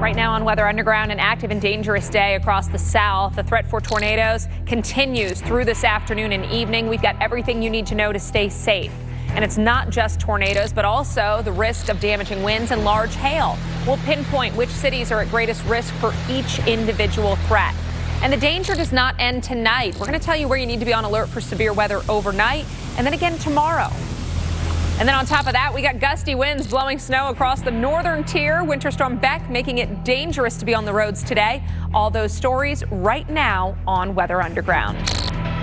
Right now on Weather Underground, an active and dangerous day across the south. The threat for tornadoes continues through this afternoon and evening. We've got everything you need to know to stay safe. And it's not just tornadoes, but also the risk of damaging winds and large hail. We'll pinpoint which cities are at greatest risk for each individual threat. And the danger does not end tonight. We're going to tell you where you need to be on alert for severe weather overnight and then again tomorrow. And then on top of that, we got gusty winds blowing snow across the northern tier. Winter Storm Beck making it dangerous to be on the roads today. All those stories right now on Weather Underground.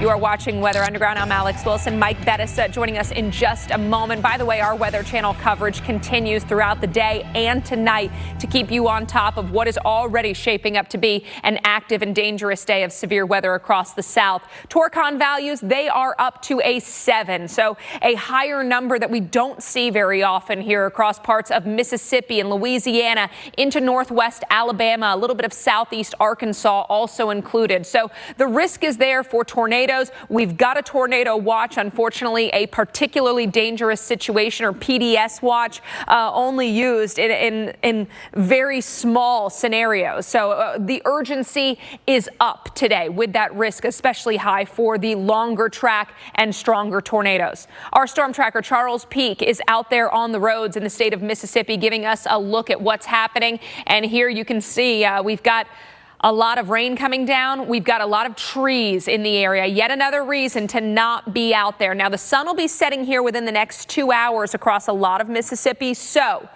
You are watching Weather Underground. I'm Alex Wilson. Mike Bettis joining us in just a moment. By the way, our Weather Channel coverage continues throughout the day and tonight to keep you on top of what is already shaping up to be an active and dangerous day of severe weather across the south. Torcon values, they are up to a 7, so a higher number that we don't see very often here across parts of Mississippi and Louisiana into northwest Alabama, a little bit of southeast Arkansas also included. So the risk is there for tornadoes. We've got a tornado watch, unfortunately, a particularly dangerous situation, or PDS watch, only used in very small scenarios. So the urgency is up today with that risk especially high for the longer track and stronger tornadoes. Our storm tracker Charles Peak is out there on the roads in the state of Mississippi giving us a look at what's happening. And here you can see we've got a lot of rain coming down. We've got a lot of trees in the area. Yet another reason to not be out there. Now, the sun will be setting here within the next 2 hours across a lot of Mississippi, so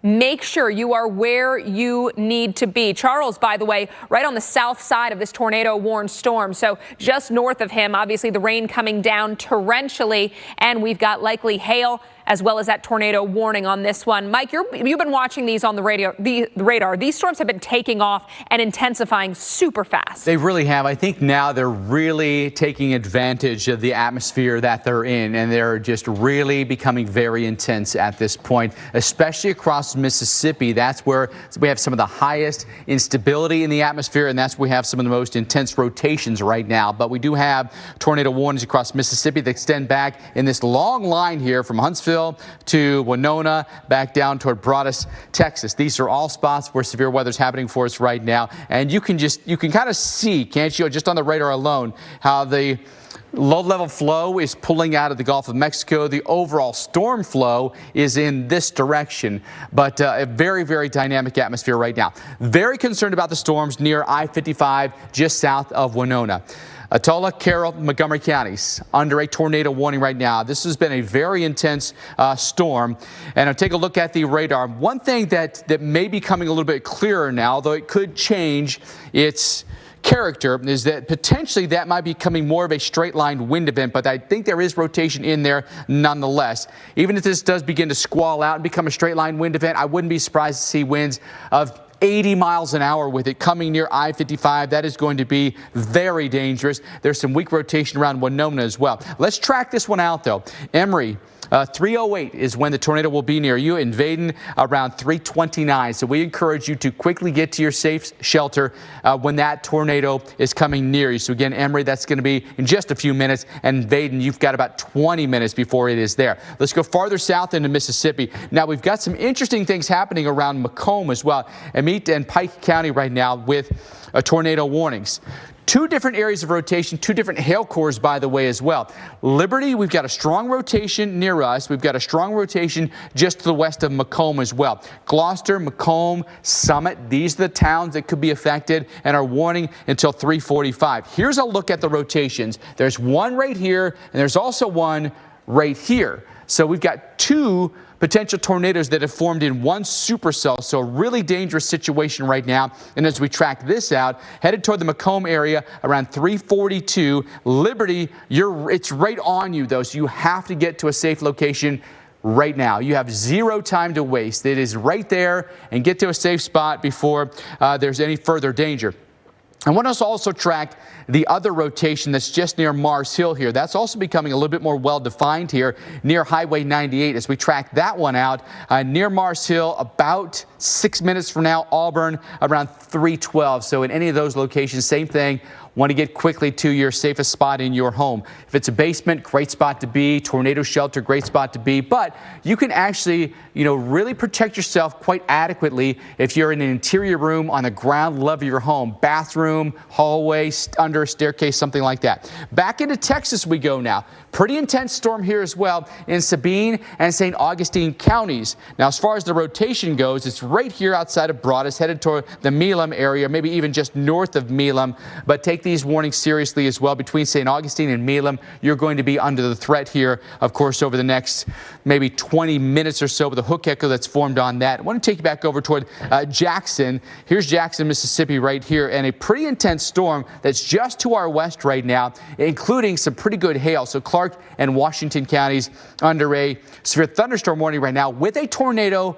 make sure you are where you need to be. Charles, by the way, right on the south side of this tornado-warned storm. So just north of him, obviously the rain coming down torrentially, and we've got likely hail as well as that tornado warning on this one. Mike, you've been watching these on the radar. These storms have been taking off and intensifying super fast. They really have. I think now they're really taking advantage of the atmosphere that they're in, and they're just really becoming very intense at this point, especially across Mississippi. That's where we have some of the highest instability in the atmosphere, and that's where we have some of the most intense rotations right now. But we do have tornado warnings across Mississippi that extend back in this long line here from Huntsville to Winona, back down toward Broadus, Texas. These are all spots where severe weather is happening for us right now. And you can kind of see, can't you, just on the radar alone, how the low-level flow is pulling out of the Gulf of Mexico. The overall storm flow is in this direction, but a very, very dynamic atmosphere right now. Very concerned about the storms near I-55 just south of Winona. Eutaw, Carroll, Montgomery counties under a tornado warning right now. This has been a very intense storm. And I'll take a look at the radar. One thing that may be coming a little bit clearer now, though it could change its character, is that potentially that might be becoming more of a straight line wind event, but I think there is rotation in there nonetheless. Even if this does begin to squall out and become a straight line wind event, I wouldn't be surprised to see winds of 80 miles an hour with it coming near I-55. That is going to be very dangerous. There's some weak rotation around Winona as well. Let's track this one out, though. Emory, 3:08 is when the tornado will be near you. Invading around 3:29. So we encourage you to quickly get to your safe shelter when that tornado is coming near you. So again, Emory, that's going to be in just a few minutes. And Invading, you've got about 20 minutes before it is there. Let's go farther south into Mississippi. Now we've got some interesting things happening around Macomb as well. Amite and Pike County right now with tornado warnings. Two different areas of rotation, two different hail cores, by the way, as well. Liberty, we've got a strong rotation near us. We've got a strong rotation just to the west of Macomb as well. Gloucester, Macomb, Summit, these are the towns that could be affected and are warning until 3:45. Here's a look at the rotations. There's one right here, and there's also one right here. So we've got two potential tornadoes that have formed in one supercell. So a really dangerous situation right now. And as we track this out, headed toward the Macomb area around 3:42. Liberty, it's right on you, though, so you have to get to a safe location right now. You have zero time to waste. It is right there, and get to a safe spot before there's any further danger. I want us to also track the other rotation that's just near Mars Hill here. That's also becoming a little bit more well-defined here near Highway 98 as we track that one out near Mars Hill about 6 minutes from now. Auburn around 3:12. So in any of those locations, same thing. want to get quickly to your safest spot in your home. If it's a basement, great spot to be. Tornado shelter, great spot to be. But you can actually, really protect yourself quite adequately if you're in an interior room on the ground level of your home, bathroom, hallway, under a staircase, something like that. Back into Texas we go now. Pretty intense storm here as well in Sabine and St. Augustine counties. Now, as far as the rotation goes, it's right here outside of Broadus, headed toward the Milam area, maybe even just north of Milam. But take these warnings seriously as well. Between St. Augustine and Milam, you're going to be under the threat here, of course, over the next maybe 20 minutes or so with the hook echo that's formed on that. I want to take you back over toward Jackson. Here's Jackson, Mississippi right here, and a pretty intense storm that's just to our west right now, including some pretty good hail. So Clark and Washington counties under a severe thunderstorm warning right now with a tornado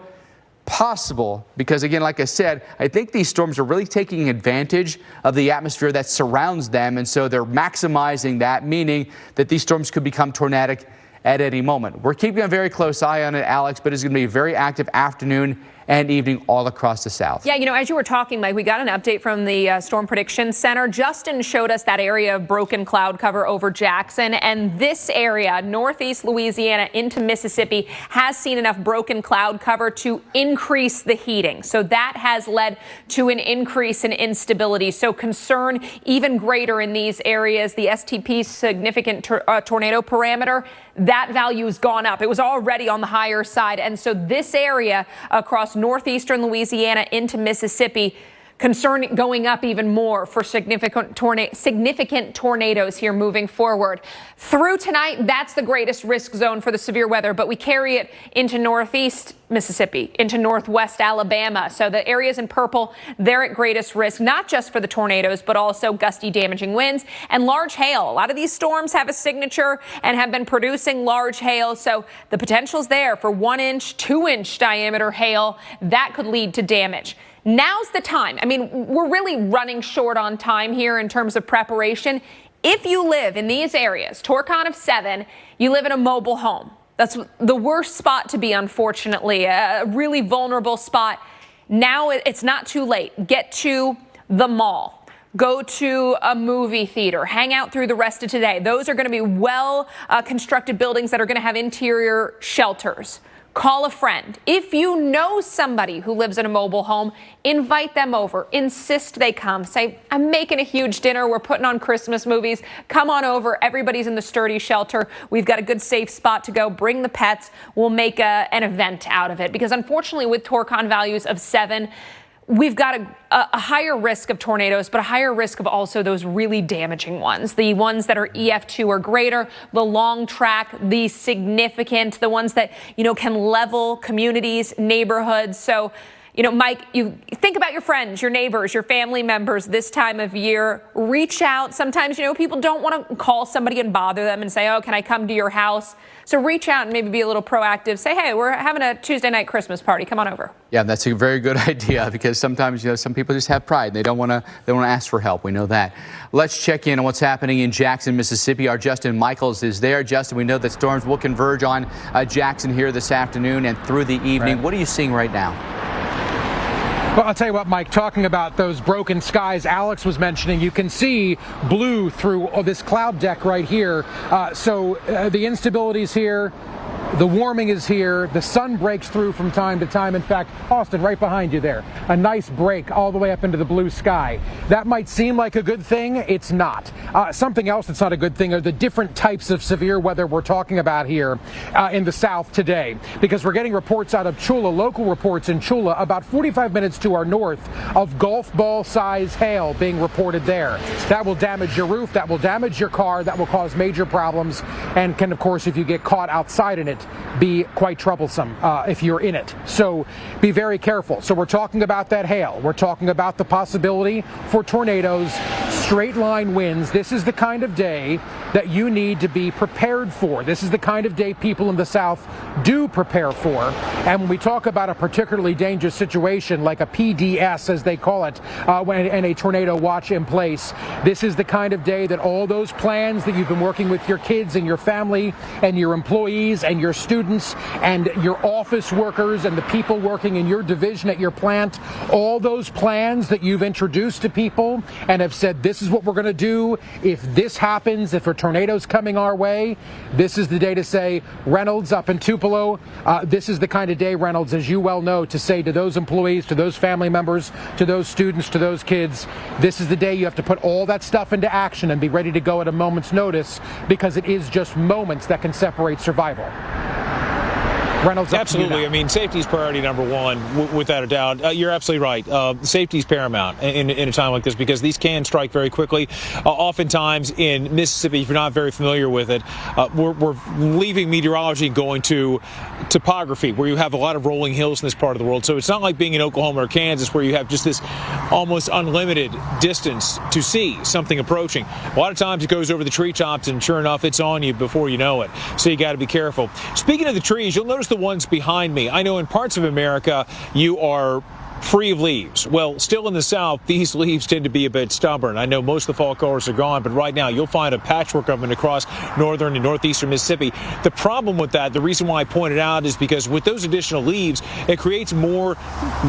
possible, because again, like I said, I think these storms are really taking advantage of the atmosphere that surrounds them, and so they're maximizing that, meaning that these storms could become tornadic at any moment. We're keeping a very close eye on it, Alex, but it's going to be a very active afternoon and evening all across the south. Yeah, as you were talking, Mike, we got an update from the Storm Prediction Center. Justin showed us that area of broken cloud cover over Jackson, and this area, northeast Louisiana into Mississippi, has seen enough broken cloud cover to increase the heating. So that has led to an increase in instability. So concern even greater in these areas. The STP's significant tornado parameter, that value's gone up. It was already on the higher side. And so this area across northeastern Louisiana into Mississippi, concern going up even more for significant tornadoes here moving forward. Through tonight, that's the greatest risk zone for the severe weather, but we carry it into northeast Mississippi, into northwest Alabama. So the areas in purple, they're at greatest risk, not just for the tornadoes, but also gusty, damaging winds and large hail. A lot of these storms have a signature and have been producing large hail. So the potential's there for 1-inch, 2-inch diameter hail that could lead to damage. Now's the time. We're really running short on time here in terms of preparation. If you live in these areas, Torcon of 7, you live in a mobile home. That's the worst spot to be, unfortunately, a really vulnerable spot. Now it's not too late. Get to the mall. Go to a movie theater. Hang out through the rest of today. Those are going to be well-constructed buildings that are going to have interior shelters. Call a friend. If you know somebody who lives in a mobile home, invite them over. Insist they come. Say, I'm making a huge dinner. We're putting on Christmas movies. Come on over. Everybody's in the sturdy shelter. We've got a good safe spot to go. Bring the pets. We'll make an event out of it. Because unfortunately, with Torcon values of 7, we've got a higher risk of tornadoes, but a higher risk of also those really damaging ones. The ones that are EF2 or greater, the long track, the significant, the ones that, can level communities, neighborhoods. So, Mike, you think about your friends, your neighbors, your family members this time of year. Reach out. Sometimes, people don't want to call somebody and bother them and say, oh, can I come to your house? So reach out and maybe be a little proactive. Say, hey, we're having a Tuesday night Christmas party. Come on over. Yeah, that's a very good idea, because sometimes, some people just have pride. They don't want to ask for help. We know that. Let's check in on what's happening in Jackson, Mississippi. Our Justin Michaels is there. Justin, we know that storms will converge on Jackson here this afternoon and through the evening. Right. What are you seeing right now? Well, I'll tell you what, Mike, talking about those broken skies Alex was mentioning, you can see blue through this cloud deck right here. So the instability's here. The warming is here. The sun breaks through from time to time. In fact, Austin, right behind you there, a nice break all the way up into the blue sky. That might seem like a good thing. It's not. Something else that's not a good thing are the different types of severe weather we're talking about here in the south today, because we're getting reports out of Chula, local reports in Chula, about 45 minutes to our north, of golf ball size hail being reported there. That will damage your roof. That will damage your car. That will cause major problems, and can, of course, if you get caught outside in it, be quite troublesome if you're in it. So be very careful. So we're talking about that hail. We're talking about the possibility for tornadoes, straight line winds. This is the kind of day that you need to be prepared for. This is the kind of day people in the South do prepare for. And when we talk about a particularly dangerous situation like a PDS, as they call it, and a tornado watch in place, this is the kind of day that all those plans that you've been working with your kids and your family and your employees and your students and your office workers and the people working in your division at your plant, all those plans that you've introduced to people and have said, this is what we're going to do if this happens, if a tornado's coming our way. This is the day to say, Reynolds up in Tupelo, this is the kind of day, Reynolds, as you well know, to say to those employees, to those family members, to those students, to those kids, this is the day you have to put all that stuff into action and be ready to go at a moment's notice, because it is just moments that can separate survival. Reynolds, absolutely. I mean, safety is priority number one, without a doubt. You're absolutely right. Safety is paramount in a time like this, because these can strike very quickly. Oftentimes in Mississippi, if you're not very familiar with it, we're leaving meteorology and going to topography, where you have a lot of rolling hills in this part of the world. So it's not like being in Oklahoma or Kansas, where you have just this almost unlimited distance to see something approaching. A lot of times it goes over the treetops, and sure enough, it's on you before you know it. So you got to be careful. Speaking of the trees, you'll notice the ones behind me. I know in parts of America you are free of leaves. Well, still in the South, these leaves tend to be a bit stubborn. I know most of the fall colors are gone, but right now you'll find a patchwork of them across northern and northeastern Mississippi. The problem with that, the reason why I pointed out, is because with those additional leaves, it creates more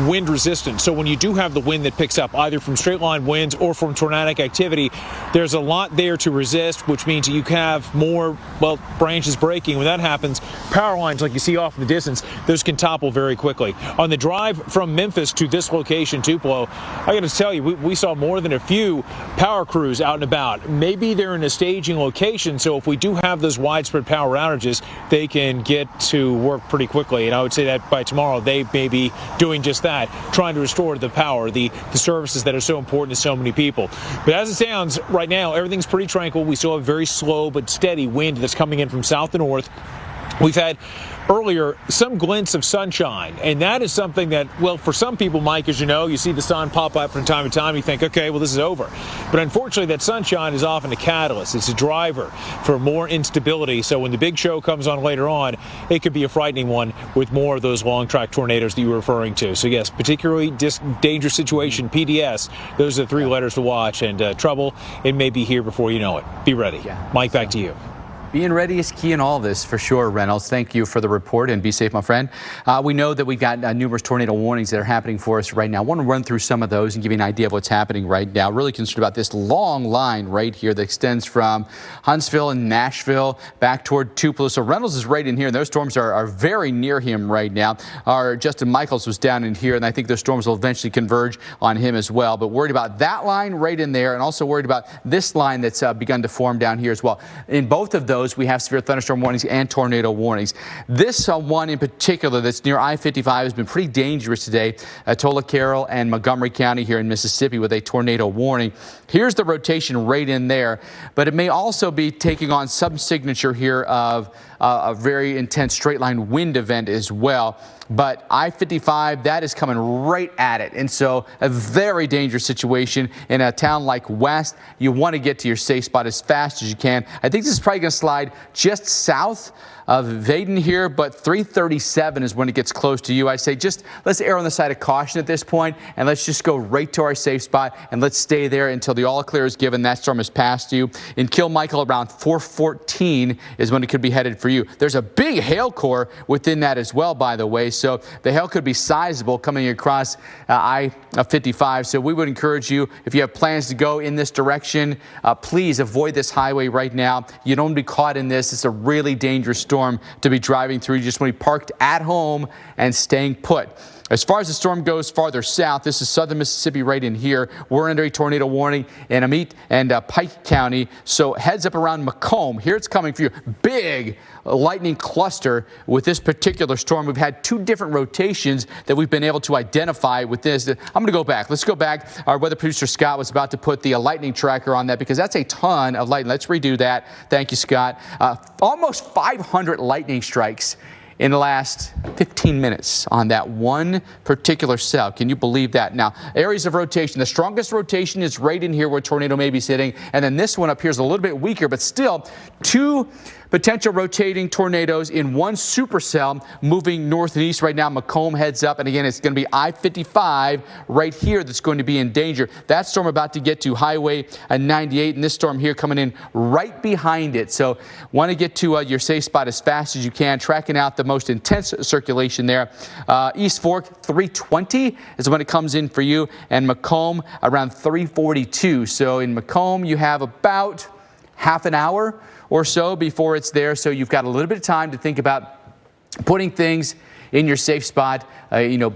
wind resistance. So when you do have the wind that picks up, either from straight line winds or from tornadic activity, there's a lot there to resist, which means you have more, well, branches breaking. When that happens, power lines like you see off in the distance, those can topple very quickly. On the drive from Memphis to this location, Tupelo, I got to tell you, we saw more than a few power crews out and about. Maybe they're in a staging location, so if we do have those widespread power outages, they can get to work pretty quickly. And I would say that by tomorrow, they may be doing just that, trying to restore the power, the services that are so important to so many people. But as it sounds right now, everything's pretty tranquil. We still have very slow but steady wind that's coming in from south to north. We've had earlier some glints of sunshine, and that is something that, well, for some people, Mike, as you know, you see the sun pop up from time to time, you think, okay, well, this is over. But unfortunately, that sunshine is often a catalyst. It's a driver for more instability. So when the big show comes on later on, it could be a frightening one with more of those long track tornadoes that you were referring to. So yes, particularly dangerous situation, PDS, those are the three letters to watch, and trouble, it may be here before you know it. Be ready. Mike, back to you. Being ready is key in all this, for sure, Reynolds. Thank you for the report, and be safe, my friend. We know that we've got numerous tornado warnings that are happening for us right now. I want to run through some of those and give you an idea of what's happening right now. Really concerned about this long line right here that extends from Huntsville and Nashville back toward Tupelo. So Reynolds is right in here, and those storms are very near him right now. Our Justin Michaels was down in here, and I think those storms will eventually converge on him as well. But worried about that line right in there, and also worried about this line that's begun to form down here as well. In both of those, we have severe thunderstorm warnings and tornado warnings. This one in particular that's near I-55 has been pretty dangerous today. Atola, Carroll, and Montgomery County here in Mississippi with a tornado warning. Here's the rotation right in there, but it may also be taking on some signature here of a very intense straight line wind event as well. But I-55, that is coming right at it. And so a very dangerous situation in a town like West. You want to get to your safe spot as fast as you can. I think this is probably going to slide just south of Vaden here, but 337 is when it gets close to you. I say just let's err on the side of caution at this point, and let's just go right to our safe spot, and let's stay there until the all clear is given. That storm has passed you. In Kilmichael, around 414 is when it could be headed for you. There's a big hail core within that as well, by the way, so the hail could be sizable coming across I-55. So we would encourage you, if you have plans to go in this direction, please avoid this highway right now. You don't want to be caught in this. It's a really dangerous storm to be driving through. You just want to be parked at home and staying put. As far as the storm goes farther south, this is southern Mississippi right in here. We're under a tornado warning in Amite and Pike County. So heads up around Macomb. Here it's coming for you. Big lightning cluster with this particular storm. We've had two different rotations that we've been able to identify with this. I'm going to go back. Let's go back. Our weather producer Scott was about to put the lightning tracker on that because that's a ton of lightning. Let's redo that. Thank you, Scott. Almost 500 lightning strikes in the last 15 minutes on that one particular cell. Can you believe that? Now, areas of rotation. The strongest rotation is right in here where a tornado may be sitting. And then this one up here is a little bit weaker, but still 2 potential rotating tornadoes in one supercell moving north and east right now. Macomb heads up, and again, it's going to be I-55 right here that's going to be in danger. That storm about to get to Highway 98, and this storm here coming in right behind it. So want to get to your safe spot as fast as you can, tracking out the most intense circulation there. East Fork 320 is when it comes in for you, and Macomb around 342. So in Macomb, you have about half an hour or so before it's there, so you've got a little bit of time to think about putting things in your safe spot,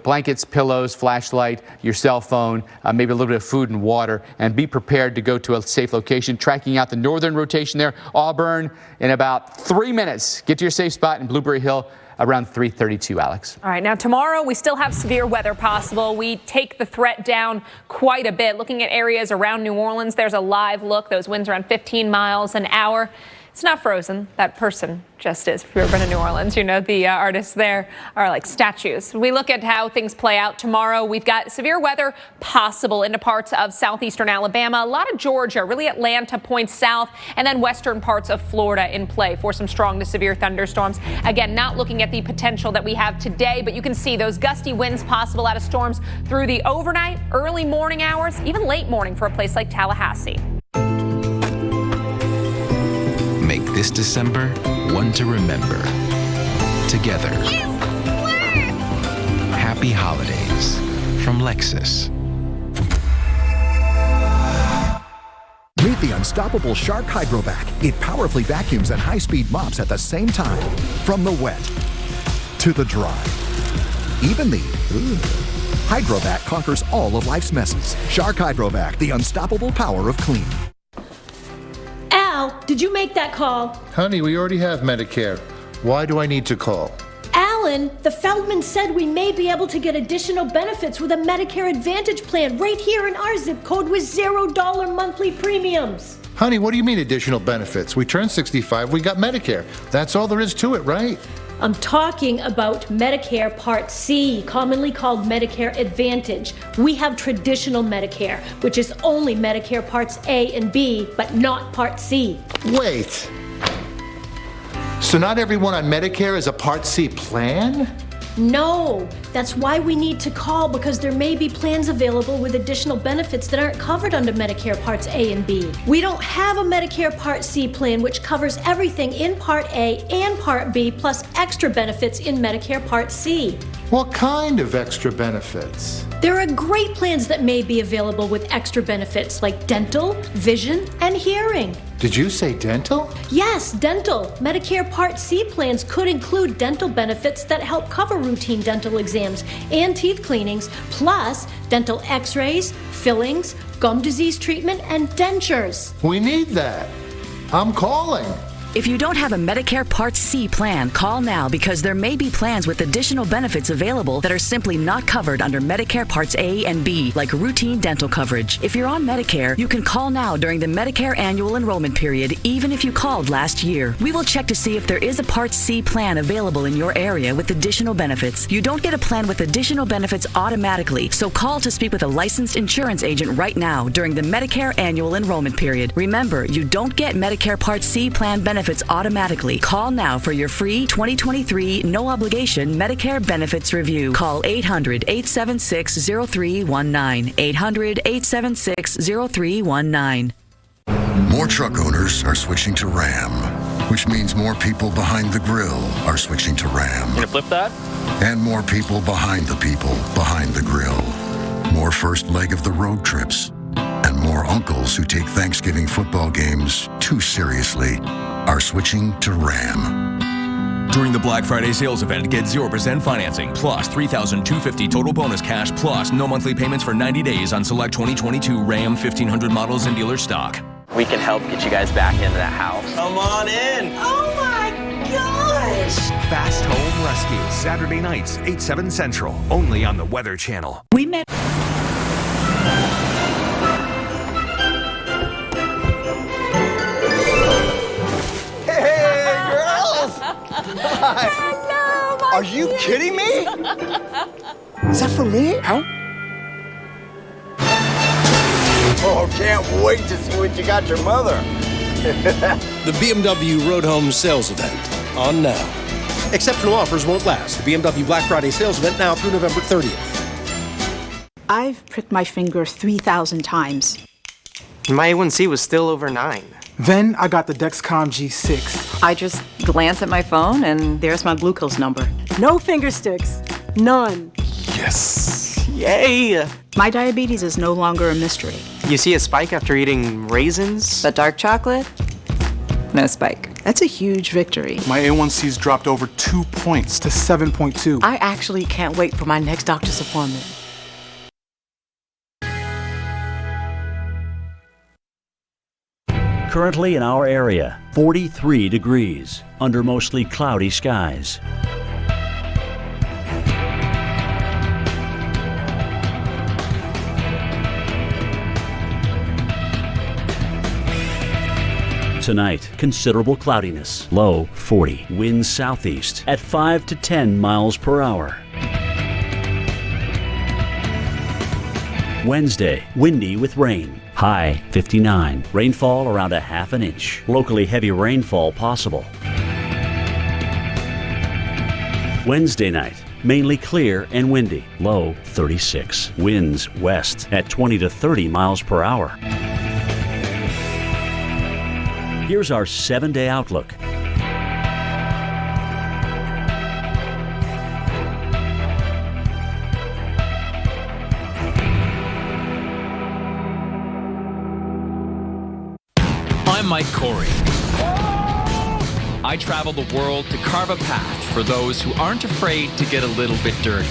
blankets, pillows, flashlight, your cell phone, maybe a little bit of food and water, and be prepared to go to a safe location. Tracking out the northern rotation there, Auburn in about 3 minutes. Get to your safe spot in Blueberry Hill around 3:32, Alex. All right, now tomorrow we still have severe weather possible. We take the threat down quite a bit. Looking at areas around New Orleans, there's a live look. Those winds around 15 miles an hour. It's not frozen. That person just is. If you've ever been to New Orleans, you know the artists there are like statues. We look at how things play out tomorrow. We've got severe weather possible into parts of southeastern Alabama, a lot of Georgia, really Atlanta points south, and then western parts of Florida in play for some strong to severe thunderstorms. Again, not looking at the potential that we have today, but you can see those gusty winds possible out of storms through the overnight, early morning hours, even late morning for a place like Tallahassee. Make this December one to remember. Together. Happy holidays from Lexus. Meet the unstoppable Shark Hydrovac. It powerfully vacuums and high-speed mops at the same time. From the wet to the dry. Even the Hydrovac conquers all of life's messes. Shark Hydrovac, the unstoppable power of clean. Al, did you make that call? Honey, we already have Medicare. Why do I need to call? Alan, the Feldman said we may be able to get additional benefits with a Medicare Advantage plan right here in our zip code with $0 monthly premiums. Honey, what do you mean additional benefits? We turned 65, we got Medicare. That's all there is to it, right? I'm talking about Medicare Part C, commonly called Medicare Advantage. We have traditional Medicare, which is only Medicare Parts A and B, but not Part C. Wait. So not everyone on Medicare is a Part C plan? No, that's why we need to call, because there may be plans available with additional benefits that aren't covered under Medicare Parts A and B. We don't have a Medicare Part C plan which covers everything in Part A and Part B plus extra benefits in Medicare Part C. What kind of extra benefits? There are great plans that may be available with extra benefits like dental, vision, and hearing. Did you say dental? Yes, dental. Medicare Part C plans could include dental benefits that help cover routine dental exams and teeth cleanings, plus dental x-rays, fillings, gum disease treatment, and dentures. We need that. I'm calling. If you don't have a Medicare Part C plan, call now, because there may be plans with additional benefits available that are simply not covered under Medicare Parts A and B, like routine dental coverage. If you're on Medicare, you can call now during the Medicare annual enrollment period, even if you called last year. We will check to see if there is a Part C plan available in your area with additional benefits. You don't get a plan with additional benefits automatically, so call to speak with a licensed insurance agent right now during the Medicare annual enrollment period. Remember, you don't get Medicare Part C plan benefits automatically. Call now for your free 2023 no-obligation Medicare benefits review. Call 800-876-0319. 800-876-0319. More truck owners are switching to Ram, which means more people behind the grill are switching to Ram. Gonna flip that? And more people behind the grill. More first leg of the road trips. And more uncles who take Thanksgiving football games too seriously are switching to Ram. During the Black Friday sales event, get 0% financing, plus $3,250 total bonus cash, plus no monthly payments for 90 days on select 2022 Ram 1500 models in dealer stock. We can help get you guys back into that house. Come on in. Oh my gosh! Fast Home Rescue, Saturday nights, 8/7 Central, only on the Weather Channel. We met. Hello, Are you kidding me? Is that for me? How? Oh, can't wait to see what you got your mother. The BMW Road Home Sales Event, on now. Exceptional offers won't last. The BMW Black Friday sales event now through November 30th. I've pricked my finger 3,000 times. My A1C was still over 9. Then I got the Dexcom G6. I just glance at my phone and there's my glucose number. No finger sticks. None. Yes. Yay! My diabetes is no longer a mystery. You see a spike after eating raisins? The dark chocolate? No spike. That's a huge victory. My A1C's dropped over 2 points to 7.2. I actually can't wait for my next doctor's appointment. Currently in our area, 43 degrees under mostly cloudy skies. Tonight, considerable cloudiness, low 40. Winds southeast at 5 to 10 miles per hour. Wednesday, windy with rain. High 59. Rainfall around a ½ inch. Locally heavy rainfall possible. Wednesday night, mainly clear and windy. Low 36. Winds west at 20 to 30 miles per hour. Here's our 7-day outlook. I'm Mike Corey. I travel the world to carve a path for those who aren't afraid to get a little bit dirty.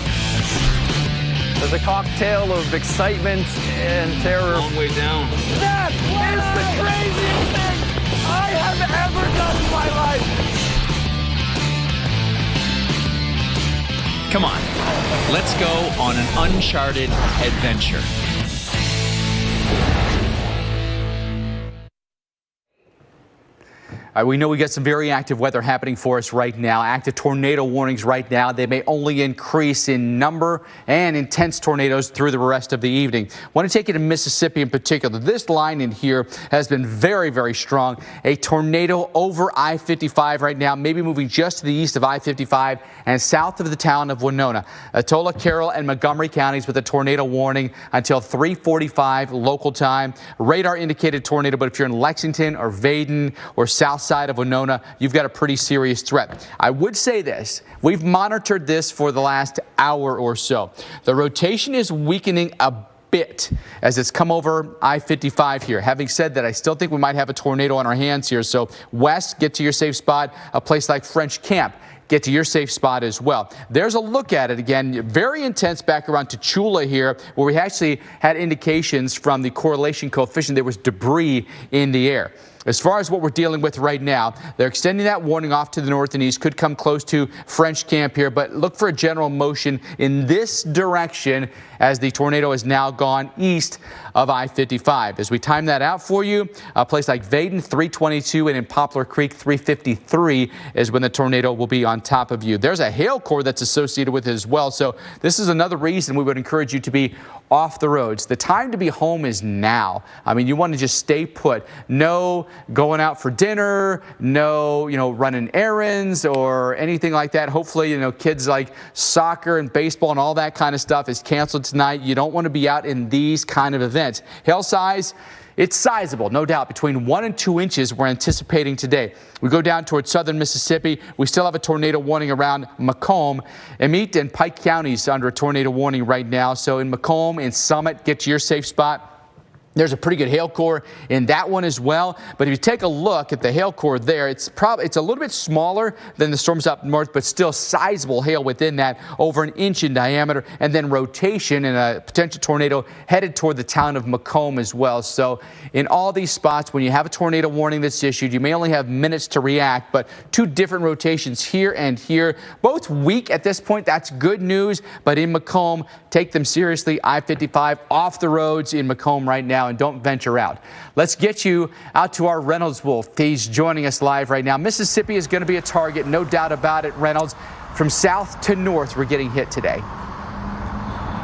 There's a cocktail of excitement and terror. Long way down. That is the craziest thing I have ever done in my life. Come on, let's go on an uncharted adventure. We know we got some very active weather happening for us right now. Active tornado warnings right now. They may only increase in number and intense tornadoes through the rest of the evening. I want to take you to Mississippi in particular. This line in here has been very, very strong. A tornado over I-55 right now, maybe moving just to the east of I-55 and south of the town of Winona. Atola, Carroll, and Montgomery counties with a tornado warning until 3:45 local time. Radar indicated tornado, but if you're in Lexington or Vaden or south side of Winona, you've got a pretty serious threat. I would say this. We've monitored this for the last hour or so. The rotation is weakening a bit as it's come over I-55 here. Having said that, I still think we might have a tornado on our hands here. So west, get to your safe spot. A place like French Camp, get to your safe spot as well. There's a look at it again. Very intense back around Tachula here, where we actually had indications from the correlation coefficient there was debris in the air. As far as what we're dealing with right now, they're extending that warning off to the north and east. Could come close to French Camp here, but look for a general motion in this direction as the tornado has now gone east of I-55. As we time that out for you, a place like Vaden, 322, and in Poplar Creek, 353 is when the tornado will be on top of you. There's a hail core that's associated with it as well. So this is another reason we would encourage you to be off the roads. The time to be home is now. I mean, you want to just stay put. No going out for dinner, no, running errands or anything like that. Hopefully, kids like soccer and baseball and all that kind of stuff is canceled tonight. You don't want to be out in these kind of events. Hail size, it's sizable, no doubt. Between 1 and 2 inches we're anticipating today. We go down towards southern Mississippi. We still have a tornado warning around Macomb. Amite and Pike counties under a tornado warning right now. So in Macomb and Summit, get to your safe spot. There's a pretty good hail core in that one as well. But if you take a look at the hail core there, it's a little bit smaller than the storms up north, but still sizable hail within that, over 1 inch in diameter, and then rotation and a potential tornado headed toward the town of Macomb as well. So in all these spots, when you have a tornado warning that's issued, you may only have minutes to react, but 2 different rotations here and here, both weak at this point. That's good news. But in Macomb, take them seriously. I-55 off the roads in Macomb right now, and don't venture out. Let's get you out to our Reynolds Wolf. He's joining us live right now. Mississippi is going to be a target, no doubt about it, Reynolds. from south to north we're getting hit today.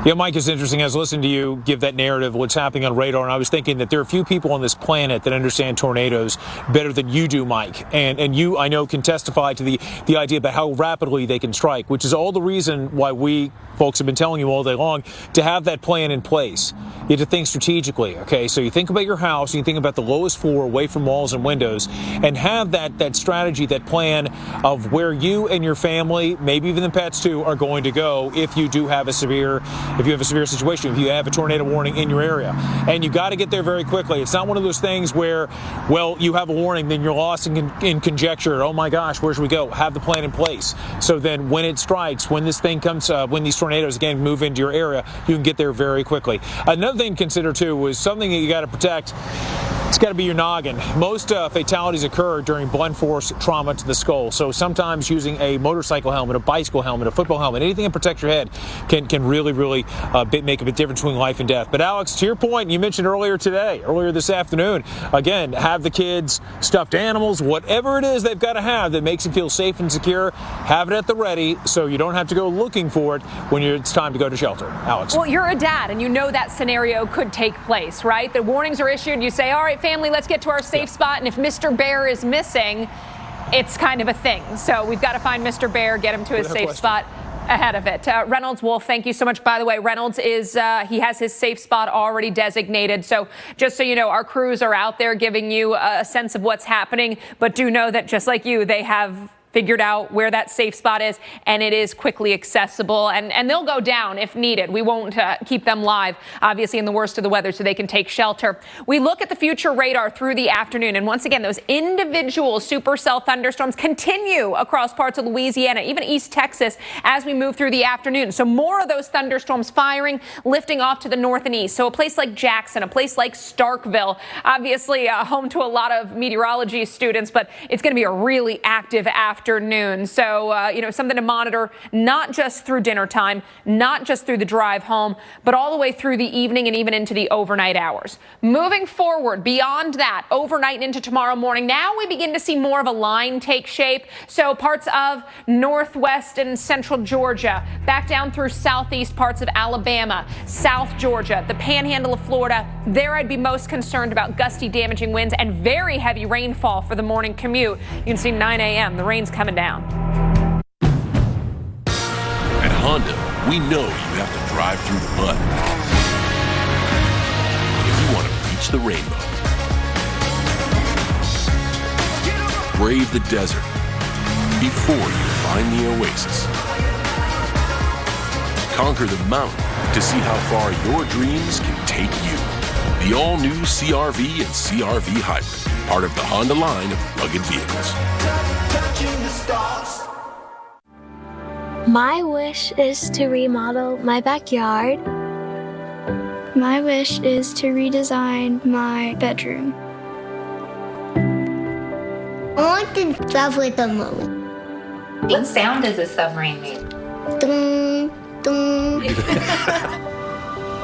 Yeah, Mike, it's interesting. I was listening to you give that narrative of what's happening on radar, and I was thinking that there are a few people on this planet that understand tornadoes better than you do, Mike. And you, I know, can testify to the idea about how rapidly they can strike, which is all the reason why we folks have been telling you all day long to have that plan in place. You have to think strategically, okay? So you think about your house, you think about the lowest floor away from walls and windows, and have that strategy, that plan of where you and your family, maybe even the pets too, are going to go if you do have a severe situation, if you have a tornado warning in your area. And you got to get there very quickly. It's not one of those things where, well, you have a warning, then you're lost in conjecture. Oh my gosh, where should we go? Have the plan in place. So then when it strikes, when this thing comes, when these tornadoes again move into your area, you can get there very quickly. Another thing to consider too was something that you got to protect. It's got to be your noggin. Most fatalities occur during blunt force trauma to the skull. So sometimes using a motorcycle helmet, a bicycle helmet, a football helmet, anything that protects your head can really make a bit difference between life and death. But Alex, to your point, you mentioned earlier this afternoon, again, have the kids, stuffed animals, whatever it is they've got to have that makes them feel safe and secure, have it at the ready so you don't have to go looking for it when it's time to go to shelter. Alex. Well, you're a dad and you know that scenario could take place, right? The warnings are issued. You say, all right, family, let's get to our safe spot. And if Mr. Bear is missing, it's kind of a thing. So we've got to find Mr. Bear, get him to a safe spot ahead of it. Reynolds Wolf, thank you so much. By the way, Reynolds he has his safe spot already designated. So just so you know, our crews are out there giving you a sense of what's happening. But do know that just like you, they have figured out where that safe spot is, and it is quickly accessible, and they'll go down if needed. We won't keep them live, obviously, in the worst of the weather, so they can take shelter. We look at the future radar through the afternoon, and once again, those individual supercell thunderstorms continue across parts of Louisiana, even East Texas, as we move through the afternoon. So more of those thunderstorms firing, lifting off to the north and east. So a place like Jackson, a place like Starkville, obviously home to a lot of meteorology students, but it's going to be a really active afternoon. So, something to monitor, not just through dinner time, not just through the drive home, but all the way through the evening and even into the overnight hours. Moving forward, beyond that, overnight and into tomorrow morning, now we begin to see more of a line take shape. So parts of northwest and central Georgia, back down through southeast parts of Alabama, South Georgia, the panhandle of Florida. There I'd be most concerned about gusty, damaging winds and very heavy rainfall for the morning commute. You can see 9 a.m. The rain's coming down. At Honda, we know you have to drive through the mud if you want to reach the rainbow. Brave the desert before you find the oasis. Conquer the mountain to see how far your dreams can take you. The all-new CR-V and CR-V Hybrid, part of the Honda line of rugged vehicles. My wish is to remodel my backyard. My wish is to redesign my bedroom. I want to travel the moon. What sound does a submarine make? Dun, dun.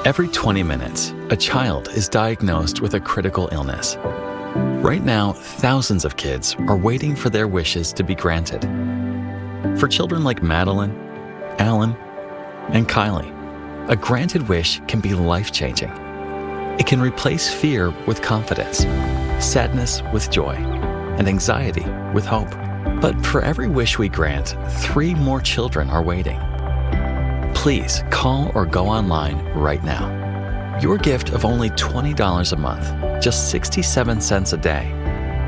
Every 20 minutes, a child is diagnosed with a critical illness. Right now, thousands of kids are waiting for their wishes to be granted. For children like Madeline, Alan, and Kylie, a granted wish can be life-changing. It can replace fear with confidence, sadness with joy, and anxiety with hope. But for every wish we grant, 3 more children are waiting. Please call or go online right now. Your gift of only $20 a month, just 67 cents a day,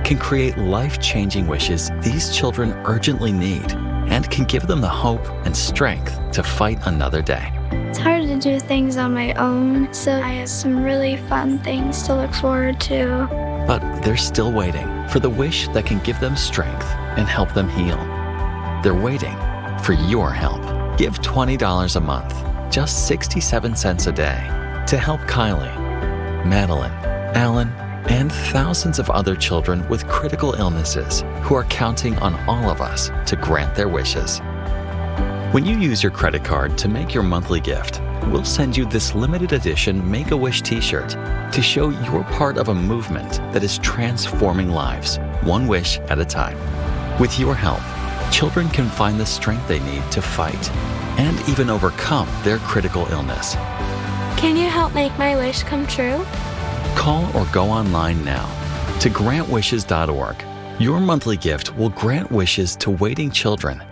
can create life-changing wishes these children urgently need and can give them the hope and strength to fight another day. It's hard to do things on my own, so I have some really fun things to look forward to. But they're still waiting for the wish that can give them strength and help them heal. They're waiting for your help. Give $20 a month, just 67 cents a day, to help Kylie, Madeline, Alan, and thousands of other children with critical illnesses who are counting on all of us to grant their wishes. When you use your credit card to make your monthly gift, we'll send you this limited edition Make-A-Wish t-shirt to show you're part of a movement that is transforming lives, one wish at a time. With your help, children can find the strength they need to fight and even overcome their critical illness. Can you help make my wish come true? Call or go online now to grantwishes.org. Your monthly gift will grant wishes to waiting children.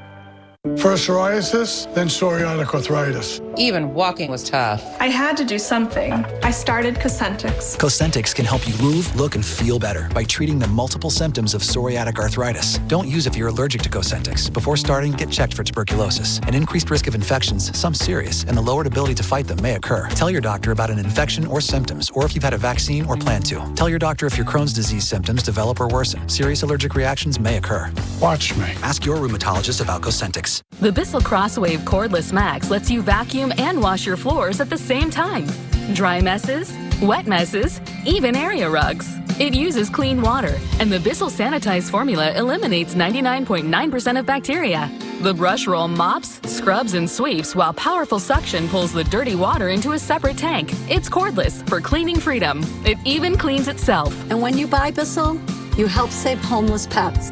First psoriasis, then psoriatic arthritis. Even walking was tough. I had to do something. I started Cosentyx. Cosentyx can help you move, look, and feel better by treating the multiple symptoms of psoriatic arthritis. Don't use if you're allergic to Cosentyx. Before starting, get checked for tuberculosis. An increased risk of infections, some serious, and the lowered ability to fight them may occur. Tell your doctor about an infection or symptoms, or if you've had a vaccine or plan to. Tell your doctor if your Crohn's disease symptoms develop or worsen. Serious allergic reactions may occur. Watch me. Ask your rheumatologist about Cosentyx. The Bissell Crosswave Cordless Max lets you vacuum and wash your floors at the same time. Dry messes, wet messes, even area rugs. It uses clean water, and the Bissell Sanitize formula eliminates 99.9% of bacteria. The brush roll mops, scrubs, and sweeps while powerful suction pulls the dirty water into a separate tank. It's cordless for cleaning freedom. It even cleans itself. And when you buy Bissell, you help save homeless pets.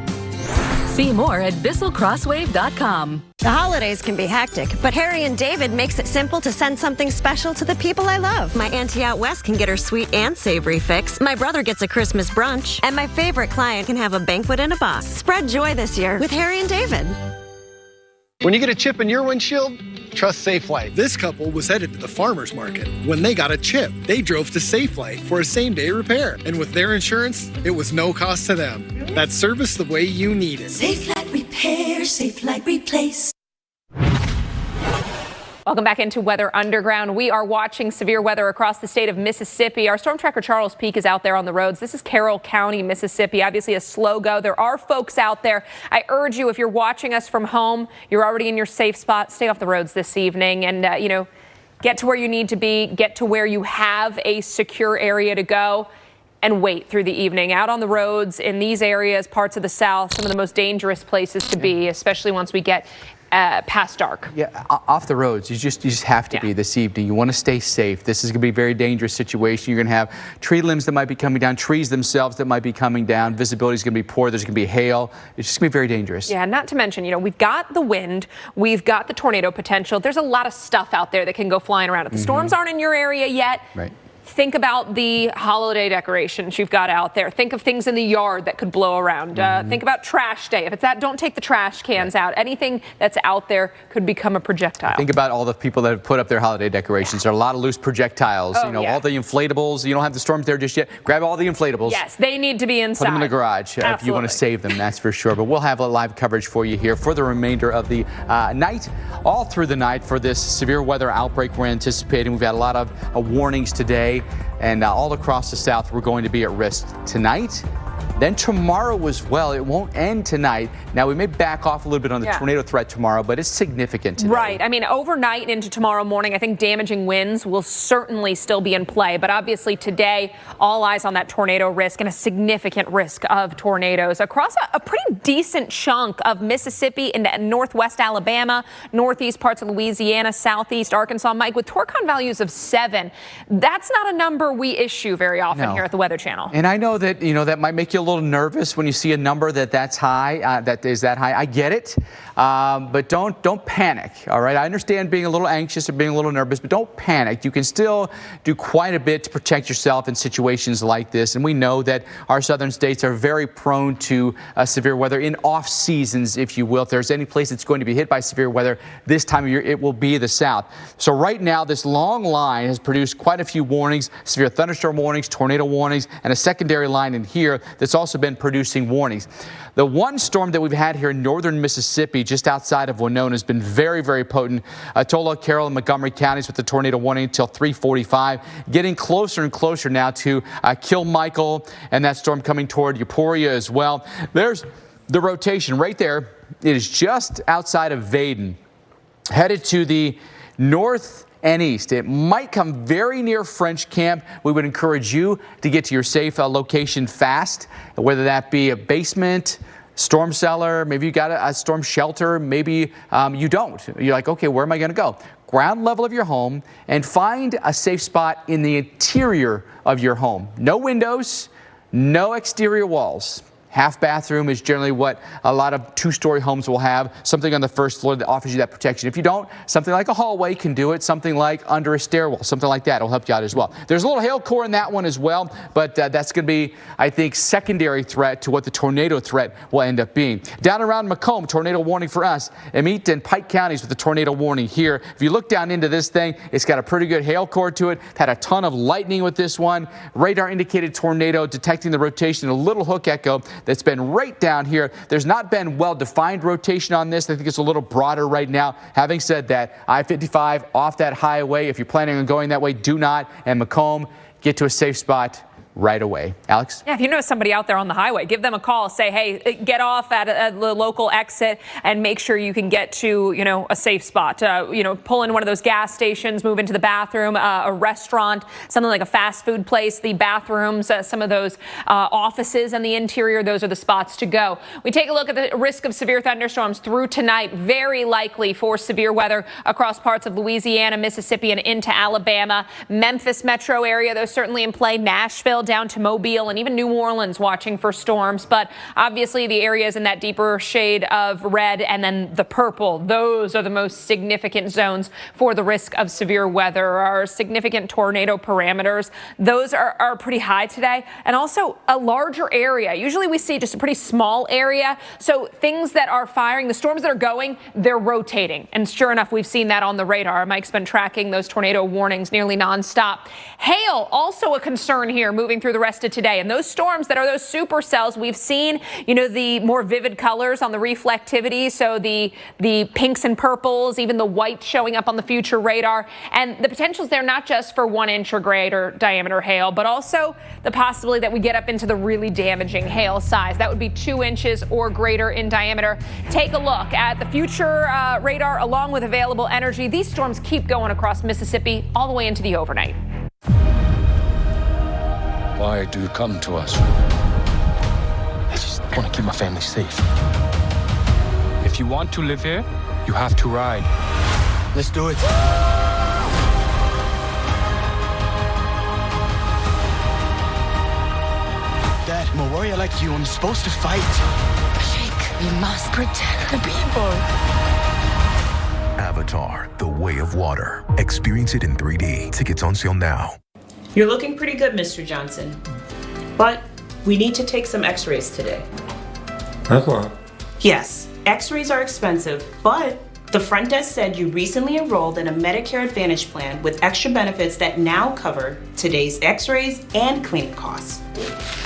See more at BissellCrosswave.com. The holidays can be hectic, but Harry and David makes it simple to send something special to the people I love. My auntie out west can get her sweet and savory fix. My brother gets a Christmas brunch. And my favorite client can have a banquet in a box. Spread joy this year with Harry and David. When you get a chip in your windshield, trust Safelight. This couple was headed to the farmer's market when they got a chip. They drove to Safelight for a same-day repair. And with their insurance, it was no cost to them. That's service the way you need it. Safelight Repair, Safelight Replace. Welcome back into Weather Underground. We are watching severe weather across the state of Mississippi. Our storm tracker Charles Peak is out there on the roads. This is Carroll County, Mississippi. Obviously a slow go. There are folks out there. I urge you, if you're watching us from home, you're already in your safe spot, stay off the roads this evening and, get to where you need to be, get to where you have a secure area to go, and wait through the evening. Out on the roads in these areas, parts of the South, some of the most dangerous places to be, especially once we get past dark. Yeah, off the roads, you just have to be this evening. You want to stay safe. This is going to be a very dangerous situation. You're going to have tree limbs that might be coming down, trees themselves that might be coming down. Visibility is going to be poor. There's going to be hail. It's just going to be very dangerous. Yeah, not to mention, we've got the wind, we've got the tornado potential. There's a lot of stuff out there that can go flying around. If the storms aren't in your area yet, right. Think about the holiday decorations you've got out there. Think of things in the yard that could blow around. Think about trash day. If it's that, don't take the trash cans out. Anything that's out there could become a projectile. Think about all the people that have put up their holiday decorations. There are a lot of loose projectiles. All the inflatables. You don't have the storms there just yet. Grab all the inflatables. Yes, they need to be inside. Put them in the garage if you want to save them, that's for sure. But we'll have a live coverage for you here for the remainder of the night, all through the night for this severe weather outbreak we're anticipating. We've had a lot of warnings today. And all across the South, we're going to be at risk tonight. Then tomorrow as well. It won't end tonight. Now, we may back off a little bit on the tornado threat tomorrow, but it's significant today. Right. I mean, overnight and into tomorrow morning, I think damaging winds will certainly still be in play. But obviously today, all eyes on that tornado risk and a significant risk of tornadoes across a pretty decent chunk of Mississippi into northwest Alabama, northeast parts of Louisiana, southeast Arkansas. Mike, with Torcon values of 7, that's not a number we issue very often here at the Weather Channel. And I know that, that might make you a little nervous when you see a number that's high, that is that high. I get it, but don't panic, all right? I understand being a little anxious or being a little nervous, but don't panic. You can still do quite a bit to protect yourself in situations like this, and we know that our southern states are very prone to severe weather in off seasons, if you will. If there's any place that's going to be hit by severe weather this time of year, it will be the South. So right now, this long line has produced quite a few warnings, severe thunderstorm warnings, tornado warnings, and a secondary line in here that's also been producing warnings. The one storm that we've had here in northern Mississippi, just outside of Winona, has been very, very potent. Tola, Carroll, and Montgomery counties with the tornado warning until 3:45. Getting closer and closer now to Kill Michael, and that storm coming toward Eupatoria as well. There's the rotation right there. It is just outside of Vaden, headed to the north and east. It might come very near French Camp. We would encourage you to get to your safe location fast, whether that be a basement, storm cellar, maybe you got a storm shelter, maybe you don't. You're like, okay, where am I going to go? Ground level of your home, and find a safe spot in the interior of your home. No windows, no exterior walls. Half bathroom is generally what a lot of two-story homes will have, something on the first floor that offers you that protection. If you don't, something like a hallway can do it, something like under a stairwell, something like that will help you out as well. There's a little hail core in that one as well, but that's going to be, I think, secondary threat to what the tornado threat will end up being. Down around Macomb, tornado warning for us. Amite and Pike counties with the tornado warning here. If you look down into this thing, it's got a pretty good hail core to it. Had a ton of lightning with this one. Radar indicated tornado detecting the rotation, a little hook echo that's been right down here. There's not been well-defined rotation on this. I think it's a little broader right now. Having said that, I-55 off that highway. If you're planning on going that way, do not. And Macomb, get to a safe spot right away. Alex? Yeah, if you know somebody out there on the highway, give them a call. Say, hey, get off at the local exit and make sure you can get to, a safe spot. Pull in one of those gas stations, move into the bathroom, a restaurant, something like a fast food place, the bathrooms, some of those offices and the interior. Those are the spots to go. We take a look at the risk of severe thunderstorms through tonight. Very likely for severe weather across parts of Louisiana, Mississippi, and into Alabama. Memphis metro area, those certainly in play. Nashville, down to Mobile, and even New Orleans watching for storms. But obviously the areas in that deeper shade of red and then the purple, those are the most significant zones for the risk of severe weather. Our significant tornado parameters, those are pretty high today. And also a larger area. Usually we see just a pretty small area. So things that are firing, the storms that are going, they're rotating. And sure enough, we've seen that on the radar. Mike's been tracking those tornado warnings nearly nonstop. Hail, also a concern here moving through the rest of today. And those storms that are those supercells, we've seen, the more vivid colors on the reflectivity. So the pinks and purples, even the white showing up on the future radar. And the potential's there not just for 1 inch or greater diameter hail, but also the possibility that we get up into the really damaging hail size. That would be 2 inches or greater in diameter. Take a look at the future radar along with available energy. These storms keep going across Mississippi all the way into the overnight. Why do you come to us? I just want to keep my family safe. If you want to live here, you have to ride. Let's do it. Dad, I'm a warrior like you. I'm supposed to fight. Jake, we must protect the people. Avatar, The Way of Water. Experience it in 3D. Tickets on sale now. You're looking pretty good, Mr. Johnson. But we need to take some x-rays today. That's what? Yes, x-rays are expensive, but the front desk said you recently enrolled in a Medicare Advantage plan with extra benefits that now cover today's x-rays and clinic costs.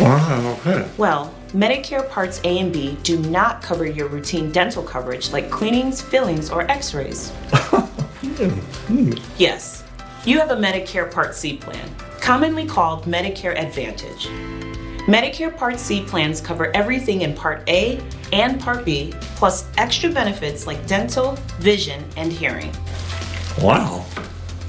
Wow, okay. Well, Medicare Parts A and B do not cover your routine dental coverage like cleanings, fillings, or x-rays. Yes, you have a Medicare Part C plan, commonly called Medicare Advantage. Medicare Part C plans cover everything in Part A and Part B, plus extra benefits like dental, vision, and hearing. Wow.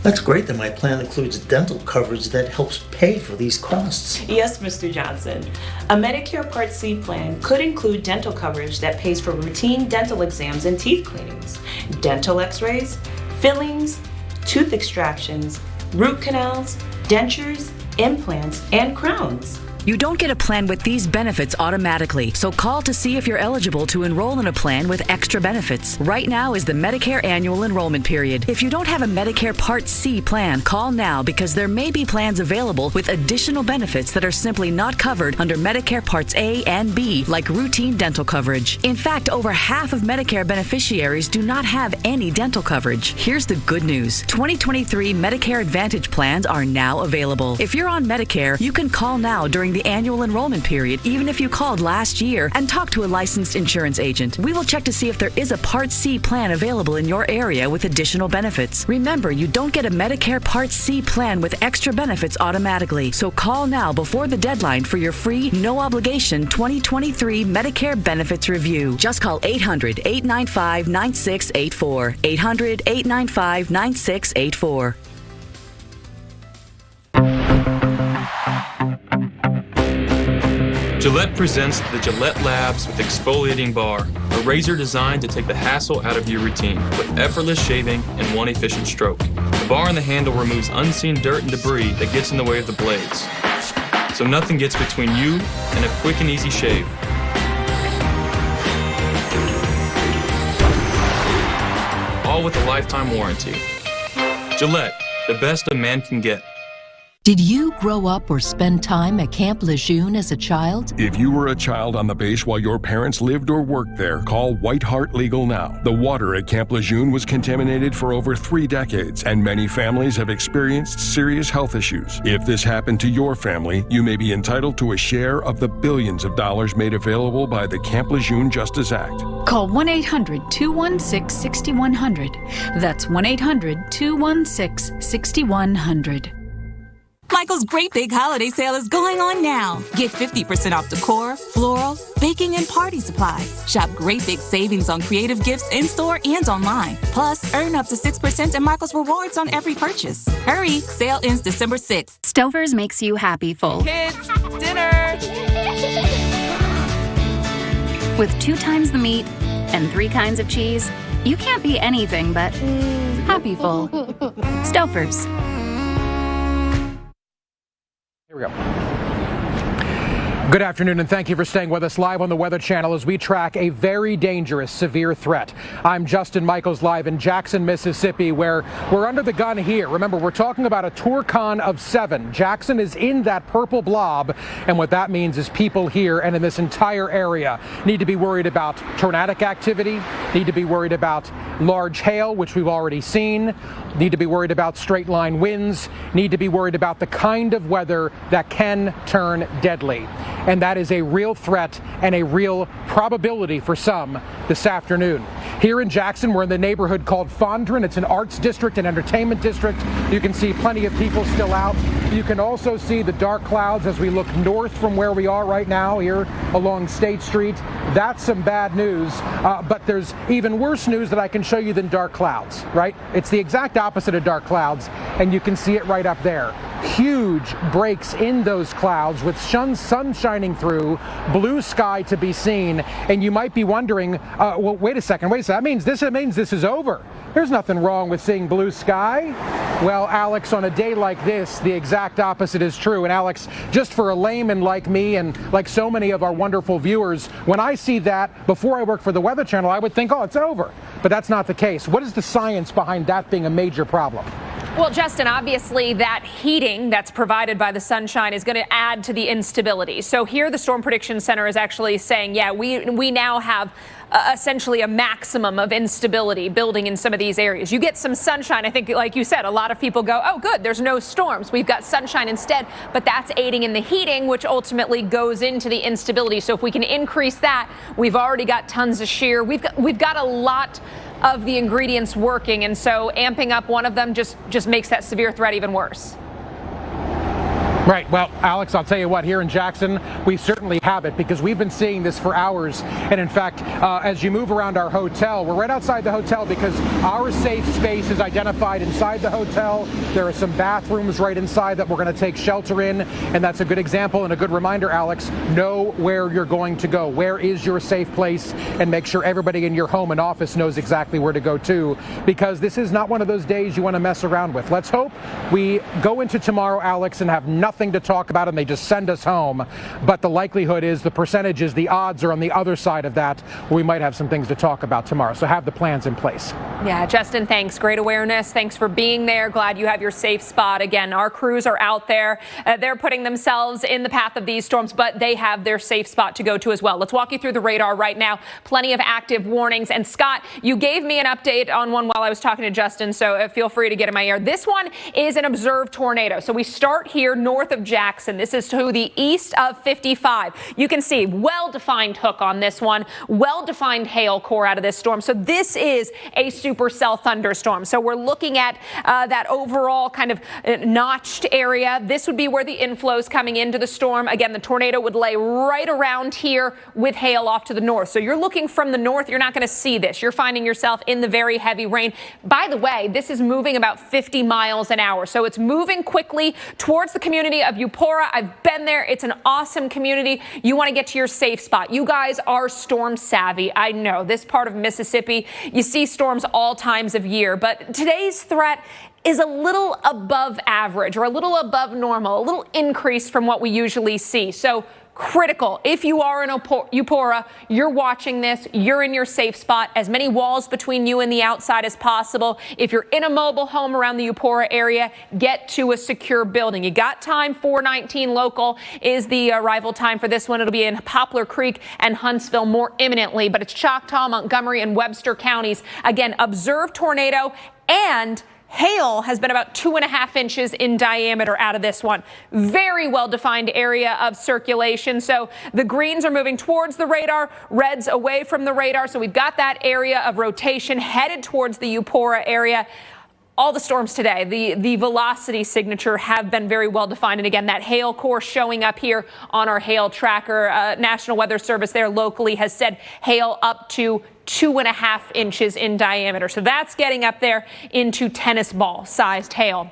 That's great that my plan includes dental coverage that helps pay for these costs. Yes, Mr. Johnson. A Medicare Part C plan could include dental coverage that pays for routine dental exams and teeth cleanings, dental x-rays, fillings, tooth extractions, root canals, dentures, implants, and crowns. You don't get a plan with these benefits automatically, so call to see if you're eligible to enroll in a plan with extra benefits. Right now is the Medicare annual enrollment period. If you don't have a Medicare Part C plan, call now because there may be plans available with additional benefits that are simply not covered under Medicare Parts A and B, like routine dental coverage. In fact, over half of Medicare beneficiaries do not have any dental coverage. Here's the good news. 2023 Medicare Advantage plans are now available. If you're on Medicare, you can call now during the annual enrollment period, even if you called last year, and talk to a licensed insurance agent. We will check to see if there is a Part C plan available in your area with additional benefits. Remember, you don't get a Medicare Part C plan with extra benefits automatically, so call now before the deadline for your free, no-obligation 2023 Medicare Benefits Review. Just call 800-895-9684. 800-895-9684. Gillette presents the Gillette Labs with Exfoliating Bar, a razor designed to take the hassle out of your routine with effortless shaving and one efficient stroke. The bar and the handle removes unseen dirt and debris that gets in the way of the blades, so nothing gets between you and a quick and easy shave. all with a lifetime warranty. Gillette, the best a man can get. Did you grow up or spend time at Camp Lejeune as a child? If you were a child on the base while your parents lived or worked there, call White Hart Legal now. The water at Camp Lejeune was contaminated for over 3 decades, and many families have experienced serious health issues. If this happened to your family, you may be entitled to a share of the billions of dollars made available by the Camp Lejeune Justice Act. Call 1-800-216-6100. That's 1-800-216-6100. Michael's Great Big Holiday Sale is going on now. Get 50% off decor, floral, baking, and party supplies. Shop Great Big Savings on creative gifts in-store and online. Plus, earn up to 6% in Michael's Rewards on every purchase. Hurry, sale ends December 6th. Stouffer's makes you happy full. Kids, dinner! With 2 times the meat and 3 kinds of cheese, you can't be anything but happy full. Stouffer's. Here we go. Good afternoon, and thank you for staying with us live on the Weather Channel as we track a very dangerous, severe threat. I'm Justin Michaels live in Jackson, Mississippi, where we're under the gun here. Remember, we're talking about a Tourcon of 7. Jackson is in that purple blob, and what that means is people here and in this entire area need to be worried about tornadic activity, need to be worried about large hail, which we've already seen, need to be worried about straight line winds, need to be worried about the kind of weather that can turn deadly. And that is a real threat and a real probability for some this afternoon. Here in Jackson, we're in the neighborhood called Fondren. It's an arts district, an entertainment district. You can see plenty of people still out. You can also see the dark clouds as we look north from where we are right now here along State Street. That's some bad news, but there's even worse news that I can show you than dark clouds, right? It's the exact opposite of dark clouds, and you can see it right up there. Huge breaks in those clouds with sun shining through, blue sky to be seen, and you might be wondering, well, wait a second, that means this is over. There's nothing wrong with seeing blue sky. Well, Alex, on a day like this, the exact opposite is true. And Alex, just for a layman like me and like so many of our wonderful viewers, when I see that before I work for the Weather Channel, I would think, oh, it's over. But that's not the case. What is the science behind that being a major problem? Well, Justin, obviously that heating that's provided by the sunshine is going to add to the instability. So here the Storm Prediction Center is actually saying, yeah, we now have essentially a maximum of instability building in some of these areas. You get some sunshine. I think, like you said, a lot of people go, oh, good, there's no storms. We've got sunshine instead. But that's aiding in the heating, which ultimately goes into the instability. So if we can increase that, we've already got tons of shear. We've got a lot of the ingredients working, and so amping up one of them just makes that severe threat even worse. Right. Well, Alex, I'll tell you what, here in Jackson, we certainly have it because we've been seeing this for hours. And in fact, as you move around our hotel, we're right outside the hotel because our safe space is identified inside the hotel. There are some bathrooms right inside that we're going to take shelter in. And that's a good example and a good reminder, Alex, know where you're going to go. Where is your safe place? And make sure everybody in your home and office knows exactly where to go to, because this is not one of those days you want to mess around with. Let's hope we go into tomorrow, Alex, and have nothing to talk about and they just send us home. But the likelihood is, the percentages, the odds are on the other side of that, where we might have some things to talk about tomorrow. So have the plans in place. Yeah, Justin, thanks. Great awareness. Thanks for being there. Glad you have your safe spot. Again, our crews are out there. They're putting themselves in the path of these storms, but they have their safe spot to go to as well. Let's walk you through the radar right now. Plenty of active warnings. And Scott, you gave me an update on one while I was talking to Justin, so feel free to get in my ear. This one is an observed tornado. So we start here north of Jackson. This is to the east of 55. You can see well-defined hook on this one, well-defined hail core out of this storm. So this is a supercell thunderstorm. So we're looking at that overall kind of notched area. This would be where the inflow's coming into the storm. Again, the tornado would lay right around here with hail off to the north. So you're looking from the north, you're not going to see this. You're finding yourself in the very heavy rain. By the way, this is moving about 50 miles an hour. So it's moving quickly towards the community of Eutaw. I've been there. It's an awesome community. You want to get to your safe spot. You guys are storm savvy. I know this part of Mississippi, you see storms all times of year, but today's threat is a little above average or a little above normal, a little increase from what we usually see. So critical. If you are in Eupora, you're watching this, you're in your safe spot, as many walls between you and the outside as possible. If you're in a mobile home around the Eupora area, get to a secure building. You got time. 4:19 local is the arrival time for this one. It'll be in Poplar Creek and Huntsville more imminently, but it's Choctaw, Montgomery, and Webster counties. Again, observed tornado and hail has been about 2.5 inches in diameter out of this one. Very well-defined area of circulation. So the greens are moving towards the radar, reds away from the radar. So we've got that area of rotation headed towards the Eupora area. All the storms today, the velocity signature have been very well defined. And again, that hail core showing up here on our hail tracker. National Weather Service there locally has said hail up to 2.5 inches in diameter. So that's getting up there into tennis ball sized hail.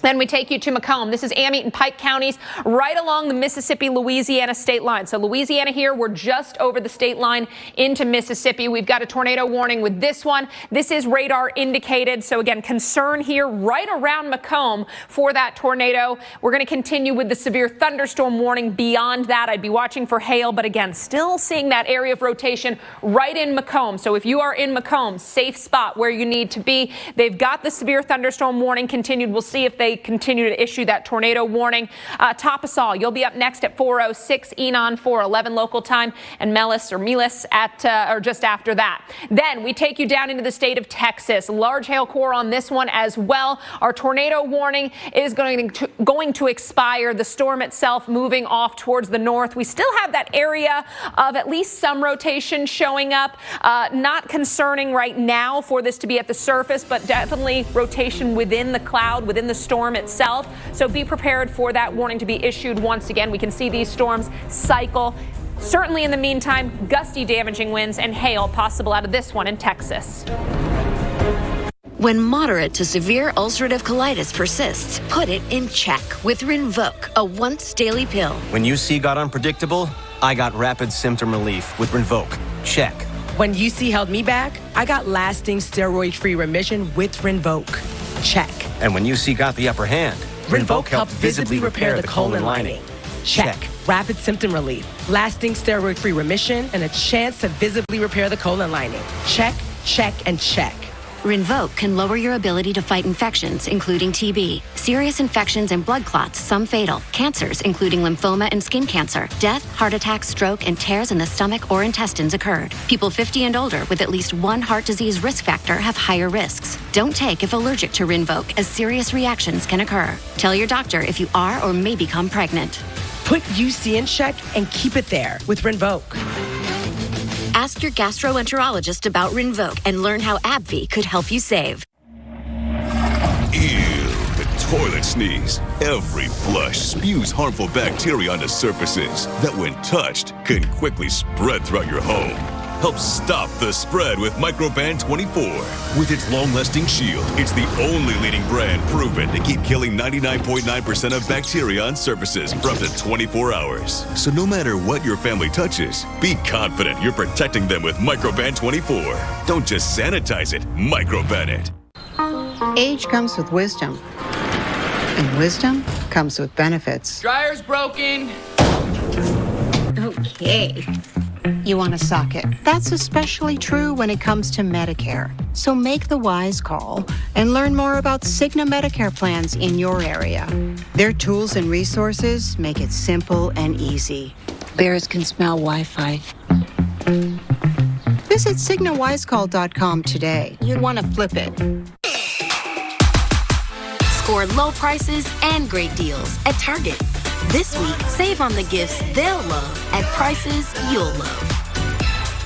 Then we take you to Macomb. This is Amite and Pike counties right along the Mississippi-Louisiana state line. So Louisiana here, we're just over the state line into Mississippi. We've got a tornado warning with this one. This is radar indicated. So again, concern here right around Macomb for that tornado. We're going to continue with the severe thunderstorm warning. Beyond that, I'd be watching for hail, but again, still seeing that area of rotation right in Macomb. So if you are in Macomb, safe spot where you need to be. They've got the severe thunderstorm warning continued. We'll see if they continue to issue that tornado warning. Topsaw, you'll be up next at 4:06, Enon 4:11 local time, and Melis at or just after that. Then we take you down into the state of Texas. Large hail core on this one as well. Our tornado warning is going to expire. The storm itself moving off towards the north. We still have that area of at least some rotation showing up. Not concerning right now for this to be at the surface, but definitely rotation within the cloud, within the storm itself. So be prepared for that warning to be issued once again. We can see these storms cycle. Certainly in the meantime, gusty damaging winds and hail possible out of this one in Texas. When moderate to severe ulcerative colitis persists, put it in check with Rinvoq, a once daily pill. When UC got unpredictable, I got rapid symptom relief with Rinvoq. Check. When UC held me back, I got lasting steroid-free remission with Rinvoq. Check. And when UC got the upper hand, Rinvoq helped visibly repair the colon lining. Check. Rapid symptom relief, lasting steroid-free remission, and a chance to visibly repair the colon lining. Check, check, and check. Rinvoq can lower your ability to fight infections, including TB, serious infections and blood clots, some fatal, cancers, including lymphoma and skin cancer, death, heart attack, stroke, and tears in the stomach or intestines occurred. People 50 and older with at least one heart disease risk factor have higher risks. Don't take if allergic to Rinvoq, as serious reactions can occur. Tell your doctor if you are or may become pregnant. Put UC in check and keep it there with Rinvoq. Ask your gastroenterologist about Rinvoq and learn how AbbVie could help you save. Ew, the toilet sneeze. Every flush spews harmful bacteria onto surfaces that, when touched, can quickly spread throughout your home. Help stop the spread with Microban 24. With its long-lasting shield, it's the only leading brand proven to keep killing 99.9% of bacteria on surfaces for up to 24 hours. So no matter what your family touches, be confident you're protecting them with Microban 24. Don't just sanitize it, Microban it. Age comes with wisdom, and wisdom comes with benefits. Dryer's broken. Okay. You want a socket. That's especially true when it comes to Medicare. So make the wise call and learn more about Cigna Medicare plans in your area. Their tools and resources make it simple and easy. Bears can smell Wi-Fi. Visit CignaWiseCall.com today. You want to flip it. Score low prices and great deals at Target. This week, save on the gifts they'll love at prices you'll love.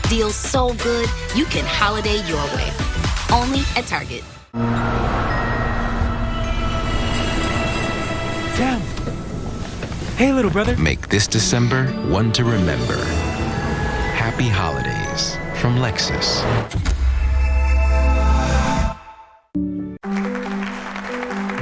Deals so good, you can holiday your way. Only at Target. Damn. Hey, little brother. Make this December one to remember. Happy holidays from Lexus.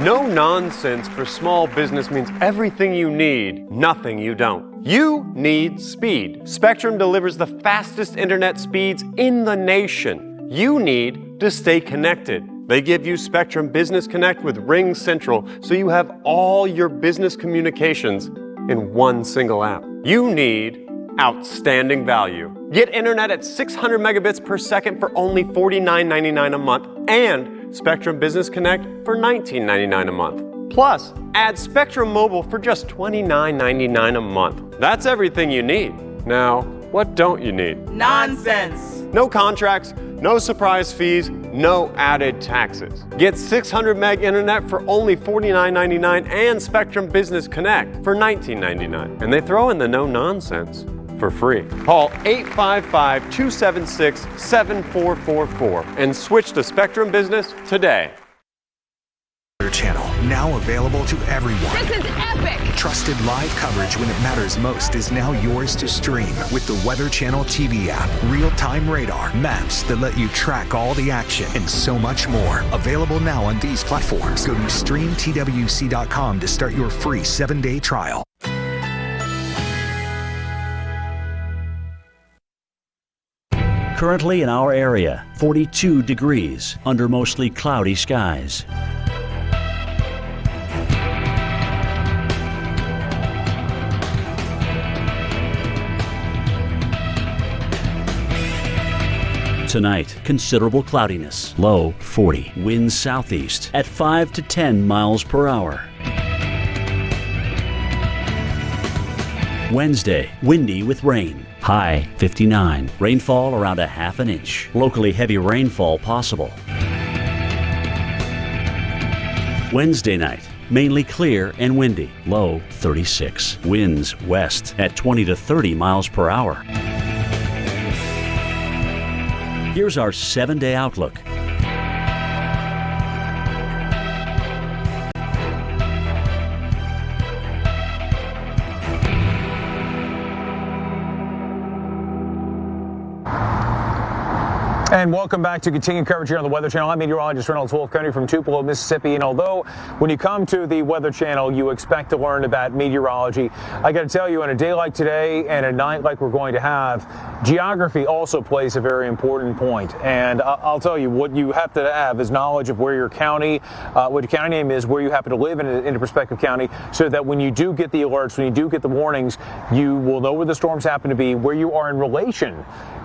No nonsense for small business means everything you need, nothing you don't. You need speed. Spectrum delivers the fastest internet speeds in the nation. You need to stay connected. They give you Spectrum Business Connect with Ring Central, so you have all your business communications in one single app. You need outstanding value. Get internet at 600 megabits per second for only $49.99 a month and Spectrum Business Connect for $19.99 a month. Plus, add Spectrum Mobile for just $29.99 a month. That's everything you need. Now, what don't you need? Nonsense! No contracts, no surprise fees, no added taxes. Get 600 meg internet for only $49.99 and Spectrum Business Connect for $19.99. And they throw in the no nonsense for free. Call 855-276-7444 and switch to Spectrum Business today. Channel, now available to everyone. This is epic! Trusted live coverage when it matters most is now yours to stream with the Weather Channel TV app. Real-time radar, maps that let you track all the action, and so much more. Available now on these platforms. Go to streamtwc.com to start your free 7-day trial. Currently in our area, 42 degrees under mostly cloudy skies. Tonight, considerable cloudiness, low 40. Winds southeast at 5 to 10 miles per hour. Wednesday, windy with rain, high 59. Rainfall around a ½ inch. Locally heavy rainfall possible. Wednesday night, mainly clear and windy, low 36. Winds west at 20 to 30 miles per hour. Here's our 7-day outlook. And welcome back to continued coverage here on the Weather Channel. I'm meteorologist Reynolds Wolf-Coney from Tupelo, Mississippi. And although when you come to the Weather Channel, you expect to learn about meteorology, I got to tell you, on a day like today and a night like we're going to have, geography also plays a very important point. And I'll tell you, what you have to have is knowledge of where your county, what your county name is, where you happen to live in a prospective county, so that when you do get the alerts, when you do get the warnings, you will know where the storms happen to be, where you are in relation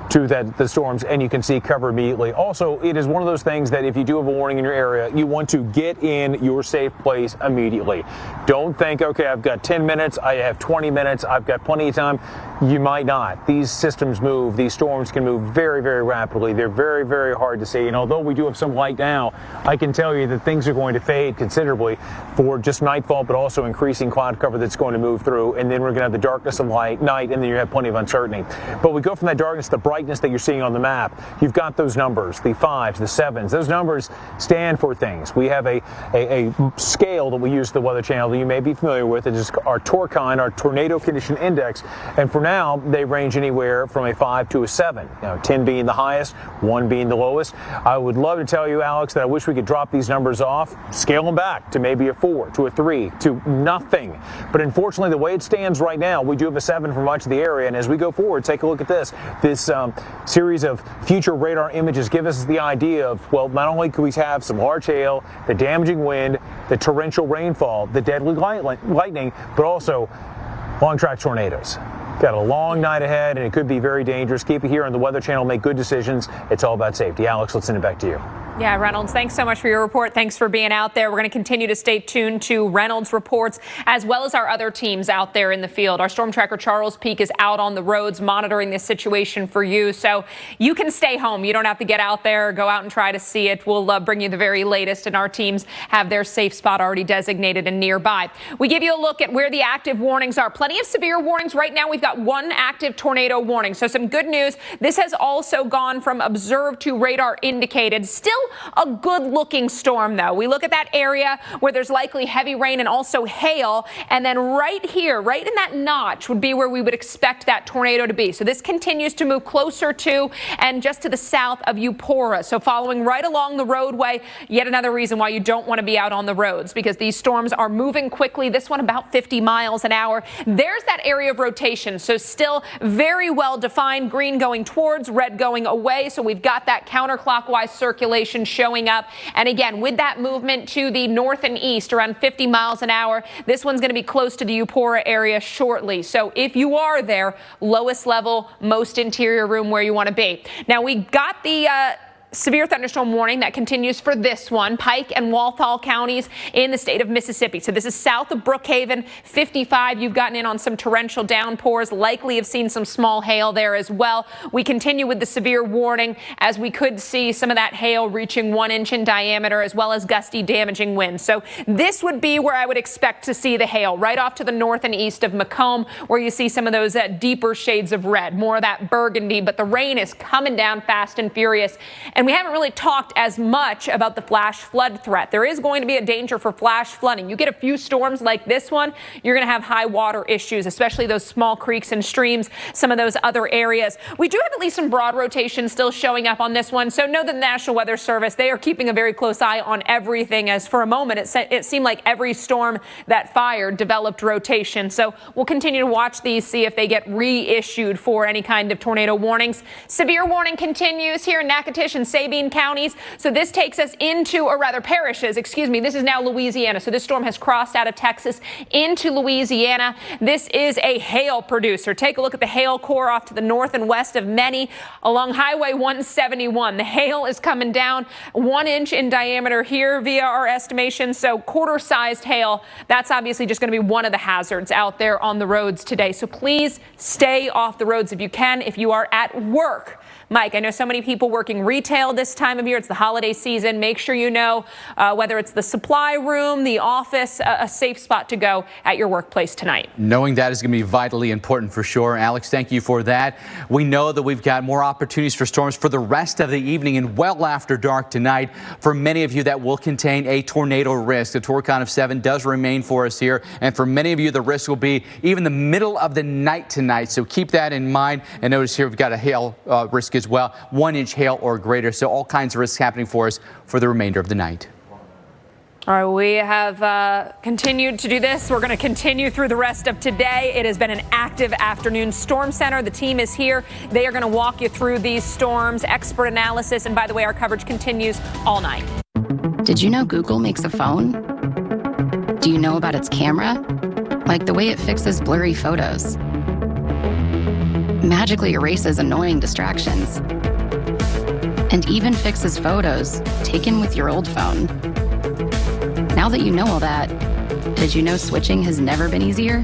to the storms, and you can see cover immediately. Also, it is one of those things that if you do have a warning in your area, you want to get in your safe place immediately. Don't think, okay, I've got 10 minutes, I have 20 minutes, I've got plenty of time. You might not. These systems move, these storms can move very, very rapidly. They're very, very hard to see. And although we do have some light now, I can tell you that things are going to fade considerably for just nightfall, but also increasing cloud cover that's going to move through. And then we're going to have the darkness of night, and then you have plenty of uncertainty. But we go from that darkness to the brightness that you're seeing on the map. You've got those numbers, the 5s, the 7s. Those numbers stand for things. We have a scale that we use at the Weather Channel that you may be familiar with. It is our TORCON, our Tornado Condition Index. And for now, they range anywhere from a 5 to a 7. 10 being the highest, 1 being the lowest. I would love to tell you, Alex, that I wish we could drop these numbers off, scale them back to maybe a 4, to a 3, to nothing. But unfortunately, the way it stands right now, we do have a 7 for much of the area. And as we go forward, take a look at this. This series of future radar images give us the idea of, well, not only could we have some large hail, the damaging wind, the torrential rainfall, the deadly lightning, but also long-track tornadoes. Got a long night ahead, and it could be very dangerous. Keep it here on the Weather Channel. Make good decisions. It's all about safety. Alex, let's send it back to you. Yeah, Reynolds, thanks so much for your report. Thanks for being out there. We're going to continue to stay tuned to Reynolds' reports, as well as our other teams out there in the field. Our storm tracker, Charles Peak, is out on the roads monitoring this situation for you. So you can stay home. You don't have to get out there, go out and try to see it. We'll bring you the very latest, and our teams have their safe spot already designated and nearby. We give you a look at where the active warnings are. Plenty of severe warnings. Right now, we've got 1 active tornado warning. So some good news. This has also gone from observed to radar indicated. Still a good-looking storm, though. We look at that area where there's likely heavy rain and also hail, and then right here, right in that notch, would be where we would expect that tornado to be. So this continues to move closer to and just to the south of Eutaw. So following right along the roadway, yet another reason why you don't want to be out on the roads, because these storms are moving quickly. This one about 50 miles an hour. There's that area of rotation, so still very well defined. Green going towards, red going away. So we've got that counterclockwise circulation rotation showing up. And again, with that movement to the north and east around 50 miles an hour, this one's going to be close to the Eutaw area shortly. So if you are there, lowest level, most interior room where you want to be. Now, we got the severe thunderstorm warning that continues for this one, Pike and Walthall counties in the state of Mississippi. So this is south of Brookhaven, 55. You've gotten in on some torrential downpours, likely have seen some small hail there as well. We continue with the severe warning as we could see some of that hail reaching 1 inch in diameter, as well as gusty damaging winds. So this would be where I would expect to see the hail, right off to the north and east of Macomb, where you see some of those deeper shades of red, more of that burgundy, but the rain is coming down fast and furious. And we haven't really talked as much about the flash flood threat. There is going to be a danger for flash flooding. You get a few storms like this one, you're going to have high water issues, especially those small creeks and streams, some of those other areas. We do have at least some broad rotation still showing up on this one. So know that the National Weather Service, they are keeping a very close eye on everything, as for a moment it seemed like every storm that fired developed rotation. So we'll continue to watch these, see if they get reissued for any kind of tornado warnings. Severe warning continues here in Natchitoches and Sabine counties. So this takes us into, or rather parishes, excuse me, this is now Louisiana. So this storm has crossed out of Texas into Louisiana. This is a hail producer. Take a look at the hail core off to the north and west of Many along Highway 171. The hail is coming down 1 inch in diameter here via our estimation. So quarter-sized hail. That's obviously just going to be one of the hazards out there on the roads today. So please stay off the roads if you can, if you are at work. Mike, I know so many people working retail this time of year. It's the holiday season. Make sure you know whether it's the supply room, the office, a safe spot to go at your workplace tonight. Knowing that is going to be vitally important for sure. Alex, thank you for that. We know that we've got more opportunities for storms for the rest of the evening and well after dark tonight. For many of you, that will contain a tornado risk. The torque count of 7 does remain for us here. And for many of you, the risk will be even the middle of the night tonight. So keep that in mind. And notice here we've got a hail risk as well, 1 inch hail or greater. So all kinds of risks happening for us for the remainder of the night. All right, we have continued to do this. We're going to continue through the rest of today. It has been an active afternoon. Storm Center, the team is here. They are going to walk you through these storms, expert analysis, and by the way, our coverage continues all night. Did you know Google makes a phone? Do you know about its camera? Like the way it fixes blurry photos, magically erases annoying distractions, and even fixes photos taken with your old phone. Now that you know all that, did you know switching has never been easier?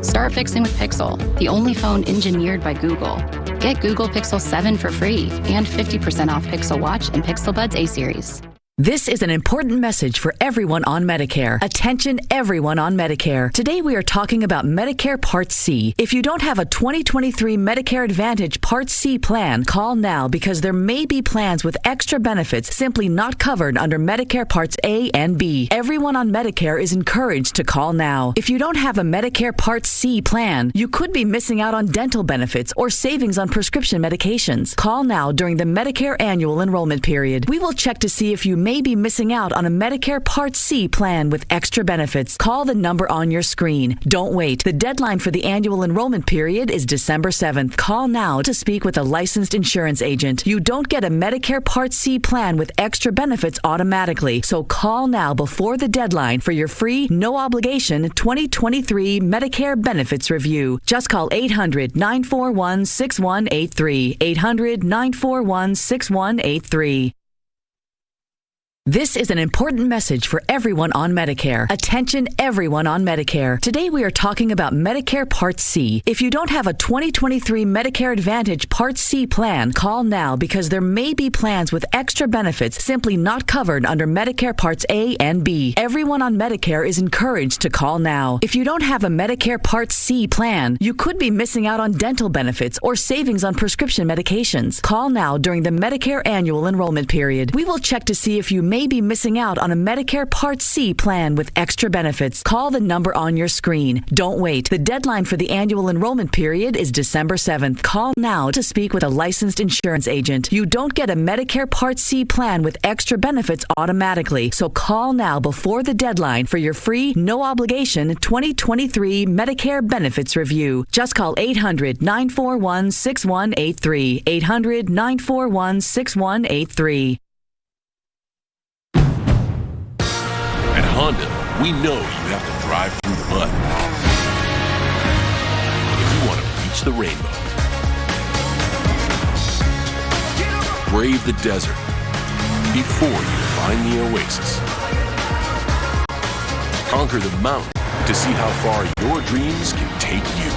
Start fixing with Pixel, the only phone engineered by Google. Get Google Pixel 7 for free and 50% off Pixel Watch and Pixel Buds A-Series. This is an important message for everyone on Medicare. Attention, everyone on Medicare. Today we are talking about Medicare Part C. If you don't have a 2023 Medicare Advantage Part C plan, call now because there may be plans with extra benefits simply not covered under Medicare Parts A and B. Everyone on Medicare is encouraged to call now. If you don't have a Medicare Part C plan, you could be missing out on dental benefits or savings on prescription medications. Call now during the Medicare annual enrollment period. We will check to see if you may be missing out on a Medicare Part C plan with extra benefits. Call the number on your screen. Don't wait. The deadline for the annual enrollment period is December 7th. Call now to speak with a licensed insurance agent. You don't get a Medicare Part C plan with extra benefits automatically, so call now before the deadline for your free, no obligation 2023 Medicare benefits review. Just call 800-941-6183. 800-941-6183. This is an important message for everyone on Medicare. Attention, everyone on Medicare. Today we are talking about Medicare Part C. If you don't have a 2023 Medicare Advantage Part C plan, call now because there may be plans with extra benefits simply not covered under Medicare Parts A and B. Everyone on Medicare is encouraged to call now. If you don't have a Medicare Part C plan, you could be missing out on dental benefits or savings on prescription medications. Call now during the Medicare annual enrollment period. We will check to see if you may be missing out on a Medicare Part C plan with extra benefits. Call the number on your screen. Don't wait. The deadline for the annual enrollment period is December 7th. Call now to speak with a licensed insurance agent. You don't get a Medicare Part C plan with extra benefits automatically, so call now before the deadline for your free, no obligation 2023 Medicare benefits review. Just call 800-941-6183. 800-941-6183. Honda, we know you have to drive through the mud if you want to reach the rainbow. Brave the desert before you find the oasis. Conquer the mountain to see how far your dreams can take you.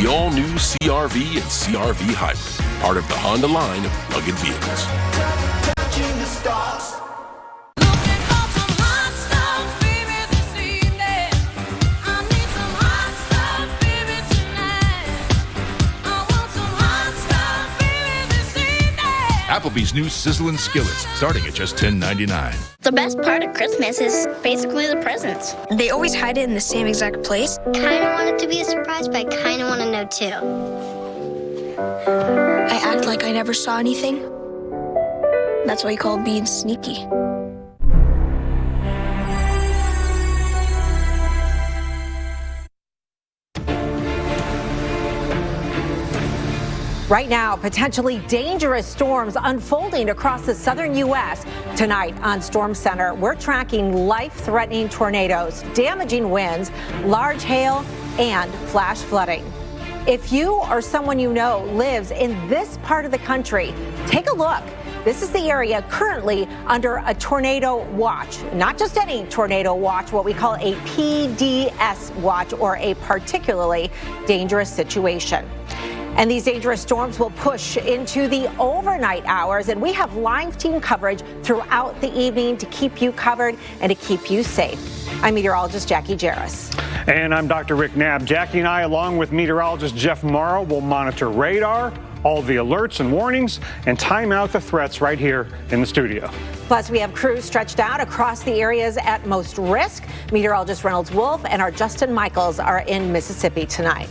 The all-new CR-V and CR-V Hybrid, part of the Honda line of rugged vehicles. Touching the stars. Applebee's new sizzling skillets, starting at just $10.99. The best part of Christmas is basically the presents. They always hide it in the same exact place. Kinda want it to be a surprise, but I kinda want to know too. I act like I never saw anything. That's what you call being sneaky. Right now, potentially dangerous storms unfolding across the southern U.S. Tonight on Storm Center, we're tracking life-threatening tornadoes, damaging winds, large hail, and flash flooding. If you or someone you know lives in this part of the country, take a look. This is the area currently under a tornado watch. Not just any tornado watch, what we call a PDS watch, or a particularly dangerous situation. And these dangerous storms will push into the overnight hours, and we have live team coverage throughout the evening to keep you covered and to keep you safe. I'm meteorologist Jackie Jarris. And I'm Dr. Rick Knapp. Jackie and I, along with meteorologist Jeff Morrow, will monitor radar, all the alerts and warnings, and time out the threats right here in the studio. Plus, we have crews stretched out across the areas at most risk. Meteorologist Reynolds Wolf and our Justin Michaels are in Mississippi tonight.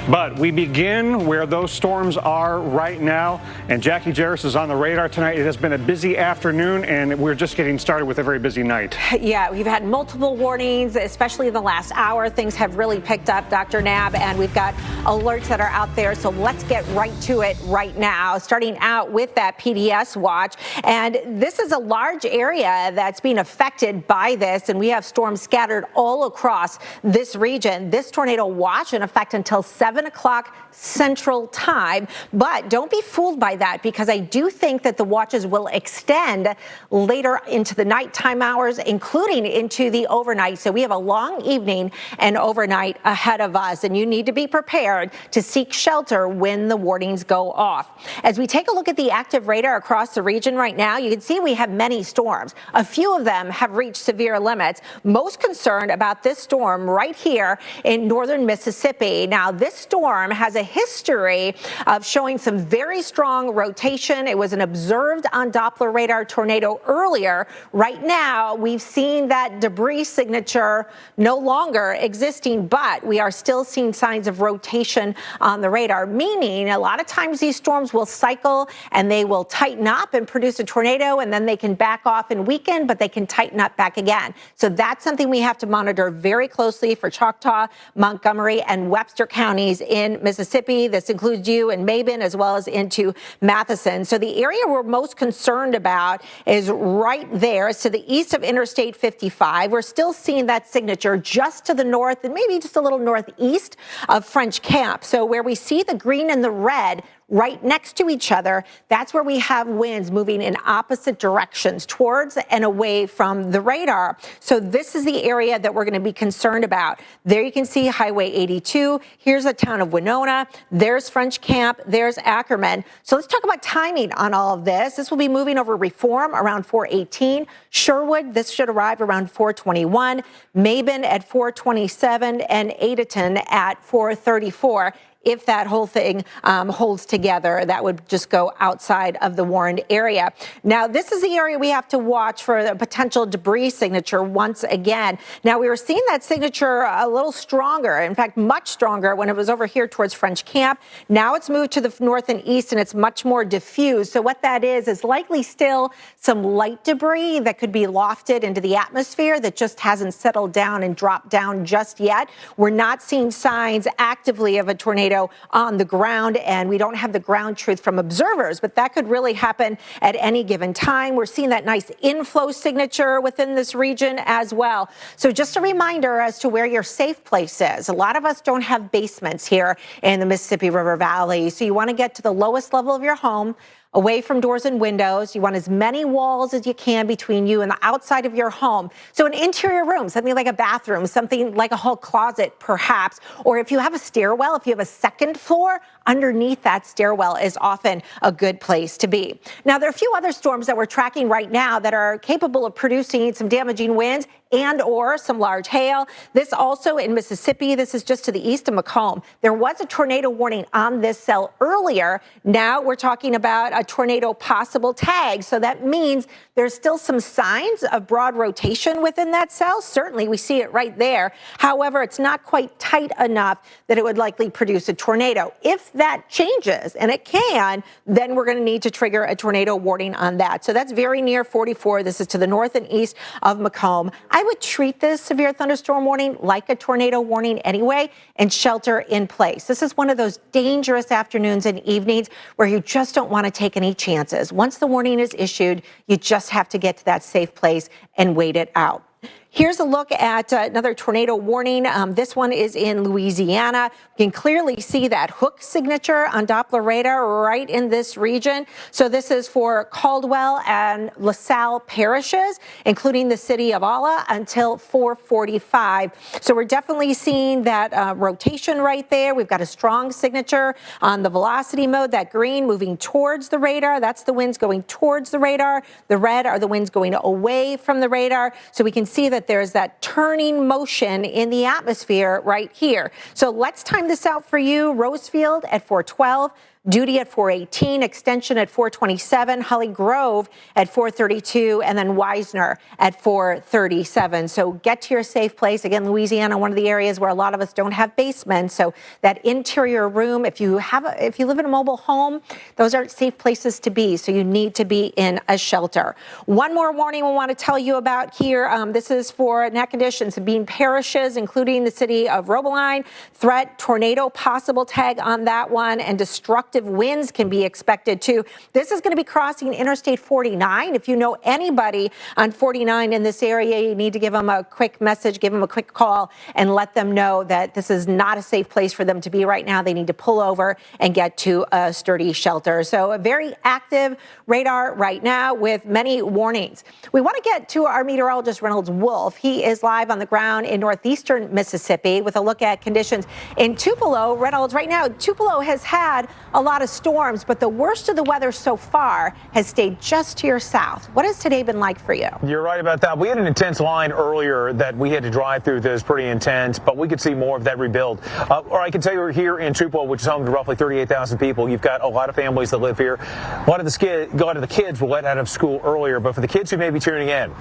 But we begin where those storms are right now. And Jackie Jarris is on the radar tonight. It has been a busy afternoon, and we're just getting started with a very busy night. Yeah, we've had multiple warnings, especially in the last hour. Things have really picked up, Dr. Knapp, and we've got alerts that are out there. So let's get right to it right now, starting out with that PDS watch. And this is a large area that's being affected by this, and we have storms scattered all across this region. This tornado watch in effect until 7 o'clock Central Time, but don't be fooled by that, because I do think that the watches will extend later into the nighttime hours, including into the overnight. So we have a long evening and overnight ahead of us, and you need to be prepared to seek shelter when the warnings go off. As we take a look at the active radar across the region right now, you can see we have many storms. A few of them have reached severe limits. Most concerned about this storm right here in northern Mississippi. Now, this storm has a history of showing some very strong rotation. It was an observed on Doppler radar tornado earlier. Right now, we've seen that debris signature no longer existing, but we are still seeing signs of rotation on the radar, meaning a lot of times these storms will cycle and they will tighten up and produce a tornado, and then they can back off and weaken, but they can tighten up back again. So that's something we have to monitor very closely for Choctaw, Montgomery, and Webster counties in Mississippi. This includes you and Mabin, as well as into Matheson. So the area we're most concerned about is right there. It's to the east of Interstate 55. We're still seeing that signature just to the north and maybe just a little northeast of French Camp. So where we see the green and the red right next to each other, that's where we have winds moving in opposite directions towards and away from the radar. So this is the area that we're going to be concerned about. There you can see Highway 82. Here's the town of Winona. There's French Camp. There's Ackerman. So let's talk about timing on all of this. This will be moving over Reform around 4:18. Sherwood, this should arrive around 4:21. Mabin at 4:27 and Adaton at 4:34. If that whole thing holds together, that would just go outside of the warned area. Now, this is the area we have to watch for the potential debris signature once again. Now, we were seeing that signature a little stronger, in fact, much stronger when it was over here towards French Camp. Now it's moved to the north and east, and it's much more diffused. So what that is likely still some light debris that could be lofted into the atmosphere that just hasn't settled down and dropped down just yet. We're not seeing signs actively of a tornado tornado on the ground, and we don't have the ground truth from observers, but that could really happen at any given time. We're seeing that nice inflow signature within this region as well. So just a reminder as to where your safe place is. A lot of us don't have basements here in the Mississippi River Valley, so you want to get to the lowest level of your home, away from doors and windows. You want as many walls as you can between you and the outside of your home. So an interior room, something like a bathroom, something like a whole closet perhaps, or if you have a stairwell, if you have a second floor, underneath that stairwell is often a good place to be. Now, there are a few other storms that we're tracking right now that are capable of producing some damaging winds and or some large hail. This also in Mississippi. This is just to the east of Macomb. There was a tornado warning on this cell earlier. Now we're talking about a tornado possible tag. So that means there's still some signs of broad rotation within that cell. Certainly we see it right there. However, it's not quite tight enough that it would likely produce a tornado. If that changes, and it can, then we're going to need to trigger a tornado warning on that. So that's very near 44. This is to the north and east of Macomb. I would treat this severe thunderstorm warning like a tornado warning anyway and shelter in place. This is one of those dangerous afternoons and evenings where you just don't want to take any chances. Once the warning is issued, you just have to get to that safe place and wait it out. Here's a look at another tornado warning. This one is in Louisiana. You can clearly see that hook signature on Doppler radar right in this region. So this is for Caldwell and LaSalle parishes, including the city of Alla, until 4:45. So we're definitely seeing that rotation right there. We've got a strong signature on the velocity mode, that green moving towards the radar. That's the winds going towards the radar. The red are the winds going away from the radar. So we can see that there's that turning motion in the atmosphere right here. So let's time this out for you. Rosefield at 4:12. Duty at 4:18, Extension at 4:27, Holly Grove at 4:32, and then Wisner at 4:37. So get to your safe place. Again, Louisiana, one of the areas where a lot of us don't have basements. So that interior room, if you live in a mobile home, those aren't safe places to be. So you need to be in a shelter. One more warning we want to tell you about here. This is for net conditions in Bean parishes, including the city of Robeline. Threat, tornado possible tag on that one, and destructive winds can be expected too. This is going to be crossing Interstate 49. If you know anybody on 49 in this area, you need to give them a quick message, give them a quick call, and let them know that this is not a safe place for them to be right now. They need to pull over and get to a sturdy shelter. So a very active radar right now with many warnings. We want to get to our meteorologist, Reynolds Wolf. He is live on the ground in northeastern Mississippi with a look at conditions in Tupelo. Reynolds, right now, Tupelo has had a lot of storms, but the worst of the weather so far has stayed just to your south. What has today been like for you? You're right about that. We had an intense line earlier that we had to drive through that was pretty intense, but we could see more of that rebuild. Or I can tell you here in Tupelo, which is home to roughly 38,000 people, you've got a lot of families that live here. A lot of the kids were let out of school earlier, but for the kids who may be tuning in,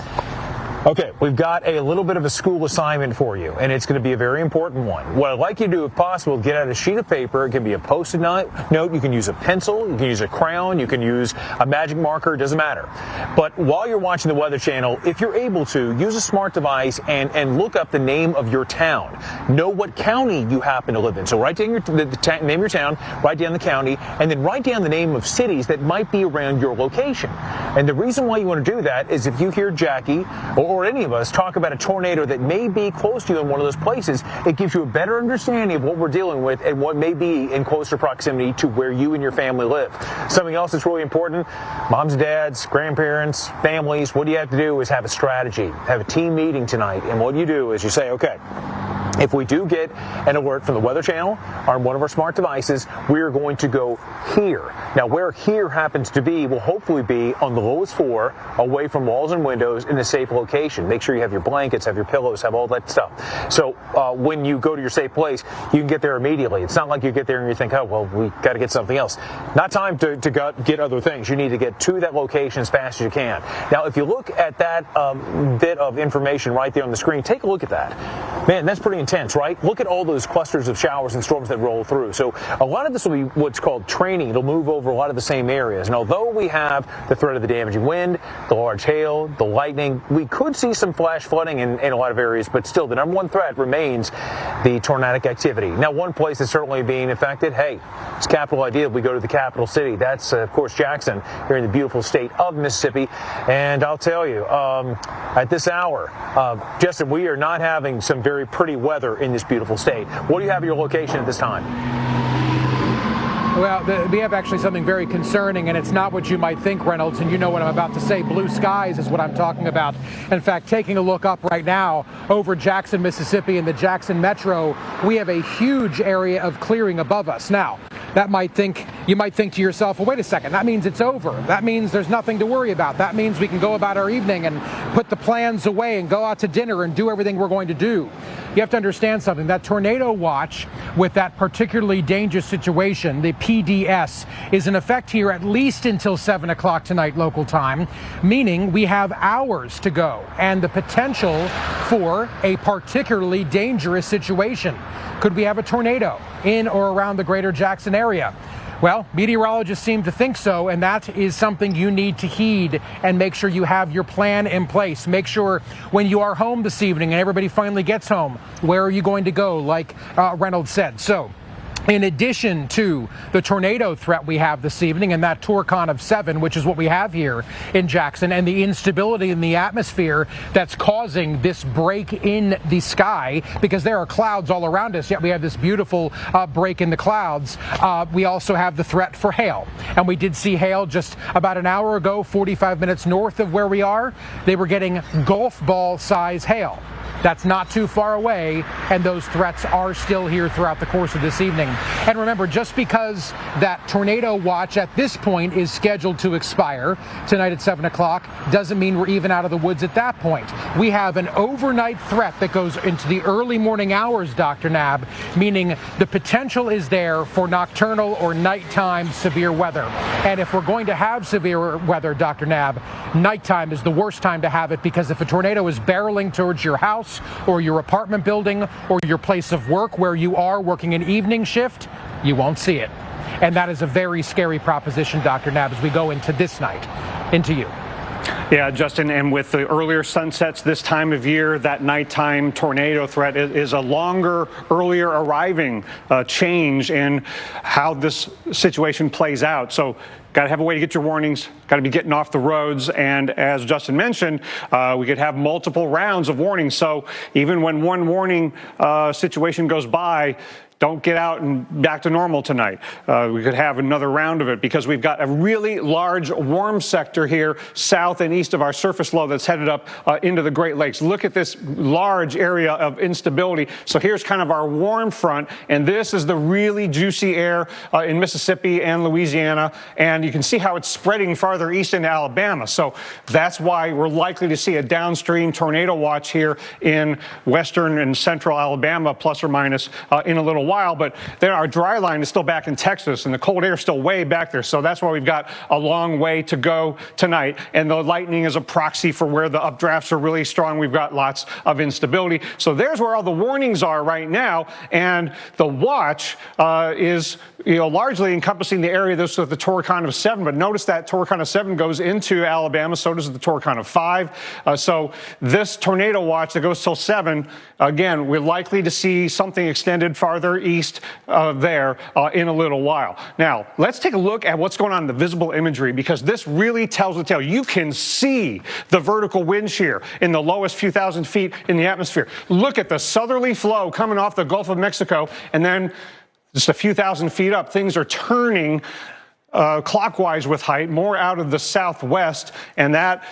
okay, we've got a little bit of a school assignment for you, and it's going to be a very important one. What I'd like you to do, if possible, get out a sheet of paper. It can be a Post-it note. You can use a pencil. You can use a crayon. You can use a magic marker. It doesn't matter. But while you're watching the Weather Channel, if you're able to, use a smart device and look up the name of your town. Know what county you happen to live in. So write down the name of your town, write down the county, and then write down the name of cities that might be around your location. And the reason why you want to do that is if you hear Jackie or any of us talk about a tornado that may be close to you in one of those places, it gives you a better understanding of what we're dealing with and what may be in closer proximity to where you and your family live. Something else that's really important, moms and dads, grandparents, families, what you have to do is have a strategy, have a team meeting tonight, and what you do is you say, okay, if we do get an alert from the Weather Channel on one of our smart devices, we're going to go here. Now, where here happens to be will hopefully be on the lowest floor, away from walls and windows, in a safe location. Make sure you have your blankets, have your pillows, have all that stuff. So when you go to your safe place, you can get there immediately. It's not like you get there and you think, oh, well, we got to get something else. Not time to get other things. You need to get to that location as fast as you can. Now, if you look at that bit of information right there on the screen, take a look at that. Man, that's pretty intense, right? Look at all those clusters of showers and storms that roll through. So a lot of this will be what's called training. It'll move over a lot of the same areas. And although we have the threat of the damaging wind, the large hail, the lightning, we could see some flash flooding in a lot of areas, but still the number one threat remains the tornadic activity. Now, one place that's certainly being affected, hey, it's capital idea. We go to the capital city. That's, of course, Jackson, here in the beautiful state of Mississippi. And I'll tell you, at this hour, Justin, we are not having some very pretty weather in this beautiful state. What do you have at your location at this time? Well, we have actually something very concerning, and it's not what you might think, Reynolds, and you know what I'm about to say. Blue skies is what I'm talking about. In fact, taking a look up right now over Jackson, Mississippi, and the Jackson Metro, we have a huge area of clearing above us. Now, you might think to yourself, well, wait a second, that means it's over. That means there's nothing to worry about. That means we can go about our evening and put the plans away and go out to dinner and do everything we're going to do. You have to understand something. That tornado watch with that particularly dangerous situation, the PDS, is in effect here at least until 7 o'clock tonight local time, meaning we have hours to go and the potential for a particularly dangerous situation. Could we have a tornado in or around the greater Jackson area? Well, meteorologists seem to think so, and that is something you need to heed and make sure you have your plan in place. Make sure when you are home this evening and everybody finally gets home, where are you going to go, like Reynolds said. So, in addition to the tornado threat we have this evening and that Torcon of 7, which is what we have here in Jackson, and the instability in the atmosphere that's causing this break in the sky, because there are clouds all around us, yet we have this beautiful break in the clouds. We also have the threat for hail. And we did see hail just about an hour ago, 45 minutes north of where we are. They were getting golf ball size hail. That's not too far away, and those threats are still here throughout the course of this evening. And remember, just because that tornado watch at this point is scheduled to expire tonight at 7 o'clock doesn't mean we're even out of the woods at that point. We have an overnight threat that goes into the early morning hours, Dr. Nab, meaning the potential is there for nocturnal or nighttime severe weather. And if we're going to have severe weather, Dr. Nab, nighttime is the worst time to have it, because if a tornado is barreling towards your house or your apartment building or your place of work where you are working an evening shift, you won't see it. And that is a very scary proposition, Dr. Nab, as we go into this night. Into you. Yeah, Justin, and with the earlier sunsets this time of year, that nighttime tornado threat is a longer, earlier arriving change in how this situation plays out. So got to have a way to get your warnings, got to be getting off the roads, and as Justin mentioned, we could have multiple rounds of warnings. So even when one warning situation goes by, don't get out and back to normal tonight. We could have another round of it because we've got a really large warm sector here south and east of our surface low that's headed up into the Great Lakes. Look at this large area of instability. So here's kind of our warm front, and this is the really juicy air in Mississippi and Louisiana, and you can see how it's spreading farther east into Alabama. So that's why we're likely to see a downstream tornado watch here in western and central Alabama, plus or minus, in a little while. But then our dry line is still back in Texas, and the cold air is still way back there. So that's why we've got a long way to go tonight. And the lightning is a proxy for where the updrafts are really strong. We've got lots of instability. So there's where all the warnings are right now. And the watch is, largely encompassing the area this with the Torcon of 7. But notice that Torcon of 7 goes into Alabama. So does the Torcon of 5. So this tornado watch that goes till 7, again, we're likely to see something extended farther east there in a little while. Now, let's take a look at what's going on in the visible imagery, because this really tells the tale. You can see the vertical wind shear in the lowest few thousand feet in the atmosphere. Look at the southerly flow coming off the Gulf of Mexico, and then just a few thousand feet up, things are turning clockwise with height, more out of the southwest, and that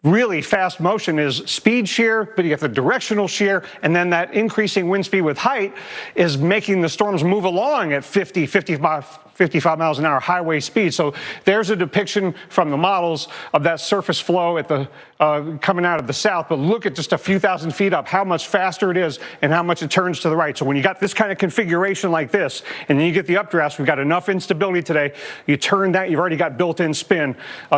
really fast motion is speed shear, but you get the directional shear, and then that increasing wind speed with height is making the storms move along at 55 miles an hour highway speed. So there's a depiction from the models of that surface flow at the coming out of the south. But look at just a few thousand feet up, how much faster it is and how much it turns to the right. So when you got this kind of configuration like this, and then you get the updrafts, we've got enough instability today. You turn that, you've already got built-in spin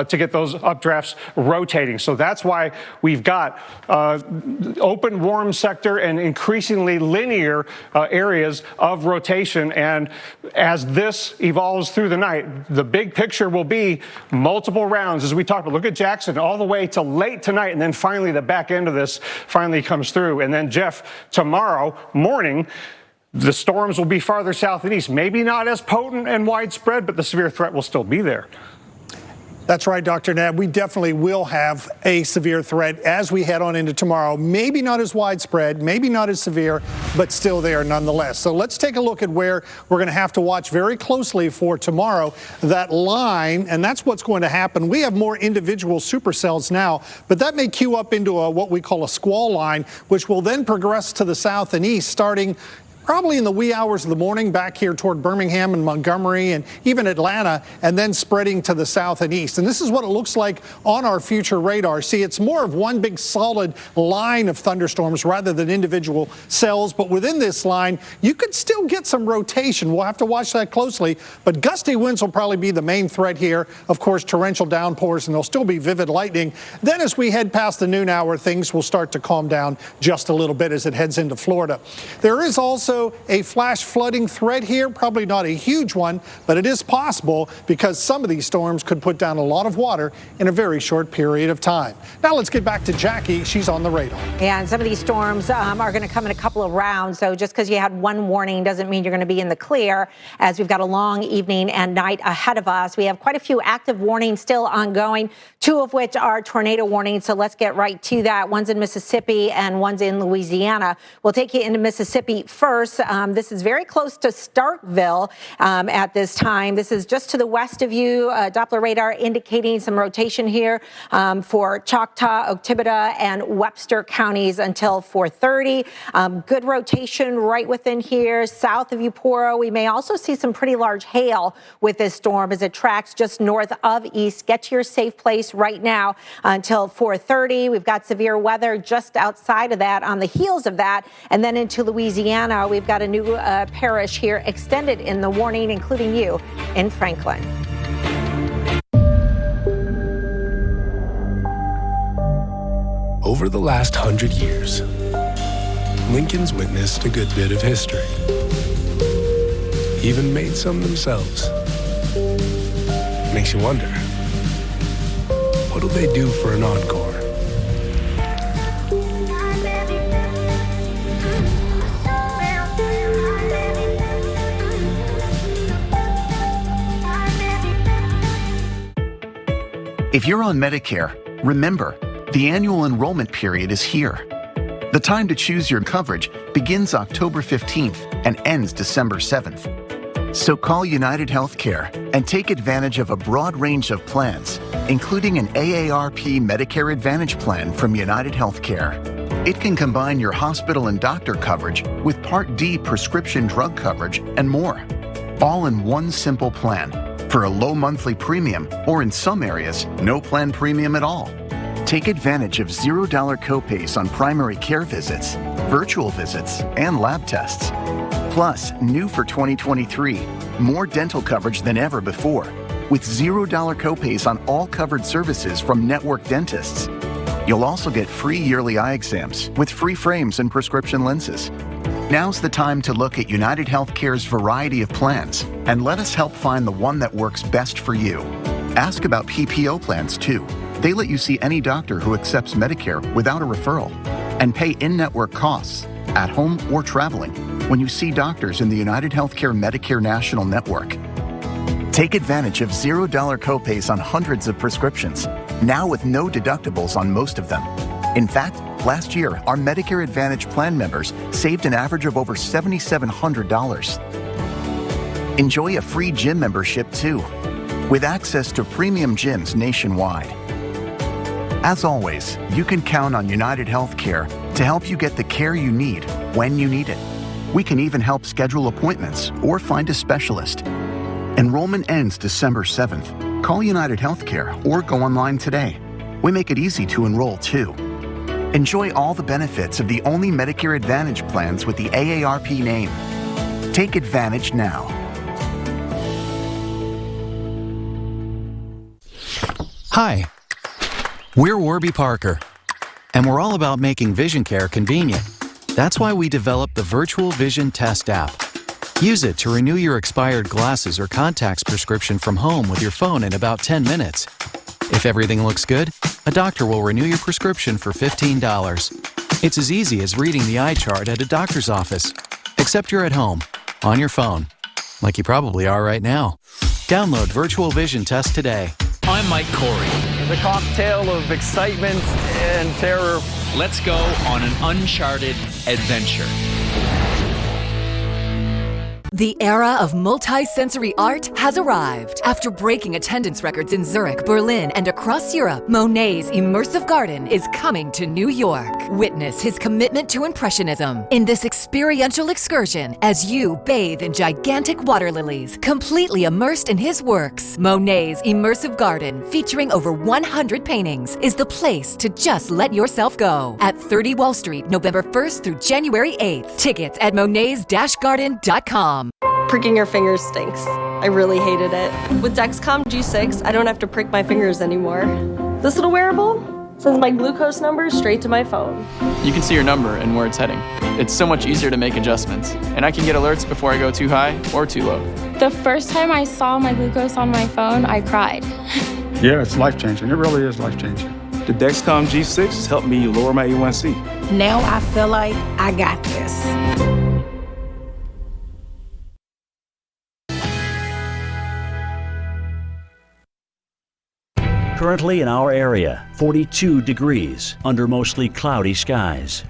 to get those updrafts rotating. So So that's why we've got open warm sector and increasingly linear areas of rotation. And as this evolves through the night, the big picture will be multiple rounds, as we talked about. Look at Jackson all the way to late tonight, and then finally the back end of this finally comes through. And then, Jeff, tomorrow morning, the storms will be farther south and east. Maybe not as potent and widespread, but the severe threat will still be there. That's right, Dr. Nab. We definitely will have a severe threat as we head on into tomorrow. Maybe not as widespread, maybe not as severe, but still there nonetheless. So let's take a look at where we're going to have to watch very closely for tomorrow. That line, and that's what's going to happen. We have more individual supercells now, but that may queue up into what we call a squall line, which will then progress to the south and east starting probably in the wee hours of the morning back here toward Birmingham and Montgomery and even Atlanta, and then spreading to the south and east. And this is what it looks like on our future radar. See, it's more of one big solid line of thunderstorms rather than individual cells. But within this line, you could still get some rotation. We'll have to watch that closely. But gusty winds will probably be the main threat here. Of course, torrential downpours, and there'll still be vivid lightning. Then as we head past the noon hour, things will start to calm down just a little bit as it heads into Florida. There is also a flash flooding threat here, probably not a huge one, but it is possible because some of these storms could put down a lot of water in a very short period of time. Now let's get back to Jackie. She's on the radar. And some of these storms are going to come in a couple of rounds. So just because you had one warning doesn't mean you're going to be in the clear, as we've got a long evening and night ahead of us. We have quite a few active warnings still ongoing, two of which are tornado warnings. So let's get right to that. One's in Mississippi and one's in Louisiana. We'll take you into Mississippi first. This is very close to Starkville at this time. This is just to the west of you. Doppler radar indicating some rotation here for Choctaw, Oktibbeha, and Webster counties until 4:30. Good rotation right within here. South of Eutawah, we may also see some pretty large hail with this storm as it tracks just north of east. Get to your safe place right now until 4:30. We've got severe weather just outside of that, on the heels of that, and then into Louisiana. We've got a new parish here extended in the warning, including you in Franklin. Over the last 100 years, Lincoln's witnessed a good bit of history, even made some themselves. Makes you wonder, what'll they do for an encore? If you're on Medicare, remember, the annual enrollment period is here. The time to choose your coverage begins October 15th and ends December 7th. So call United Healthcare and take advantage of a broad range of plans, including an AARP Medicare Advantage plan from United Healthcare. It can combine your hospital and doctor coverage with Part D prescription drug coverage and more, all in one simple plan for a low monthly premium, or in some areas, no plan premium at all. Take advantage of $0 copays on primary care visits, virtual visits, and lab tests. Plus, new for 2023, more dental coverage than ever before, with $0 copays on all covered services from network dentists. You'll also get free yearly eye exams with free frames and prescription lenses. Now's the time to look at United Healthcare's variety of plans and let us help find the one that works best for you. Ask about PPO plans too. They let you see any doctor who accepts Medicare without a referral and pay in-network costs at home or traveling when you see doctors in the United Healthcare Medicare National Network. Take advantage of $0 copays on hundreds of prescriptions, now with no deductibles on most of them. In fact, last year, our Medicare Advantage plan members saved an average of over $7,700. Enjoy a free gym membership too, with access to premium gyms nationwide. As always, you can count on United Healthcare to help you get the care you need when you need it. We can even help schedule appointments or find a specialist. Enrollment ends December 7th. Call United Healthcare or go online today. We make it easy to enroll too. Enjoy all the benefits of the only Medicare Advantage plans with the AARP name. Take advantage now. Hi. We're Warby Parker, and we're all about making vision care convenient. That's why we developed the Virtual Vision Test app. Use it to renew your expired glasses or contacts prescription from home with your phone in about 10 minutes. If everything looks good, a doctor will renew your prescription for $15. It's as easy as reading the eye chart at a doctor's office, except you're at home, on your phone, like you probably are right now. Download Virtual Vision Test today. I'm Mike Corey. The cocktail of excitement and terror. Let's go on an uncharted adventure. The era of multi-sensory art has arrived. After breaking attendance records in Zurich, Berlin, and across Europe, Monet's Immersive Garden is coming to New York. Witness his commitment to Impressionism in this experiential excursion as you bathe in gigantic water lilies, completely immersed in his works. Monet's Immersive Garden, featuring over 100 paintings, is the place to just let yourself go. At 30 Wall Street, November 1st through January 8th. Tickets at monets-garden.com. Pricking your fingers stinks. I really hated it. With Dexcom G6, I don't have to prick my fingers anymore. This little wearable sends my glucose number straight to my phone. You can see your number and where it's heading. It's so much easier to make adjustments, and I can get alerts before I go too high or too low. The first time I saw my glucose on my phone, I cried. Yeah, it's life-changing. It really is life-changing. The Dexcom G6 has helped me lower my A1C. Now I feel like I got this. Currently in our area, 42 degrees under mostly cloudy skies.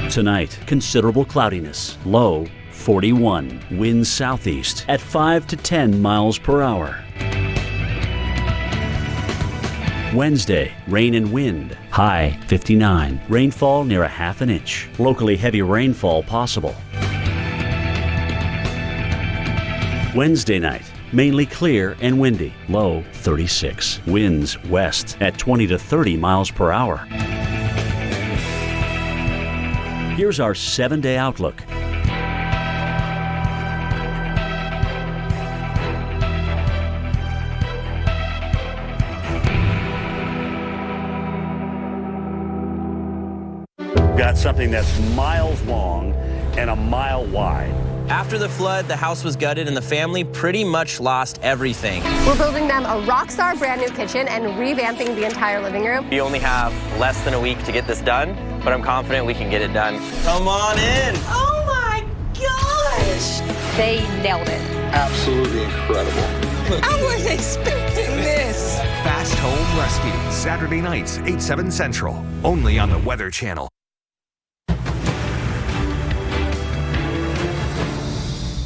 Tonight, considerable cloudiness, low 41, winds southeast at 5 to 10 miles per hour. Wednesday, rain and wind, high 59, rainfall near a ½ inch, locally heavy rainfall possible. Wednesday night, mainly clear and windy, low 36, winds west at 20 to 30 miles per hour. Here's our 7-day outlook. Got something that's miles long and a mile wide. After the flood, the house was gutted and the family pretty much lost everything. We're building them a rock-star brand new kitchen and revamping the entire living room. We only have less than a week to get this done, but I'm confident we can get it done. Come on in. Oh my gosh! They nailed it. Absolutely incredible. I wasn't expecting this. Fast Home Rescue, Saturday nights, 8/7 Central, only on the Weather Channel.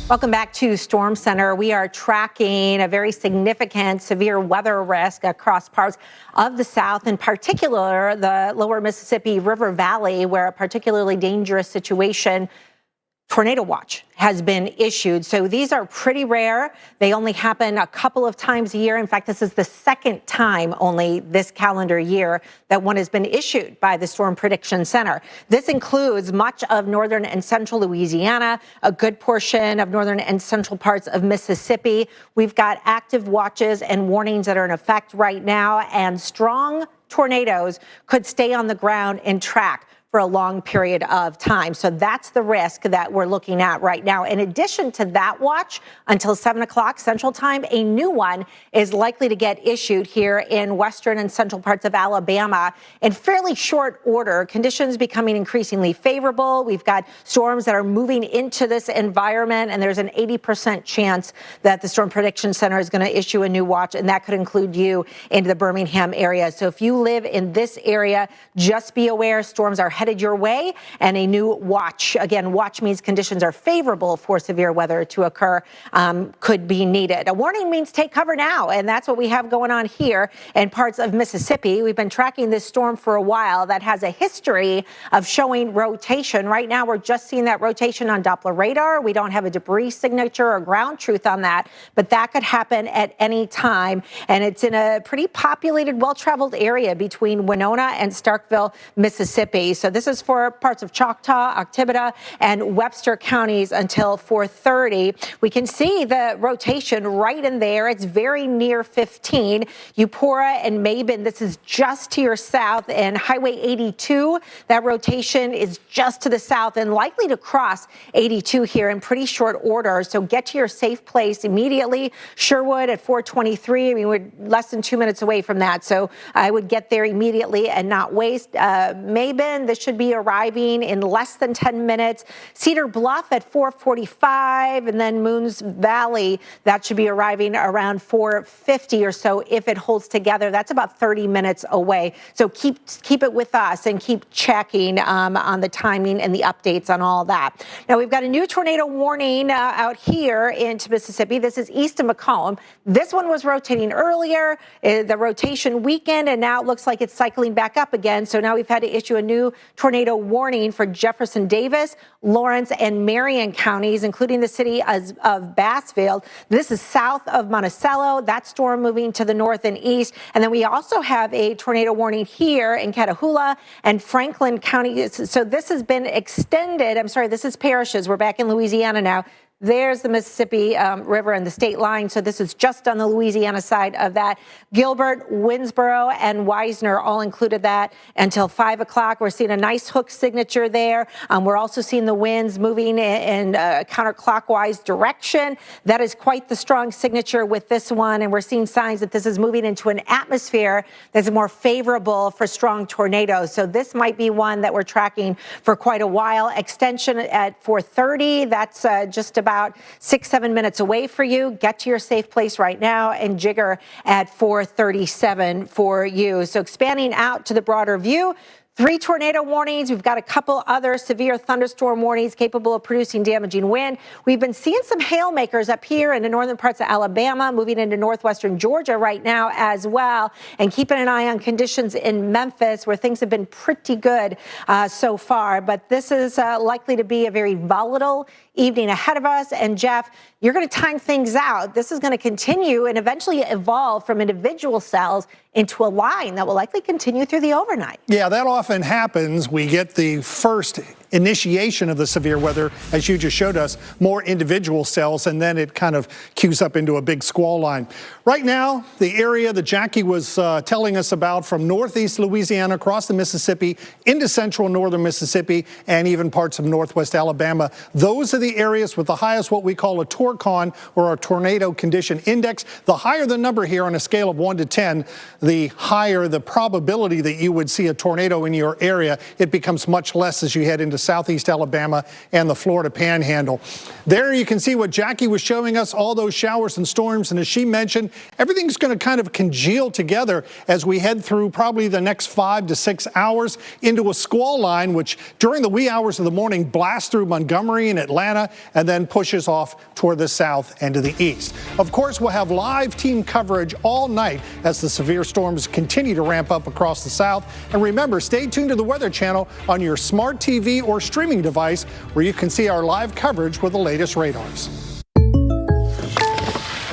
Welcome back to Storm Center. We are tracking a very significant severe weather risk across parts of the South, in particular the lower Mississippi River Valley, where a particularly dangerous situation, tornado watch, has been issued. So these are pretty rare. They only happen a couple of times a year. In fact, this is the second time only this calendar year that one has been issued by the Storm Prediction Center. This includes much of northern and central Louisiana, a good portion of northern and central parts of Mississippi. We've got active watches and warnings that are in effect right now, and strong tornadoes could stay on the ground and track for a long period of time. So that's the risk that we're looking at right now. In addition to that watch, until 7 o'clock Central Time, a new one is likely to get issued here in western and central parts of Alabama in fairly short order. Conditions becoming increasingly favorable. We've got storms that are moving into this environment, and there's an 80% chance that the Storm Prediction Center is going to issue a new watch, and that could include you into the Birmingham area. So if you live in this area, just be aware storms are headed your way, and a new watch. Again, watch means conditions are favorable for severe weather to occur, could be needed. A warning means take cover now, and that's what we have going on here in parts of Mississippi. We've been tracking this storm for a while that has a history of showing rotation. Right now, we're just seeing that rotation on Doppler radar. We don't have a debris signature or ground truth on that, but that could happen at any time, and it's in a pretty populated, well-traveled area between Winona and Starkville, Mississippi. So this is for parts of Choctaw, Octibita, and Webster counties until 4:30. We can see the rotation right in there. It's very near 15. Eupora and Mabin, this is just to your south, and Highway 82, that rotation is just to the south and likely to cross 82 here in pretty short order. So get to your safe place immediately. Sherwood at 423. I mean, we're less than 2 minutes away from that. So I would get there immediately and not waste. Mabin, this should be arriving in less than 10 minutes. Cedar Bluff at 445, and then Moons Valley, that should be arriving around 450 or so if it holds together. That's about 30 minutes away. So keep it with us and keep checking on the timing and the updates on all that. Now, we've got a new tornado warning out here into Mississippi. This is east of Macomb. This one was rotating earlier, the rotation weakened, and now it looks like it's cycling back up again. So now we've had to issue a new tornado warning for Jefferson Davis, Lawrence, and Marion counties, including the city of Bassfield. This is south of Monticello. That storm moving to the north and east. And then we also have a tornado warning here in Catahoula and Franklin County. So this has been extended. I'm sorry, this is parishes. We're back in Louisiana now. There's the Mississippi River and the state line. So this is just on the Louisiana side of that. Gilbert, Winsboro, and Wisner all included that until 5 o'clock. We're seeing a nice hook signature there. We're also seeing the winds moving in counterclockwise direction. That is quite the strong signature with this one. And we're seeing signs that this is moving into an atmosphere that's more favorable for strong tornadoes. So this might be one that we're tracking for quite a while. Extension at 4:30. That's just about 6-7 minutes away for you. Get to your safe place right now, and jigger at 4:37 for you. So expanding out to the broader view, 3 tornado warnings. We've got a couple other severe thunderstorm warnings capable of producing damaging wind. We've been seeing some hail makers up here in the northern parts of Alabama, moving into northwestern Georgia right now as well, and keeping an eye on conditions in Memphis, where things have been pretty good so far. But this is likely to be a very volatile evening ahead of us. And Jeff, you're going to time things out. This is going to continue and eventually evolve from individual cells into a line that will likely continue through the overnight. Yeah, that often happens. We get the first initiation of the severe weather, as you just showed us, more individual cells, and then it kind of queues up into a big squall line. Right now, the area that Jackie was telling us about, from northeast Louisiana across the Mississippi into central northern Mississippi and even parts of northwest Alabama, those are the areas with the highest what we call a torcon, or a tornado condition index. The higher the number here on a scale of 1 to 10, the higher the probability that you would see a tornado in your area. It becomes much less as you head into southeast Alabama and the Florida Panhandle. There you can see what Jackie was showing us, all those showers and storms. And as she mentioned, everything's going to kind of congeal together as we head through probably the next 5 to 6 hours into a squall line, which during the wee hours of the morning blasts through Montgomery and Atlanta and then pushes off toward the south and to the east. Of course, we'll have live team coverage all night as the severe storms continue to ramp up across the south. And remember, stay tuned to the Weather Channel on your smart TV or streaming device, where you can see our live coverage with the latest radars.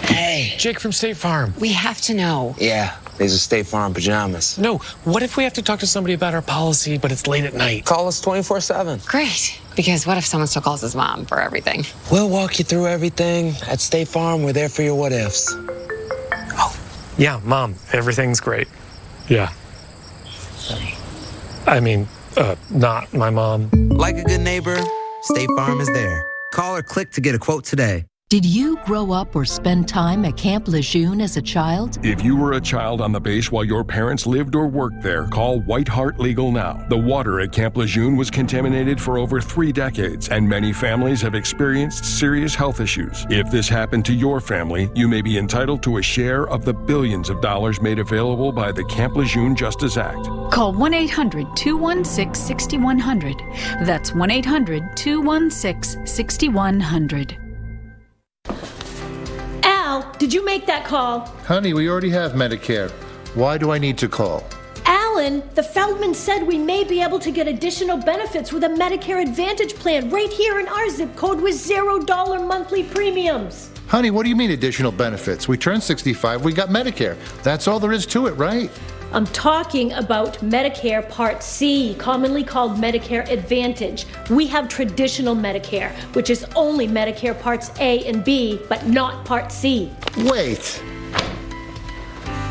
Hey, Jake from State Farm. We have to know. Yeah, these are State Farm pajamas. No, what if we have to talk to somebody about our policy, but it's late at night? Call us 24/7. Great, because what if someone still calls his mom for everything? We'll walk you through everything. At State Farm, we're there for your what ifs. Oh, yeah, Mom, everything's great. Yeah. I mean, not my mom. Like a good neighbor, State Farm is there. Call or click to get a quote today. Did you grow up or spend time at Camp Lejeune as a child? If you were a child on the base while your parents lived or worked there, call White Hart Legal now. The water at Camp Lejeune was contaminated for over 3 decades, and many families have experienced serious health issues. If this happened to your family, you may be entitled to a share of the billions of dollars made available by the Camp Lejeune Justice Act. Call 1-800-216-6100. That's 1-800-216-6100. Al, did you make that call? Honey, we already have Medicare. Why do I need to call? Alan, the Feldman said we may be able to get additional benefits with a Medicare Advantage plan right here in our zip code with $0 monthly premiums. Honey, what do you mean additional benefits? We turned 65, we got Medicare. That's all there is to it, right? I'm talking about Medicare Part C, commonly called Medicare Advantage. We have traditional Medicare, which is only Medicare Parts A and B, but not Part C. Wait.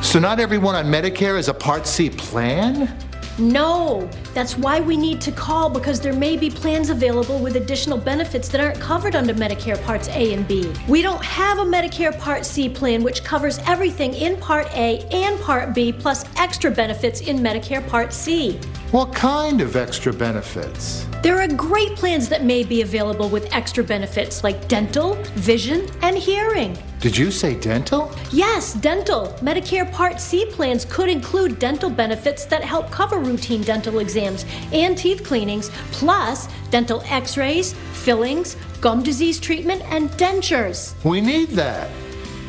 So not everyone on Medicare is a Part C plan? No, that's why we need to call, because there may be plans available with additional benefits that aren't covered under Medicare Parts A and B. We don't have a Medicare Part C plan which covers everything in Part A and Part B plus extra benefits in Medicare Part C. What kind of extra benefits? There are great plans that may be available with extra benefits like dental, vision, and hearing. Did you say dental? Yes, dental. Medicare Part C plans could include dental benefits that help cover routine dental exams and teeth cleanings, plus dental x-rays, fillings, gum disease treatment, and dentures. We need that.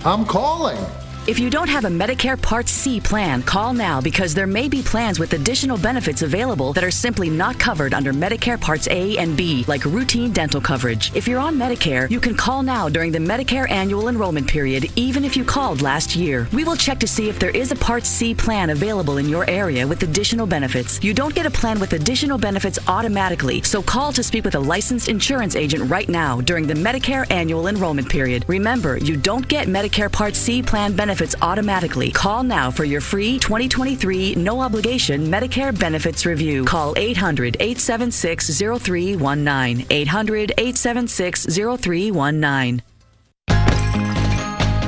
I'm calling. If you don't have a Medicare Part C plan, call now, because there may be plans with additional benefits available that are simply not covered under Medicare Parts A and B, like routine dental coverage. If you're on Medicare, you can call now during the Medicare annual enrollment period, even if you called last year. We will check to see if there is a Part C plan available in your area with additional benefits. You don't get a plan with additional benefits automatically, so call to speak with a licensed insurance agent right now during the Medicare annual enrollment period. Remember, you don't get Medicare Part C plan benefits automatically. Call now for your free 2023 no obligation Medicare benefits review. Call 800-876-0319. 800-876-0319.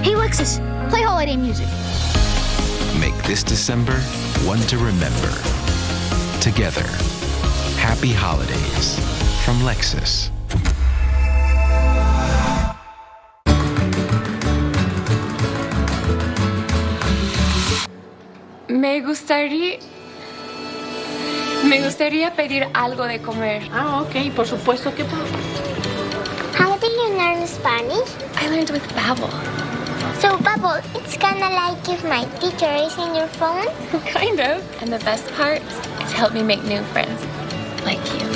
Hey Lexus, play holiday music. Make this December one to remember. Together. Happy holidays from Lexus. Me gustaría pedir algo de comer. Ah, ok, por supuesto que puedo. How do you learn Spanish? I learned with Babbel. So Babbel, it's kinda like if my teacher is in your phone? Kind of. And the best part, it's helped me make new friends. Like you.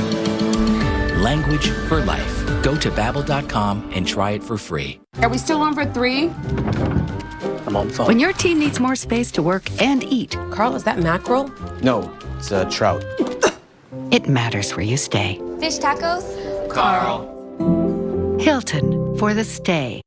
Language for life. Go to Babbel.com and try it for free. Are we still on for 3? I'm on phone. When your team needs more space to work and eat, Carl, is that mackerel? No, it's a trout. it matters where you stay. Fish tacos? Carl. Hilton for the stay.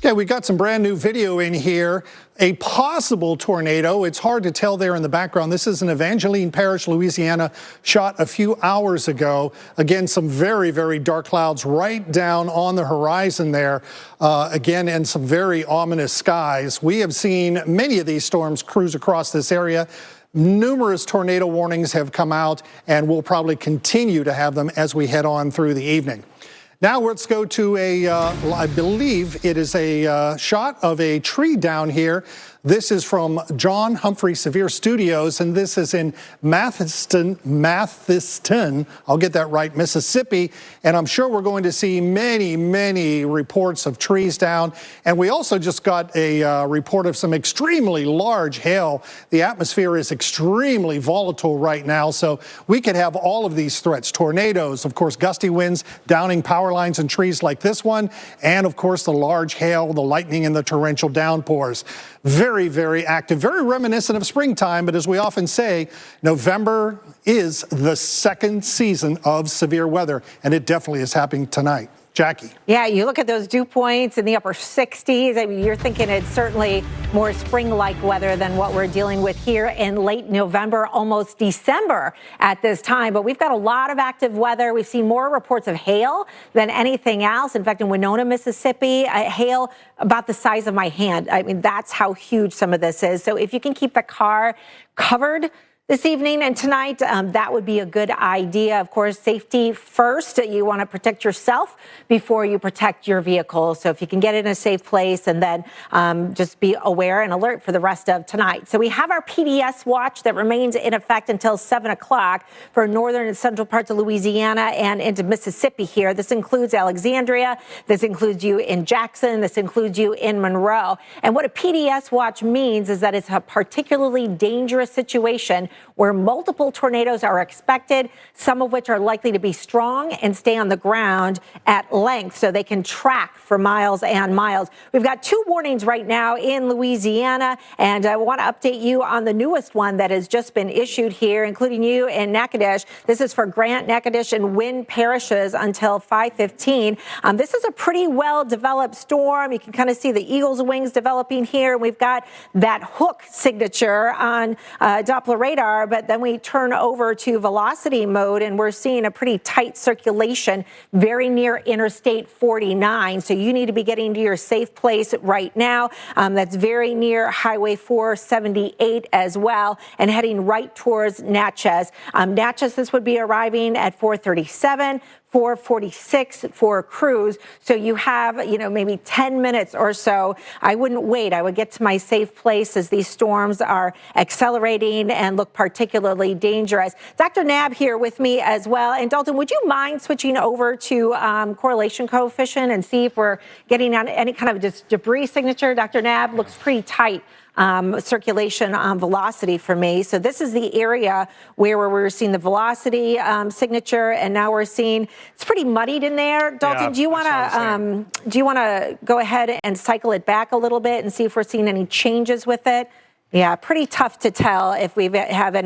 Okay, we got some brand new video in here. A possible tornado. It's hard to tell there in the background. This is an Evangeline Parish, Louisiana, shot a few hours ago. Again, some very, very dark clouds right down on the horizon there. Again, and some very ominous skies. We have seen many of these storms cruise across this area. Numerous tornado warnings have come out, and we'll probably continue to have them as we head on through the evening. Now let's go to I believe it is a shot of a tree down here. This is from John Humphrey Severe Studios, and this is in Mathiston, I'll get that right, Mississippi. And I'm sure we're going to see many, many reports of trees down. And we also just got a report of some extremely large hail. The atmosphere is extremely volatile right now, so we could have all of these threats. Tornadoes, of course, gusty winds, downing power lines and trees like this one, and of course the large hail, the lightning, and the torrential downpours. Very, very active, very reminiscent of springtime, but as we often say, November is the second season of severe weather, and it definitely is happening tonight. Jackie. Yeah, you look at those dew points in the upper 60s. I mean, you're thinking it's certainly more spring-like weather than what we're dealing with here in late November, almost December at this time. But we've got a lot of active weather. We've seen more reports of hail than anything else. In fact, in Winona, Mississippi, hail about the size of my hand. I mean, that's how huge some of this is. So if you can keep the car covered this evening and tonight, that would be a good idea. Of course, safety first. You want to protect yourself before you protect your vehicle. So if you can get it in a safe place, and then just be aware and alert for the rest of tonight. So we have our PDS watch that remains in effect until 7 o'clock for northern and central parts of Louisiana and into Mississippi here. This includes Alexandria. This includes you in Jackson. This includes you in Monroe. And what a PDS watch means is that it's a particularly dangerous situation where multiple tornadoes are expected, some of which are likely to be strong and stay on the ground at length so they can track for miles and miles. We've got 2 warnings right now in Louisiana, and I want to update you on the newest one that has just been issued here, including you in Natchitoches. This is for Grant, Natchitoches, and Wynn parishes until 5:15. This is a pretty well-developed storm. You can kind of see the eagle's wings developing here. We've got that hook signature on Doppler radar, but then we turn over to velocity mode, and we're seeing a pretty tight circulation very near Interstate 49. So you need to be getting to your safe place right now. That's very near Highway 478 as well, and heading right towards Natchez. Natchez, this would be arriving at 4:37. 4:46 for a cruise. So you have, maybe 10 minutes or so. I wouldn't wait. I would get to my safe place as these storms are accelerating and look particularly dangerous. Dr. Knabb here with me as well. And Dalton, would you mind switching over to correlation coefficient and see if we're getting on any kind of debris signature? Dr. Knabb, looks pretty tight. Circulation on velocity for me. So this is the area where we're seeing the velocity signature, and now we're seeing it's pretty muddied in there. Dalton, Yeah, do you want to go ahead and cycle it back a little bit and see if we're seeing any changes with it? Yeah, pretty tough to tell if we have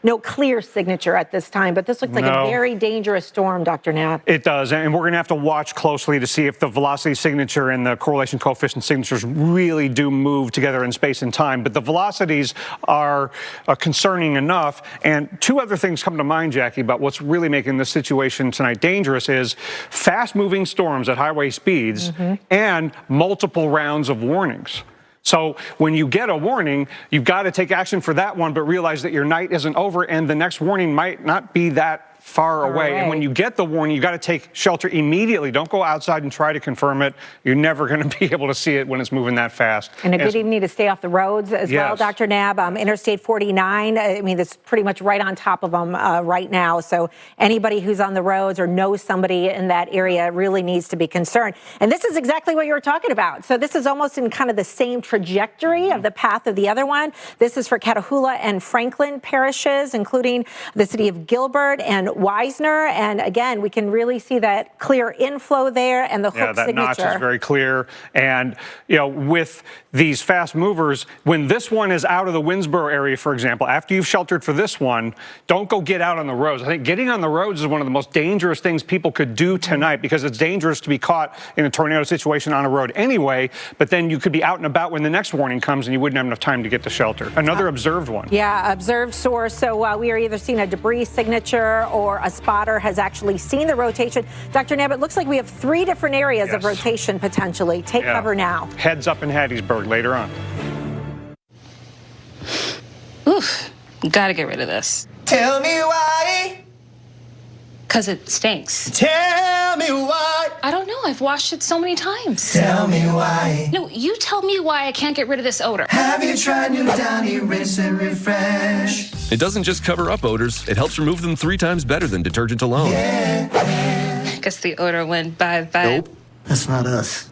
no clear signature at this time, but this looks like a very dangerous storm, Dr. Knapp. It does, and we're going to have to watch closely to see if the velocity signature and the correlation coefficient signatures really do move together in space and time. But the velocities are concerning enough. And 2 other things come to mind, Jackie, about what's really making this situation tonight dangerous is fast-moving storms at highway speeds and multiple rounds of warnings. So when you get a warning, you've got to take action for that one, but realize that your night isn't over and the next warning might not be that far away. And when you get the warning, you got to take shelter immediately. Don't go outside and try to confirm it. You're never going to be able to see it when it's moving that fast. And a good evening to stay off the roads as well, Dr. Knabb. Interstate 49, I mean, that's pretty much right on top of them right now. So anybody who's on the roads or knows somebody in that area really needs to be concerned. And this is exactly what you were talking about. So this is almost in kind of the same trajectory of the path of the other one. This is for Catahoula and Franklin parishes, including the city of Gilbert and Wisner, and again, we can really see that clear inflow there and the hook signature. Notch is very clear. And, with these fast movers, when this one is out of the Winnsboro area, for example, after you've sheltered for this one, don't go get out on the roads. I think getting on the roads is one of the most dangerous things people could do tonight because it's dangerous to be caught in a tornado situation on a road anyway, but then you could be out and about when the next warning comes and you wouldn't have enough time to get to shelter. Another observed one. Yeah, observed source. So we are either seeing a debris signature or a spotter has actually seen the rotation. Dr. Knabb, it looks like we have 3 different areas of rotation potentially. Take cover now. Heads up in Hattiesburg later on. Oof, gotta get rid of this. Tell me why. 'Cause it stinks. Tell me why. I don't know, I've washed it so many times. Tell me why. No, you tell me why I can't get rid of this odor. Have you tried new Downy Rinse and Refresh? It doesn't just cover up odors, it helps remove them 3 times better than detergent alone. I guess the odor went bye-bye. Nope. That's not us.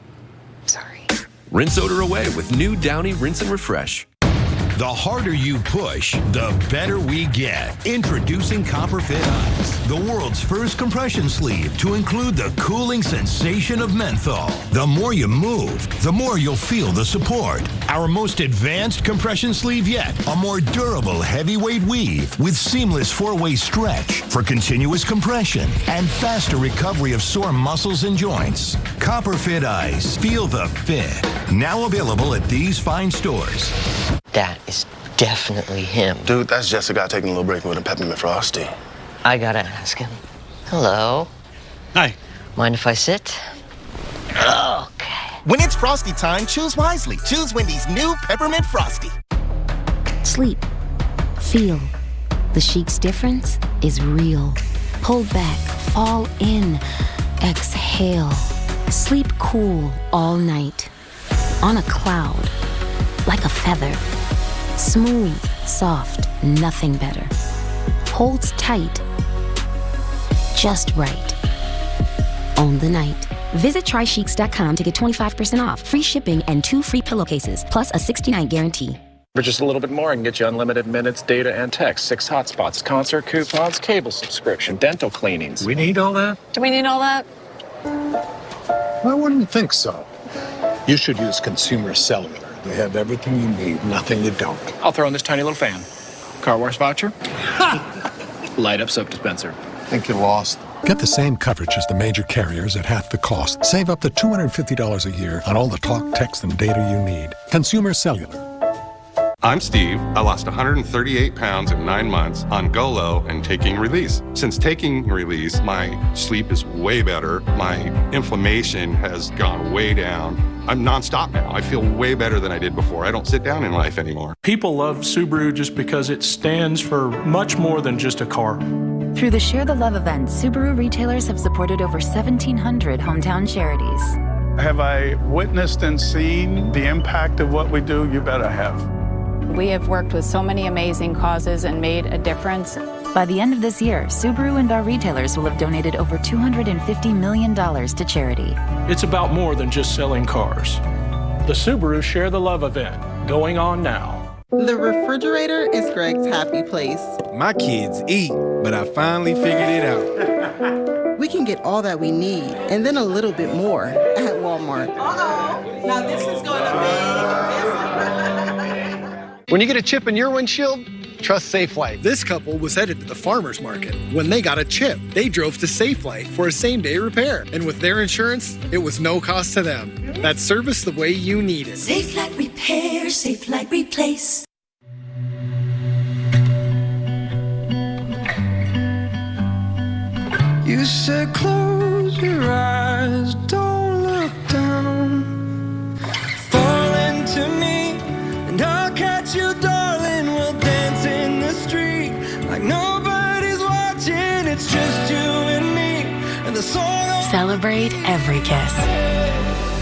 Sorry. Rinse odor away with new Downy Rinse and Refresh. The harder you push, the better we get. Introducing Copper Fit Ice, the world's first compression sleeve to include the cooling sensation of menthol. The more you move, the more you'll feel the support. Our most advanced compression sleeve yet, a more durable heavyweight weave with seamless 4-way stretch for continuous compression and faster recovery of sore muscles and joints. Copper Fit Ice, feel the fit. Now available at these fine stores. That is definitely him. Dude, that's just a guy taking a little break with a peppermint frosty. I gotta ask him. Hello. Hi. Mind if I sit? Okay. When it's Frosty time, choose wisely. Choose Wendy's new Peppermint Frosty. Sleep. Feel. The Chic's difference is real. Pull back. Fall in. Exhale. Sleep cool all night. On a cloud. Like a feather. Smooth, soft, nothing better. Holds tight. Just right. Own the night. Visit trycheeks.com to get 25% off, free shipping, and 2 free pillowcases, plus a 60-night guarantee. For just a little bit more, I can get you unlimited minutes, data, and text, 6 hotspots, concert coupons, cable subscription, dental cleanings. We need all that? Do we need all that? I wouldn't think so. You should use Consumer Cellular. They have everything you need, nothing you don't. I'll throw in this tiny little fan. Car wash voucher. Light up soap dispenser. Think you lost. Get the same coverage as the major carriers at half the cost. Save up to $250 a year on all the talk, text, and data you need. Consumer Cellular. I'm Steve. I lost 138 pounds in 9 months on Go-Low and taking Release. Since taking Release, my sleep is way better. My inflammation has gone way down. I'm nonstop now. I feel way better than I did before. I don't sit down in life anymore. People love Subaru just because it stands for much more than just a car. Through the Share the Love event, Subaru retailers have supported over 1,700 hometown charities. Have I witnessed and seen the impact of what we do? You bet I have. We have worked with so many amazing causes and made a difference. By the end of this year, Subaru and our retailers will have donated over $250 million to charity. It's about more than just selling cars. The Subaru Share the Love event, going on now. The refrigerator is Greg's happy place. My kids eat, but I finally figured it out. We can get all that we need, and then a little bit more at Walmart. Uh-oh, now this is going to be... When you get a chip in your windshield, trust Safe Light. This couple was headed to the farmer's market. When they got a chip, they drove to Safe Light for a same-day repair. And with their insurance, it was no cost to them. That's service the way you need it. Safe Light Repair, Safe Light Replace. You said close your eyes, don't look down. Fall into me. And I'll catch you, darling, we'll dance in the street like nobody's watching, it's just you and me, and the song. Celebrate every kiss.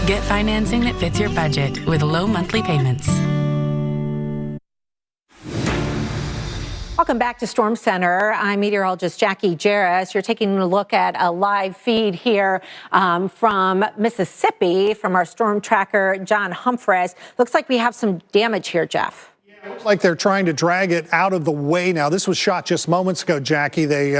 Get financing that fits your budget with low monthly payments. Welcome back to Storm Center. I'm meteorologist Jackie Jarris. You're taking a look at a live feed here from Mississippi from our storm tracker, John Humphreys. Looks like we have some damage here, Jeff. It looks like they're trying to drag it out of the way now. This was shot just moments ago, Jackie. They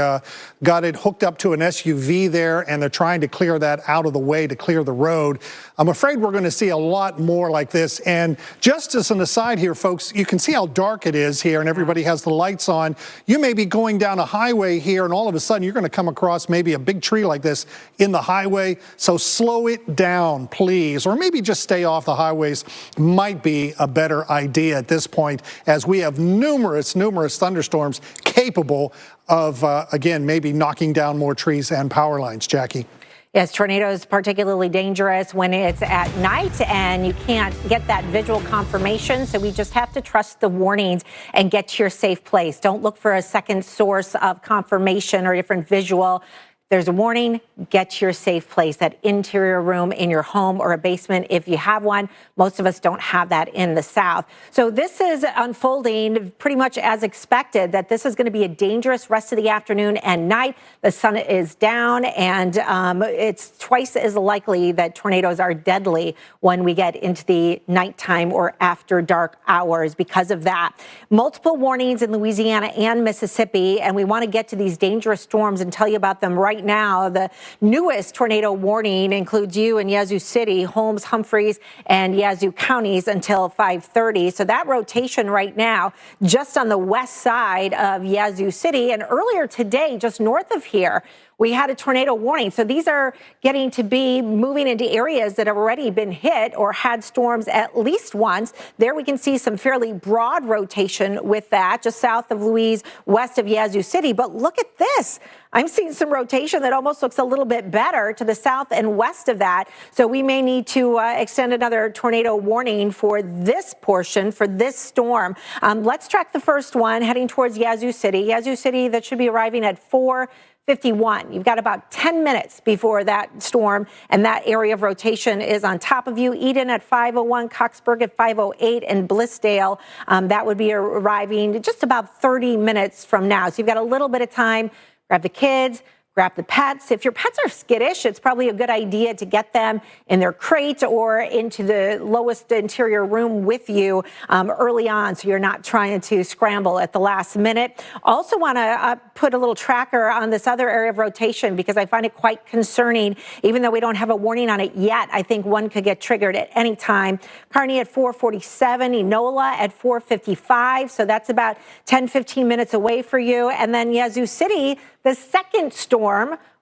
got it hooked up to an SUV there, and they're trying to clear that out of the way to clear the road. I'm afraid we're going to see a lot more like this. And just as an aside here, folks, you can see how dark it is here, and everybody has the lights on. You may be going down a highway here, and all of a sudden you're going to come across maybe a big tree like this in the highway. So slow it down, please. Or maybe just stay off the highways might be a better idea at this point, as we have numerous thunderstorms capable of, again, maybe knocking down more trees and power lines. Jackie. Yes, tornadoes particularly dangerous when it's at night and you can't get that visual confirmation. So we just have to trust the warnings and get to your safe place. Don't look for a second source of confirmation or different visual. There's a warning, get to your safe place, that interior room in your home or a basement if you have one. Most of us don't have that in the South. So this is unfolding pretty much as expected, that this is going to be a dangerous rest of the afternoon and night. The sun is down, and it's twice as likely that tornadoes are deadly when we get into the nighttime or after dark hours because of that. Multiple warnings in Louisiana and Mississippi, and we want to get to these dangerous storms and tell you about them right now. The newest tornado warning includes you in Yazoo City, Holmes, Humphreys, and Yazoo counties until 5:30. So that rotation right now just on the west side of Yazoo City, and earlier today just north of here we had a tornado warning. So these are getting to be moving into areas that have already been hit or had storms at least once. There we can see some fairly broad rotation with that, just south of Louise, west of Yazoo City. But look at this. I'm seeing some rotation that almost looks a little bit better to the south and west of that. So we may need to extend another tornado warning for this portion, for this storm. Let's track the first one heading towards Yazoo City. Yazoo City, that should be arriving at 4:51. You've got about 10 minutes before that storm and that area of rotation is on top of you. Eden at 5:01, Coxburg at 5:08, and Blissdale, that would be arriving just about 30 minutes from now. So you've got a little bit of time. Grab the kids, grab the pets. If your pets are skittish, it's probably a good idea to get them in their crate or into the lowest interior room with you early on, so you're not trying to scramble at the last minute. Also want to put a little tracker on this other area of rotation because I find it quite concerning. Even though we don't have a warning on it yet, I think one could get triggered at any time. Kearney at 4:47, Enola at 4:55, so that's about 10-15 minutes away for you. And then Yazoo City, the second storm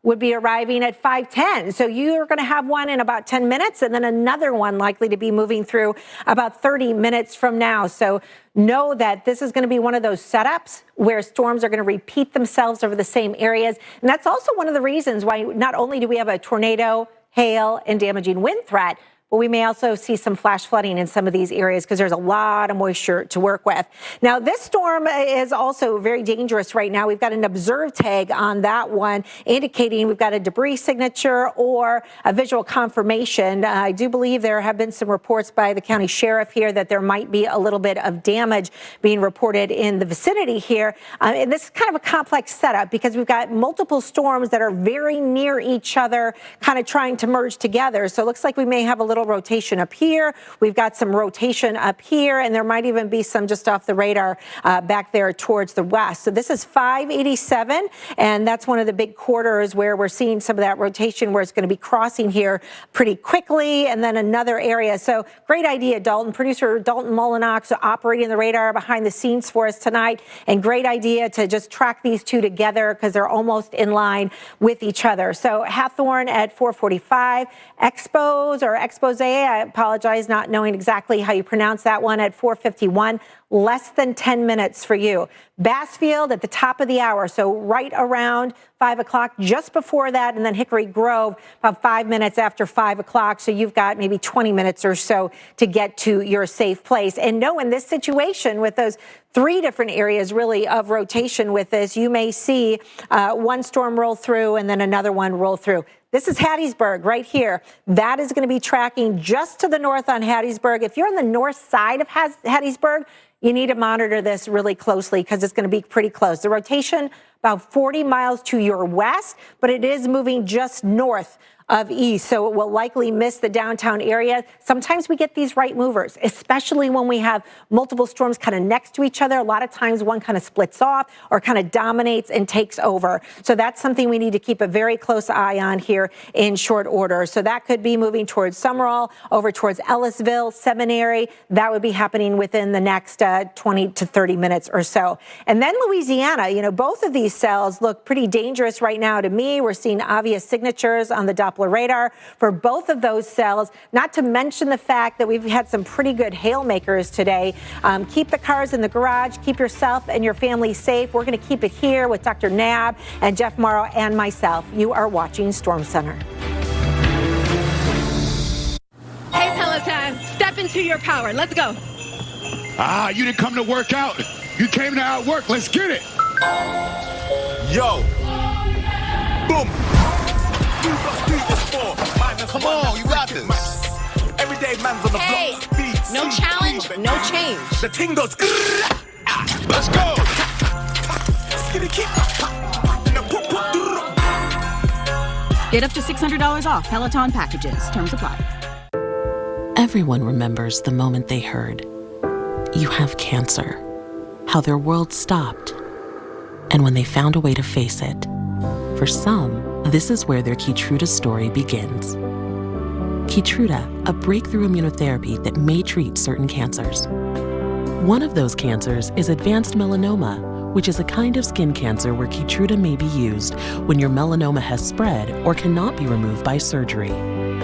would be arriving at 5:10. So you're going to have one in about 10 minutes and then another one likely to be moving through about 30 minutes from now. So know that this is going to be one of those setups where storms are going to repeat themselves over the same areas. And that's also one of the reasons why not only do we have a tornado, hail, and damaging wind threat, but we may also see some flash flooding in some of these areas because there's a lot of moisture to work with. Now, this storm is also very dangerous right now. We've got an observe tag on that one indicating we've got a debris signature or a visual confirmation. I do believe there have been some reports by the county sheriff here that there might be a little bit of damage being reported in the vicinity here. And this is kind of a complex setup because we've got multiple storms that are very near each other, kind of trying to merge together. So it looks like we may have a little rotation up here. We've got some rotation up here, and there might even be some just off the radar back there towards the west. So this is 587, and that's one of the big corridors where we're seeing some of that rotation where it's going to be crossing here pretty quickly, and then another area. So great idea, Dalton. Producer Dalton Molinox operating the radar behind the scenes for us tonight, and great idea to just track these two together because they're almost in line with each other. So Hathorne at 4:45, Expose, I apologize not knowing exactly how you pronounce that one, at 4:51, less than 10 minutes for you. Bassfield at the top of the hour, so right around 5 o'clock, just before that, and then Hickory Grove about 5 minutes after 5 o'clock. So you've got maybe 20 minutes or so to get to your safe place. And no, in this situation with those three different areas really of rotation with this, you may see one storm roll through and then another one roll through. This is Hattiesburg right here. That is going to be tracking just to the north on Hattiesburg. If you're on the north side of Hattiesburg, you need to monitor this really closely because it's going to be pretty close. The rotation about 40 miles to your west, but it is moving just north of east, so it will likely miss the downtown area. Sometimes we get these right movers, especially when we have multiple storms kind of next to each other. A lot of times one kind of splits off or kind of dominates and takes over. So that's something we need to keep a very close eye on here in short order. So that could be moving towards Summerall, over towards Ellisville, Seminary. That would be happening within the next 20 to 30 minutes or so. And then Louisiana, you know, both of these cells look pretty dangerous right now to me. We're seeing obvious signatures on the Doppler radar for both of those cells, not to mention the fact that we've had some pretty good hail makers today. Keep the cars in the garage, keep yourself and your family safe. We're going to keep it here with Dr. Nab and Jeff Morrow and myself. You are watching Storm Center. Hey Peloton, step into your power. Let's go. Ah, you didn't come to work out. You came to outwork. Let's get it. Yo. Boom. Come on, you got this. Everyday man's on the block. Beats, no challenge, no change. The ting goes. Let's go. Get up to $600 off Peloton packages. Terms apply. Everyone remembers the moment they heard, "You have cancer," how their world stopped, and when they found a way to face it. For some, this is where their Keytruda story begins. Keytruda, a breakthrough immunotherapy that may treat certain cancers. One of those cancers is advanced melanoma, which is a kind of skin cancer where Keytruda may be used when your melanoma has spread or cannot be removed by surgery.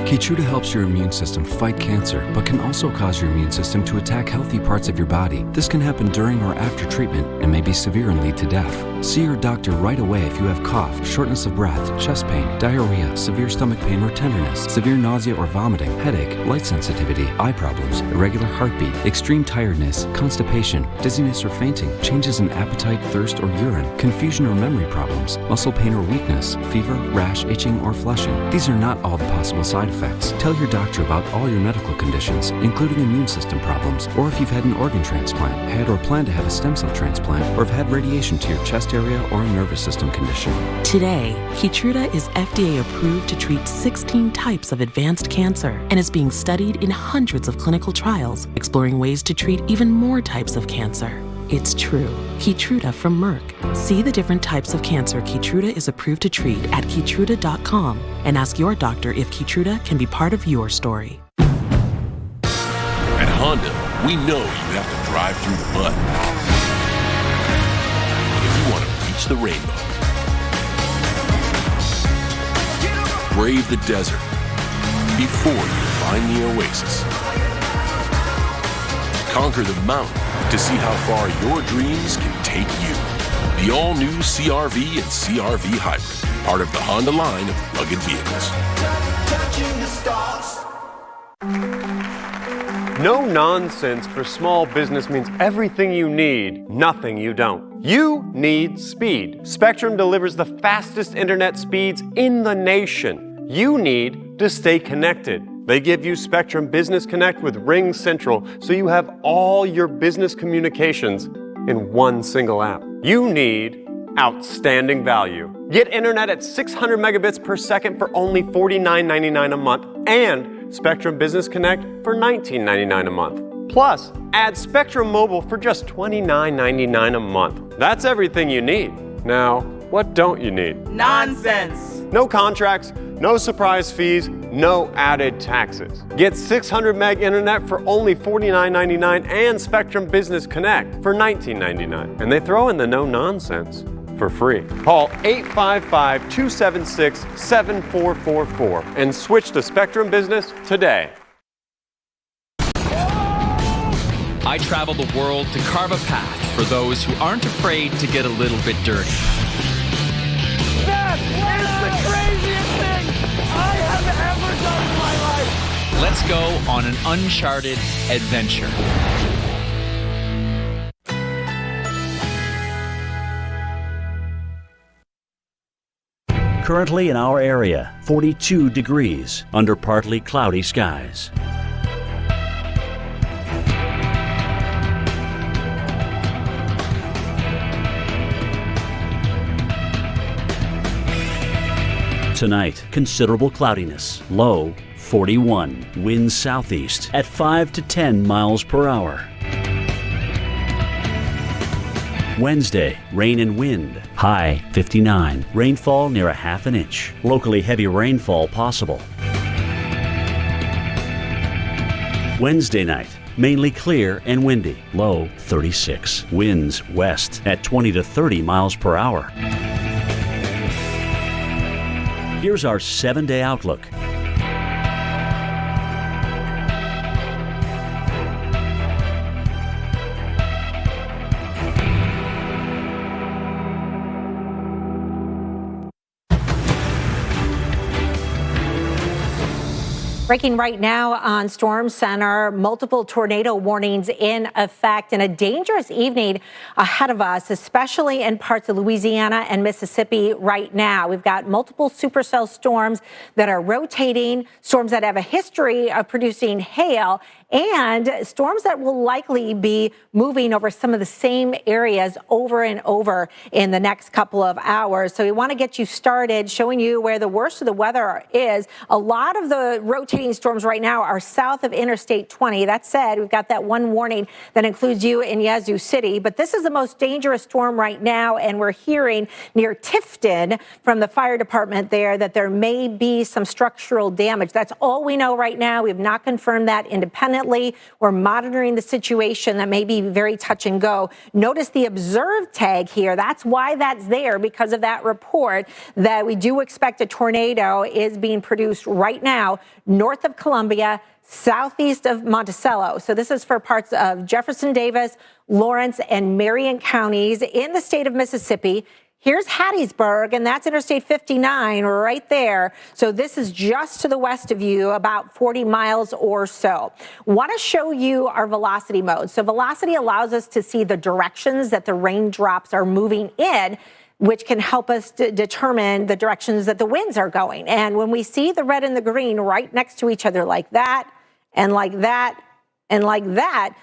Keytruda helps your immune system fight cancer, but can also cause your immune system to attack healthy parts of your body. This can happen during or after treatment and may be severe and lead to death. See your doctor right away if you have cough, shortness of breath, chest pain, diarrhea, severe stomach pain or tenderness, severe nausea or vomiting, headache, light sensitivity, eye problems, irregular heartbeat, extreme tiredness, constipation, dizziness or fainting, changes in appetite, thirst or urine, confusion or memory problems, muscle pain or weakness, fever, rash, itching or flushing. These are not all the possible side effects. Tell your doctor about all your medical conditions, including immune system problems, or if you've had an organ transplant, had or plan to have a stem cell transplant, or have had radiation to your chest hysteria, or a nervous system condition. Today, Keytruda is FDA approved to treat 16 types of advanced cancer and is being studied in hundreds of clinical trials, exploring ways to treat even more types of cancer. It's true. Keytruda from Merck. See the different types of cancer Keytruda is approved to treat at Keytruda.com and ask your doctor if Keytruda can be part of your story. At Honda, we know you have to drive through the mud if you want to reach the rainbow. Brave the desert before you find the oasis. Conquer the mountain to see how far your dreams can take you. The all-new CR-V and CR-V Hybrid, part of the Honda line of rugged vehicles. No nonsense for small business means everything you need, nothing you don't. You need speed. Spectrum delivers the fastest internet speeds in the nation. You need to stay connected. They give you Spectrum Business Connect with Ring Central, so you have all your business communications in one single app. You need outstanding value. Get internet at 600 megabits per second for only $49.99 a month and Spectrum Business Connect for $19.99 a month. Plus, add Spectrum Mobile for just $29.99 a month. That's everything you need. Now, what don't you need? Nonsense. No contracts, no surprise fees, no added taxes. Get 600 meg internet for only $49.99 and Spectrum Business Connect for $19.99. And they throw in the no nonsense for free. Call 855-276-7444 and switch to Spectrum Business today. I travel the world to carve a path for those who aren't afraid to get a little bit dirty. That is the craziest thing I have ever done in my life. Let's go on an uncharted adventure. Currently in our area, 42 degrees under partly cloudy skies. Tonight, considerable cloudiness, low 41, winds southeast at 5 to 10 miles per hour. Wednesday, rain and wind, high 59, rainfall near a half an inch, locally heavy rainfall possible. Wednesday night, mainly clear and windy, low 36, winds west at 20 to 30 miles per hour. Here's our 7-day outlook. Breaking right now on Storm Center, multiple tornado warnings in effect and a dangerous evening ahead of us, especially in parts of Louisiana and Mississippi right now. We've got multiple supercell storms that are rotating, storms that have a history of producing hail, and storms that will likely be moving over some of the same areas over and over in the next couple of hours. So we want to get you started showing you where the worst of the weather is. A lot of the rotating storms right now are south of Interstate 20. That said, we've got that one warning that includes you in Yazoo City, but this is the most dangerous storm right now, and we're hearing near Tifton from the fire department there that there may be some structural damage. That's all we know right now. We have not confirmed that independently. We're monitoring the situation. That may be very touch and go. Notice the observed tag here. That's why that's there, because of that report that we do expect a tornado is being produced right now north of Columbia, southeast of Monticello. So this is for parts of Jefferson Davis, Lawrence, and Marion counties in the state of Mississippi. Here's Hattiesburg, and that's Interstate 59 right there. So this is just to the west of you, about 40 miles or so. Want to show you our velocity mode. So velocity allows us to see the directions that the raindrops are moving in, which can help us determine the directions that the winds are going. And when we see the red and the green right next to each other like that, and like that, And like that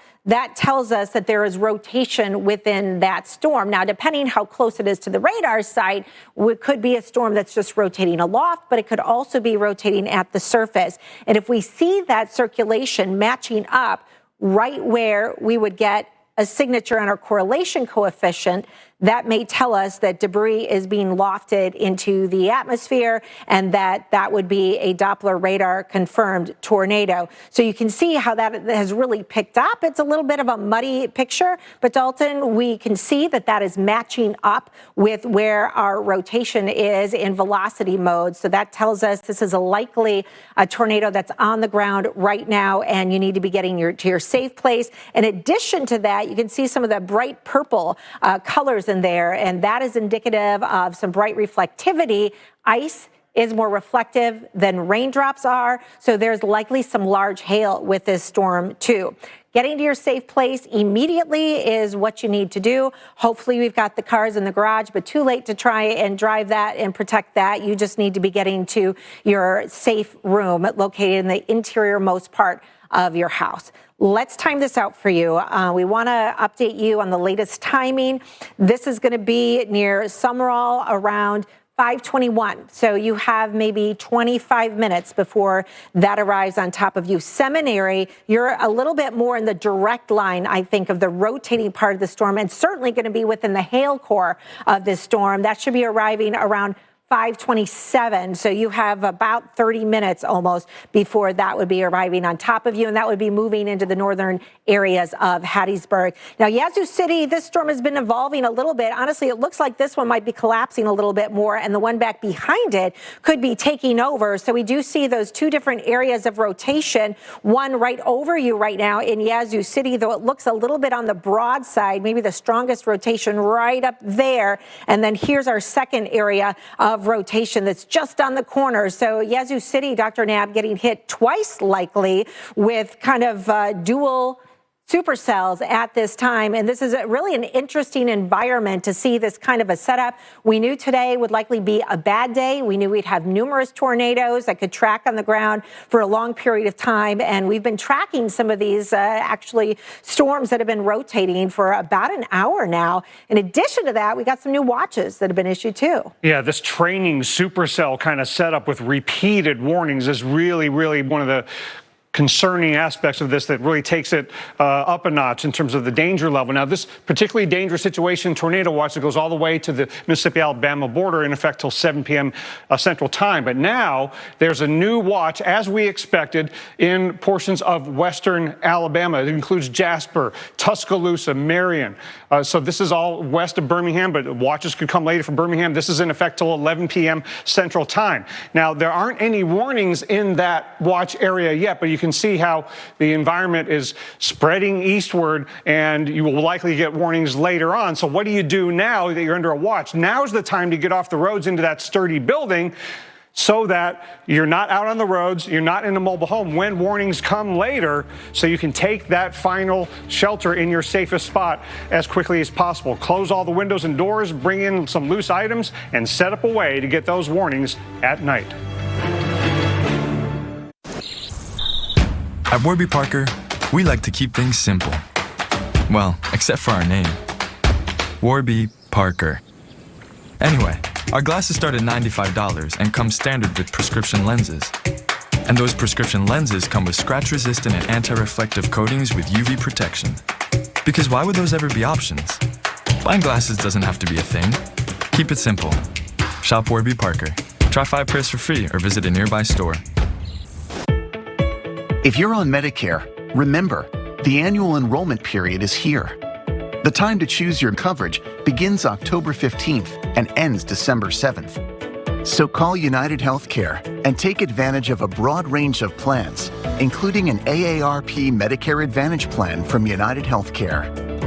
tells us that there is rotation within that storm. Now, depending how close it is to the radar site, it could be a storm that's just rotating aloft, but it could also be rotating at the surface. And if we see that circulation matching up right where we would get a signature on our correlation coefficient, that may tell us that debris is being lofted into the atmosphere and that would be a Doppler radar confirmed tornado. So you can see how that has really picked up. It's a little bit of a muddy picture, but Dalton, we can see that is matching up with where our rotation is in velocity mode. So that tells us this is likely a tornado that's on the ground right now, and you need to be getting to your safe place. In addition to that, you can see some of the bright purple colors in there, and that is indicative of some bright reflectivity. Ice is more reflective than raindrops are, so there's likely some large hail with this storm too. Getting to your safe place immediately is what you need to do. Hopefully we've got the cars in the garage, but too late to try and drive that and protect that. You just need to be getting to your safe room located in the interior-most part of your house. Let's time this out for you. We want to update you on the latest timing. This is going to be near Summerall around 5:21. So you have maybe 25 minutes before that arrives on top of you. Seminary, you're a little bit more in the direct line, I think, of the rotating part of the storm, and certainly going to be within the hail core of this storm. That should be arriving around 5:27, so you have about 30 minutes almost before that would be arriving on top of you, and that would be moving into the northern areas of Hattiesburg. Now, Yazoo City, this storm has been evolving a little bit. Honestly, it looks like this one might be collapsing a little bit more, and the one back behind it could be taking over. So we do see those two different areas of rotation, one right over you right now in Yazoo City, though it looks a little bit on the broad side, maybe the strongest rotation right up there. And then here's our second area of rotation that's just on the corner. So Yazoo City, Dr. Knapp, getting hit twice likely with kind of dual supercells at this time. And this is really an interesting environment to see this kind of a setup. We knew today would likely be a bad day. We knew we'd have numerous tornadoes that could track on the ground for a long period of time. And we've been tracking some of these actually storms that have been rotating for about an hour now. In addition to that, we got some new watches that have been issued too. Yeah, this training supercell kind of setup with repeated warnings is really, really one of the concerning aspects of this that really takes it up a notch in terms of the danger level. Now, this particularly dangerous situation, tornado watch, that goes all the way to the Mississippi-Alabama border, in effect till 7 p.m. Central Time. But now there's a new watch, as we expected, in portions of western Alabama. It includes Jasper, Tuscaloosa, Marion. So this is all west of Birmingham, but watches could come later from Birmingham. This is in effect till 11 p.m. Central Time. Now, there aren't any warnings in that watch area yet, but you can see how the environment is spreading eastward, and you will likely get warnings later on. So what do you do now that you're under a watch? Now's the time to get off the roads into that sturdy building so that you're not out on the roads, you're not in a mobile home when warnings come later, so you can take that final shelter in your safest spot as quickly as possible. Close all the windows and doors, bring in some loose items, and set up a way to get those warnings at night. At Warby Parker, we like to keep things simple. Well, except for our name. Warby Parker. Anyway, our glasses start at $95 and come standard with prescription lenses. And those prescription lenses come with scratch-resistant and anti-reflective coatings with UV protection. Because why would those ever be options? Buying glasses doesn't have to be a thing. Keep it simple. Shop Warby Parker. Try 5 pairs for free or visit a nearby store. If you're on Medicare, remember, the annual enrollment period is here. The time to choose your coverage begins October 15th and ends December 7th. So call United Healthcare and take advantage of a broad range of plans, including an AARP Medicare Advantage plan from United Healthcare.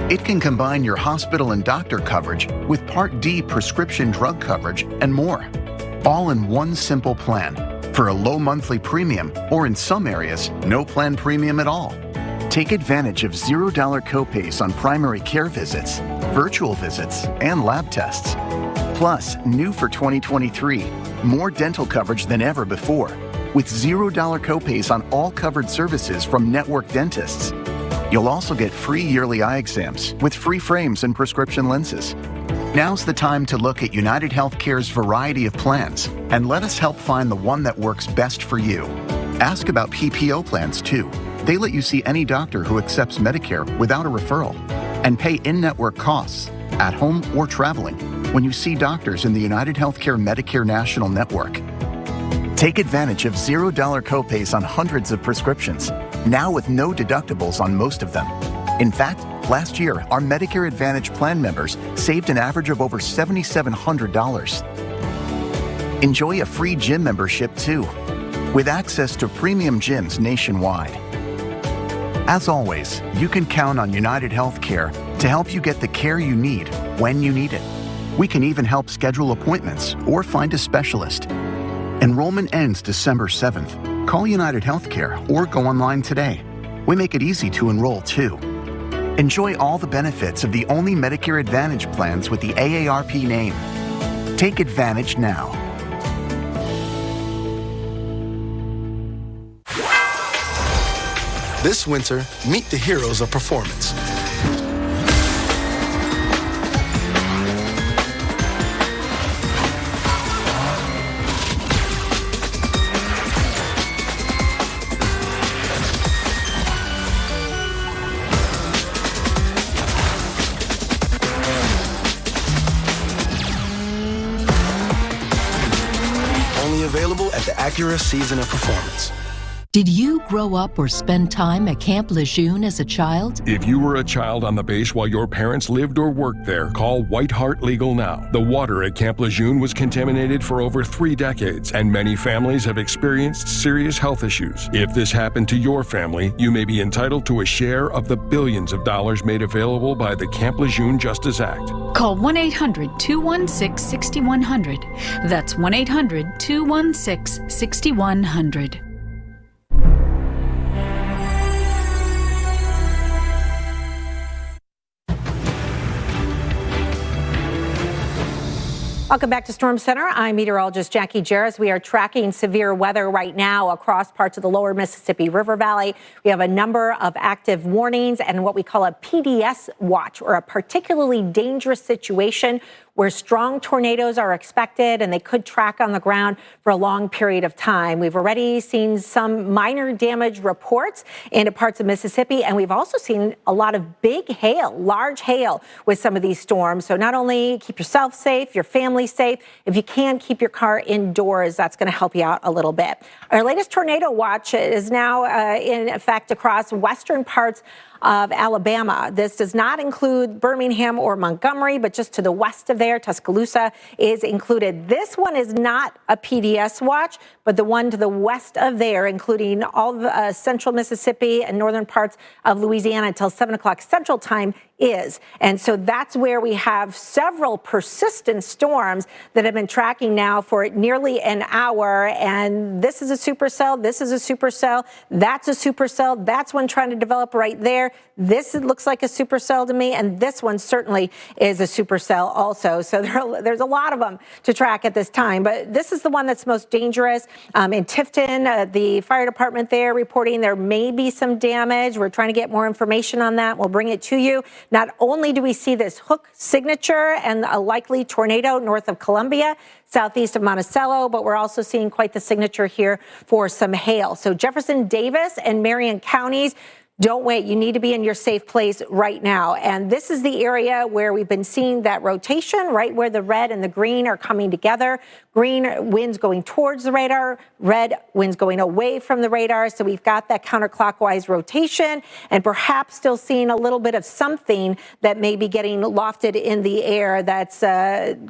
It can combine your hospital and doctor coverage with Part D prescription drug coverage and more, all in one simple plan. For a low monthly premium, or in some areas, no plan premium at all. Take advantage of $0 copays on primary care visits, virtual visits, and lab tests. Plus, new for 2023, more dental coverage than ever before, with $0 copays on all covered services from network dentists, You'll also get free yearly eye exams with free frames and prescription lenses. Now's the time to look at United Healthcare's variety of plans and let us help find the one that works best for you. Ask about PPO plans too. They let you see any doctor who accepts Medicare without a referral and pay in-network costs at home or traveling when you see doctors in the United Healthcare Medicare National Network. Take advantage of $0 copays on hundreds of prescriptions, now with no deductibles on most of them. In fact, last year, our Medicare Advantage plan members saved an average of over $7,700. Enjoy a free gym membership too, with access to premium gyms nationwide. As always, you can count on United Healthcare to help you get the care you need when you need it. We can even help schedule appointments or find a specialist. Enrollment ends December 7th. Call United Healthcare or go online today. We make it easy to enroll too. Enjoy all the benefits of the only Medicare Advantage plans with the AARP name. Take advantage now. This winter, meet the heroes of performance. Only available at the Acura Season of Performance. Did you grow up or spend time at Camp Lejeune as a child? If you were a child on the base while your parents lived or worked there, call White Hart Legal now. The water at Camp Lejeune was contaminated for over 3 decades, and many families have experienced serious health issues. If this happened to your family, you may be entitled to a share of the billions of dollars made available by the Camp Lejeune Justice Act. Call 1-800-216-6100. That's 1-800-216-6100. Welcome back to Storm Center. I'm meteorologist Jackie Jarris. We are tracking severe weather right now across parts of the lower Mississippi River Valley. We have a number of active warnings and what we call a PDS watch, or a particularly dangerous situation where strong tornadoes are expected and they could track on the ground for a long period of time. We've already seen some minor damage reports into parts of Mississippi, and we've also seen a lot of big hail, large hail with some of these storms. So not only keep yourself safe, your family safe, if you can, keep your car indoors. That's going to help you out a little bit. Our latest tornado watch is now in effect across western parts of Alabama. This does not include Birmingham or Montgomery, but just to the west of there, Tuscaloosa is included. This one is not a PDS watch, but the one to the west of there, including all of central Mississippi and northern parts of Louisiana until 7 o'clock Central Time, is. And so that's where we have several persistent storms that have been tracking now for nearly an hour. And this is a supercell. This is a supercell. That's a supercell. That's one trying to develop right there. This looks like a supercell to me. And this one certainly is a supercell also. So there's a lot of them to track at this time. But this is the one that's most dangerous. In Tifton, the fire department there reporting there may be some damage. We're trying to get more information on that. We'll bring it to you. Not only do we see this hook signature and a likely tornado north of Columbia, southeast of Monticello, but we're also seeing quite the signature here for some hail. So Jefferson, Davis, and Marion counties, don't wait. You need to be in your safe place right now. And this is the area where we've been seeing that rotation, right where the red and the green are coming together. Green winds going towards the radar, red winds going away from the radar. So we've got that counterclockwise rotation and perhaps still seeing a little bit of something that may be getting lofted in the air that's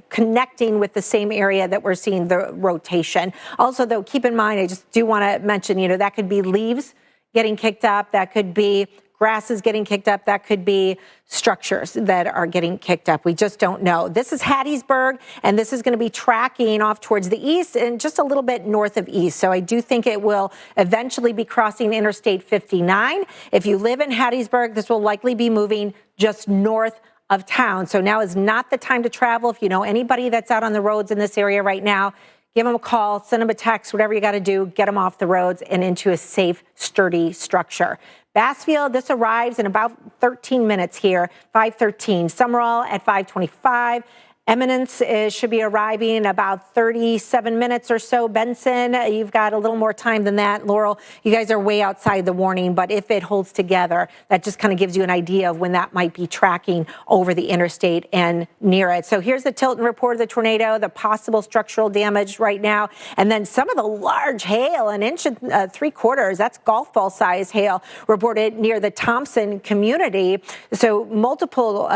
connecting with the same area that we're seeing the rotation. Also, though, keep in mind, I just do want to mention, that could be leaves getting kicked up, that could be grasses getting kicked up, that could be structures that are getting kicked up. We just don't know. This is Hattiesburg, and this is going to be tracking off towards the east and just a little bit north of east. So I do think it will eventually be crossing Interstate 59. If you live in Hattiesburg, this will likely be moving just north of town. So now is not the time to travel. If you know anybody that's out on the roads in this area right now, give them a call, send them a text, whatever you got to do, get them off the roads and into a safe, sturdy structure. Bassfield, this arrives in about 13 minutes here, 5:13. Summerall at 5:25. Eminence should be arriving in about 37 minutes or so. Benson, you've got a little more time than that. Laurel, you guys are way outside the warning, but if it holds together, that just kind of gives you an idea of when that might be tracking over the interstate and near it. So here's the Tilton report of the tornado, the possible structural damage right now, and then some of the large hail, an inch and 3/4, that's golf ball size hail reported near the Thompson community. So multiple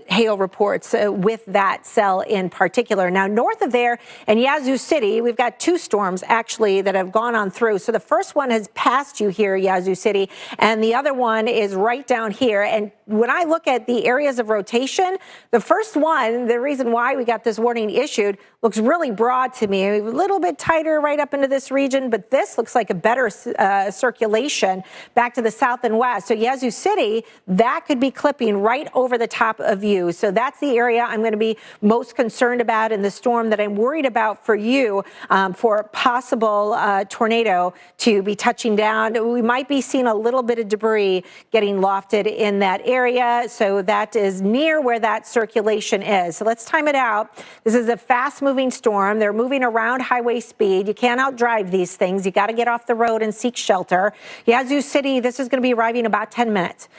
hail reports with that cell in particular. Now, north of there in Yazoo City, we've got two storms actually that have gone on through. So the first one has passed you here, Yazoo City, and the other one is right down here. And when I look at the areas of rotation, the first one, the reason why we got this warning issued, looks really broad to me. A little bit tighter right up into this region, but this looks like a better circulation back to the south and west. So Yazoo City, that could be clipping right over the top of you. So that's the area I'm going to be most concerned about in the storm, that I'm worried about for you, for possible tornado to be touching down. We might be seeing a little bit of debris getting lofted in that area. So that is near where that circulation is. So let's time it out. This is a fast moving storm. They're moving around highway speed. You can't outdrive these things. You got to get off the road and seek shelter. Yazoo City, this is going to be arriving in about 10 minutes.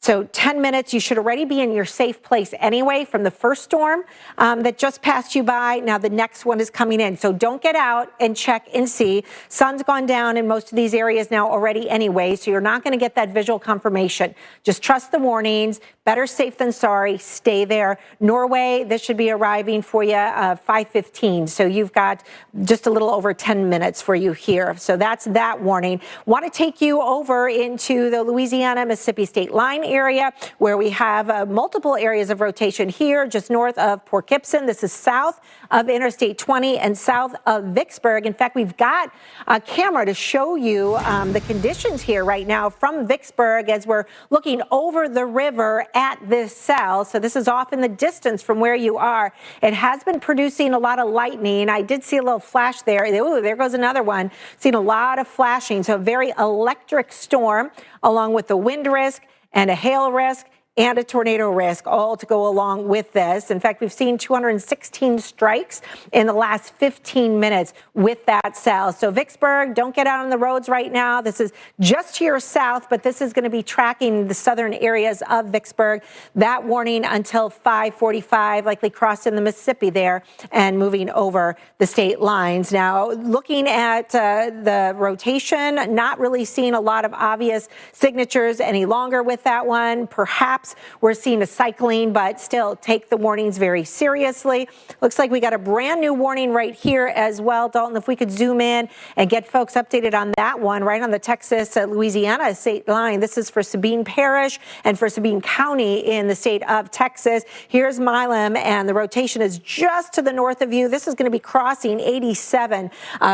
So 10 minutes, you should already be in your safe place anyway from the first storm that just passed you by. Now the next one is coming in. So don't get out and check and see. Sun's gone down in most of these areas now already anyway, so you're not going to get that visual confirmation. Just trust the warnings. Better safe than sorry. Stay there. Norway, this should be arriving for you 5:15. So you've got just a little over 10 minutes for you here. So that's that warning. Want to take you over into the Louisiana-Mississippi state line area where we have multiple areas of rotation here just north of Port Gibson. This is south of Interstate 20 and south of Vicksburg. In fact, we've got a camera to show you the conditions here right now from Vicksburg as we're looking over the river at this cell. So this is off in the distance from where you are. It has been producing a lot of lightning. I did see a little flash there. Ooh, there goes another one. Seen a lot of flashing. So a very electric storm along with the wind risk and a hail risk and a tornado risk, all to go along with this. In fact, we've seen 216 strikes in the last 15 minutes with that cell. So Vicksburg, don't get out on the roads right now. This is just to your south, but this is going to be tracking the southern areas of Vicksburg. That warning until 5:45, likely crossing the Mississippi there and moving over the state lines. Now, looking at the rotation, not really seeing a lot of obvious signatures any longer with that one. Perhaps we're seeing a cycling, but still take the warnings very seriously. Looks like we got a brand new warning right here as well. Dalton, if we could zoom in and get folks updated on that one, right on the Texas-Louisiana state line. This is for Sabine Parish and for Sabine County in the state of Texas. Here's Milam, and the rotation is just to the north of you. This is going to be crossing 87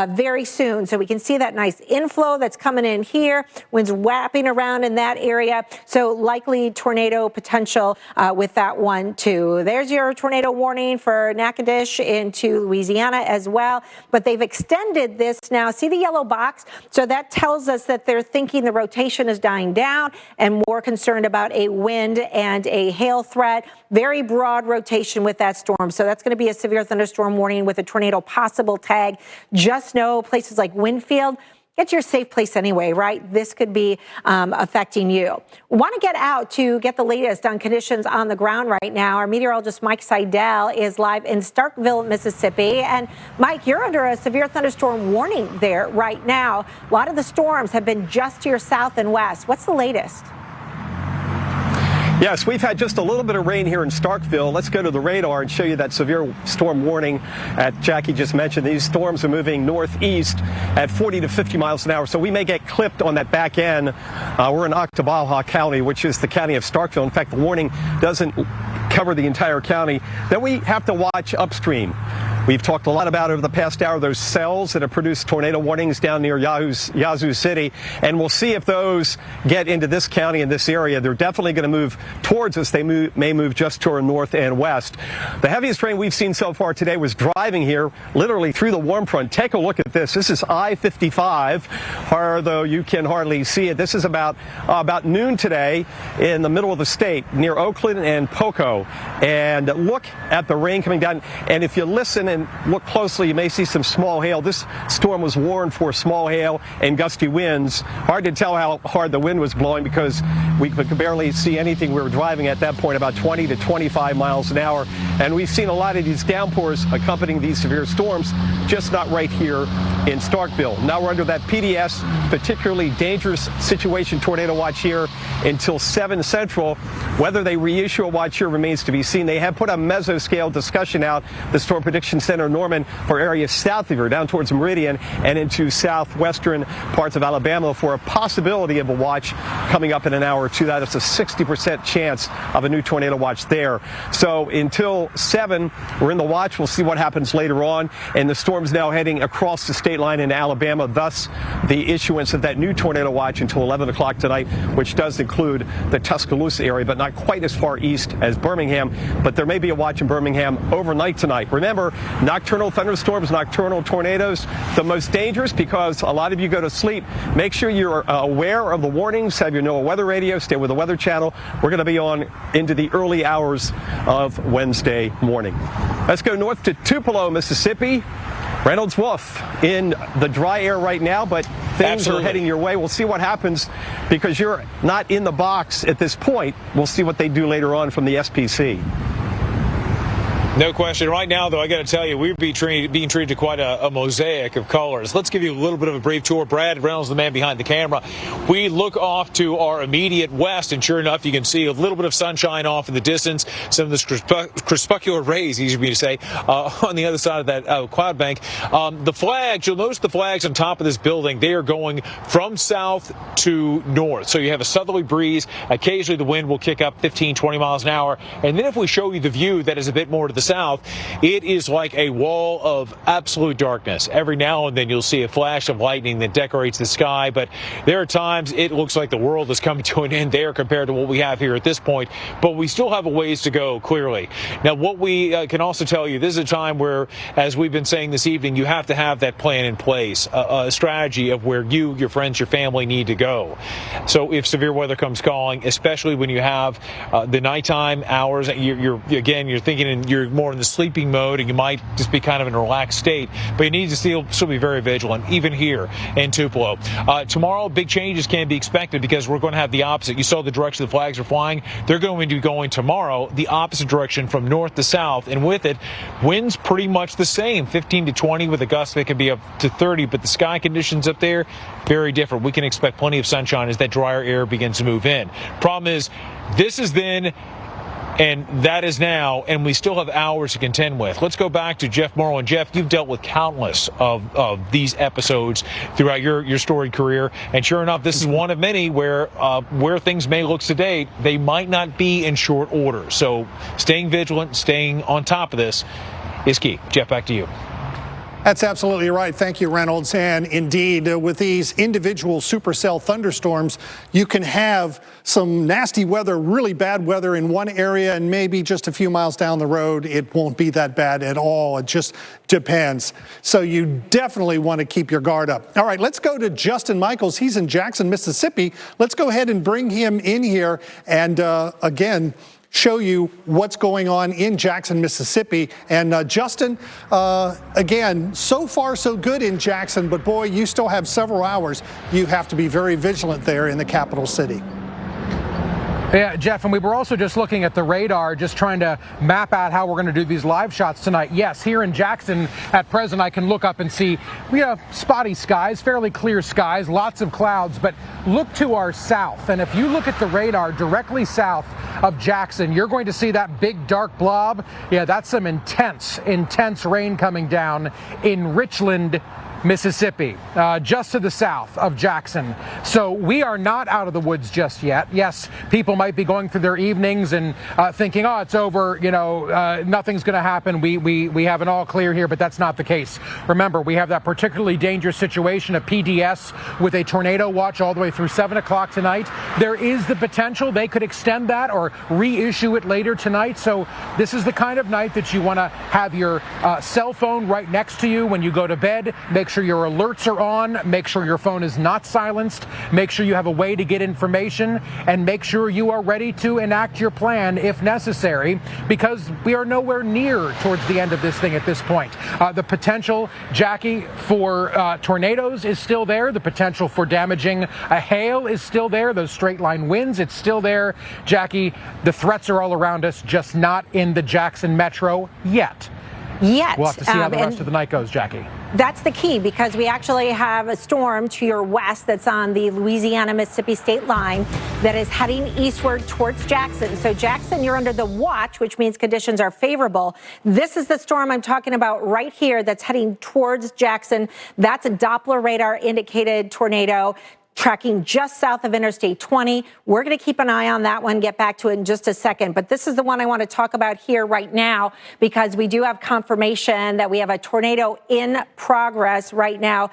very soon. So we can see that nice inflow that's coming in here. Winds wrapping around in that area. So likely tornado potential with that one too. There's your tornado warning for Natchitoches into Louisiana as well, but they've extended this now. See the yellow box? So that tells us that they're thinking the rotation is dying down and more concerned about a wind and a hail threat. Very broad rotation with that storm. So that's going to be a severe thunderstorm warning with a tornado possible tag. Just know places like Winfield, get your safe place anyway, right? This could be affecting you. We want to get out to get the latest on conditions on the ground right now. Our meteorologist Mike Seidel is live in Starkville, Mississippi. And Mike, you're under a severe thunderstorm warning there right now. A lot of the storms have been just to your south and west. What's the latest? Yes, we've had just a little bit of rain here in Starkville. Let's go to the radar and show you that severe storm warning that Jackie just mentioned. These storms are moving northeast at 40 to 50 miles an hour, so we may get clipped on that back end. We're in Octabaha County, which is the county of Starkville. In fact, the warning doesn't cover the entire county. Then we have to watch upstream. We've talked a lot about over the past hour those cells that have produced tornado warnings down near Yazoo City, and we'll see if those get into this county and this area. They're definitely going to move towards us. They may move just to our north and west. The heaviest rain we've seen so far today was driving here, literally through the warm front. Take a look at this. This is I-55, although you can hardly see it. This is about noon today in the middle of the state near Oakland and Poco. And look at the rain coming down. And if you listen and look closely, you may see some small hail. This storm was warned for small hail and gusty winds. Hard to tell how hard the wind was blowing because we could barely see anything. We were driving at that point about 20 to 25 miles an hour. And we've seen a lot of these downpours accompanying these severe storms, just not right here in Starkville. Now we're under that PDS, particularly dangerous situation tornado watch here until 7 Central. Whether they reissue a watch here remains to be seen. They have put a mesoscale discussion out, the Storm Prediction Center, Norman, for areas south of here, down towards Meridian and into southwestern parts of Alabama for a possibility of a watch coming up in an hour or two. That is a 60% chance of a new tornado watch there. So until 7, we're in the watch. We'll see what happens later on. And the storm's now heading across the state line in Alabama, thus the issuance of that new tornado watch until 11 o'clock tonight, which does include the Tuscaloosa area, but not quite as far east as Birmingham. But there may be a watch in Birmingham overnight tonight. Remember, nocturnal thunderstorms, nocturnal tornadoes, the most dangerous because a lot of you go to sleep. Make sure you're aware of the warnings, have your NOAA weather radio, stay with the Weather Channel. We're going to be on into the early hours of Wednesday morning. Let's go north to Tupelo, Mississippi. Reynolds Wolf in the dry air right now, but things are heading your way. We'll see what happens because you're not in the box at this point. We'll see what they do later on from the SPC. No question. Right now, though, I got to tell you, we're being treated to quite a mosaic of colors. Let's give you a little bit of a brief tour. Brad Reynolds, the man behind the camera. We look off to our immediate west, and sure enough, you can see a little bit of sunshine off in the distance. Some of the crepuscular rays, easy for me to say, on the other side of that cloud bank. The flags, you'll notice the flags on top of this building, they are going from south to north. So you have a southerly breeze. Occasionally, the wind will kick up 15, 20 miles an hour. And then if we show you the view that is a bit more to the south, it is like a wall of absolute darkness. Every now and then you'll see a flash of lightning that decorates the sky, but there are times it looks like the world is coming to an end there compared to what we have here at this point, but we still have a ways to go, clearly. Now, what we can also tell you, this is a time where, as we've been saying this evening, you have to have that plan in place, a strategy of where you, your friends, your family need to go. So if severe weather comes calling, especially when you have the nighttime hours, you're thinking you're more in the sleeping mode and you might just be kind of in a relaxed state, but you need to still be very vigilant, even here in Tupelo. Tomorrow, big changes can be expected because we're going to have the opposite. You saw the direction the flags are flying. They're going to be going tomorrow the opposite direction from north to south, and with it, winds pretty much the same, 15 to 20 with a gust that can be up to 30, but the sky conditions up there, very different. We can expect plenty of sunshine as that drier air begins to move in. Problem is, this is then and that is now, and we still have hours to contend with. Let's go back to Jeff Morrow. And Jeff, you've dealt with countless of these episodes throughout your storied career. And sure enough, this is one of many where things may look sedate, they might not be in short order. So staying vigilant, staying on top of this is key. Jeff, back to you. That's absolutely right. Thank you, Reynolds. And indeed, with these individual supercell thunderstorms, you can have some nasty weather, really bad weather in one area, and maybe just a few miles down the road, it won't be that bad at all. It just depends. So you definitely want to keep your guard up. All right, let's go to Justin Michaels. He's in Jackson, Mississippi. Let's go ahead and bring him in here and again, show you what's going on in Jackson, Mississippi. And Justin, again, so far so good in Jackson, but boy, you still have several hours. You have to be very vigilant there in the capital city. Yeah, Jeff, and we were also just looking at the radar, just trying to map out how we're going to do these live shots tonight. Yes, here in Jackson at present, I can look up and see we have spotty skies, fairly clear skies, lots of clouds, but look to our south. And if you look at the radar directly south of Jackson, you're going to see that big dark blob. Yeah, that's some intense rain coming down in Richland, Mississippi, just to the south of Jackson. So we are not out of the woods just yet. Yes, people might be going through their evenings and thinking, oh, it's over, nothing's going to happen. We have an all clear here, but that's not the case. Remember, we have that particularly dangerous situation, a PDS with a tornado watch all the way through 7 o'clock tonight. There is the potential they could extend that or reissue it later tonight. So this is the kind of night that you want to have your cell phone right next to you when you go to bed. Make sure your alerts are on. Make sure your phone is not silenced. Make sure you have a way to get information, and make sure you are ready to enact your plan if necessary, because we are nowhere near towards the end of this thing at this point. The potential, Jackie, for tornadoes is still there. The potential for damaging a hail is still there. Those straight line winds, it's still there. Jackie, the threats are all around us, just not in the Jackson metro yet. We'll have to see how the rest of the night goes, Jackie. That's the key, because we actually have a storm to your west that's on the Louisiana-Mississippi state line that is heading eastward towards Jackson. So Jackson, you're under the watch, which means conditions are favorable. This is the storm I'm talking about right here that's heading towards Jackson. That's a Doppler radar indicated tornado tracking just south of Interstate 20. We're going to keep an eye on that one, get back to it in just a second. But this is the one I want to talk about here right now, because we do have confirmation that we have a tornado in progress right now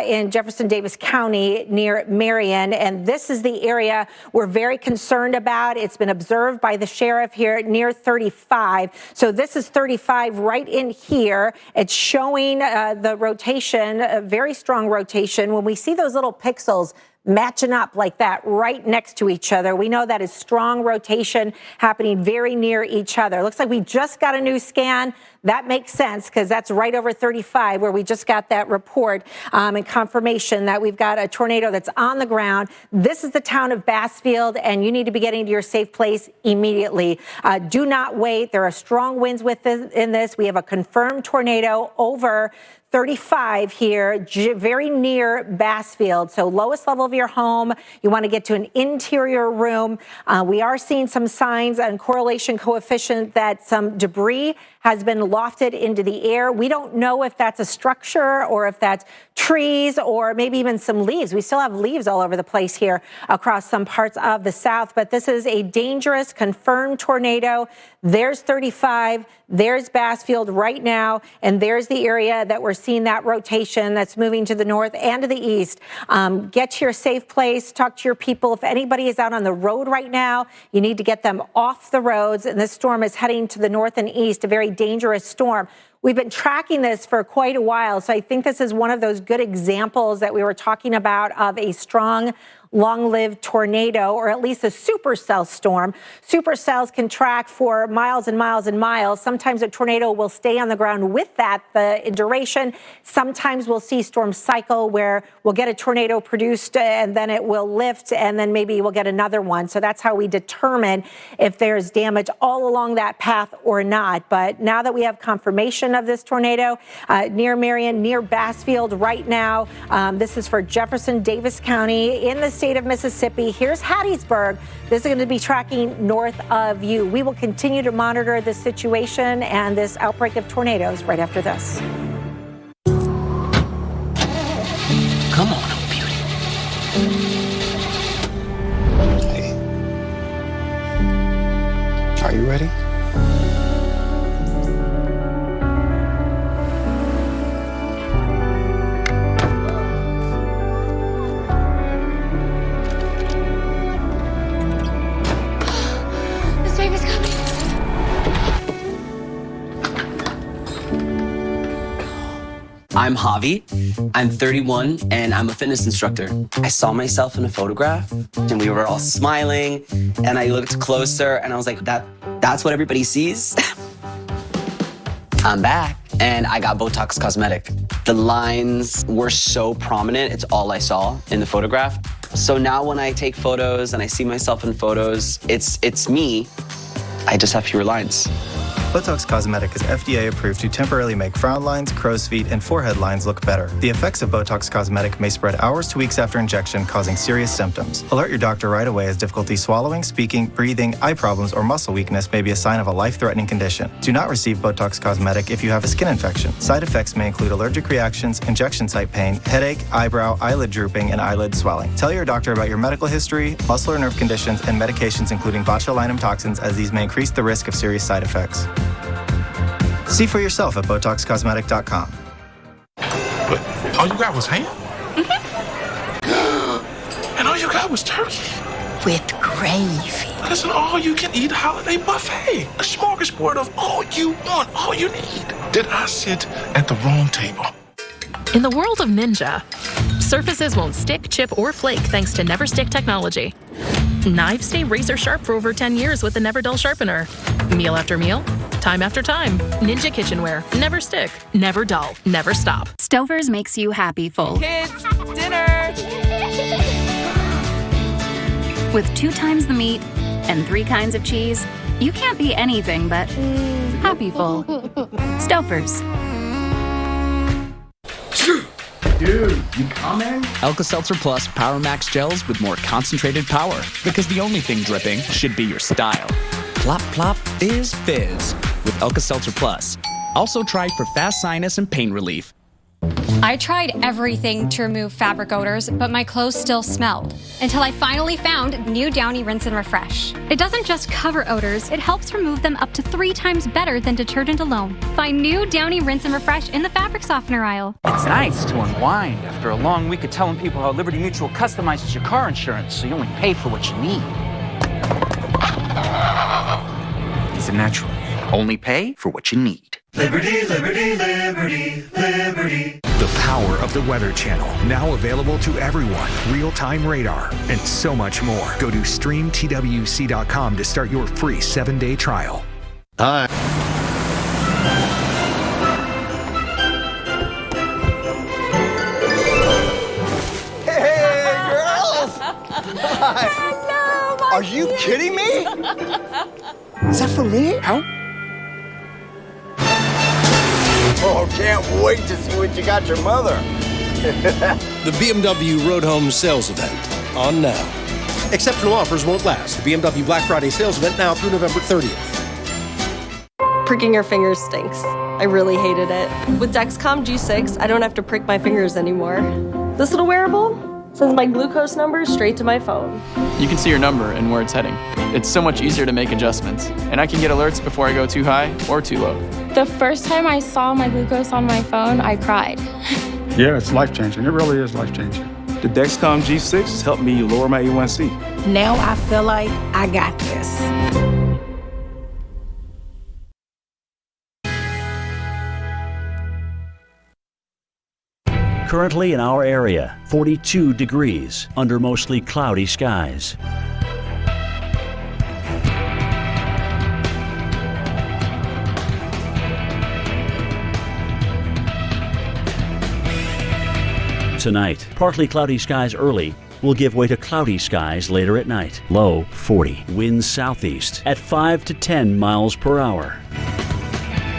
in Jefferson Davis County near Marion. And this is the area we're very concerned about. It's been observed by the sheriff here near 35. So this is 35 right in here. It's showing the rotation, a very strong rotation. When we see those little pixels matching up like that right next to each other, we know that is strong rotation happening very near each other. Looks like we just got a new scan. That makes sense, because that's right over 35 where we just got that report and confirmation that we've got a tornado that's on the ground. This is the town of Bassfield, and you need to be getting to your safe place immediately. Do not wait. There are strong winds in this. We have a confirmed tornado over 35 here, very near Bassfield. So lowest level of your home, you want to get to an interior room. We are seeing some signs and correlation coefficient that some debris has been lofted into the air. We don't know if that's a structure or if that's trees or maybe even some leaves. We still have leaves all over the place here across some parts of the south, but this is a dangerous confirmed tornado. There's 35, there's Bassfield right now, and there's the area that we're seeing that rotation that's moving to the north and to the east. Get to your safe place, talk to your people. If anybody is out on the road right now, you need to get them off the roads, and this storm is heading to the north and east, a very dangerous storm. We've been tracking this for quite a while, so I think this is one of those good examples that we were talking about of a strong, long-lived tornado, or at least a supercell storm. Supercells can track for miles and miles and miles. Sometimes a tornado will stay on the ground with that in duration. Sometimes we'll see storm cycle where we'll get a tornado produced and then it will lift, and then maybe we'll get another one. So that's how we determine if there's damage all along that path or not. But now that we have confirmation of this tornado near Marion, near Bassfield right now, this is for Jefferson Davis County in the state of Mississippi. Here's Hattiesburg. This is going to be tracking north of you. We will continue to monitor this situation and this outbreak of tornadoes right after this. Come on, oh beauty. Hey. Are you ready? I'm Javi, I'm 31, and I'm a fitness instructor. I saw myself in a photograph, and we were all smiling, and I looked closer, and I was like, that's what everybody sees? I'm back, and I got Botox Cosmetic. The lines were so prominent, it's all I saw in the photograph. So now when I take photos and I see myself in photos, it's me. I just have fewer lines. Botox Cosmetic is FDA approved to temporarily make frown lines, crow's feet, and forehead lines look better. The effects of Botox Cosmetic may spread hours to weeks after injection, causing serious symptoms. Alert your doctor right away as difficulty swallowing, speaking, breathing, eye problems, or muscle weakness may be a sign of a life-threatening condition. Do not receive Botox Cosmetic if you have a skin infection. Side effects may include allergic reactions, injection site pain, headache, eyebrow, eyelid drooping, and eyelid swelling. Tell your doctor about your medical history, muscle or nerve conditions, and medications including botulinum toxins, as these may increase the risk of serious side effects. See for yourself at BotoxCosmetic.com. But all you got was ham? And all you got was turkey? With gravy. But it's an all-you-can-eat holiday buffet. A smorgasbord of all you want, all you need. Did I sit at the wrong table? In the world of Ninja, surfaces won't stick, chip, or flake thanks to Never Stick technology. Knives stay razor sharp for over 10 years with the Never Dull Sharpener. Meal after meal, time after time. Ninja kitchenware. Never stick, never dull, never stop. Stover's makes you happy full. Kids, dinner! With 2 times the meat and 3 kinds of cheese, you can't be anything but happy full. Stouffer's. Dude, you coming? Alka-Seltzer Plus Power Max gels with more concentrated power. Because the only thing dripping should be your style. Plop, plop, fizz, fizz. With Alka-Seltzer Plus. Also tried for fast sinus and pain relief. I tried everything to remove fabric odors, but my clothes still smelled. Until I finally found New Downy Rinse and Refresh. It doesn't just cover odors, it helps remove them up to 3 times better than detergent alone. Find New Downy Rinse and Refresh in the fabric softener aisle. It's nice to unwind after a long week of telling people how Liberty Mutual customizes your car insurance so you only pay for what you need. Is it natural? Only pay for what you need. Liberty, liberty, liberty, liberty. The power of the Weather Channel, now available to everyone. Real-time radar, and so much more. Go to streamtwc.com to start your free 7-day trial. Hi. Hey, girls! Hi. Hello, Are you kidding me? Is that for me? How? Oh, can't wait to see what you got your mother. The BMW Road Home Sales Event, on now. Exceptional offers won't last. The BMW Black Friday sales event now through November 30th. Pricking your fingers stinks. I really hated it. With Dexcom G6, I don't have to prick my fingers anymore. This little wearable sends my glucose number straight to my phone. You can see your number and where it's heading. It's so much easier to make adjustments. And I can get alerts before I go too high or too low. The first time I saw my glucose on my phone, I cried. Yeah, it's life-changing. It really is life-changing. The Dexcom G6 has helped me lower my A1C. Now I feel like I got this. Currently in our area, 42 degrees under mostly cloudy skies. Tonight, partly cloudy skies early will give way to cloudy skies later at night. Low 40. Winds southeast at 5 to 10 miles per hour.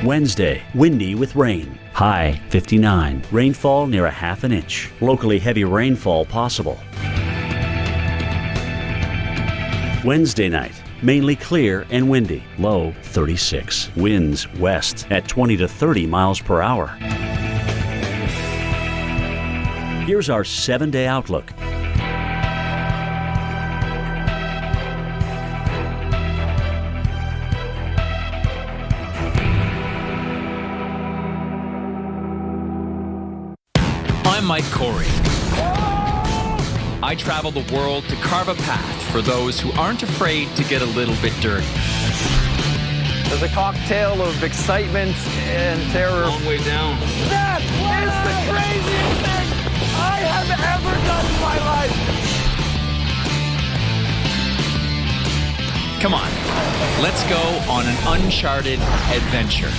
Wednesday, windy with rain. High 59. Rainfall near a ½ inch. Locally heavy rainfall possible. Wednesday night, mainly clear and windy. Low 36. Winds west at 20 to 30 miles per hour. Here's our 7-day outlook. I'm Mike Corey. I travel the world to carve a path for those who aren't afraid to get a little bit dirty. There's a cocktail of excitement and terror. Long way down. That is the craziest thing I have ever done in my life. Come on, let's go on an uncharted adventure.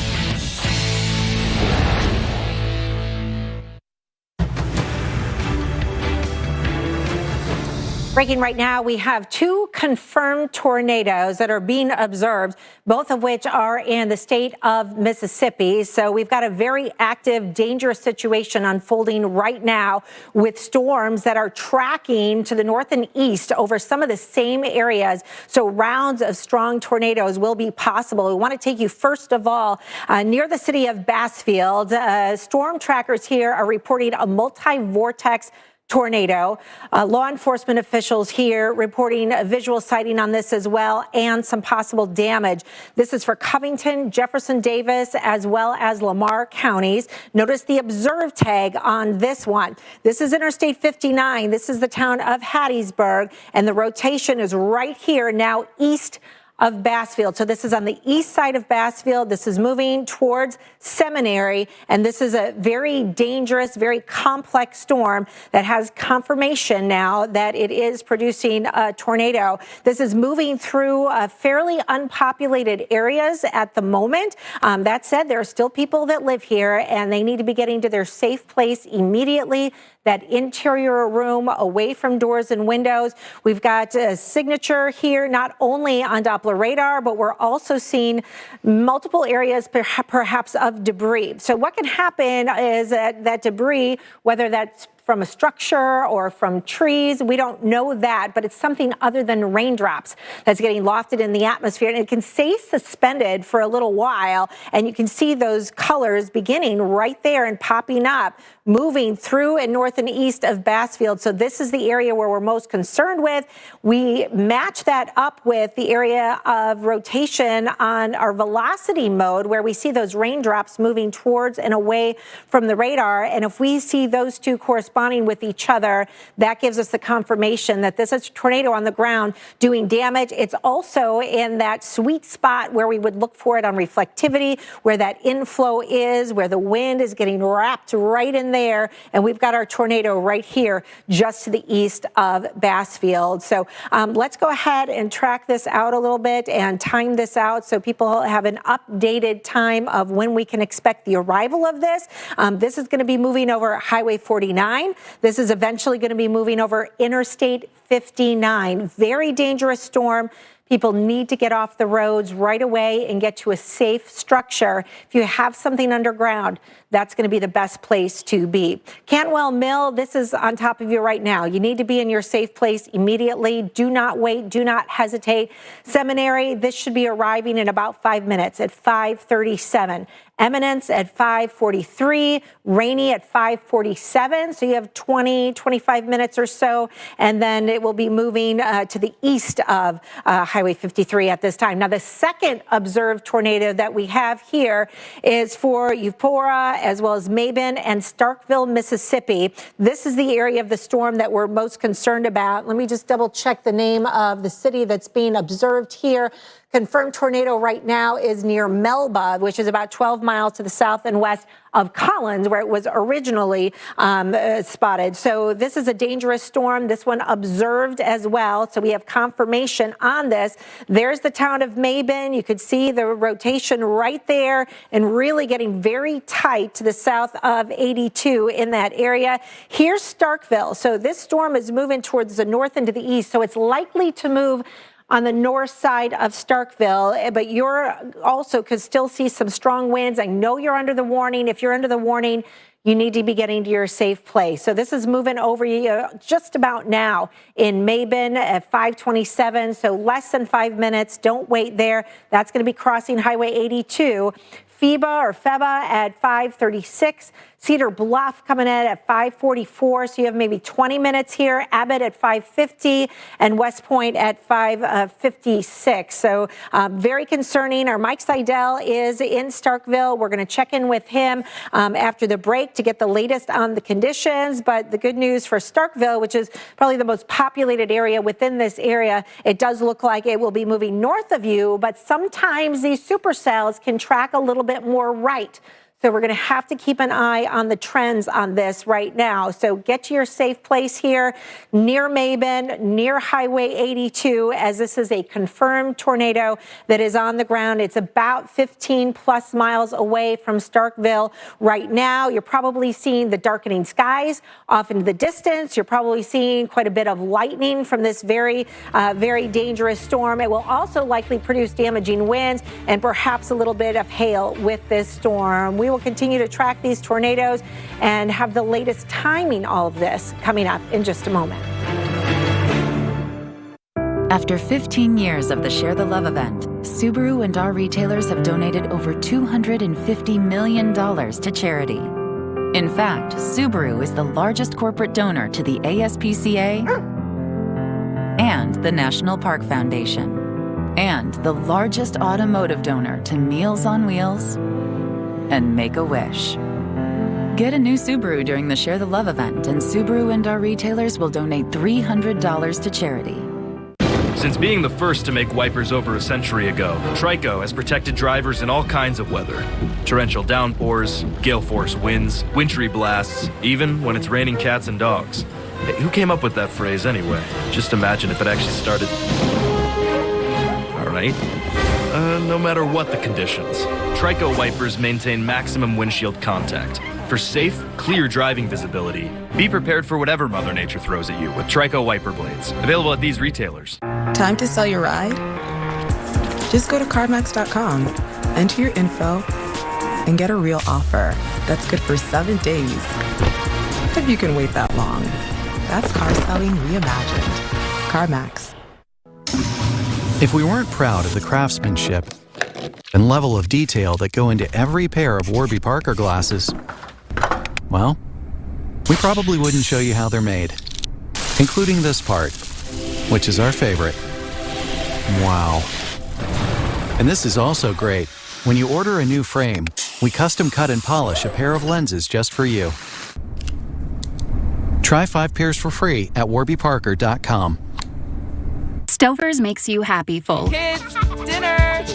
Breaking right now, we have 2 confirmed tornadoes that are being observed, both of which are in the state of Mississippi. So we've got a very active, dangerous situation unfolding right now with storms that are tracking to the north and east over some of the same areas. So rounds of strong tornadoes will be possible. We want to take you first of all near the city of Bassfield. Storm trackers here are reporting a multi-vortex tornado. Law enforcement officials here reporting a visual sighting on this as well and some possible damage. This is for Covington, Jefferson Davis, as well as Lamar counties. Notice the observe tag on this one. This is Interstate 59. This is the town of Hattiesburg, and the rotation is right here now east of Bassfield. So this is on the east side of Bassfield. This is moving towards Seminary, and this is a very dangerous, very complex storm that has confirmation now that it is producing a tornado. This is moving through fairly unpopulated areas at the moment. That said, there are still people that live here, and they need to be getting to their safe place immediately. That interior room away from doors and windows. We've got a signature here, not only on Doppler radar, but we're also seeing multiple areas perhaps of debris. So what can happen is that debris, whether that's from a structure or from trees, we don't know that, but it's something other than raindrops that's getting lofted in the atmosphere, and it can stay suspended for a little while, and you can see those colors beginning right there and popping up, moving through and north and east of Bassfield. So this is the area where we're most concerned with. We match that up with the area of rotation on our velocity mode, where we see those raindrops moving towards and away from the radar, and if we see those two corresponding with each other, that gives us the confirmation that this is a tornado on the ground doing damage. It's also in that sweet spot where we would look for it on reflectivity, where that inflow is, where the wind is getting wrapped right in there, and we've got our tornado right here just to the east of Bassfield. So let's go ahead and track this out a little bit and time this out so people have an updated time of when we can expect the arrival of this. This is going to be moving over Highway 49. This is eventually going to be moving over Interstate 59. Very dangerous storm. People need to get off the roads right away and get to a safe structure. If you have something underground, that's going to be the best place to be. Cantwell Mill, this is on top of you right now. You need to be in your safe place immediately. Do not wait. Do not hesitate. Seminary, this should be arriving in about 5 minutes at 5:37. Eminence at 5:43, Rainy at 5:47. So you have 25 minutes or so, and then it will be moving to the east of Highway 53 at this time. Now, the second observed tornado that we have here is for Eupora, as well as Mabin and Starkville, Mississippi. This is the area of the storm that we're most concerned about. Let me just double check the name of the city that's being observed here. Confirmed tornado right now is near Melba, which is about 12 miles to the south and west of Collins, where it was originally spotted. So this is a dangerous storm. This one observed as well. So we have confirmation on this. There's the town of Mabin. You could see the rotation right there and really getting very tight to the south of 82 in that area. Here's Starkville. So this storm is moving towards the north and to the east. So it's likely to move on the north side of Starkville, but you're also could still see some strong winds. I know you're under the warning. If you're under the warning, you need to be getting to your safe place. So this is moving over you just about now in Mabin at 5:27, so less than 5 minutes. Don't wait there. That's going to be crossing Highway 82. Feba at 5:36. Cedar Bluff coming in at 5:44, so you have maybe 20 minutes here. Abbott at 5:50 and West Point at 5:56. So very concerning. Our Mike Seidel is in Starkville. We're going to check in with him after the break to get the latest on the conditions. But the good news for Starkville, which is probably the most populated area within this area, it does look like it will be moving north of you, but sometimes these supercells can track a little bit more right. So we're going to have to keep an eye on the trends on this right now. So get to your safe place here near Mabin, near Highway 82, as this is a confirmed tornado that is on the ground. It's about 15 plus miles away from Starkville right now. You're probably seeing the darkening skies off into the distance. You're probably seeing quite a bit of lightning from this very dangerous storm. It will also likely produce damaging winds and perhaps a little bit of hail with this storm. We will continue to track these tornadoes and have the latest timing, all of this coming up in just a moment. After 15 years of the Share the Love event, Subaru and our retailers have donated over $250 million to charity. In fact, Subaru is the largest corporate donor to the ASPCA and the National Park Foundation, and the largest automotive donor to Meals on Wheels and Make-A-Wish. Get a new Subaru during the Share the Love event, and Subaru and our retailers will donate $300 to charity. Since being the first to make wipers over a century ago, Trico has protected drivers in all kinds of weather. Torrential downpours, gale force winds, wintry blasts, even when it's raining cats and dogs. Hey, who came up with that phrase anyway? Just imagine if it actually started... All right. No matter what the conditions, Trico wipers maintain maximum windshield contact. For safe, clear driving visibility, be prepared for whatever Mother Nature throws at you with Trico wiper blades. Available at these retailers. Time to sell your ride? Just go to CarMax.com, enter your info, and get a real offer that's good for 7 days. If you can wait that long. That's car selling reimagined. CarMax. If we weren't proud of the craftsmanship and level of detail that go into every pair of Warby Parker glasses, well, we probably wouldn't show you how they're made, including this part, which is our favorite. Wow. And this is also great. When you order a new frame, we custom cut and polish a pair of lenses just for you. Try 5 pairs for free at warbyparker.com. Stouffer's makes you happy full. Kids, dinner!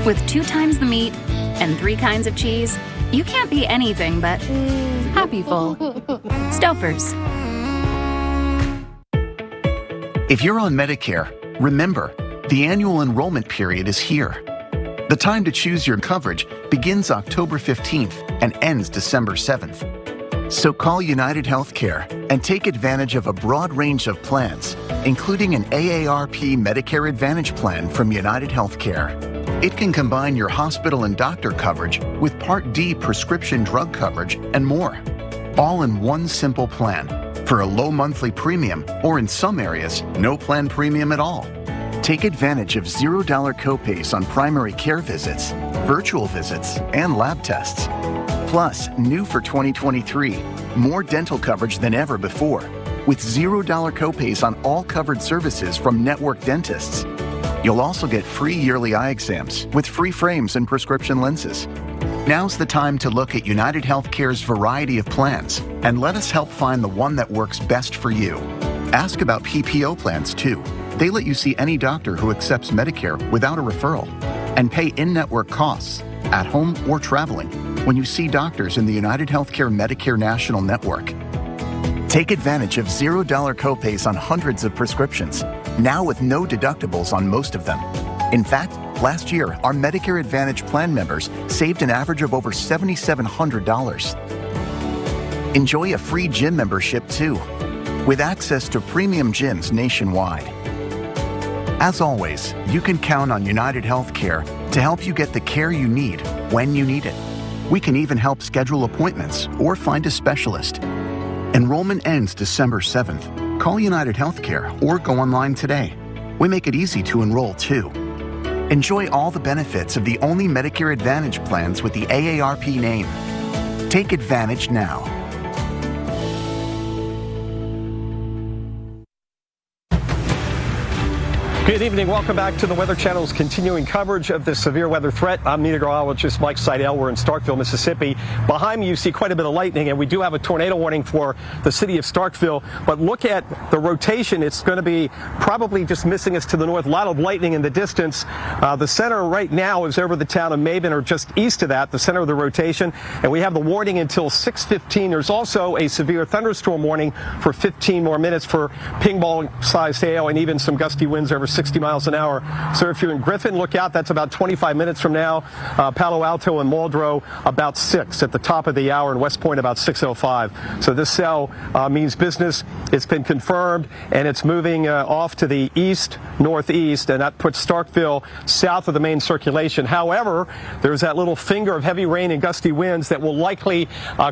With 2 times the meat and 3 kinds of cheese, you can't be anything but happy full. Stouffer's. If you're on Medicare, remember, the annual enrollment period is here. The time to choose your coverage begins October 15th and ends December 7th. So call United Healthcare and take advantage of a broad range of plans, including an AARP Medicare Advantage plan from United Healthcare. It can combine your hospital and doctor coverage with Part D prescription drug coverage and more, all in one simple plan for a low monthly premium, or in some areas, no plan premium at all. Take advantage of $0 copays on primary care visits, virtual visits, and lab tests. Plus, new for 2023, more dental coverage than ever before, with $0 copays on all covered services from network dentists. You'll also get free yearly eye exams with free frames and prescription lenses. Now's the time to look at United Healthcare's variety of plans and let us help find the one that works best for you. Ask about PPO plans too. They let you see any doctor who accepts Medicare without a referral and pay in-network costs, at home or traveling, when you see doctors in the United Healthcare Medicare National Network. Take advantage of $0 copays on hundreds of prescriptions, now with no deductibles on most of them. In fact, last year, our Medicare Advantage plan members saved an average of over $7,700. Enjoy a free gym membership too, with access to premium gyms nationwide. As always, you can count on United Healthcare to help you get the care you need when you need it. We can even help schedule appointments or find a specialist. Enrollment ends December 7th. Call United Healthcare or go online today. We make it easy to enroll too. Enjoy all the benefits of the only Medicare Advantage plans with the AARP name. Take advantage now. Good evening. Welcome back to the Weather Channel's continuing coverage of this severe weather threat. I'm meteorologist Mike Seidel. We're in Starkville, Mississippi. Behind me, you see quite a bit of lightning, and we do have a tornado warning for the city of Starkville. But look at the rotation. It's going to be probably just missing us to the north. A lot of lightning in the distance. The center right now is over the town of Maben, or just east of that, the center of the rotation. And we have the warning until 6:15. There's also a severe thunderstorm warning for 15 more minutes for ping-pong-sized hail and even some gusty winds over 60 miles an hour. So if you're in Griffin, look out. That's about 25 minutes from now. Palo Alto and Muldrow about 6 at the top of the hour, and West Point about 6:05. So this cell means business. It's been confirmed, and it's moving off to the east, northeast, and that puts Starkville south of the main circulation. However, there's that little finger of heavy rain and gusty winds that will likely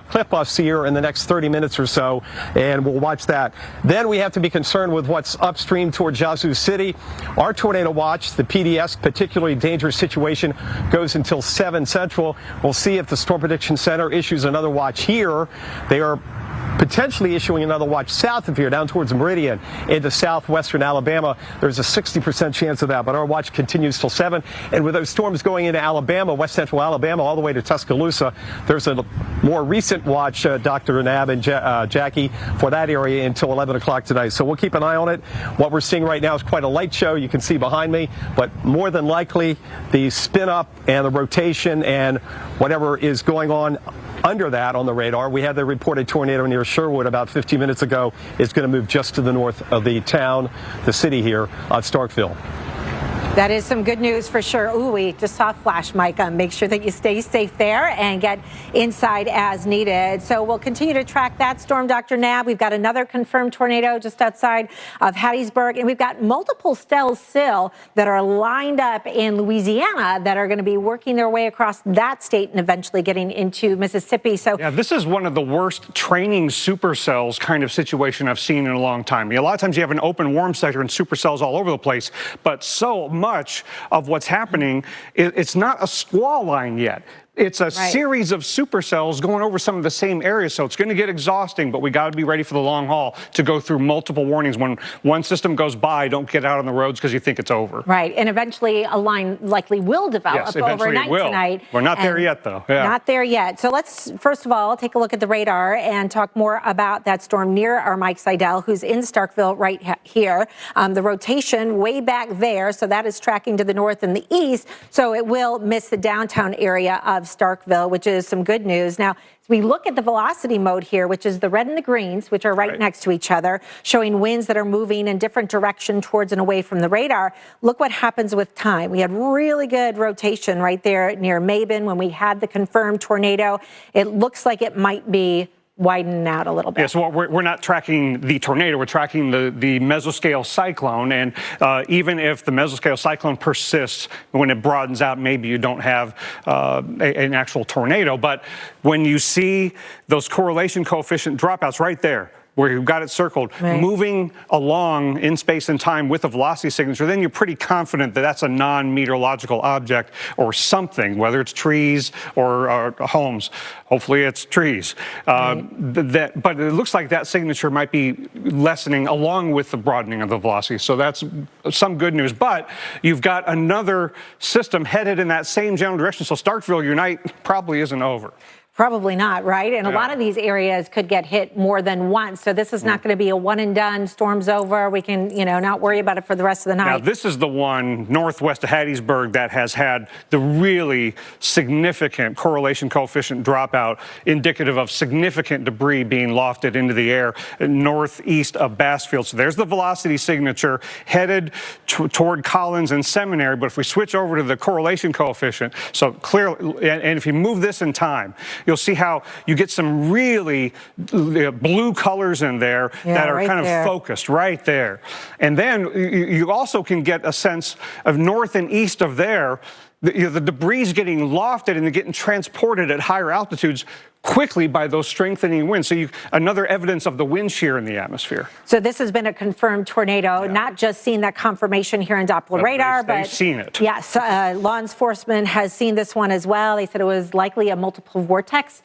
clip us here in the next 30 minutes or so, and we'll watch that. Then we have to be concerned with what's upstream toward Yazoo City. Our tornado watch, the PDS, particularly dangerous situation, goes until 7 Central. We'll see if the Storm Prediction Center issues another watch here. They are potentially issuing another watch south of here, down towards Meridian, into southwestern Alabama. There's a 60% chance of that, but our watch continues till 7. And with those storms going into Alabama, west central Alabama, all the way to Tuscaloosa, there's a more recent watch, Dr. Nab and Jackie, for that area until 11 o'clock tonight. So we'll keep an eye on it. What we're seeing right now is quite a light show. You can see behind me, but more than likely, the spin up and the rotation and whatever is going on under that on the radar. We had the reported tornado near Sherwood about 15 minutes ago. It's going to move just to the north of the town, the city here of Starkville. That is some good news for sure. Ooh, we just saw a flash, Mike. Make sure that you stay safe there and get inside as needed. So we'll continue to track that storm, Dr. Nab. We've got another confirmed tornado just outside of Hattiesburg, and we've got multiple cells still that are lined up in Louisiana that are going to be working their way across that state and eventually getting into Mississippi. So yeah, this is one of the worst training supercells kind of situation I've seen in a long time. A lot of times you have an open warm sector and supercells all over the place, but so much of what's happening, it's not a squall line yet. It's a series of supercells going over some of the same areas, so it's going to get exhausting, but we got to be ready for the long haul to go through multiple warnings. When one system goes by, don't get out on the roads because you think it's over. Right, and eventually a line likely will develop overnight tonight. We're not there yet, though. Yeah. Not there yet. So let's, first of all, take a look at the radar and talk more about that storm near our Mike Seidel, who's in Starkville right here. The rotation way back there, so that is tracking to the north and the east, so it will miss the downtown area of Starkville, which is some good news. Now, as we look at the velocity mode here, which is the red and the greens, which are right next to each other, showing winds that are moving in different direction towards and away from the radar, look what happens with time. We had really good rotation right there near Maben when we had the confirmed tornado. It looks like it might be widening out a little bit. Yeah, so we're not tracking the tornado, we're tracking the mesoscale cyclone, and even if the mesoscale cyclone persists, when it broadens out, maybe you don't have an actual tornado, but when you see those correlation coefficient dropouts right there, where you've got it circled, moving along in space and time with a velocity signature, then you're pretty confident that that's a non-meteorological object or something, whether it's trees or homes. Hopefully it's trees. But it looks like that signature might be lessening along with the broadening of the velocity. So that's some good news. But you've got another system headed in that same general direction. So Starkville, your night probably isn't over. Probably not, right? And a lot of these areas could get hit more than once. So this is not going to be a one and done, storm's over, we can, not worry about it for the rest of the night. Now, this is the one northwest of Hattiesburg that has had the really significant correlation coefficient dropout, indicative of significant debris being lofted into the air northeast of Bassfield. So there's the velocity signature headed toward Collins and Seminary. But if we switch over to the correlation coefficient, so clearly, and if you move this in time, you'll see how you get some really blue colors in there that are kind of focused right there. And then you also can get a sense of north and east of there, the debris is getting lofted and getting transported at higher altitudes quickly by those strengthening winds. So another evidence of the wind shear in the atmosphere. So this has been a confirmed tornado, not just seeing that confirmation here in Doppler radar, but they've seen it. Yes, law enforcement has seen this one as well. They said it was likely a multiple vortex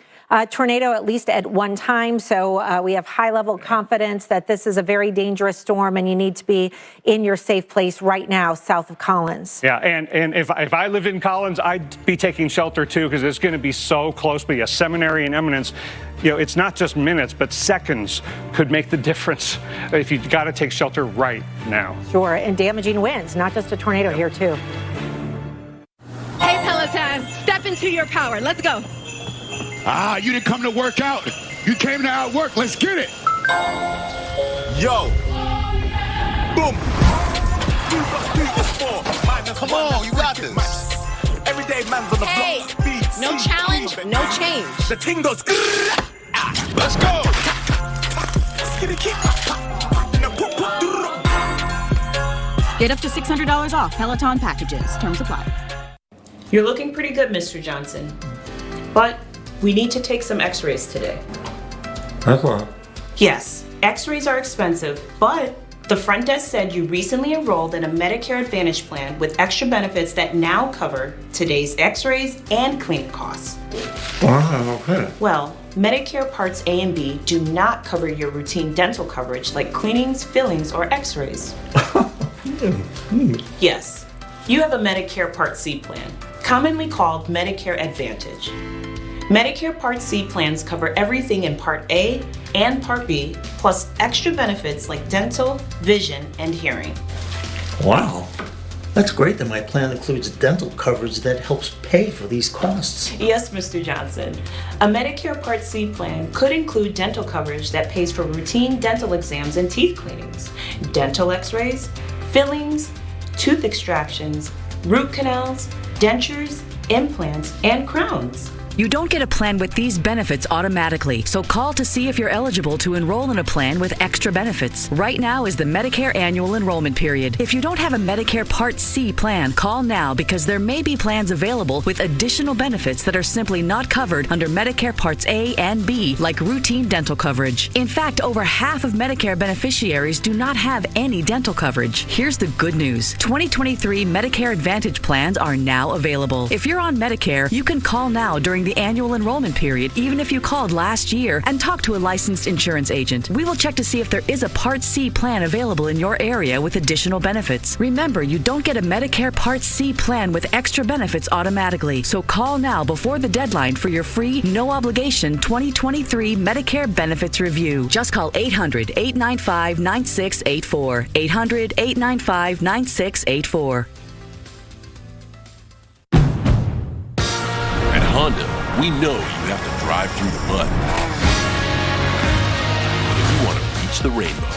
tornado at least at one time. So we have high level confidence that this is a very dangerous storm and you need to be in your safe place right now south of Collins. Yeah, and if I lived in Collins, I'd be taking shelter too, because it's going to be so close. But a seminary and eminence, it's not just minutes, but seconds could make the difference if you've got to take shelter right now. Sure, and damaging winds, not just a tornado here too. Hey Peloton, step into your power. Let's go. You didn't come to work out. You came to outwork. Let's get it. Yo. Boom. Come on, you got this. Everyday man's on the block. Beats, no challenge, no change. The ting goes. Let's go. Get up to $600 off Peloton packages. Terms apply. You're looking pretty good, Mr. Johnson. But we need to take some x-rays today. That's all. Yes, x-rays are expensive, but the front desk said you recently enrolled in a Medicare Advantage plan with extra benefits that now cover today's x-rays and clinic costs. Okay. Well, Medicare Parts A and B do not cover your routine dental coverage like cleanings, fillings, or x-rays. Yes, you have a Medicare Part C plan, commonly called Medicare Advantage. Medicare Part C plans cover everything in Part A and Part B, plus extra benefits like dental, vision, and hearing. Wow. That's great that my plan includes dental coverage that helps pay for these costs. Yes, Mr. Johnson. A Medicare Part C plan could include dental coverage that pays for routine dental exams and teeth cleanings, dental x-rays, fillings, tooth extractions, root canals, dentures, implants, and crowns. You don't get a plan with these benefits automatically, so call to see if you're eligible to enroll in a plan with extra benefits. Right now is the Medicare annual enrollment period. If you don't have a Medicare Part C plan, call now because there may be plans available with additional benefits that are simply not covered under Medicare Parts A and B, like routine dental coverage. In fact, over half of Medicare beneficiaries do not have any dental coverage. Here's the good news. 2023 Medicare Advantage plans are now available. If you're on Medicare, you can call now during the annual enrollment period, even if you called last year, and talk to a licensed insurance agent. We will check to see if there is a Part C plan available in your area with additional benefits. Remember, you don't get a Medicare Part C plan with extra benefits automatically, so call now before the deadline for your free, no-obligation 2023 Medicare Benefits Review. Just call 800-895-9684. 800-895-9684. At Honda, we know you have to drive through the mud if you want to reach the rainbow.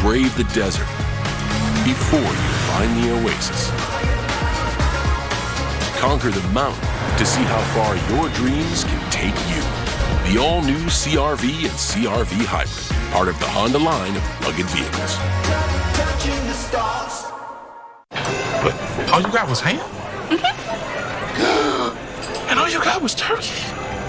Brave the desert before you find the oasis. Conquer the mountain to see how far your dreams can take you. The all-new CR-V and CR-V Hybrid, part of the Honda line of rugged vehicles. But all you got was ham? And all you got was turkey.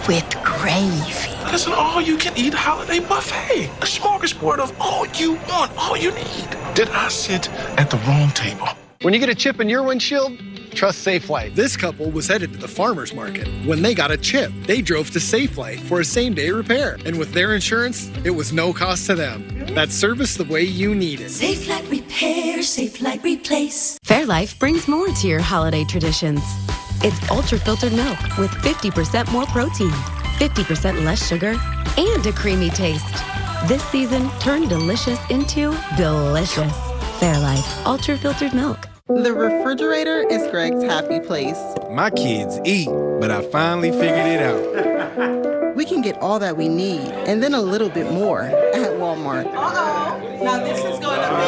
With gravy. That's an all-you-can-eat holiday buffet. A smorgasbord of all you want, all you need. Did I sit at the wrong table? When you get a chip in your windshield, trust Safelite. This couple was headed to the farmer's market. When they got a chip, they drove to Safelite for a same-day repair. And with their insurance, it was no cost to them. That's service the way you need it. Safelite Repair, Safelite Replace. Fairlife brings more to your holiday traditions. It's ultra-filtered milk with 50% more protein, 50% less sugar, and a creamy taste. This season, turn delicious into delicious. Fairlife ultra-filtered milk. The refrigerator is Greg's happy place. My kids eat, but I finally figured it out. We can get all that we need and then a little bit more at Walmart. Uh-oh. Now this is going to be...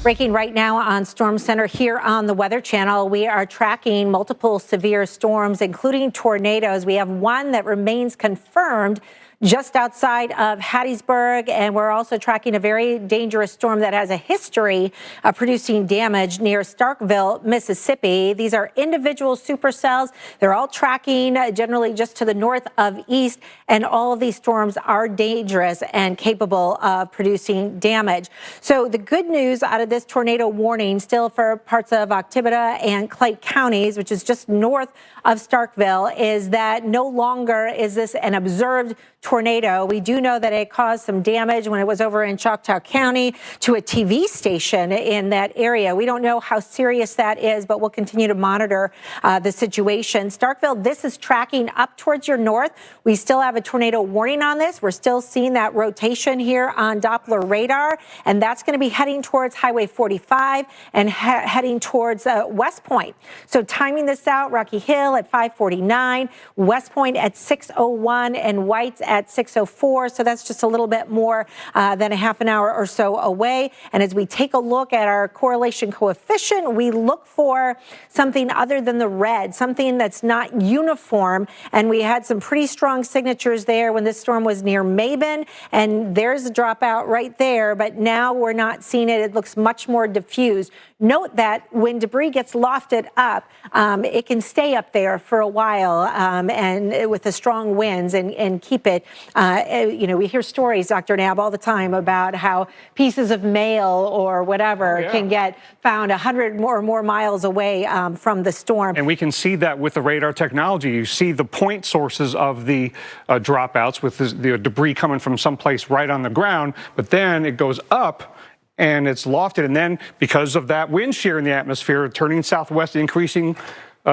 Breaking right now on Storm Center here on the Weather Channel, we are tracking multiple severe storms, including tornadoes. We have one that remains confirmed just outside of Hattiesburg, and we're also tracking a very dangerous storm that has a history of producing damage near Starkville, Mississippi. These are individual supercells. They're all tracking generally just to the north of east, and all of these storms are dangerous and capable of producing damage. So the good news out of this tornado warning still for parts of Oktibbeha and Clay counties, which is just north of Starkville, is that no longer is this an observed tornado. We do know that it caused some damage when it was over in Choctaw County to a TV station in that area. We don't know how serious that is, but we'll continue to monitor the situation. Starkville, this is tracking up towards your north. We still have a tornado warning on this. We're still seeing that rotation here on Doppler radar, and that's going to be heading towards Highway 45 and heading towards West Point. So timing this out, Rocky Hill at 5:49, West Point at 6:01, and White's at 6:04. So that's just a little bit more than a half an hour or so away. And as we take a look at our correlation coefficient, we look for something other than the red, something that's not uniform. And we had some pretty strong signatures there when this storm was near Mabon, and there's a dropout right there. But now we're not seeing it. It looks much more diffused. Note that when debris gets lofted up, it can stay up there for a while and with the strong winds and keep it. You know, we hear stories, Dr. Knabb, all the time about how pieces of mail or whatever can get found 100 or more miles away from the storm. And we can see that with the radar technology. You see the point sources of the dropouts with the debris coming from someplace right on the ground, but then it goes up and it's lofted, and then because of that wind shear in the atmosphere turning southwest, increasing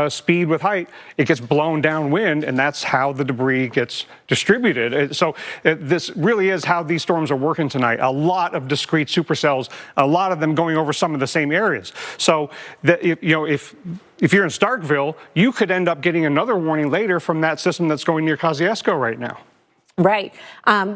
speed with height, it gets blown downwind, and that's how the debris gets distributed. So this really is how these storms are working tonight. A lot of discrete supercells, a lot of them going over some of the same areas. So that, if you're in Starkville, you could end up getting another warning later from that system that's going near Kosciuszko right now. Right.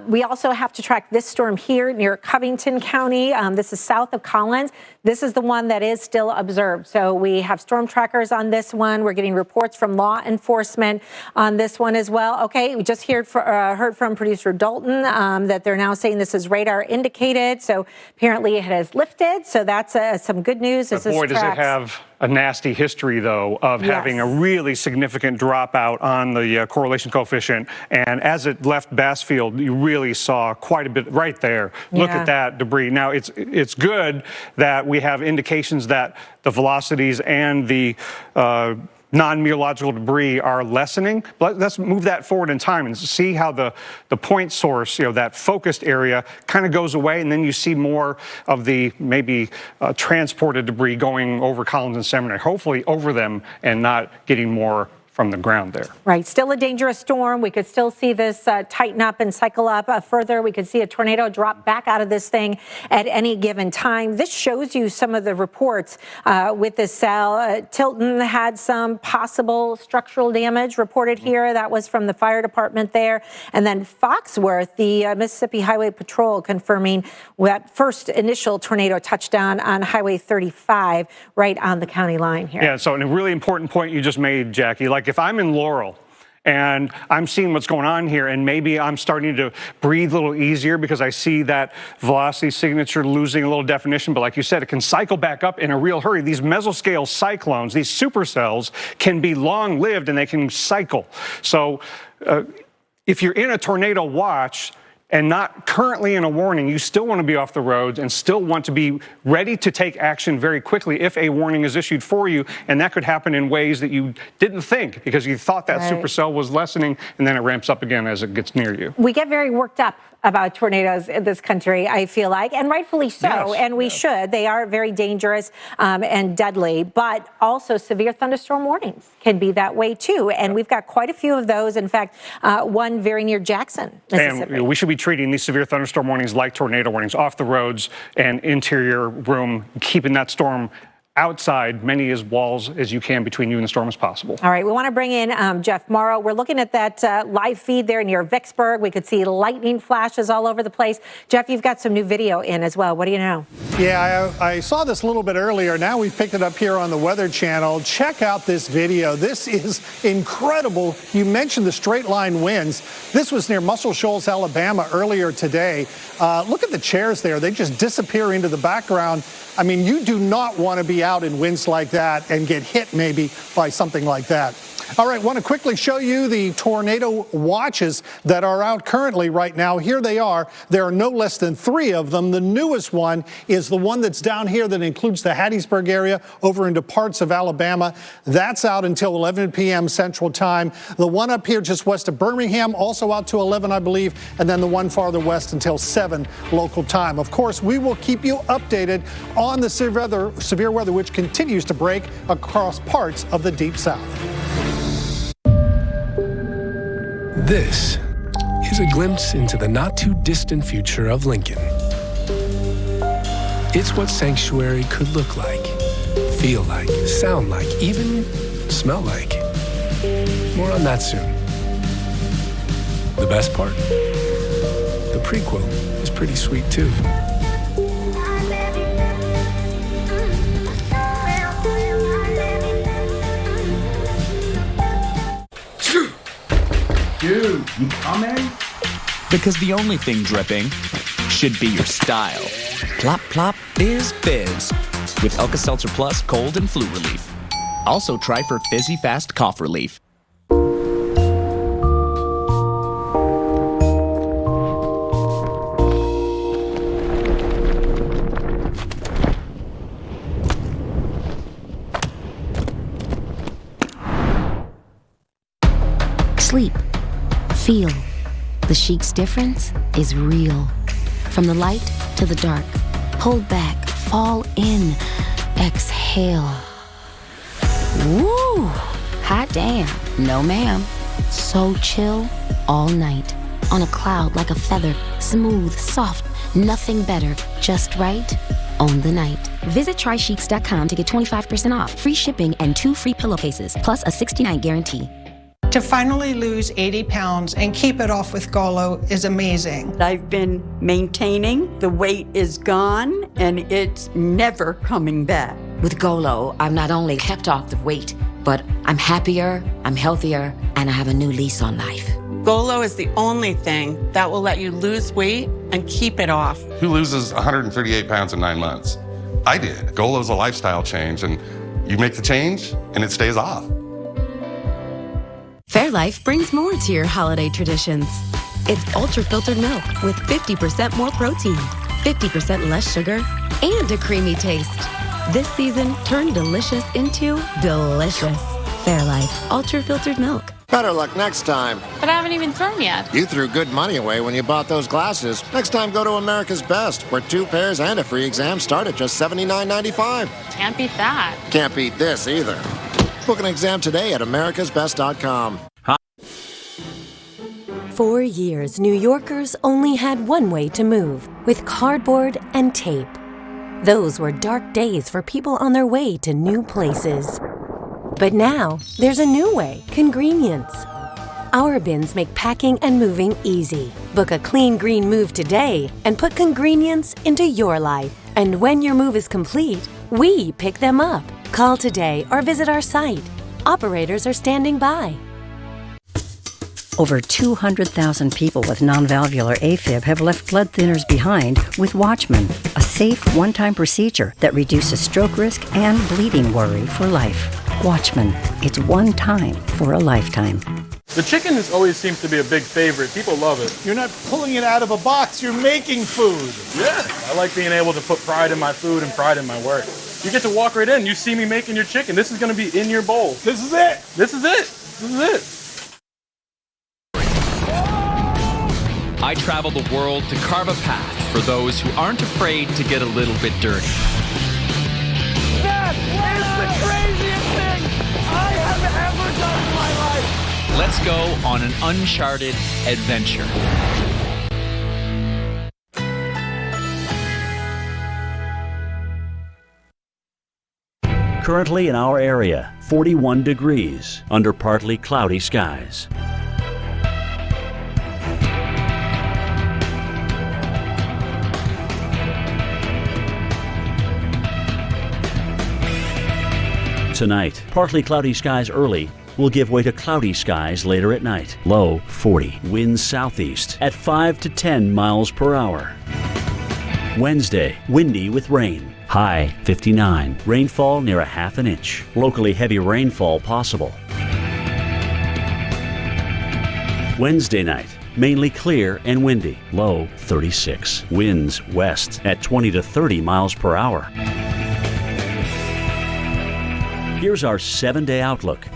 We also have to track this storm here near Covington County. This is south of Collins. This is the one that is still observed. So we have storm trackers on this one. We're getting reports from law enforcement on this one as well. Okay, we just heard from producer Dalton that they're now saying this is radar indicated. So apparently it has lifted. So that's some good news. But boy, does it have a nasty history, though, of having a really significant dropout on the correlation coefficient. And as it left Bassfield, you really saw quite a bit right there. Look at that debris. Now, it's good that we have indications that the velocities and the non-meteorological debris are lessening. But let's move that forward in time and see how the point source, that focused area kind of goes away, and then you see more of the maybe transported debris going over Collins and Seminary, hopefully over them and not getting more from the ground there. Right. Still a dangerous storm. We could still see this tighten up and cycle up further. We could see a tornado drop back out of this thing at any given time. This shows you some of the reports with this cell. Tilton had some possible structural damage reported here. That was from the fire department there. And then Foxworth, the Mississippi Highway Patrol, confirming that first initial tornado touchdown on Highway 35 right on the county line here. Yeah, so a really important point you just made, Jackie. Like if I'm in Laurel and I'm seeing what's going on here, and maybe I'm starting to breathe a little easier because I see that velocity signature losing a little definition, but like you said, it can cycle back up in a real hurry. These mesoscale cyclones, these supercells, can be long-lived and they can cycle. So if you're in a tornado watch and not currently in a warning, you still want to be off the roads and still want to be ready to take action very quickly if a warning is issued for you. And that could happen in ways that you didn't think because you thought that supercell was lessening, and then it ramps up again as it gets near you. We get very worked up about tornadoes in this country, I feel like, and rightfully so, and we should. They are very dangerous and deadly, but also severe thunderstorm warnings can be that way too, and we've got quite a few of those. In fact, one very near Jackson, Mississippi. And we should be treating these severe thunderstorm warnings like tornado warnings, off the roads and interior room, keeping that storm outside many as walls as you can between you and the storm as possible. All right, we want to bring in Jeff Morrow. We're looking at that live feed there near Vicksburg. We could see lightning flashes all over the place. Jeff, you've got some new video in as well. What do you know? Yeah, I saw this a little bit earlier. Now we've picked it up here on the Weather Channel. Check out this video. This is incredible. You mentioned the straight line winds. This was near Muscle Shoals, Alabama earlier today. Look at the chairs there. They just disappear into the background. I mean, you do not want to be out in winds like that and get hit maybe by something like that. All right, want to quickly show you the tornado watches that are out currently right now. Here they are. There are no less than 3 of them. The newest one is the one that's down here that includes the Hattiesburg area over into parts of Alabama. That's out until 11 p.m. Central Time. The one up here just west of Birmingham, also out to 11, I believe, and then the one farther west until 7 local time. Of course, we will keep you updated on the severe weather which continues to break across parts of the Deep South. This is a glimpse into the not-too-distant future of Lincoln. It's what sanctuary could look like, feel like, sound like, even smell like. More on that soon. The best part? The prequel is pretty sweet, too. Dude, you coming? Because the only thing dripping should be your style. Plop, plop, fizz, fizz. With Alka-Seltzer Plus cold and flu relief. Also try for Fizzy Fast cough relief. Sleep. Feel. The chic's difference is real. From the light to the dark. Pull back. Fall in. Exhale. Woo! Hot damn. No ma'am. So chill all night. On a cloud like a feather. Smooth, soft. Nothing better. Just right. Own the night. Visit trysheets.com to get 25% off. Free shipping and 2 free pillowcases. Plus a 60-night guarantee. To finally lose 80 pounds and keep it off with Golo is amazing. I've been maintaining, the weight is gone, and it's never coming back. With Golo, I've not only kept off the weight, but I'm happier, I'm healthier, and I have a new lease on life. Golo is the only thing that will let you lose weight and keep it off. Who loses 138 pounds in 9 months? I did. Golo's a lifestyle change, and you make the change, and it stays off. Fairlife brings more to your holiday traditions. It's ultra-filtered milk with 50% more protein, 50% less sugar, and a creamy taste. This season, turn delicious into delicious. Fairlife ultra-filtered milk. Better luck next time. But I haven't even thrown yet. You threw good money away when you bought those glasses. Next time, go to America's Best, where 2 pairs and a free exam start at just $79.95. Can't beat that. Can't beat this either. Book an exam today at americasbest.com. For years, New Yorkers only had one way to move, with cardboard and tape. Those were dark days for people on their way to new places. But now, there's a new way, convenience. Our bins make packing and moving easy. Book a clean green move today and put convenience into your life. And when your move is complete, we pick them up. Call today or visit our site. Operators are standing by. Over 200,000 people with non-valvular AFib have left blood thinners behind with Watchman, a safe one-time procedure that reduces stroke risk and bleeding worry for life. Watchman, it's one time for a lifetime. The chicken has always seemed to be a big favorite. People love it. You're not pulling it out of a box, you're making food. Yeah, I like being able to put pride in my food and pride in my work. You get to walk right in, you see me making your chicken. This is going to be in your bowl. This is it. This is it. This is it. I travel the world to carve a path for those who aren't afraid to get a little bit dirty. That is the craziest thing I have ever done in my life. Let's go on an uncharted adventure. Currently in our area, 41 degrees under partly cloudy skies. Tonight, partly cloudy skies early will give way to cloudy skies later at night. Low 40. Winds southeast at 5 to 10 miles per hour. Wednesday, windy with rain. High 59. Rainfall near a ½ inch. Locally heavy rainfall possible. Wednesday night, mainly clear and windy. Low 36. Winds west at 20 to 30 miles per hour. Here's our 7-day outlook.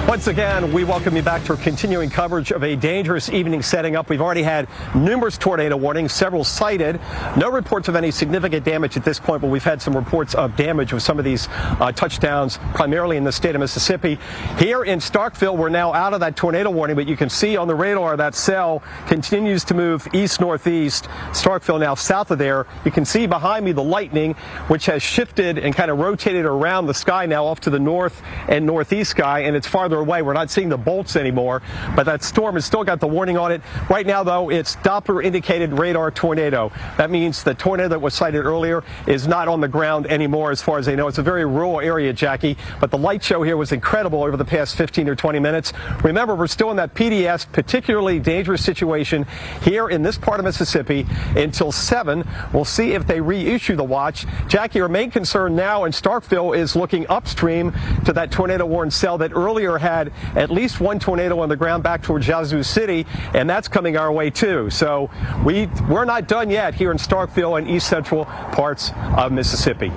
Once again, we welcome you back to our continuing coverage of a dangerous evening setting up. We've already had numerous tornado warnings, several cited. No reports of any significant damage at this point, but we've had some reports of damage with some of these touchdowns, primarily in the state of Mississippi. Here in Starkville, we're now out of that tornado warning, but you can see on the radar that cell continues to move east-northeast. Starkville now south of there. You can see behind me the lightning, which has shifted and kind of rotated around the sky now off to the north and northeast sky, and it's farther away. We're not seeing the bolts anymore, but that storm has still got the warning on it. Right now, though, it's Doppler indicated radar tornado. That means the tornado that was cited earlier is not on the ground anymore as far as they know. It's a very rural area, Jackie, but the light show here was incredible over the past 15 or 20 minutes. Remember, we're still in that PDS, particularly dangerous situation here in this part of Mississippi until 7. We'll see if they reissue the watch. Jackie, our main concern now in Starkville is looking upstream to that tornado warning cell that earlier had at least one tornado on the ground back towards Yazoo City, and that's coming our way too. So we're not done yet here in Starkville and east central parts of Mississippi.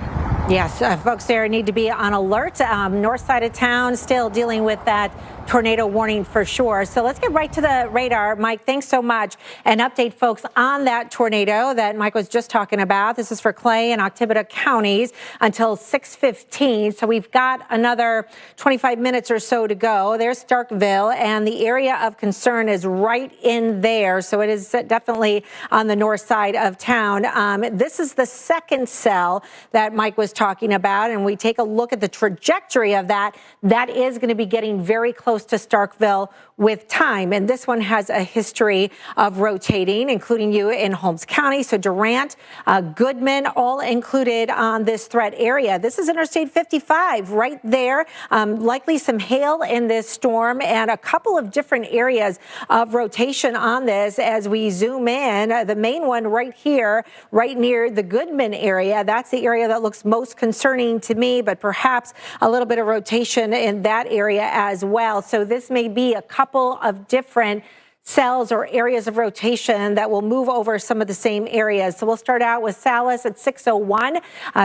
Yes, folks there need to be on alert. North side of town still dealing with that tornado warning for sure. So let's get right to the radar. Mike, thanks so much. And update folks on that tornado that Mike was just talking about. This is for Clay and Octavia counties until 6:15. So we've got another 25 minutes or so to go. There's Starkville, and the area of concern is right in there. So it is definitely on the north side of town. This is the second cell that Mike was talking about, and we take a look at the trajectory of that. That is going to be getting very close to Starkville with time. And this one has a history of rotating, including you in Holmes County. So Durant, Goodman, all included on this threat area. This is Interstate 55 right there. Likely some hail in this storm and a couple of different areas of rotation on this as we zoom in. The main one right here, right near the Goodman area. That's the area that looks most concerning to me, but perhaps a little bit of rotation in that area as well. So this may be a couple of different cells or areas of rotation that will move over some of the same areas. So we'll start out with Salis at 6:01.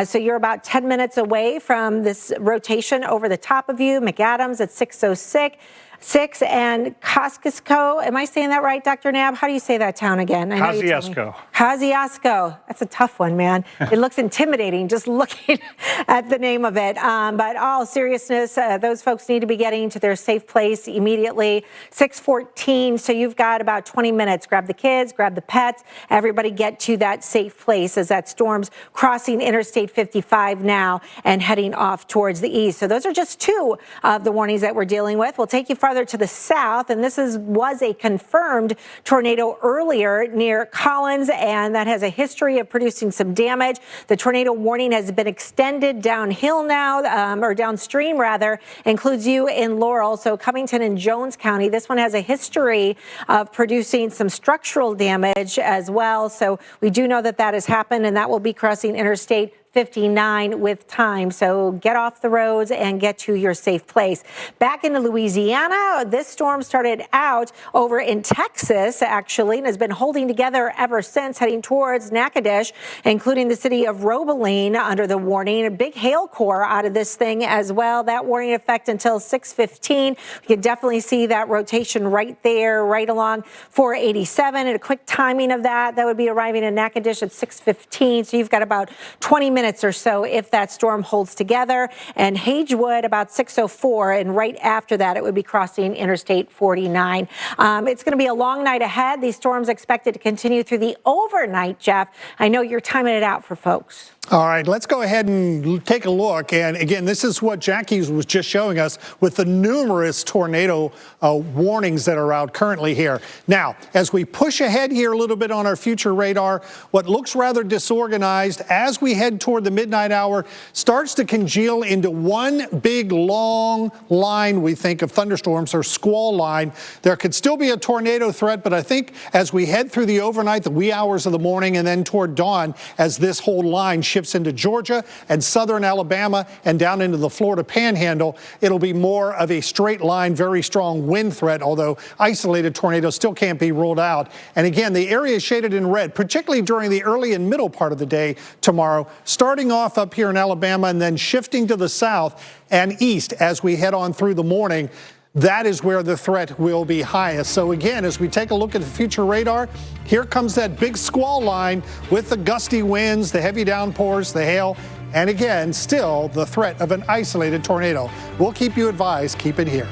So you're about 10 minutes away from this rotation over the top of you. McAdams at 6:06. And Kosciuszko, am I saying that right, Dr. Knabb? How do you say that town again? Kosciuszko. Kosciuszko. That's a tough one, man. It looks intimidating just looking at the name of it. But all seriousness, those folks need to be getting to their safe place immediately. 6:14, so you've got about 20 minutes. Grab the kids, grab the pets, everybody get to that safe place as that storm's crossing Interstate 55 now and heading off towards the east. So those are just two of the warnings that we're dealing with. We'll take you farther to the south, and this was a confirmed tornado earlier near Collins, and that has a history of producing some damage. The tornado warning has been extended downhill now, or downstream rather, includes you in Laurel, so Covington and Jones County. This one has a history of producing some structural damage as well, so we do know that that has happened, and that will be crossing Interstate 59 with time. So get off the roads and get to your safe place. Back into Louisiana, this storm started out over in Texas, actually, and has been holding together ever since, heading towards Natchitoches, including the city of Roebeline under the warning. A big hail core out of this thing as well. That warning effect until 6:15. We can definitely see that rotation right there, right along 487. And a quick timing of that would be arriving in Natchitoches at 6:15. So you've got about 20 minutes minutes or so if that storm holds together. And Hagewood about 6:04, and right after that, it would be crossing Interstate 49. It's going to be a long night ahead. These storms expected to continue through the overnight, Jeff. I know you're timing it out for folks. All right, let's go ahead and take a look. And again, this is what Jackie was just showing us with the numerous tornado warnings that are out currently here. Now, as we push ahead here a little bit on our future radar, what looks rather disorganized as we head toward the midnight hour starts to congeal into one big long line, we think, of thunderstorms or squall line. There could still be a tornado threat, but I think as we head through the overnight, the wee hours of the morning, and then toward dawn, as this whole line shifts into Georgia and southern Alabama and down into the Florida Panhandle, it'll be more of a straight line, very strong wind threat, although isolated tornadoes still can't be ruled out. And again, the area is shaded in red, particularly during the early and middle part of the day tomorrow, starting off up here in Alabama and then shifting to the south and east as we head on through the morning. That is where the threat will be highest. So again, as we take a look at the future radar, here comes that big squall line with the gusty winds, the heavy downpours, the hail, and again, still the threat of an isolated tornado. We'll keep you advised. Keep it here.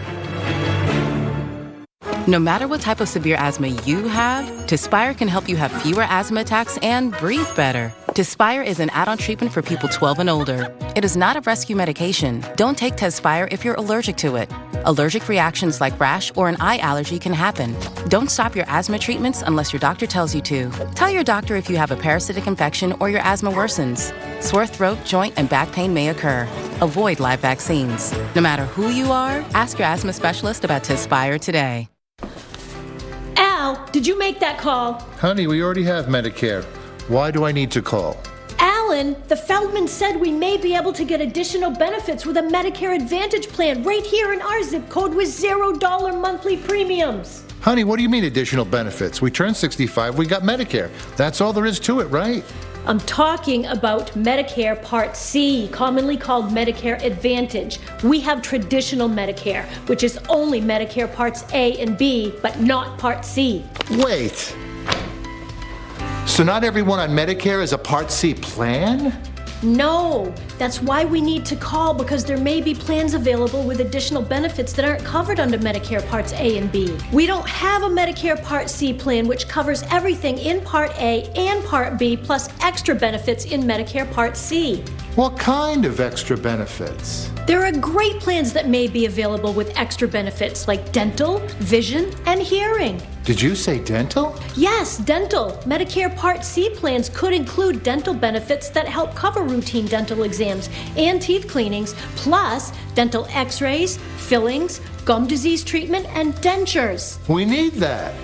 No matter what type of severe asthma you have, Tespire can help you have fewer asthma attacks and breathe better. Tespire is an add-on treatment for people 12 and older. It is not a rescue medication. Don't take Tespire if you're allergic to it. Allergic reactions like rash or an eye allergy can happen. Don't stop your asthma treatments unless your doctor tells you to. Tell your doctor if you have a parasitic infection or your asthma worsens. Sore throat, joint, and back pain may occur. Avoid live vaccines. No matter who you are, ask your asthma specialist about Tespire today. Al, did you make that call? Honey, we already have Medicare. Why do I need to call? Alan, the Feldman said we may be able to get additional benefits with a Medicare Advantage plan right here in our zip code with $0 monthly premiums. Honey, what do you mean additional benefits? We turned 65, we got Medicare. That's all there is to it, right? I'm talking about Medicare Part C, commonly called Medicare Advantage. We have traditional Medicare, which is only Medicare Parts A and B, but not Part C. Wait. So not everyone on Medicare is a Part C plan? No, that's why we need to call, because there may be plans available with additional benefits that aren't covered under Medicare Parts A and B. We don't have a Medicare Part C plan which covers everything in Part A and Part B plus extra benefits in Medicare Part C. What kind of extra benefits? There are great plans that may be available with extra benefits like dental, vision, and hearing. Did you say dental? Yes, dental. Medicare Part C plans could include dental benefits that help cover routine dental exams and teeth cleanings, plus dental x-rays, fillings, gum disease treatment, and dentures. We need that.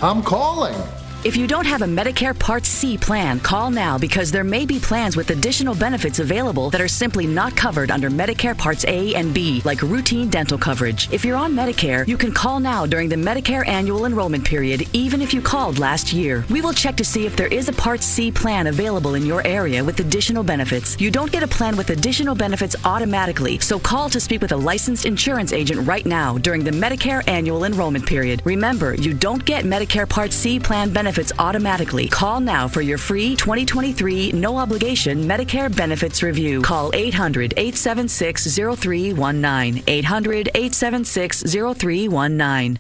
I'm calling. If you don't have a Medicare Part C plan, call now, because there may be plans with additional benefits available that are simply not covered under Medicare Parts A and B, like routine dental coverage. If you're on Medicare, you can call now during the Medicare annual enrollment period, even if you called last year. We will check to see if there is a Part C plan available in your area with additional benefits. You don't get a plan with additional benefits automatically, so call to speak with a licensed insurance agent right now during the Medicare annual enrollment period. Remember, you don't get Medicare Part C plan benefits automatically. Call now for your free 2023 no-obligation Medicare benefits review. Call 800-876-0319. 800-876-0319.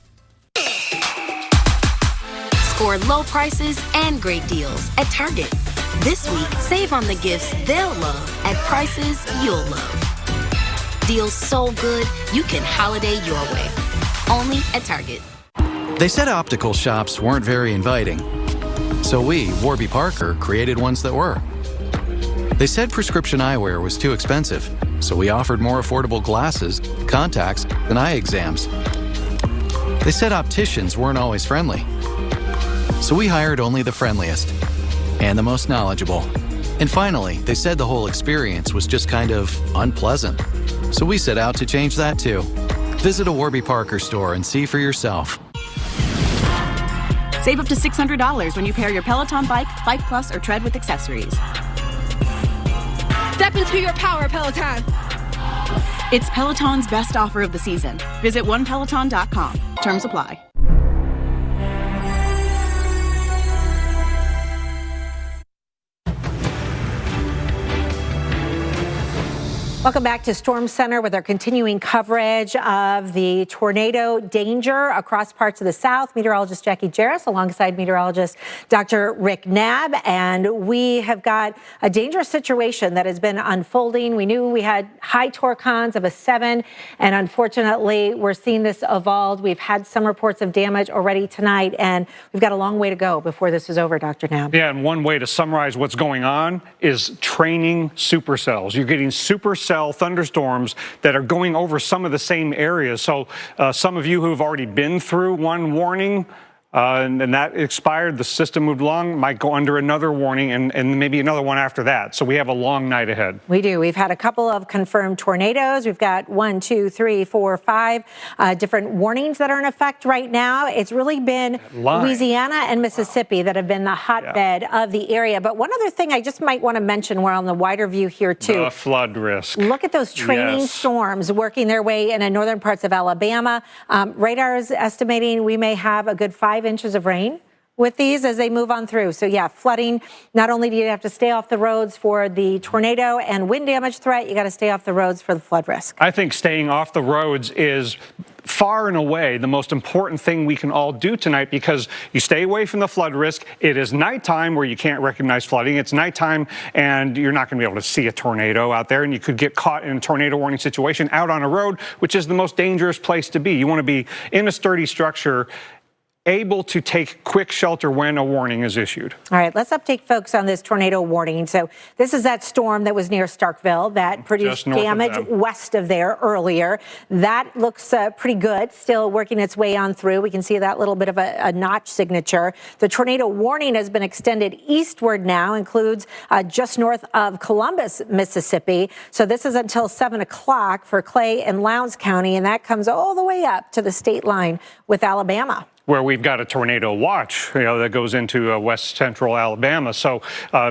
Score low prices and great deals at Target. This week, save on the gifts they'll love at prices you'll love. Deals so good, you can holiday your way. Only at Target. They said optical shops weren't very inviting. So we, Warby Parker, created ones that were. They said prescription eyewear was too expensive. So we offered more affordable glasses, contacts, and eye exams. They said opticians weren't always friendly. So we hired only the friendliest and the most knowledgeable. And finally, they said the whole experience was just kind of unpleasant. So we set out to change that too. Visit a Warby Parker store and see for yourself. Save up to $600 when you pair your Peloton bike, Bike Plus, or Tread with accessories. Step into your power, Peloton. It's Peloton's best offer of the season. Visit onepeloton.com. Terms apply. Welcome back to Storm Center with our continuing coverage of the tornado danger across parts of the South. Meteorologist Jackie Jarris alongside meteorologist Dr. Rick Knabb. And we have got a dangerous situation that has been unfolding. We knew we had high torcons of a 7, and unfortunately, we're seeing this evolve. We've had some reports of damage already tonight, and we've got a long way to go before this is over, Dr. Knabb. Yeah, and one way to summarize what's going on is training supercells. You're getting supercell thunderstorms that are going over some of the same areas. So some of you who have already been through one warning and that expired, the system moved along, might go under another warning and maybe another one after that. So we have a long night ahead. We do. We've had a couple of confirmed tornadoes. We've got 1, 2, 3, 4, 5 different warnings that are in effect right now. It's really been Louisiana and Mississippi that have been the hotbed of the area. But one other thing I just might want to mention, we're on the wider view here too. The flood risk. Look at those training storms working their way in the northern parts of Alabama. Radar is estimating we may have a good 5 inches of rain with these as they move on through. So yeah, flooding. Not only do you have to stay off the roads for the tornado and wind damage threat, you got to stay off the roads for the flood risk. I think staying off the roads is far and away the most important thing we can all do tonight, because you stay away from the flood risk. It is nighttime where you can't recognize flooding. It's nighttime and you're not going to be able to see a tornado out there, and you could get caught in a tornado warning situation out on a road, which is the most dangerous place to be. You want to be in a sturdy structure, able to take quick shelter when a warning is issued. All right, let's update folks on this tornado warning. So this is that storm that was near Starkville that produced damage west of there earlier. That looks pretty good, still working its way on through. We can see that little bit of a notch signature. The tornado warning has been extended eastward now, includes just north of Columbus, Mississippi. So this is until 7 o'clock for Clay and Lowndes County, and that comes all the way up to the state line with Alabama, where we've got a tornado watch, that goes into west central Alabama. So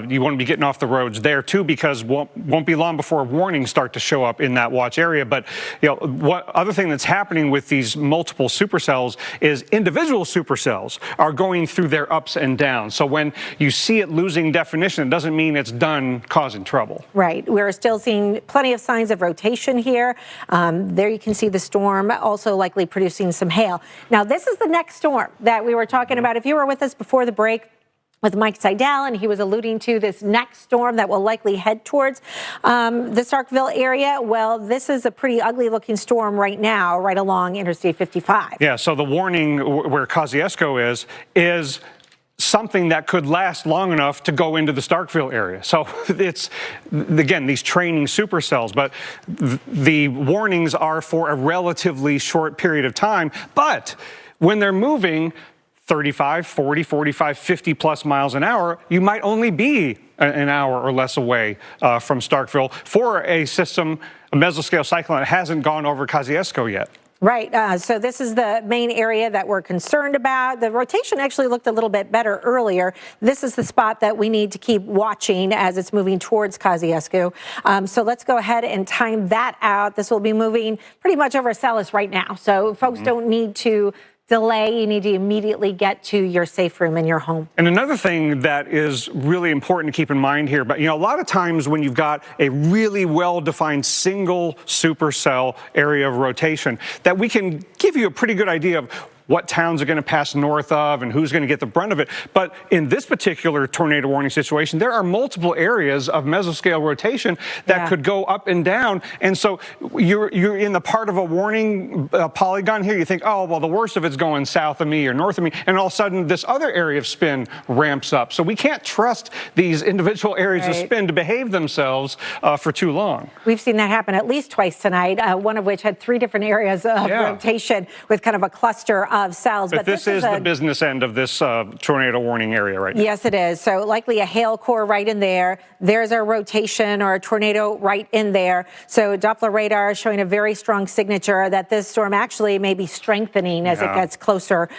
you want to be getting off the roads there too, because won't be long before warnings start to show up in that watch area. But what other thing that's happening with these multiple supercells is individual supercells are going through their ups and downs. So when you see it losing definition, it doesn't mean it's done causing trouble. Right. We're still seeing plenty of signs of rotation here. There you can see the storm also likely producing some hail. Now this is the next storm that we were talking about. If you were with us before the break with Mike Seidel, and he was alluding to this next storm that will likely head towards the Starkville area. Well, this is a pretty ugly looking storm right now, right along Interstate 55. Yeah, so the warning where Kosciuszko is something that could last long enough to go into the Starkville area. So it's, again, these training supercells, but the warnings are for a relatively short period of time. But when they're moving 35, 40, 45, 50 plus miles an hour, you might only be an hour or less away from Starkville for a system, a mesoscale cyclone that hasn't gone over Kosciuszko yet. Right. So this is the main area that we're concerned about. The rotation actually looked a little bit better earlier. This is the spot that we need to keep watching as it's moving towards Kosciuszko. So let's go ahead and time that out. This will be moving pretty much over Salis right now. So folks don't need to delay. You need to immediately get to your safe room in your home. And another thing that is really important to keep in mind here, but a lot of times when you've got a really well-defined single supercell area of rotation, that we can give you a pretty good idea of what towns are going to pass north of and who's going to get the brunt of it. But in this particular tornado warning situation, there are multiple areas of mesoscale rotation that could go up and down. And so you're in the part of a warning polygon here. You think, oh, well, the worst of it's going south of me or north of me. And all of a sudden, this other area of spin ramps up. So we can't trust these individual areas of spin to behave themselves for too long. We've seen that happen at least twice tonight, one of which had 3 different areas of rotation with kind of a cluster of cells. But this is the business end of this tornado warning area right now. Yes, it is. So likely a hail core right in there. There's a rotation or a tornado right in there. So Doppler radar is showing a very strong signature that this storm actually may be strengthening as it gets closer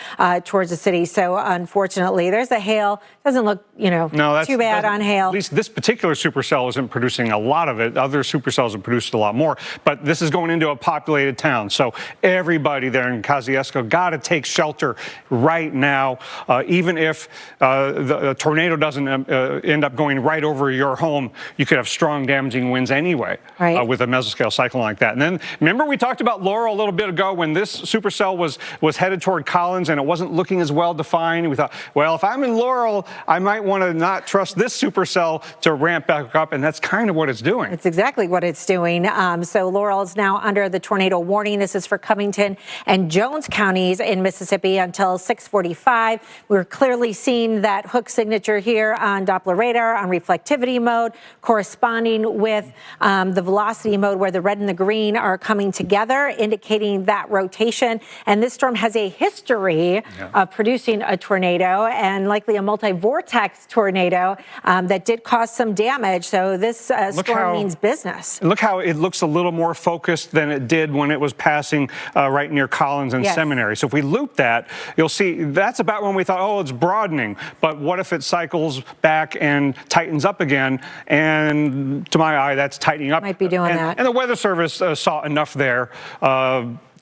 towards the city. So unfortunately, there's the hail. Doesn't look, too bad on hail. At least this particular supercell isn't producing a lot of it. Other supercells have produced a lot more. But this is going into a populated town. So everybody there in Kosciuszko got to take shelter right now. Even if the tornado doesn't end up going right over your home, you could have strong damaging winds anyway with a mesoscale cyclone like that. And then remember we talked about Laurel a little bit ago when this supercell was headed toward Collins and it wasn't looking as well defined. We thought, well, if I'm in Laurel, I might want to not trust this supercell to ramp back up, and that's kind of what it's doing. It's exactly what it's doing. So Laurel is now under the tornado warning. This is for Covington and Jones counties in Mississippi until 6:45. We're clearly seeing that hook signature here on Doppler radar on reflectivity mode, corresponding with the velocity mode where the red and the green are coming together, indicating that rotation. And this storm has a history of producing a tornado and likely a multi-vortex tornado that did cause some damage. So this storm means business. Look how it looks a little more focused than it did when it was passing right near Collins and Seminary. So if we loop that, you'll see that's about when we thought, oh, it's broadening. But what if it cycles back and tightens up again? And to my eye, that's tightening up. Might be doing that. And the Weather Service saw enough there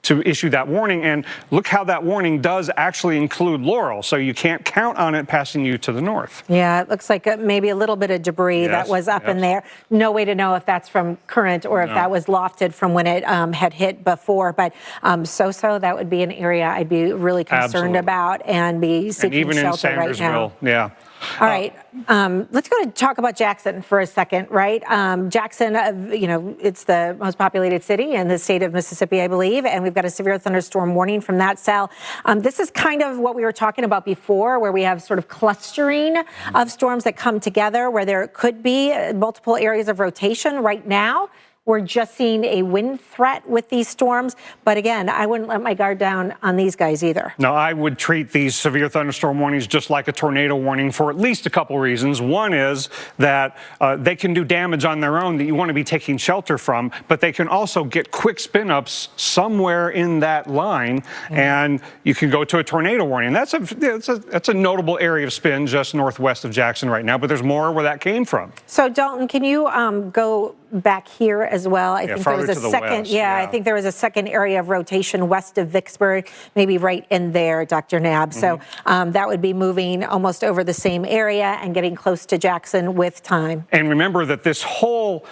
to issue that warning. And look how that warning does actually include Laurel. So you can't count on it passing you to the north. Yeah, it looks like maybe a little bit of debris that was up in there. No way to know if that's from current or if that was lofted from when it had hit before. But that would be an area I'd be really concerned about and be seeking shelter right now. Yeah. All right, let's go to talk about Jackson for a second, right? Jackson, it's the most populated city in the state of Mississippi, I believe, and we've got a severe thunderstorm warning from that cell. This is kind of what we were talking about before, where we have sort of clustering of storms that come together, where there could be multiple areas of rotation. Right now, we're just seeing a wind threat with these storms. But again, I wouldn't let my guard down on these guys either. No, I would treat these severe thunderstorm warnings just like a tornado warning for at least a couple reasons. One is that they can do damage on their own that you want to be taking shelter from, but they can also get quick spin-ups somewhere in that line, and you can go to a tornado warning. That's a notable area of spin just northwest of Jackson right now, but there's more where that came from. So, Dalton, can you go back here as well? I think there was a second. West, I think there was a second area of rotation west of Vicksburg, maybe right in there, Dr. Knabb. So that would be moving almost over the same area and getting close to Jackson with time. And remember that this whole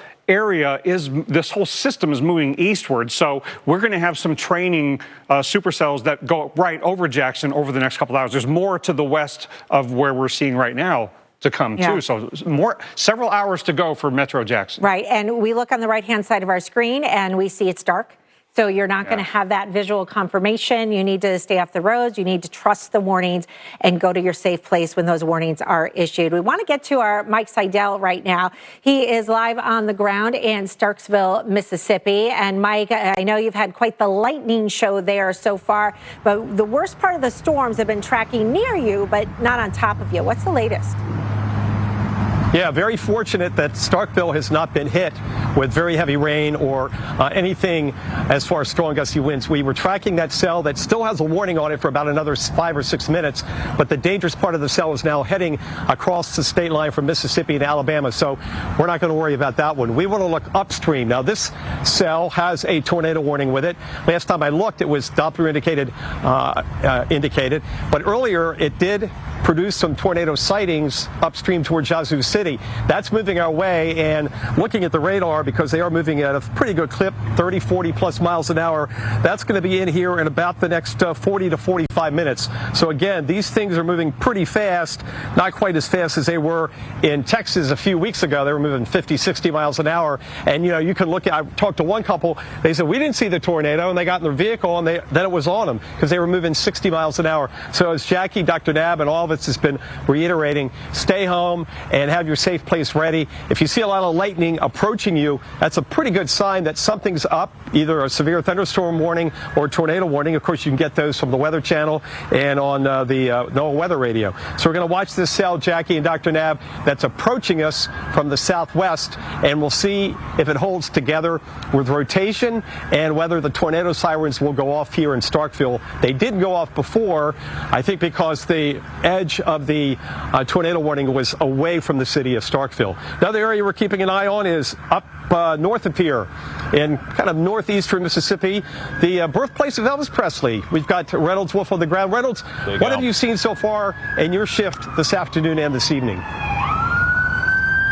system is moving eastward. So we're going to have some training supercells that go right over Jackson over the next couple of hours. There's more to the west of where we're seeing right now to come too. So several hours to go for Metro Jackson. Right, and we look on the right-hand side of our screen and we see it's dark. So you're not going to have that visual confirmation. You need to stay off the roads. You need to trust the warnings and go to your safe place when those warnings are issued. We want to get to our Mike Seidel right now. He is live on the ground in Starksville, Mississippi. And Mike, I know you've had quite the lightning show there so far, but the worst part of the storms have been tracking near you, but not on top of you. What's the latest? Yeah, very fortunate that Starkville has not been hit with very heavy rain or anything as far as strong gusty winds. We were tracking that cell that still has a warning on it for about another 5 or 6 minutes, but the dangerous part of the cell is now heading across the state line from Mississippi to Alabama, so we're not going to worry about that one. We want to look upstream. Now, this cell has a tornado warning with it. Last time I looked, it was Doppler indicated, but earlier it did produce some tornado sightings upstream toward Yazoo City. That's moving our way, and looking at the radar, because they are moving at a pretty good clip, 30, 40 plus miles an hour, that's going to be in here in about the next 40 to 45 minutes. So again, these things are moving pretty fast, not quite as fast as they were in Texas a few weeks ago. They were moving 50, 60 miles an hour. And, you can look at, I talked to one couple, they said, we didn't see the tornado, and they got in their vehicle, and then it was on them, because they were moving 60 miles an hour. So as Jackie, Dr. Knabb, and all of us has been reiterating, stay home and have your safe place ready. If you see a lot of lightning approaching you, that's a pretty good sign that something's up, either a severe thunderstorm warning or a tornado warning. Of course, you can get those from the Weather Channel and on the NOAA Weather Radio. So we're going to watch this cell, Jackie and Dr. Knabb, that's approaching us from the southwest, and we'll see if it holds together with rotation and whether the tornado sirens will go off here in Starkville. They didn't go off before, I think because the edge edge of the tornado warning was away from the city of Starkville. Another area we're keeping an eye on is up north of here in kind of northeastern Mississippi, the birthplace of Elvis Presley. We've got Reynolds Wolf on the ground. Reynolds, what have you seen so far in your shift this afternoon and this evening?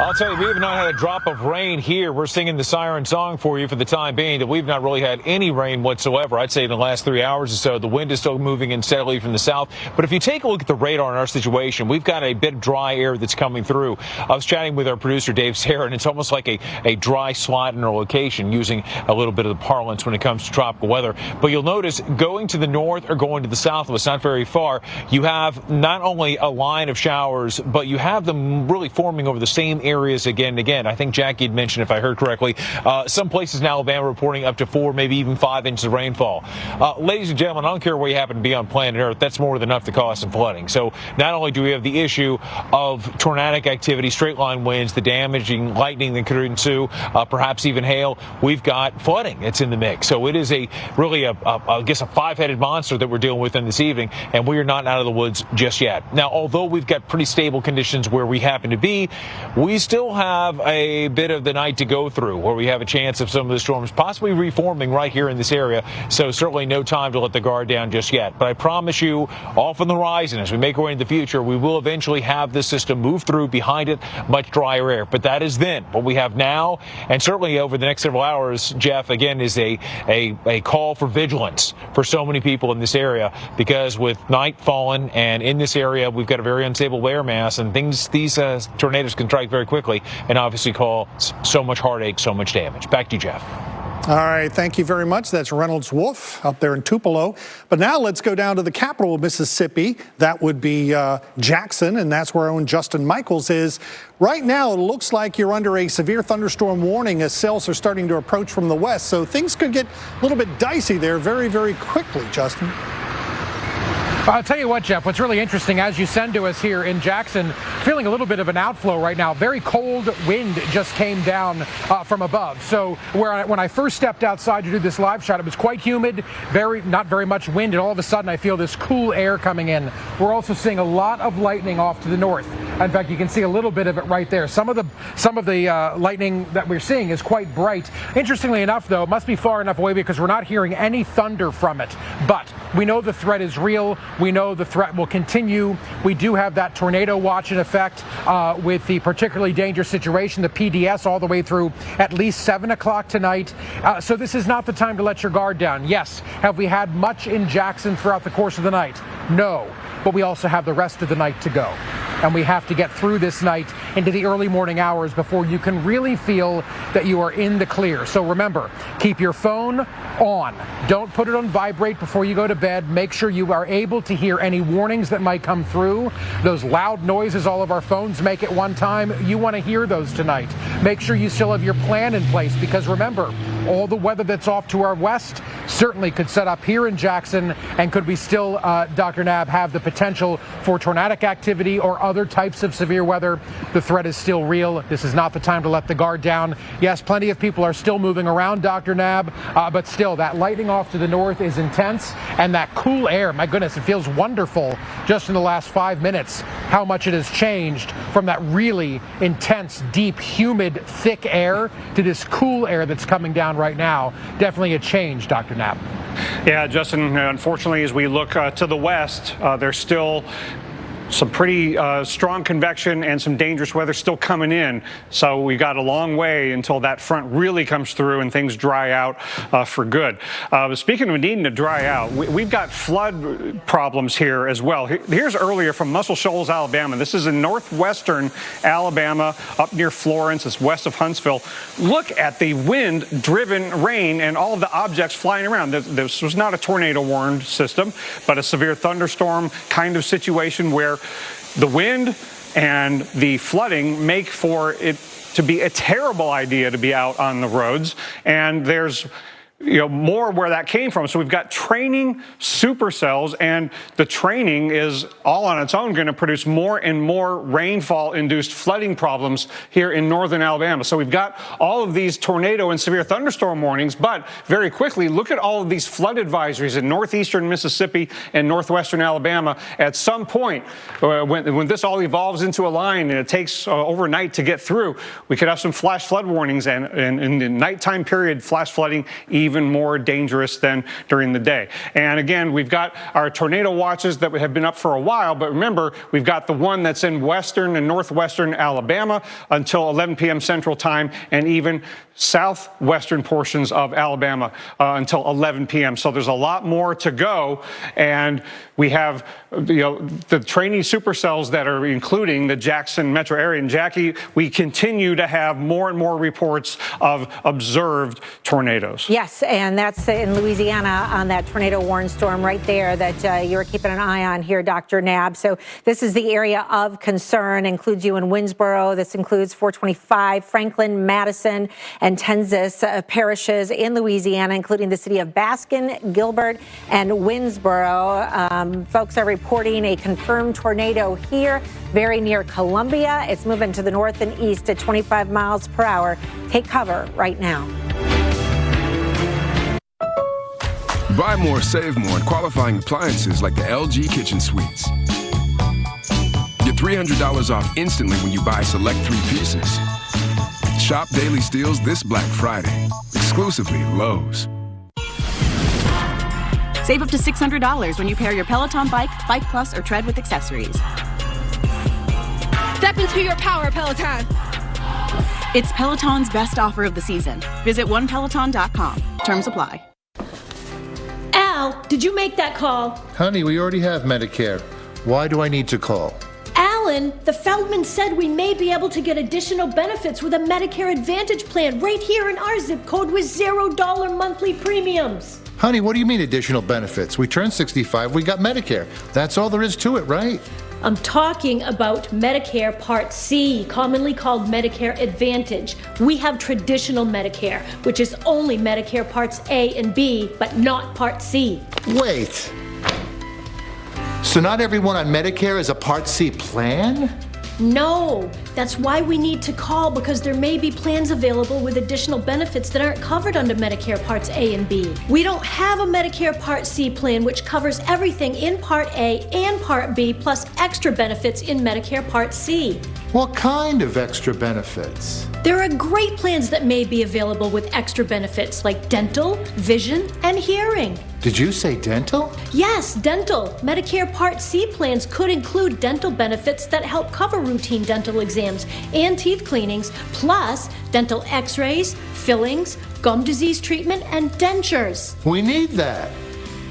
I'll tell you, we have not had a drop of rain here. We're singing the siren song for you for the time being that we've not really had any rain whatsoever. I'd say in the last 3 hours or so, the wind is still moving in steadily from the south. But if you take a look at the radar in our situation, we've got a bit of dry air that's coming through. I was chatting with our producer, Dave Sarah, and it's almost like a dry slot in our location, using a little bit of the parlance when it comes to tropical weather. But you'll notice going to the north or going to the south of us, not very far, you have not only a line of showers, but you have them really forming over the same areas again and again. I think Jackie had mentioned, if I heard correctly, some places in Alabama reporting up to 4, maybe even 5 inches of rainfall. Ladies and gentlemen, I don't care where you happen to be on planet Earth, that's more than enough to cause some flooding. So not only do we have the issue of tornadic activity, straight line winds, the damaging lightning that could ensue, perhaps even hail, we've got flooding that's in the mix. So it is really a 5-headed monster that we're dealing with in this evening, and we are not out of the woods just yet. Now, although we've got pretty stable conditions where we happen to be, we still have a bit of the night to go through where we have a chance of some of the storms possibly reforming right here in this area. So certainly no time to let the guard down just yet. But I promise you, off on the horizon, as we make our way into the future, we will eventually have this system move through, behind it much drier air. But that is then. What we have now, and certainly over the next several hours, Jeff, again, is a call for vigilance for so many people in this area, because with night falling and in this area, we've got a very unstable air mass, and these tornadoes can strike very quickly and obviously cause so much heartache, so much damage. Back to you, Jeff. All right, thank you very much. That's Reynolds Wolf up there in Tupelo. But now let's go down to the capital of Mississippi. That would be Jackson, and that's where our own Justin Michaels is. Right now, it looks like you're under a severe thunderstorm warning as cells are starting to approach from the west. So things could get a little bit dicey there very, very quickly, Justin. I'll tell you what, Jeff, what's really interesting, as you send to us here in Jackson, feeling a little bit of an outflow right now. Very cold wind just came down from above. So when I first stepped outside to do this live shot, it was quite humid, not very much wind, and all of a sudden I feel this cool air coming in. We're also seeing a lot of lightning off to the north. In fact, you can see a little bit of it right there. Some of the lightning that we're seeing is quite bright. Interestingly enough, though, it must be far enough away because we're not hearing any thunder from it. But we know the threat is real. We know the threat will continue. We do have that tornado watch in effect with the particularly dangerous situation, the PDS, all the way through at least 7 o'clock tonight. So this is not the time to let your guard down. Yes, have we had much in Jackson throughout the course of the night? No, but we also have the rest of the night to go. And we have to get through this night into the early morning hours before you can really feel that you are in the clear. So remember, keep your phone on. Don't put it on vibrate before you go to bed. Make sure you are able to hear any warnings that might come through. Those loud noises all of our phones make at one time, you want to hear those tonight. Make sure you still have your plan in place, because remember, all the weather that's off to our west certainly could set up here in Jackson, and could we still, Dr. Knabb, have the potential for tornadic activity or other types of severe weather. The threat is still real. This is not the time to let the guard down. Yes, plenty of people are still moving around, Dr. Knabb, but still, that lightning off to the north is intense, and that cool air, my goodness, it feels wonderful just in the last 5 minutes how much it has changed from that really intense, deep, humid, thick air to this cool air that's coming down right now. Definitely a change, Dr. Knabb. Yeah, Justin, unfortunately, as we look to the west, there's still some pretty strong convection and some dangerous weather still coming in. So we got a long way until that front really comes through and things dry out for good. Speaking of needing to dry out, we've got flood problems here as well. Here's earlier from Muscle Shoals, Alabama. This is in northwestern Alabama, up near Florence. It's west of Huntsville. Look at the wind-driven rain and all of the objects flying around. This was not a tornado-warned system, but a severe thunderstorm kind of situation where the wind and the flooding make for it to be a terrible idea to be out on the roads. And there's more where that came from. So we've got training supercells, and the training is all on its own going to produce more and more rainfall-induced flooding problems here in northern Alabama. So we've got all of these tornado and severe thunderstorm warnings, but very quickly, look at all of these flood advisories in northeastern Mississippi and northwestern Alabama. At some point, when this all evolves into a line and it takes overnight to get through, we could have some flash flood warnings, and in the nighttime period, flash flooding even more dangerous than during the day. And again, we've got our tornado watches that have been up for a while, but remember, we've got the one that's in western and northwestern Alabama until 11 p.m. Central Time, and even southwestern portions of Alabama until 11 p.m. So there's a lot more to go, and we have the training supercells that are including the Jackson metro area. And Jackie, we continue to have more and more reports of observed tornadoes. Yes, and that's in Louisiana on that tornado warning storm right there that you're keeping an eye on here, Dr. Knabb. So this is the area of concern, includes you in Winsboro. This includes 425, Franklin, Madison, and Tensas parishes in Louisiana, including the city of Baskin, Gilbert, and Winsboro. Folks are reporting a confirmed tornado here, very near Columbia. It's moving to the north and east at 25 miles per hour. Take cover right now. Buy more, save more in qualifying appliances like the LG Kitchen Suites. Get $300 off instantly when you buy select 3 pieces. Shop daily steals this Black Friday, exclusively at Lowe's. Save up to $600 when you pair your Peloton bike, Bike Plus, or Tread with accessories. Step into your power, Peloton. It's Peloton's best offer of the season. Visit onepeloton.com. Terms apply. Al, did you make that call? Honey, we already have Medicare. Why do I need to call? Alan, the Feldman said we may be able to get additional benefits with a Medicare Advantage plan right here in our zip code with $0 monthly premiums. Honey, what do you mean additional benefits? We turned 65, we got Medicare. That's all there is to it, right? I'm talking about Medicare Part C, commonly called Medicare Advantage. We have traditional Medicare, which is only Medicare Parts A and B, but not Part C. Wait. So not everyone on Medicare is a Part C plan? No, that's why we need to call, because there may be plans available with additional benefits that aren't covered under Medicare Parts A and B. We don't have a Medicare Part C plan which covers everything in Part A and Part B, plus extra benefits in Medicare Part C. What kind of extra benefits? There are great plans that may be available with extra benefits like dental, vision, and hearing. Did you say dental? Yes, dental. Medicare Part C plans could include dental benefits that help cover routine dental exams and teeth cleanings, plus dental x-rays, fillings, gum disease treatment, and dentures. We need that.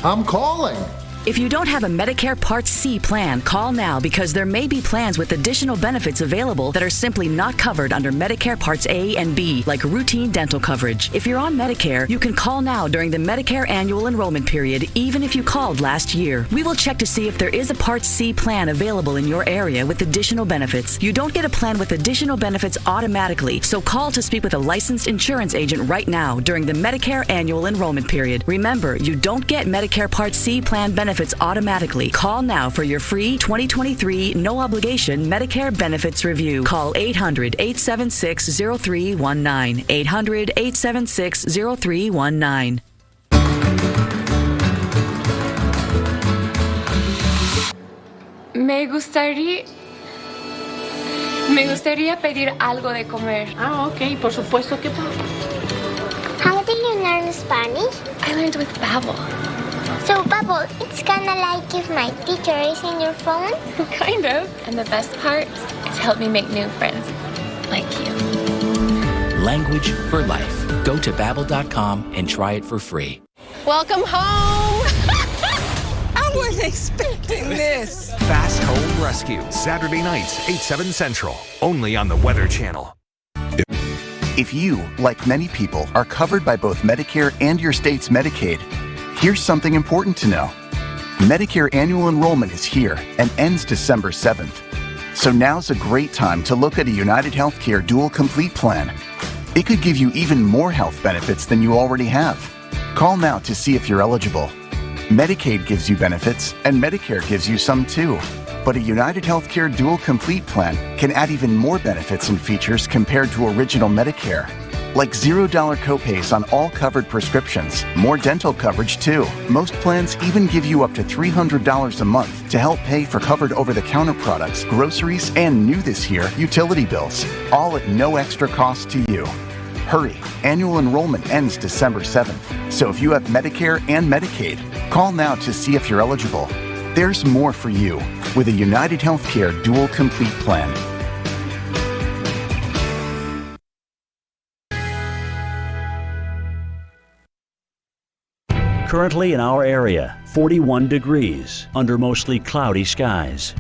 I'm calling. If you don't have a Medicare Part C plan, call now because there may be plans with additional benefits available that are simply not covered under Medicare Parts A and B, like routine dental coverage. If you're on Medicare, you can call now during the Medicare annual enrollment period, even if you called last year. We will check to see if there is a Part C plan available in your area with additional benefits. You don't get a plan with additional benefits automatically, so call to speak with a licensed insurance agent right now during the Medicare annual enrollment period. Remember, you don't get Medicare Part C plan benefits automatically. Call now for your free 2023 no-obligation Medicare benefits review. Call 800-876-0319. 800-876-0319. Me gustaría pedir algo de comer. Ah, ok, por supuesto que puedo. How do you learn Spanish? I learned with Babbel. So, Babbel, it's kinda like if my teacher is in your phone? Kind of. And the best part, it's helped me make new friends. Like you. Language for life. Go to Babbel.com and try it for free. Welcome home. I wasn't expecting this. Fast Home Rescue, Saturday nights, 8/7 Central, only on the Weather Channel. If you, like many people, are covered by both Medicare and your state's Medicaid, here's something important to know. Medicare annual enrollment is here and ends December 7th. So now's a great time to look at a United Healthcare Dual Complete plan. It could give you even more health benefits than you already have. Call now to see if you're eligible. Medicaid gives you benefits, and Medicare gives you some too. But a United Healthcare Dual Complete plan can add even more benefits and features compared to original Medicare. Like $0 copays on all covered prescriptions, more dental coverage too. Most plans even give you up to $300 a month to help pay for covered over-the-counter products, groceries, and new this year, utility bills, all at no extra cost to you. Hurry, annual enrollment ends December 7th. So if you have Medicare and Medicaid, call now to see if you're eligible. There's more for you with a United Healthcare Dual Complete plan. Currently in our area, 41 degrees under mostly cloudy skies.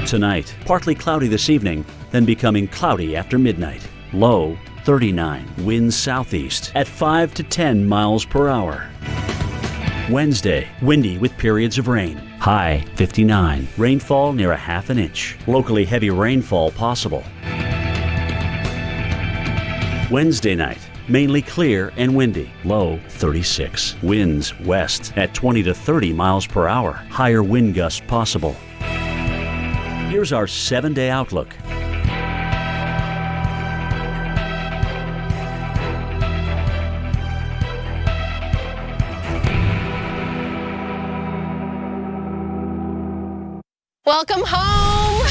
Tonight, partly cloudy this evening, then becoming cloudy after midnight. Low 39, winds southeast at 5 to 10 miles per hour. Wednesday, windy with periods of rain. High 59, rainfall near a ½ inch. Locally heavy rainfall possible. Wednesday night, mainly clear and windy. Low 36, winds west at 20 to 30 miles per hour. Higher wind gusts possible. Here's our 7-day outlook. Welcome home!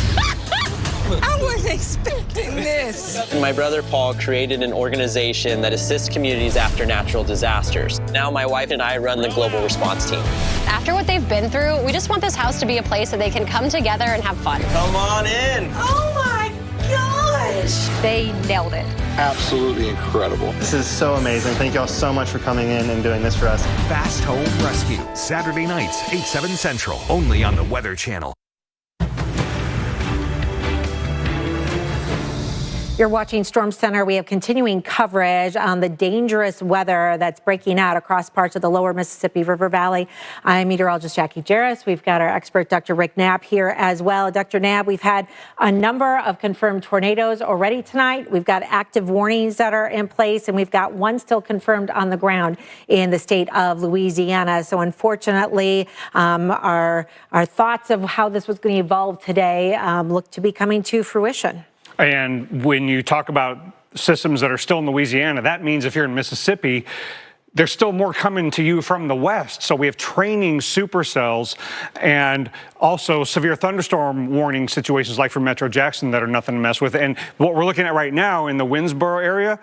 I wasn't expecting this. My brother Paul created an organization that assists communities after natural disasters. Now my wife and I run the global response team. After what they've been through, we just want this house to be a place that they can come together and have fun. Come on in. Oh my gosh! They nailed it. Absolutely incredible. This is so amazing. Thank y'all so much for coming in and doing this for us. Fast Home Rescue, Saturday nights, 8, 7 Central, only on the Weather Channel. You're watching Storm Center. We have continuing coverage on the dangerous weather that's breaking out across parts of the lower Mississippi River Valley. I'm meteorologist Jackie Jarris. We've got our expert, Dr. Rick Knapp, here as well. Dr. Knapp, we've had a number of confirmed tornadoes already tonight. We've got active warnings that are in place, and we've got one still confirmed on the ground in the state of Louisiana. So unfortunately, our thoughts of how this was going to evolve today look to be coming to fruition. And when you talk about systems that are still in Louisiana, that means if you're in Mississippi, there's still more coming to you from the west. So we have training supercells and also severe thunderstorm warning situations like for Metro Jackson that are nothing to mess with. And what we're looking at right now in the Winnsboro area,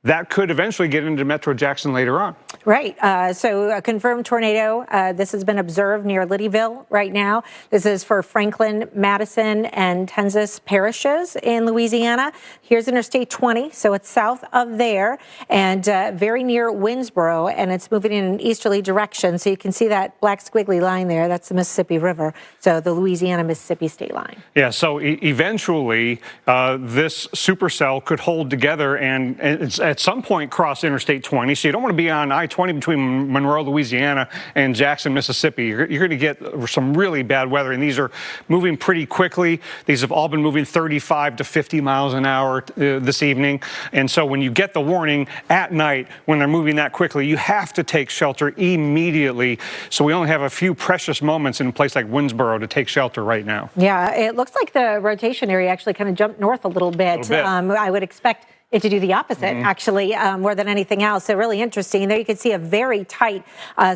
that could eventually get into Metro Jackson later on. Right. So a confirmed tornado. This has been observed near Liddyville right now. This is for Franklin, Madison, and Tensas parishes in Louisiana. Here's Interstate 20, so it's south of there and very near Winnsboro, and it's moving in an easterly direction. So you can see that black squiggly line there. That's the Mississippi River, so the Louisiana-Mississippi state line. Yeah, so eventually this supercell could hold together and it's at some point cross Interstate 20. So you don't want to be on I-20 between Monroe, Louisiana and Jackson, Mississippi. You're going to get some really bad weather, and these are moving pretty quickly. These have all been moving 35 to 50 miles an hour this evening. And so when you get the warning at night, when they're moving that quickly, you have to take shelter immediately. So we only have a few precious moments in a place like Winnsboro to take shelter right now. Yeah, it looks like the rotation area actually kind of jumped north a little bit. I would expect it to do the opposite, actually, more than anything else. So really interesting. There you can see a very tight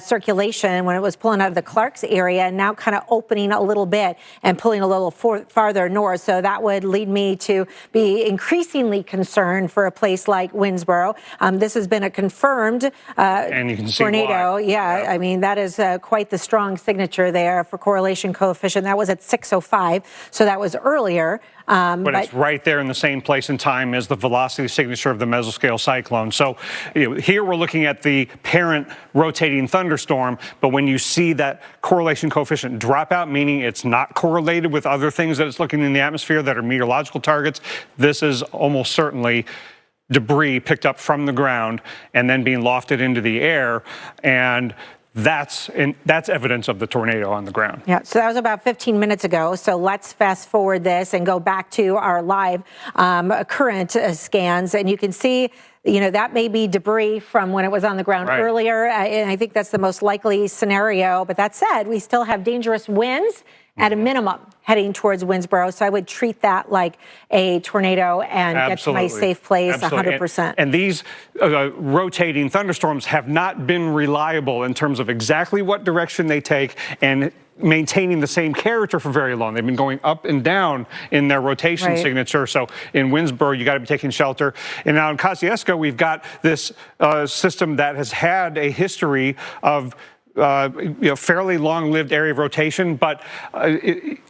circulation when it was pulling out of the Clarks area, and now kind of opening a little bit and pulling a little farther north. So that would lead me to be increasingly concerned for a place like Winnsboro. This has been a confirmed and you can see tornado. Why. Yeah, I mean, that is quite the strong signature there for correlation coefficient. That was at 6:05, so that was earlier. But it's right there in the same place and time as the velocity signature of the mesoscale cyclone. So here we're looking at the parent rotating thunderstorm, but when you see that correlation coefficient drop out, meaning it's not correlated with other things that it's looking in the atmosphere that are meteorological targets, this is almost certainly debris picked up from the ground and then being lofted into the air. And that's evidence of the tornado on the ground. Yeah, so that was about 15 minutes ago. So let's fast forward this and go back to our live current scans. And you can see, that may be debris from when it was on the ground earlier. And I think that's the most likely scenario. But that said, we still have dangerous winds at a minimum heading towards Winnsboro. So I would treat that like a tornado and get to my safe place 100%. And these rotating thunderstorms have not been reliable in terms of exactly what direction they take and maintaining the same character for very long. They've been going up and down in their rotation signature. So in Winnsboro, you got to be taking shelter. And now in Kosciuszko, we've got this system that has had a history of fairly long-lived area of rotation, but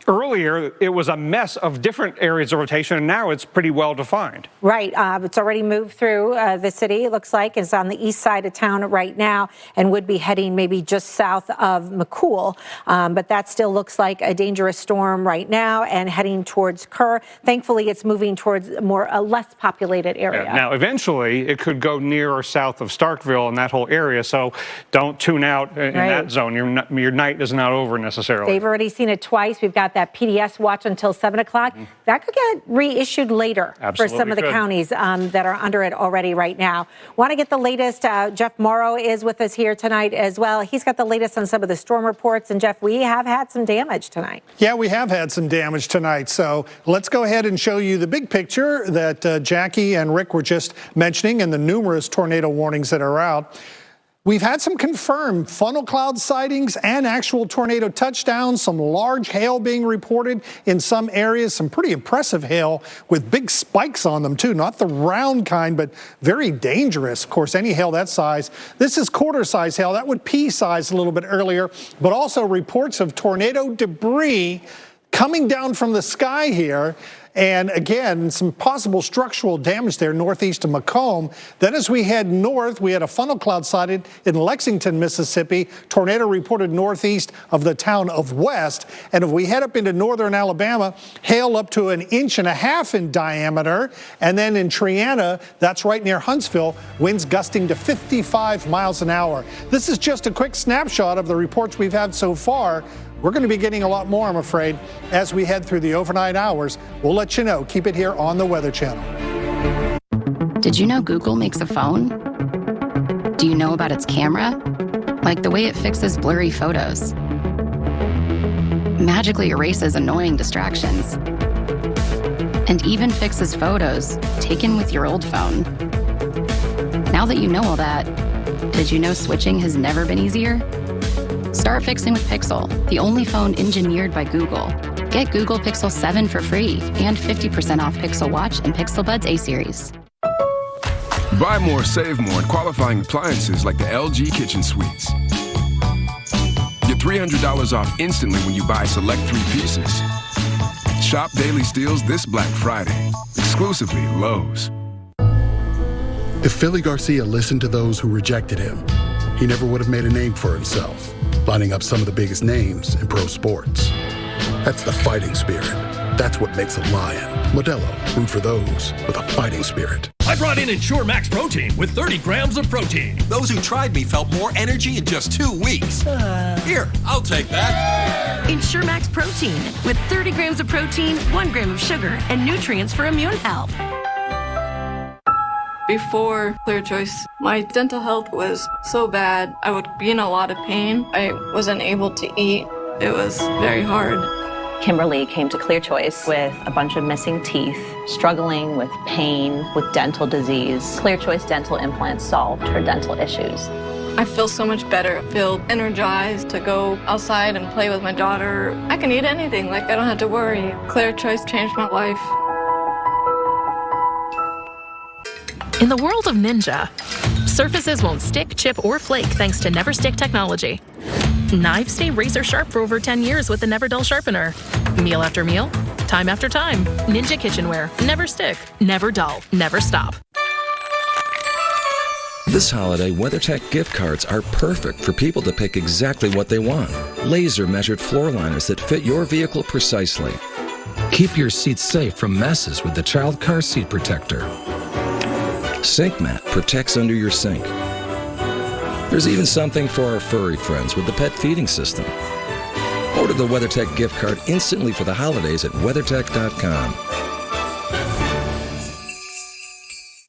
earlier it was a mess of different areas of rotation, and now it's pretty well defined. Right, it's already moved through the city. It looks like it's on the east side of town right now, and would be heading maybe just south of McCool. But that still looks like a dangerous storm right now, and heading towards Kerr. Thankfully, it's moving towards a less populated area. Yeah, now, eventually, it could go near or south of Starkville and that whole area. So don't tune out in that zone. Your night is not over necessarily. They've already seen it twice. We've got that PDS watch until 7 o'clock. That could get reissued later for some of the counties that are under it already right now. Want to get the latest. Jeff Morrow is with us here tonight as well. He's got the latest on some of the storm reports. And Jeff, we have had some damage tonight. Yeah, we have had some damage tonight. So let's go ahead and show you the big picture that Jackie and Rick were just mentioning and the numerous tornado warnings that are out. We've had some confirmed funnel cloud sightings and actual tornado touchdowns, some large hail being reported in some areas, some pretty impressive hail with big spikes on them too, not the round kind, but very dangerous. Of course, any hail that size. This is quarter-size hail. That would pea-size a little bit earlier, but also reports of tornado debris coming down from the sky here. And again, some possible structural damage there northeast of Macomb. Then as we head north, we had a funnel cloud sighted in Lexington, Mississippi. Tornado reported northeast of the town of West. And if we head up into northern Alabama, hail up to 1.5 inches in diameter. And then in Triana, that's right near Huntsville, winds gusting to 55 miles an hour. This is just a quick snapshot of the reports we've had so far. We're going to be getting a lot more, I'm afraid, as we head through the overnight hours. We'll let you know. Keep it here on the Weather Channel. Did you know Google makes a phone? Do you know about its camera? Like the way it fixes blurry photos. Magically erases annoying distractions. And even fixes photos taken with your old phone. Now that you know all that, did you know switching has never been easier? Start fixing with Pixel, the only phone engineered by Google. Get Google Pixel 7 for free and 50% off Pixel Watch and Pixel Buds A-Series. Buy more, save more in qualifying appliances like the LG Kitchen Suites. Get $300 off instantly when you buy select 3 pieces. Shop daily steals this Black Friday, exclusively at Lowe's. If Philly Garcia listened to those who rejected him, he never would have made a name for himself, lining up some of the biggest names in pro sports. That's the fighting spirit. That's what makes a lion. Modelo, root for those with a fighting spirit. I brought in Ensure Max Protein with 30 grams of protein. Those who tried me felt more energy in just 2 weeks. Here, I'll take that. Ensure Max Protein with 30 grams of protein, 1 gram of sugar, and nutrients for immune health. Before Clear Choice, my dental health was so bad. I would be in a lot of pain. I wasn't able to eat. It was very hard. Kimberly came to Clear Choice with a bunch of missing teeth, struggling with pain, with dental disease. Clear Choice dental implants solved her dental issues. I feel so much better. I feel energized to go outside and play with my daughter. I can eat anything, like I don't have to worry. Clear Choice changed my life. In the world of Ninja, surfaces won't stick, chip, or flake thanks to Never Stick technology. Knives stay razor sharp for over 10 years with the Never Dull Sharpener. Meal after meal, time after time. Ninja kitchenware. Never stick, never dull, never stop. This holiday, WeatherTech gift cards are perfect for people to pick exactly what they want. Laser-measured floor liners that fit your vehicle precisely. Keep your seats safe from messes with the Child Car Seat Protector. Sink Mat protects under your sink. There's even something for our furry friends with the pet feeding system. Order the WeatherTech gift card instantly for the holidays at WeatherTech.com.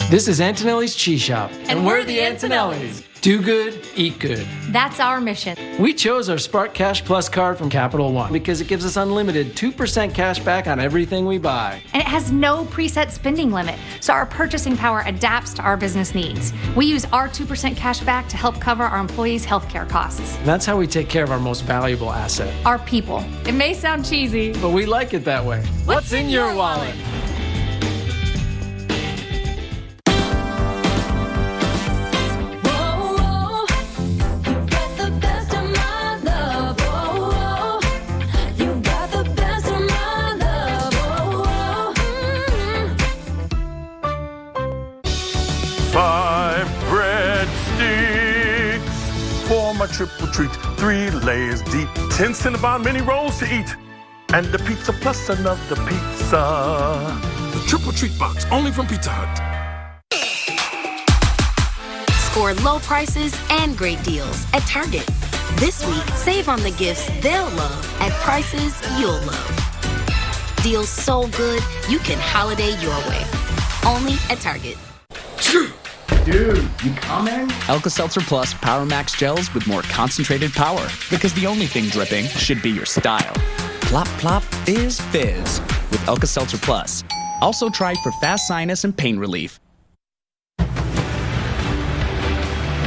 This is Antonelli's Cheese Shop. And we're the Antonellis. Do good, eat good. That's our mission. We chose our Spark Cash Plus card from Capital One because it gives us unlimited 2% cash back on everything we buy. And it has no preset spending limit, so our purchasing power adapts to our business needs. We use our 2% cash back to help cover our employees' healthcare costs. And that's how we take care of our most valuable asset. Our people. It may sound cheesy, but we like it that way. What's in your wallet? Triple treat, 3 layers deep, 10 Cinnabon mini rolls to eat, and the pizza plus another pizza. The triple treat box, only from Pizza Hut. Score low prices and great deals at Target. This week, save on the gifts they'll love at prices you'll love. Deals so good, you can holiday your way. Only at Target. Dude, you coming? Alka-Seltzer Plus Power Max gels with more concentrated power. Because the only thing dripping should be your style. Plop plop fizz fizz with Alka-Seltzer Plus. Also tried for fast sinus and pain relief.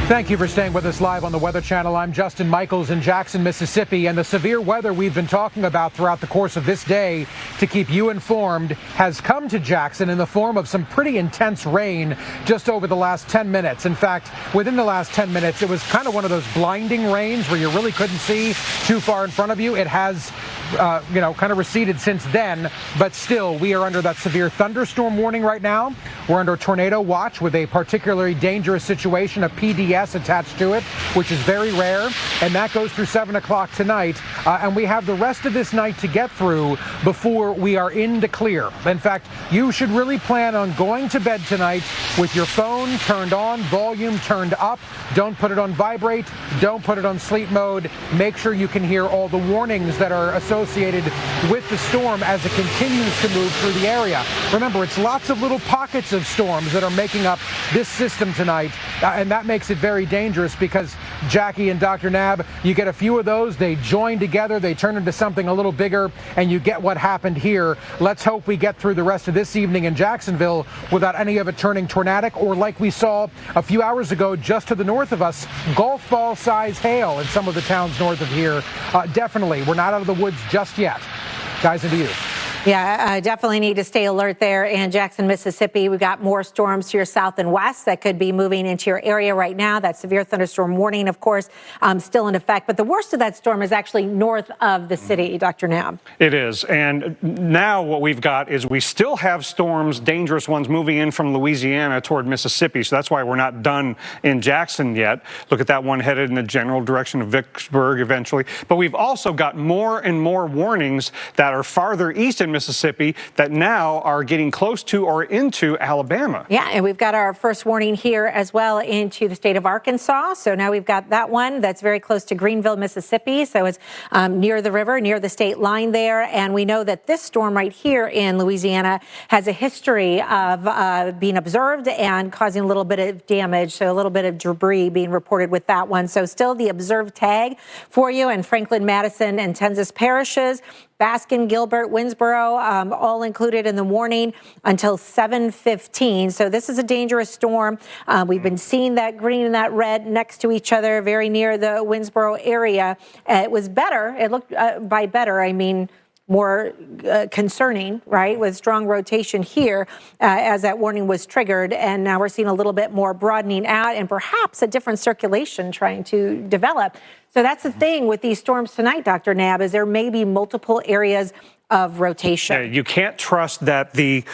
Thank you for staying with us live on the Weather Channel. I'm Justin Michaels in Jackson, Mississippi, and the severe weather we've been talking about throughout the course of this day to keep you informed has come to Jackson in the form of some pretty intense rain just over the last 10 minutes. In fact, within the last 10 minutes, it was kind of one of those blinding rains where you really couldn't see too far in front of you. It has kind of receded since then, but still, we are under that severe thunderstorm warning right now. We're under tornado watch with a particularly dangerous situation, a PDS attached to it, which is very rare, and that goes through 7 o'clock tonight, and we have the rest of this night to get through before we are in the clear. In fact, you should really plan on going to bed tonight with your phone turned on, volume turned up. Don't put it on vibrate. Don't put it on sleep mode. Make sure you can hear all the warnings that are associated with the storm as it continues to move through the area. Remember, it's lots of little pockets of storms that are making up this system tonight, and that makes it very dangerous because Jackie and Dr. Nab, you get a few of those, they join together, they turn into something a little bigger, and you get what happened here. Let's hope we get through the rest of this evening in Jacksonville without any of it turning tornadic, or like we saw a few hours ago just to the north of us, golf ball size hail in some of the towns north of here. Definitely, we're not out of the woods just yet. Guys, into you. Yeah, I definitely need to stay alert there in Jackson, Mississippi. We've got more storms to your south and west that could be moving into your area right now. That severe thunderstorm warning, of course, still in effect. But the worst of that storm is actually north of the city, Dr. Nab. It is. And now what we've got is we still have storms, dangerous ones, moving in from Louisiana toward Mississippi. So that's why we're not done in Jackson yet. Look at that one headed in the general direction of Vicksburg eventually. But we've also got more and more warnings that are farther east in Mississippi that now are getting close to or into Alabama. Yeah, and we've got our first warning here as well into the state of Arkansas. So now we've got that one that's very close to Greenville, Mississippi. So it's near the river, near the state line there. And we know that this storm right here in Louisiana has a history of being observed and causing a little bit of damage. So a little bit of debris being reported with that one. So still the observed tag for you in Franklin, Madison, and Tensas parishes. Baskin, Gilbert, Winsboro, all included in the warning until 7:15. So this is a dangerous storm. We've been seeing that green and that red next to each other, very near the Winsboro area. It was better. It looked, by better, I mean more concerning, right, with strong rotation here as that warning was triggered. And now we're seeing a little bit more broadening out and perhaps a different circulation trying to develop. So that's the thing with these storms tonight, Dr. Nab, is there may be multiple areas of rotation. Yeah, you can't trust that the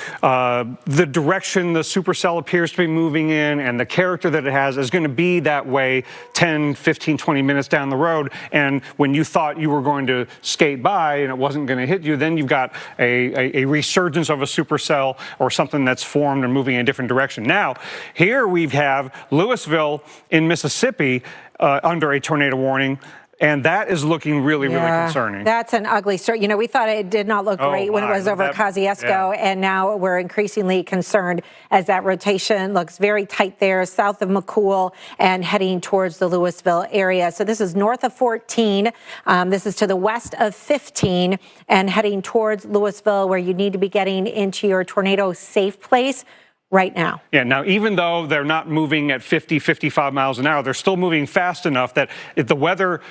direction the supercell appears to be moving in and the character that it has is going to be that way 10, 15, 20 minutes down the road. And when you thought you were going to skate by and it wasn't going to hit you, then you've got a resurgence of a supercell or something that's formed and moving in a different direction. Now, here we have Louisville in Mississippi under a tornado warning. And that is looking really, really concerning. That's an ugly story. You know, we thought it did not look great when it was over Kosciuszko, and now we're increasingly concerned as that rotation looks very tight there, south of McCool and heading towards the Louisville area. So this is north of 14. This is to the west of 15 and heading towards Louisville, where you need to be getting into your tornado safe place right now. Yeah, now even though they're not moving at 50, 55 miles an hour, they're still moving fast enough that if the weather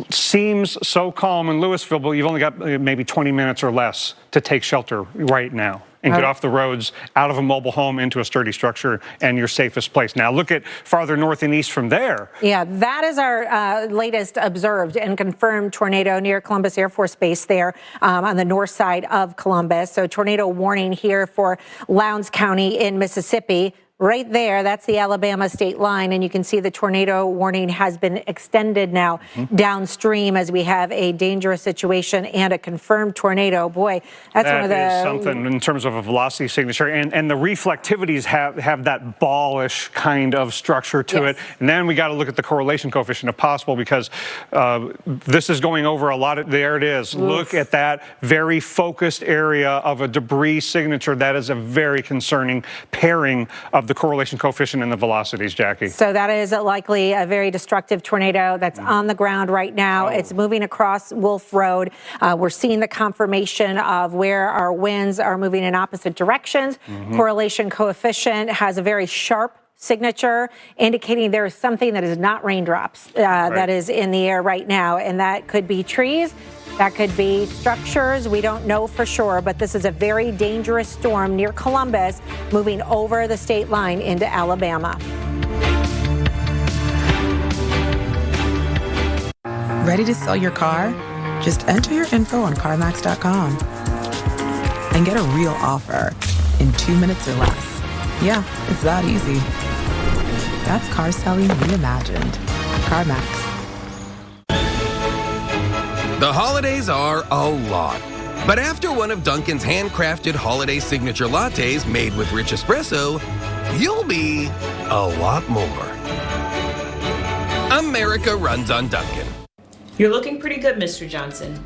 seems so calm in Louisville, but you've only got maybe 20 minutes or less to take shelter right now and get off the roads, out of a mobile home into a sturdy structure and your safest place. Now look at farther north and east from there. Yeah, that is our latest observed and confirmed tornado near Columbus Air Force Base there on the north side of Columbus. So tornado warning here for Lowndes County in Mississippi. Right there, that's the Alabama state line, and you can see the tornado warning has been extended now downstream as we have a dangerous situation and a confirmed tornado. Boy, that's one of the... That is something in terms of a velocity signature, and the reflectivities have that ballish kind of structure to it. And then we got to look at the correlation coefficient if possible, because this is going over a lot of... There it is. Oof. Look at that very focused area of a debris signature. That is a very concerning pairing of the correlation coefficient and the velocities, Jackie. So that is likely a very destructive tornado that's on the ground right now. It's moving across Wolf Road. We're seeing the confirmation of where our winds are moving in opposite directions. Correlation coefficient has a very sharp signature indicating there is something that is not raindrops that is in the air right now, and that could be trees. That could be structures. We don't know for sure, but this is a very dangerous storm near Columbus moving over the state line into Alabama. Ready to sell your car? Just enter your info on CarMax.com and get a real offer in 2 minutes or less. Yeah, it's that easy. That's car selling reimagined. CarMax. The holidays are a lot. But after one of Dunkin's handcrafted holiday signature lattes made with rich espresso, you'll be a lot more. America runs on Dunkin'. You're looking pretty good, Mr. Johnson.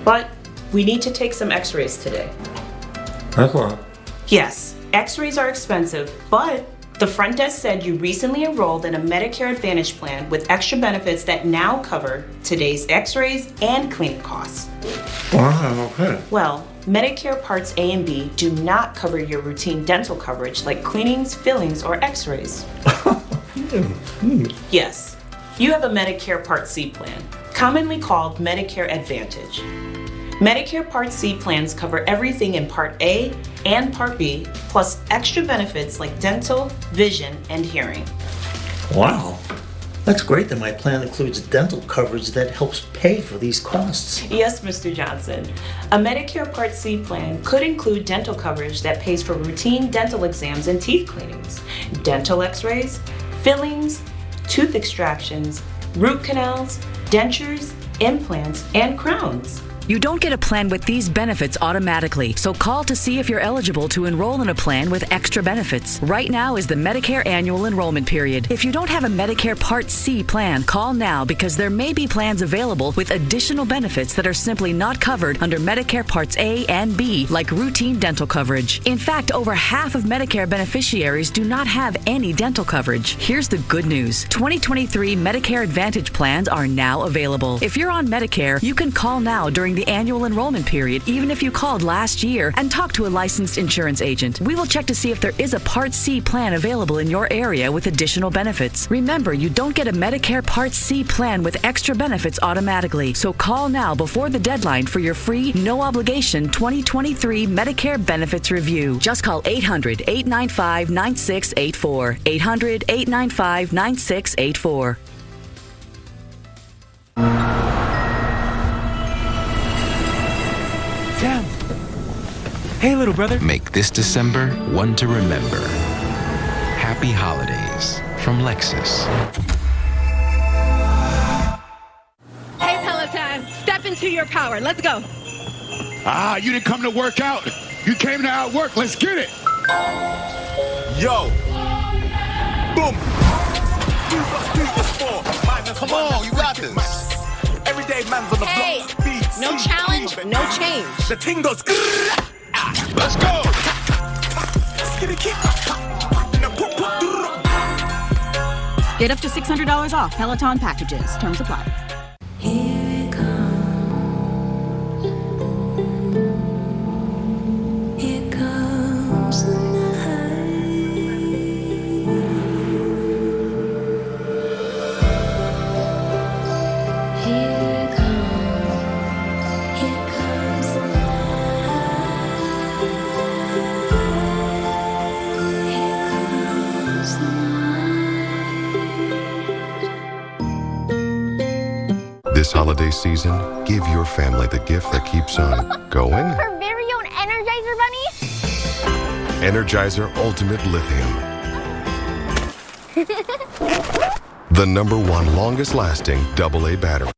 But we need to take some x-rays today. That's what? Yes, x-rays are expensive, but the front desk said you recently enrolled in a Medicare Advantage plan with extra benefits that now cover today's x-rays and clinic costs. Wow, okay. Well, Medicare Parts A and B do not cover your routine dental coverage like cleanings, fillings, or x-rays. Yes, you have a Medicare Part C plan, commonly called Medicare Advantage. Medicare Part C plans cover everything in Part A and Part B, plus extra benefits like dental, vision, and hearing. Wow. That's great that my plan includes dental coverage that helps pay for these costs. Yes, Mr. Johnson. A Medicare Part C plan could include dental coverage that pays for routine dental exams and teeth cleanings, dental x-rays, fillings, tooth extractions, root canals, dentures, implants, and crowns. You don't get a plan with these benefits automatically, so call to see if you're eligible to enroll in a plan with extra benefits. Right now is the Medicare annual enrollment period. If you don't have a Medicare Part C plan, call now because there may be plans available with additional benefits that are simply not covered under Medicare Parts A and B, like routine dental coverage. In fact, over half of Medicare beneficiaries do not have any dental coverage. Here's the good news. 2023 Medicare Advantage plans are now available. If you're on Medicare, you can call now during the annual enrollment period, even if you called last year, and talk to a licensed insurance agent. We will check to see if there is a Part C plan available in your area with additional benefits. Remember, you don't get a Medicare Part C plan with extra benefits automatically, so call now before the deadline for your free, no-obligation 2023 Medicare Benefits Review. Just call 800-895-9684. 800-895-9684. Sam, Hey, little brother. Make this December one to remember. Happy holidays from Lexus. Hey, Peloton, step into your power. Let's go. Ah, you didn't come to work out. You came to outwork. Let's get it. Yo. Boom. Come on, you got this. Everyday man's on the block. No challenge, no change. The ting goes. Let's go. Get up to $600 off Peloton packages. Terms apply. This holiday season, give your family the gift that keeps on going. Her very own Energizer Bunny? Energizer Ultimate Lithium. The #1 longest lasting AA battery.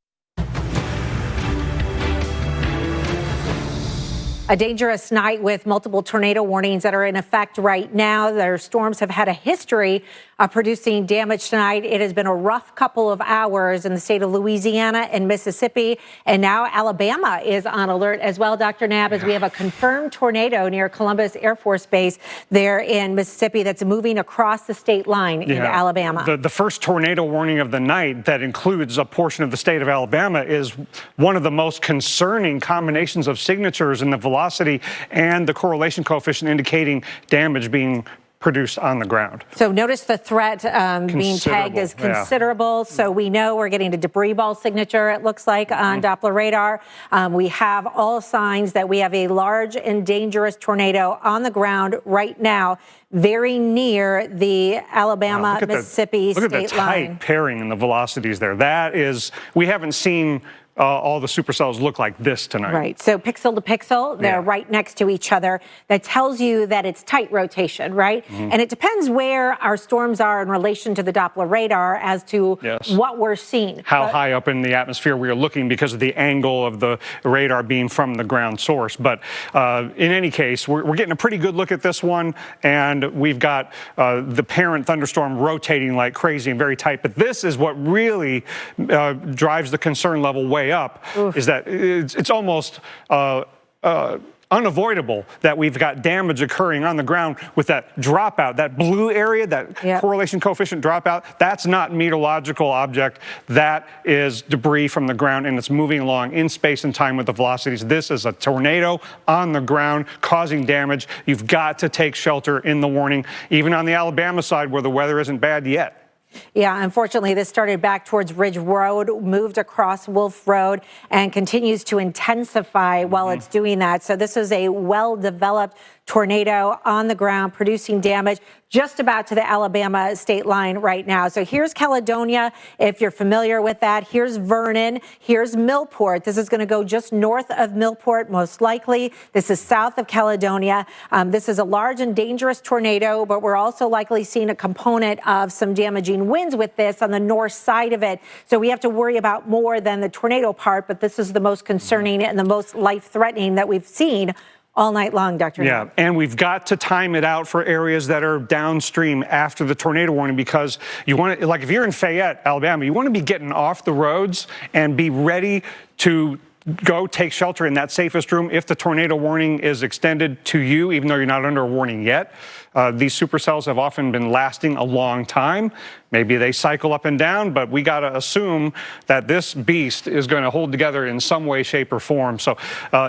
A dangerous night with multiple tornado warnings that are in effect right now. Their storms have had a history of producing damage tonight. It has been a rough couple of hours in the state of Louisiana and Mississippi, and now Alabama is on alert as well, Dr. Knapp, as we have a confirmed tornado near Columbus Air Force Base there in Mississippi that's moving across the state line into Alabama. The first tornado warning of the night that includes a portion of the state of Alabama is one of the most concerning combinations of signatures in the velocity and the correlation coefficient indicating damage being produced on the ground. So notice the threat being tagged as considerable. So we know we're getting a debris ball signature, it looks like, on Doppler radar. We have all signs that we have a large and dangerous tornado on the ground right now, very near the Alabama-Mississippi state line. Look at the tight pairing in the velocities there. That is, we haven't seen all the supercells look like this tonight. Right, so pixel to pixel, they're right next to each other. That tells you that it's tight rotation, right? And it depends where our storms are in relation to the Doppler radar as to what we're seeing. How high up in the atmosphere we are looking because of the angle of the radar being from the ground source. But in any case, we're getting a pretty good look at this one, and we've got the parent thunderstorm rotating like crazy and very tight. But this is what really drives the concern level way up. Is that it's almost unavoidable that we've got damage occurring on the ground with that dropout, that blue area, that correlation coefficient dropout. That's not meteorological object. That is debris from the ground, and it's moving along in space and time with the velocities. This is a tornado on the ground causing damage. You've got to take shelter in the warning, even on the Alabama side where the weather isn't bad yet. Yeah, unfortunately, this started back towards Ridge Road, moved across Wolf Road, and continues to intensify while it's doing that. So this is a well-developed tornado on the ground producing damage just about to the Alabama state line right now. So here's Caledonia, if you're familiar with that. Here's Vernon. Here's Millport. This is going to go just north of Millport, most likely. This is south of Caledonia. This is a large and dangerous tornado, but we're also likely seeing a component of some damaging winds with this on the north side of it. So we have to worry about more than the tornado part, but this is the most concerning and the most life-threatening that we've seen all night long, Dr. Yeah, and we've got to time it out for areas that are downstream after the tornado warning, because you want to, like if you're in Fayette, Alabama, you want to be getting off the roads and be ready to go take shelter in that safest room if the tornado warning is extended to you, even though you're not under a warning yet. These supercells have often been lasting a long time. Maybe they cycle up and down, but we got to assume that this beast is going to hold together in some way, shape, or form. So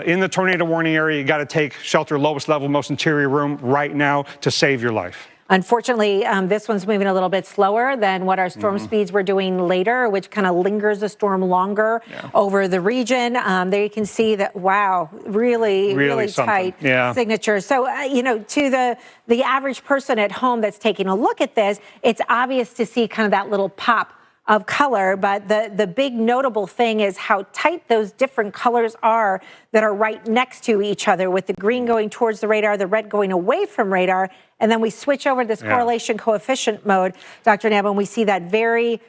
in the tornado warning area, you got to take shelter lowest level, most interior room right now to save your life. Unfortunately, this one's moving a little bit slower than what our storm speeds were doing later, which kind of lingers the storm longer over the region. There you can see that, wow, really tight signature. So, you know, to the average person at home that's taking a look at this, it's obvious to see kind of that little pop of color, but the big notable thing is how tight those different colors are that are right next to each other, with the green going towards the radar, the red going away from radar, and then we switch over to this correlation coefficient mode, Dr. Neb, and we see that very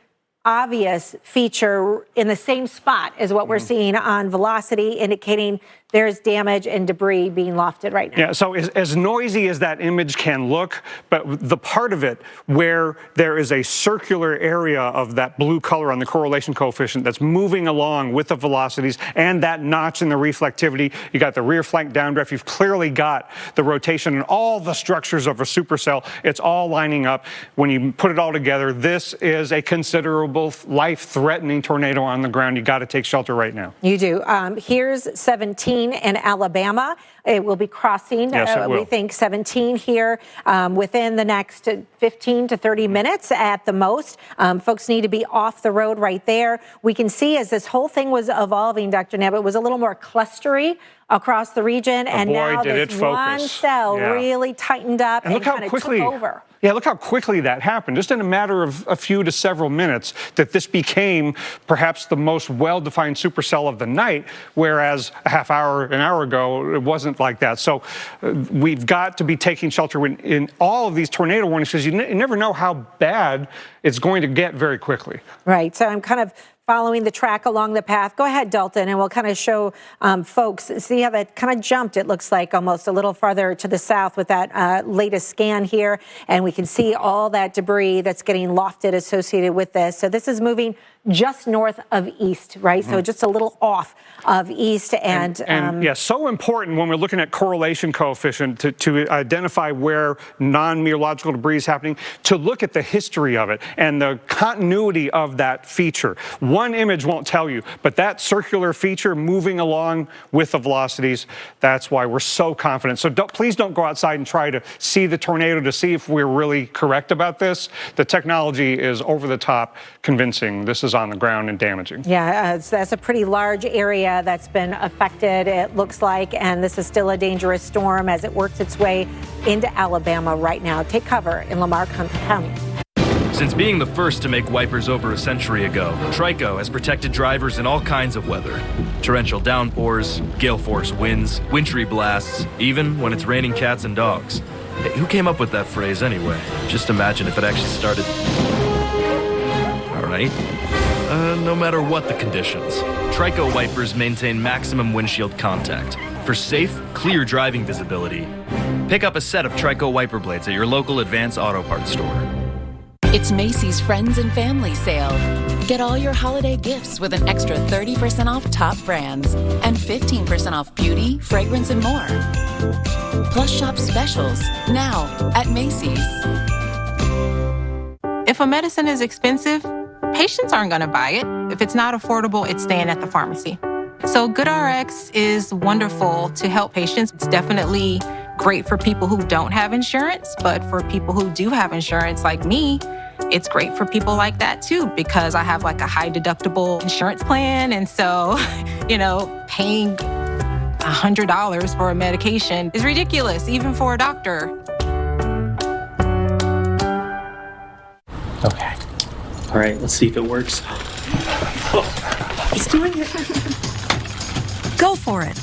obvious feature in the same spot as what we're seeing on velocity, indicating there's damage and debris being lofted right now. Yeah, so as noisy as that image can look, but the part of it where there is a circular area of that blue color on the correlation coefficient that's moving along with the velocities and that notch in the reflectivity, you got the rear flank downdraft, you've clearly got the rotation and all the structures of a supercell. It's all lining up. When you put it all together, this is a considerable life-threatening tornado on the ground. You got to take shelter right now. You do. Here's 17 in Alabama. It will be crossing, we think 17 here within the next 15 to 30 minutes at the most. Folks need to be off the road right there. We can see as this whole thing was evolving, Dr. Neb, it was a little more clustery across the region, and now this one cell really tightened up and kind of took over. Yeah, look how quickly that happened. Just in a matter of a few to several minutes, that this became perhaps the most well-defined supercell of the night, whereas a half hour, an hour ago, it wasn't like that. So we've got to be taking shelter in all of these tornado warnings, because you never know how bad it's going to get very quickly. Right. So I'm kind of following the track along the path. Go ahead, Dalton, and we'll kind of show folks, see how that kind of jumped, it looks like, almost a little farther to the south with that latest scan here. And we can see all that debris that's getting lofted associated with this. So this is moving just north of east, right? So just a little off of east. And yeah, so important when we're looking at correlation coefficient to identify where non-meteorological debris is happening, to look at the history of it and the continuity of that feature. One image won't tell you, but that circular feature moving along with the velocities, that's why we're so confident. So please don't go outside and try to see the tornado to see if we're really correct about this. The technology is over the top convincing. This is on the ground and damaging. Yeah, that's a pretty large area that's been affected, it looks like, and this is still a dangerous storm as it works its way into Alabama right now. Take cover in Lamar County. Since being the first to make wipers over a century ago, Trico has protected drivers in all kinds of weather. Torrential downpours, gale force winds, wintry blasts, even when it's raining cats and dogs. Hey, who came up with that phrase anyway? Just imagine if it actually started... All right. No matter what the conditions, Trico wipers maintain maximum windshield contact. For safe, clear driving visibility, pick up a set of Trico wiper blades at your local Advance Auto Parts store. It's Macy's Friends and Family Sale. Get all your holiday gifts with an extra 30% off top brands and 15% off beauty, fragrance, and more. Plus shop specials now at Macy's. If a medicine is expensive, patients aren't going to buy it. If it's not affordable, it's staying at the pharmacy. So GoodRx is wonderful to help patients. It's definitely great for people who don't have insurance, but for people who do have insurance like me, it's great for people like that too, because I have like a high deductible insurance plan. And so, paying $100 for a medication is ridiculous, even for a doctor. Okay. All right, let's see if it works. He's doing it. Go for it.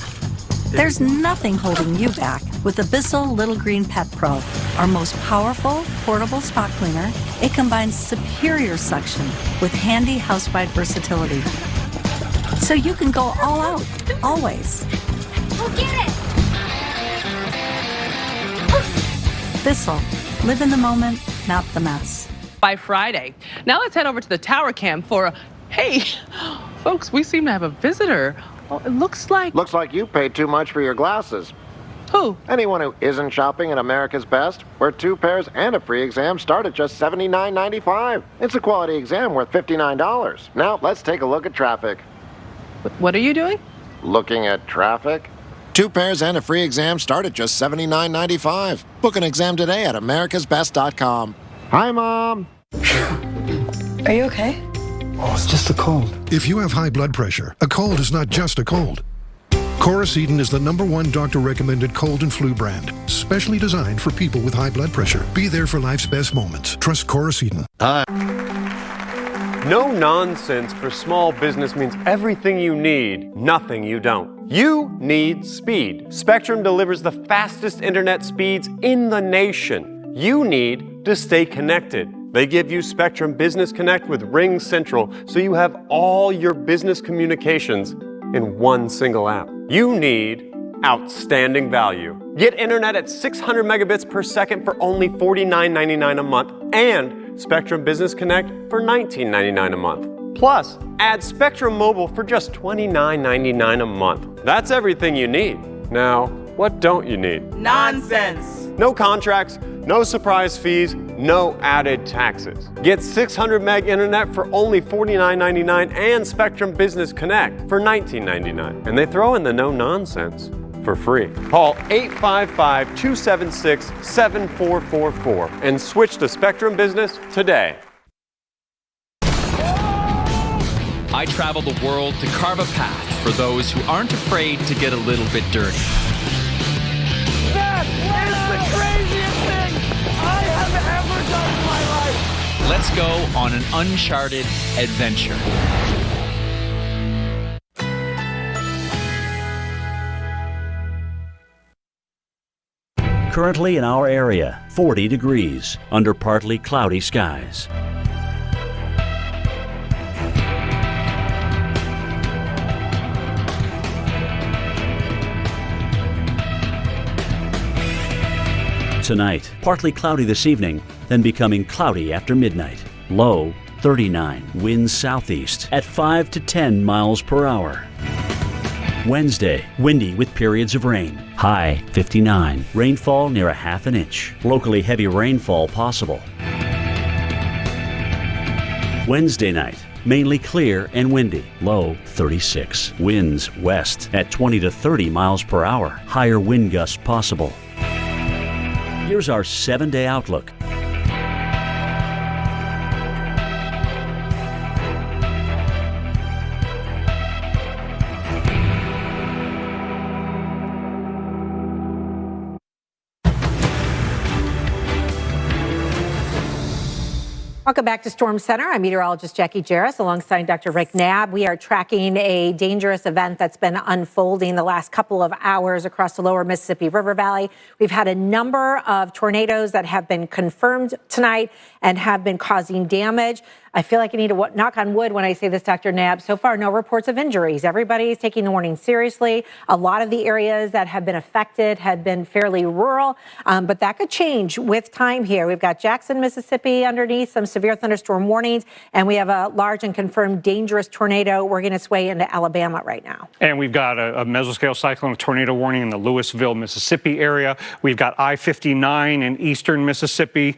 There's nothing holding you back with the Bissell Little Green Pet Pro, our most powerful portable spot cleaner. It combines superior suction with handy housewide versatility. So you can go all out, always. Go get it! Bissell, live in the moment, not the mess. By Friday. Now let's head over to the tower cam for a... Hey, folks, we seem to have a visitor. Oh, it looks like... Looks like you paid too much for your glasses. Who? Anyone who isn't shopping at America's Best, where 2 pairs and a free exam start at just $79.95. It's a quality exam worth $59. Now, let's take a look at traffic. What are you doing? Looking at traffic? 2 pairs and a free exam start at just $79.95. Book an exam today at americasbest.com. Hi, Mom. Are you okay? Oh, it's just a cold. If you have high blood pressure, a cold is not just a cold. Coricidin is the #1 doctor-recommended cold and flu brand, specially designed for people with high blood pressure. Be there for life's best moments. Trust Coricidin. Well, No nonsense for small business means everything you need, nothing you don't. You need speed. Spectrum delivers the fastest internet speeds in the nation. You need to stay connected. They give you Spectrum Business Connect with Ring Central, so you have all your business communications in one single app. You need outstanding value. Get internet at 600 megabits per second for only $49.99 a month and Spectrum Business Connect for $19.99 a month. Plus, add Spectrum Mobile for just $29.99 a month. That's everything you need. Now, what don't you need? Nonsense! No contracts, no surprise fees, no added taxes. Get 600 meg internet for only $49.99 and Spectrum Business Connect for $19.99. And they throw in the no nonsense for free. Call 855-276-7444 and switch to Spectrum Business today. I travel the world to carve a path for those who aren't afraid to get a little bit dirty. That is the craziest thing I have ever done in my life. Let's go on an uncharted adventure. Currently in our area, 40 degrees under partly cloudy skies. Tonight, partly cloudy this evening, then becoming cloudy after midnight. Low 39, winds southeast at 5 to 10 miles per hour. Wednesday, windy with periods of rain. High 59, rainfall near a half an inch. Locally heavy rainfall possible. Wednesday night, mainly clear and windy. Low 36, winds west at 20 to 30 miles per hour. Higher wind gusts possible. Here's our 7-day outlook. Welcome back to Storm Center. I'm meteorologist Jackie Jarris alongside Dr. Rick Knabb. We are tracking a dangerous event that's been unfolding the last couple of hours across the lower Mississippi River Valley. We've had a number of tornadoes that have been confirmed tonight and have been causing damage. I feel like I need to knock on wood when I say this, Dr. Knabb. So far, no reports of injuries. Everybody is taking the warning seriously. A lot of the areas that have been affected had been fairly rural, but that could change with time here. We've got Jackson, Mississippi underneath, some severe thunderstorm warnings, and we have a large and confirmed dangerous tornado working its way into Alabama right now. And we've got a mesoscale cyclone, a tornado warning in the Louisville, Mississippi area. We've got I-59 in eastern Mississippi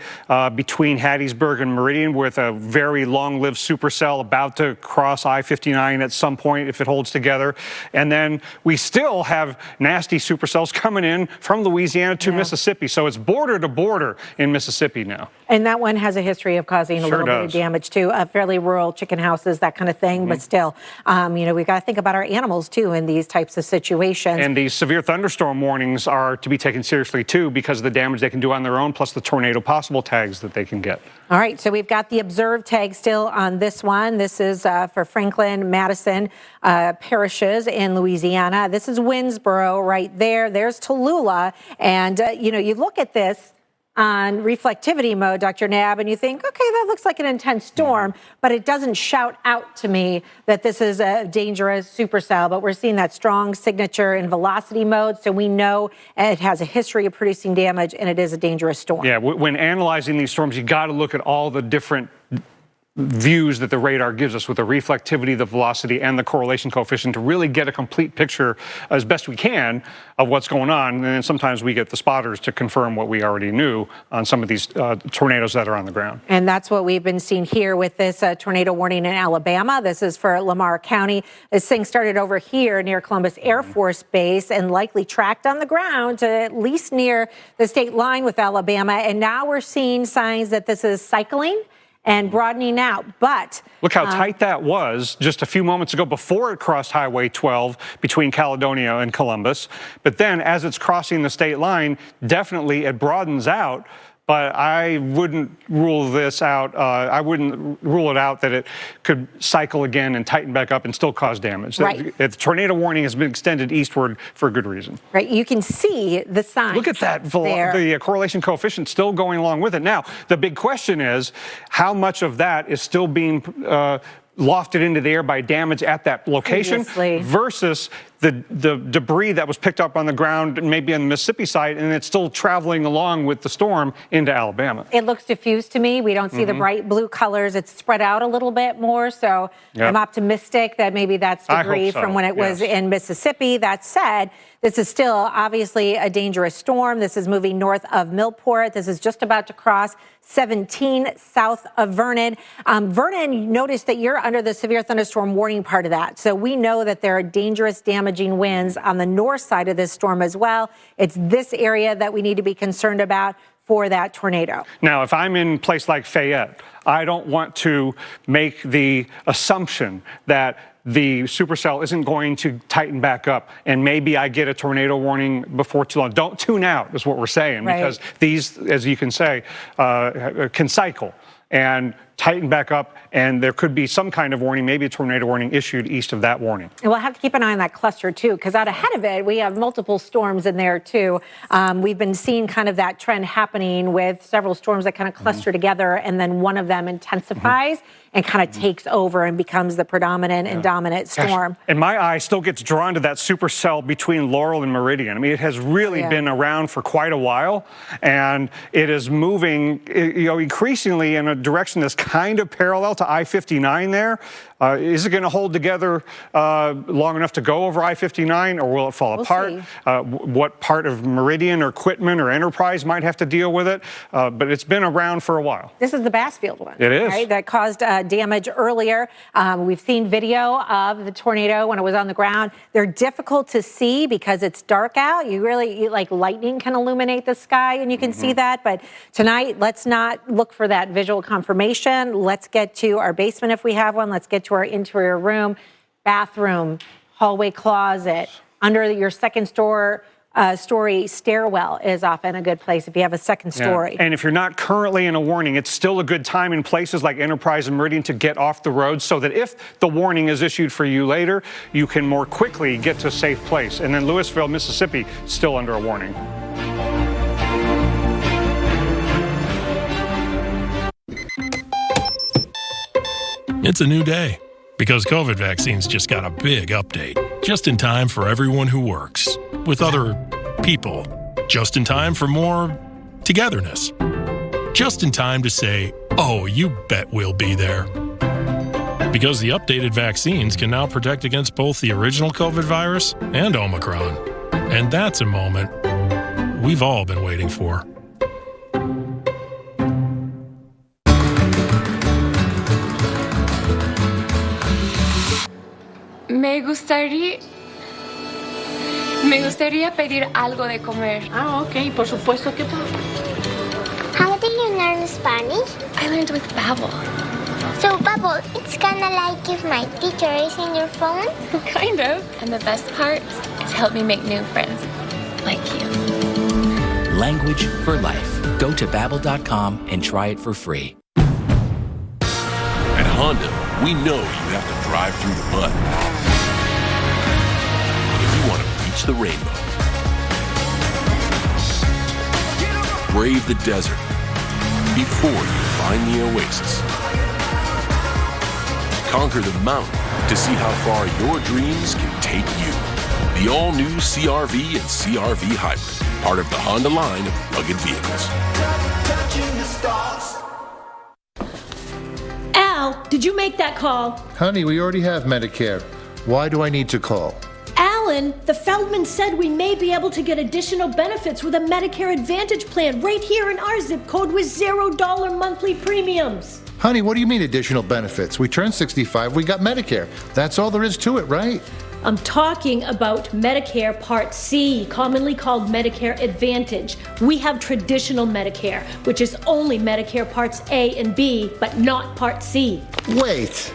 between Hattiesburg and Meridian with a very long-lived supercell about to cross I-59 at some point if it holds together. And then we still have nasty supercells coming in from Louisiana to Mississippi. So it's border to border in Mississippi now. And that one has a history of causing a little bit of damage too, fairly rural chicken houses, that kind of thing. But still, we've got to think about our animals too in these types of situations. And these severe thunderstorm warnings are to be taken seriously too because of the damage they can do on their own, plus the tornado possible tags that they can get. All right, so we've got the observed tag still on this one. This is for Franklin, Madison parishes in Louisiana. This is Winsboro right there. There's Tallulah. And, you look at this on reflectivity mode, Dr. Knabb, and you think, okay, that looks like an intense storm, but it doesn't shout out to me that this is a dangerous supercell, but we're seeing that strong signature in velocity mode, so we know it has a history of producing damage and it is a dangerous storm. Yeah, when analyzing these storms, you got to look at all the different views that the radar gives us with the reflectivity, the velocity, and the correlation coefficient to really get a complete picture as best we can of what's going on. And then sometimes we get the spotters to confirm what we already knew on some of these tornadoes that are on the ground. And that's what we've been seeing here with this tornado warning in Alabama. This is for Lamar County. This thing started over here near Columbus Air Force Base and likely tracked on the ground to at least near the state line with Alabama. And now we're seeing signs that this is cycling and broadening out, but look how tight that was just a few moments ago before it crossed Highway 12 between Caledonia and Columbus. But then as it's crossing the state line, definitely it broadens out. but I wouldn't rule this out. I wouldn't rule it out that it could cycle again and tighten back up and still cause damage. Right. The tornado warning has been extended eastward for a good reason. Right. You can see the signs. Look at that. The correlation coefficient still going along with it. Now, the big question is how much of that is still being lofted into the air by damage at that location versus the debris that was picked up on the ground, maybe on the Mississippi side, and it's still traveling along with the storm into Alabama. It looks diffused to me. We don't see the bright blue colors. It's spread out a little bit more, so I'm optimistic that maybe that's debris from when it was in Mississippi. That said, this is still obviously a dangerous storm. This is moving north of Millport. This is just about to cross 17 south of Vernon. Vernon, notice that you're under the severe thunderstorm warning part of that. So we know that there are dangerous, damaging winds on the north side of this storm as well. It's this area that we need to be concerned about for that tornado. Now, if I'm in a place like Fayette, I don't want to make the assumption that the supercell isn't going to tighten back up, and maybe I get a tornado warning before too long. Don't tune out, is what we're saying, because these, as you can say, can cycle and tighten back up, and there could be some kind of warning, maybe a tornado warning issued east of that warning. And we'll have to keep an eye on that cluster too, because out ahead of it, we have multiple storms in there too. We've been seeing kind of that trend happening with several storms that kind of cluster together, and then one of them intensifies and kind of takes over and becomes the predominant and dominant storm. And my eye still gets drawn to that supercell between Laurel and Meridian. I mean, it has really been around for quite a while, and it is moving, increasingly in a direction that's kind of parallel to I-59 there. Is it going to hold together long enough to go over I-59, or will it fall apart? What part of Meridian or Quitman or Enterprise might have to deal with it? But it's been around for a while. This is the Bassfield one. It is. Right? That caused damage earlier. We've seen video of the tornado when it was on the ground. They're difficult to see because it's dark out. Like lightning can illuminate the sky and you can see that. But tonight, let's not look for that visual confirmation. Let's get to our basement if we have one. Let's get to our interior room, bathroom, hallway closet, under your second story stairwell is often a good place if you have a second story. And if you're not currently in a warning, it's still a good time in places like Enterprise and Meridian to get off the road so that if the warning is issued for you later, you can more quickly get to a safe place. And then Louisville, Mississippi, still under a warning. It's a new day because COVID vaccines just got a big update. Just in time for everyone who works with other people. Just in time for more togetherness. Just in time to say, oh, you bet we'll be there. Because the updated vaccines can now protect against both the original COVID virus and Omicron. And that's a moment we've all been waiting for. Me gustaría pedir algo de comer. Ok, por supuesto que puedo. How did you learn Spanish? I learned with Babbel. So Babbel, it's kinda like if my teacher is in your phone? Kind of. And the best part, it's helped me make new friends. Like you. Language for life. Go to Babbel.com and try it for free. At Honda, we know you have to drive through the mud if you want to reach the rainbow. Brave the desert before you find the oasis. Conquer the mountain to see how far your dreams can take you. The all-new CR-V and CR-V Hybrid, part of the Honda line of rugged vehicles. Al, did you make that call? Honey, we already have Medicare. Why do I need to call? Alan, the Feldman said we may be able to get additional benefits with a Medicare Advantage plan right here in our zip code with $0 monthly premiums. Honey, what do you mean additional benefits? We turned 65, we got Medicare. That's all there is to it, right? I'm talking about Medicare Part C, commonly called Medicare Advantage. We have traditional Medicare, which is only Medicare Parts A and B, but not Part C. Wait.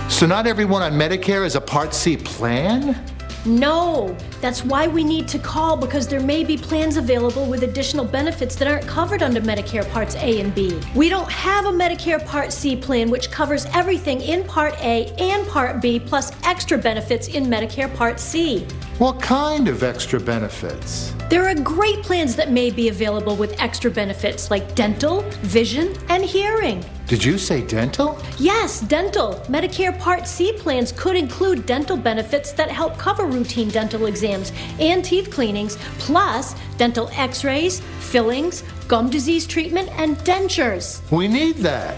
So not everyone on Medicare is a Part C plan? No, That's why we need to call, because there may be plans available with additional benefits that aren't covered under Medicare Parts A and B. We don't have a Medicare Part C plan which covers everything in Part A and Part B plus extra benefits in Medicare Part C. What kind of extra benefits? There are great plans that may be available with extra benefits like dental, vision, and hearing. Did you say dental? Yes, dental. Medicare Part C plans could include dental benefits that help cover routine dental exams and teeth cleanings, plus dental x-rays, fillings, gum disease treatment, and dentures. We need that.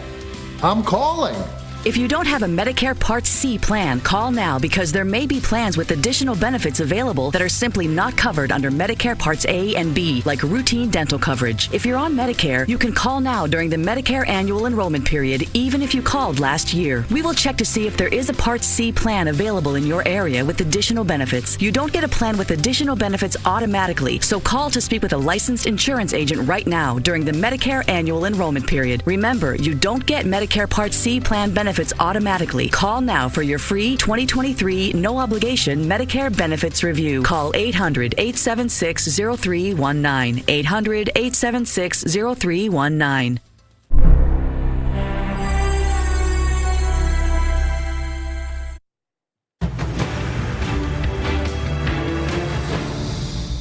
I'm calling. If you don't have a Medicare Part C plan, call now, because there may be plans with additional benefits available that are simply not covered under Medicare Parts A and B, like routine dental coverage. If you're on Medicare, you can call now during the Medicare annual enrollment period, even if you called last year. We will check to see if there is a Part C plan available in your area with additional benefits. You don't get a plan with additional benefits automatically, so call to speak with a licensed insurance agent right now during the Medicare annual enrollment period. Remember, you don't get Medicare Part C plan benefits automatically. Call now for your free 2023 no obligation Medicare benefits review. Call 800-876-0319. 800-876-0319.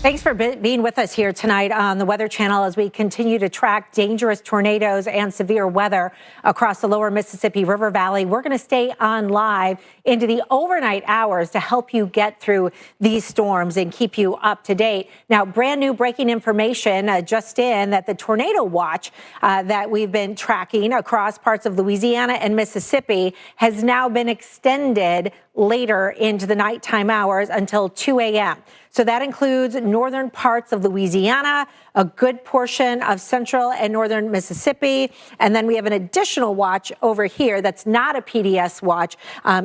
Thanks for being with us here tonight on the Weather Channel as we continue to track dangerous tornadoes and severe weather across the lower Mississippi River Valley. We're going to stay on live into the overnight hours to help you get through these storms and keep you up to date. Now, brand new breaking information just in that the tornado watch that we've been tracking across parts of Louisiana and Mississippi has now been extended later into the nighttime hours until 2 a.m. So that includes northern parts of Louisiana, a good portion of central and northern Mississippi, and then we have an additional watch over here that's not a PDS watch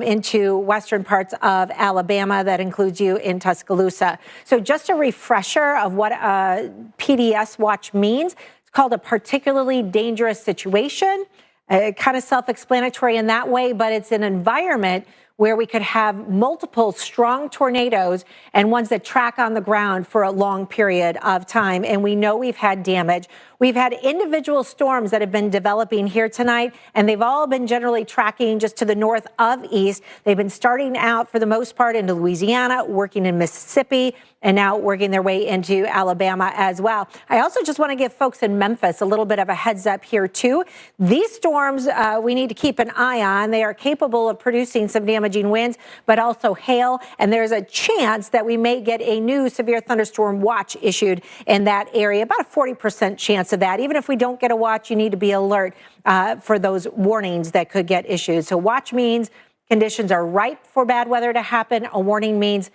into western parts of Alabama that includes you in Tuscaloosa. So just a refresher of what a PDS watch means. It's called a particularly dangerous situation. Kind of self-explanatory in that way, but it's an environment where we could have multiple strong tornadoes and ones that track on the ground for a long period of time. And we know we've had damage. We've had individual storms that have been developing here tonight, and they've all been generally tracking just to the north of east. They've been starting out for the most part into Louisiana, working in Mississippi, and now working their way into Alabama as well. I also just want to give folks in Memphis a little bit of a heads up here too. These storms we need to keep an eye on. They are capable of producing some damaging winds, but also hail. And there's a chance that we may get a new severe thunderstorm watch issued in that area, about a 40% chance of that. Even if we don't get a watch, you need to be alert for those warnings that could get issued. So watch means conditions are ripe for bad weather to happen. A warning means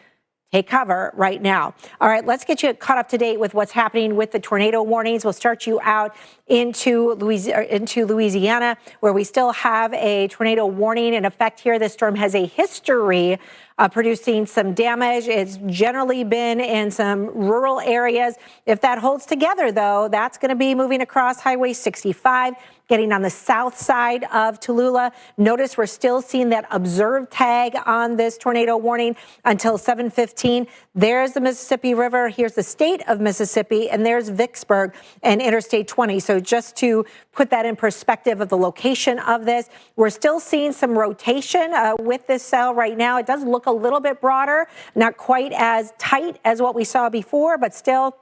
take cover right now. All right, let's get you caught up to date with what's happening with the tornado warnings. We'll start you out into Louisiana, where we still have a tornado warning in effect here. This storm has a history of producing some damage. It's generally been in some rural areas. If that holds together, though, that's going to be moving across Highway 65, getting on the south side of Tallulah. Notice we're still seeing that observed tag on this tornado warning until 7:15. There's the Mississippi River. Here's the state of Mississippi, and there's Vicksburg and Interstate 20. So just to put that in perspective of the location of this, we're still seeing some rotation with this cell right now. It does look a little bit broader, not quite as tight as what we saw before, but still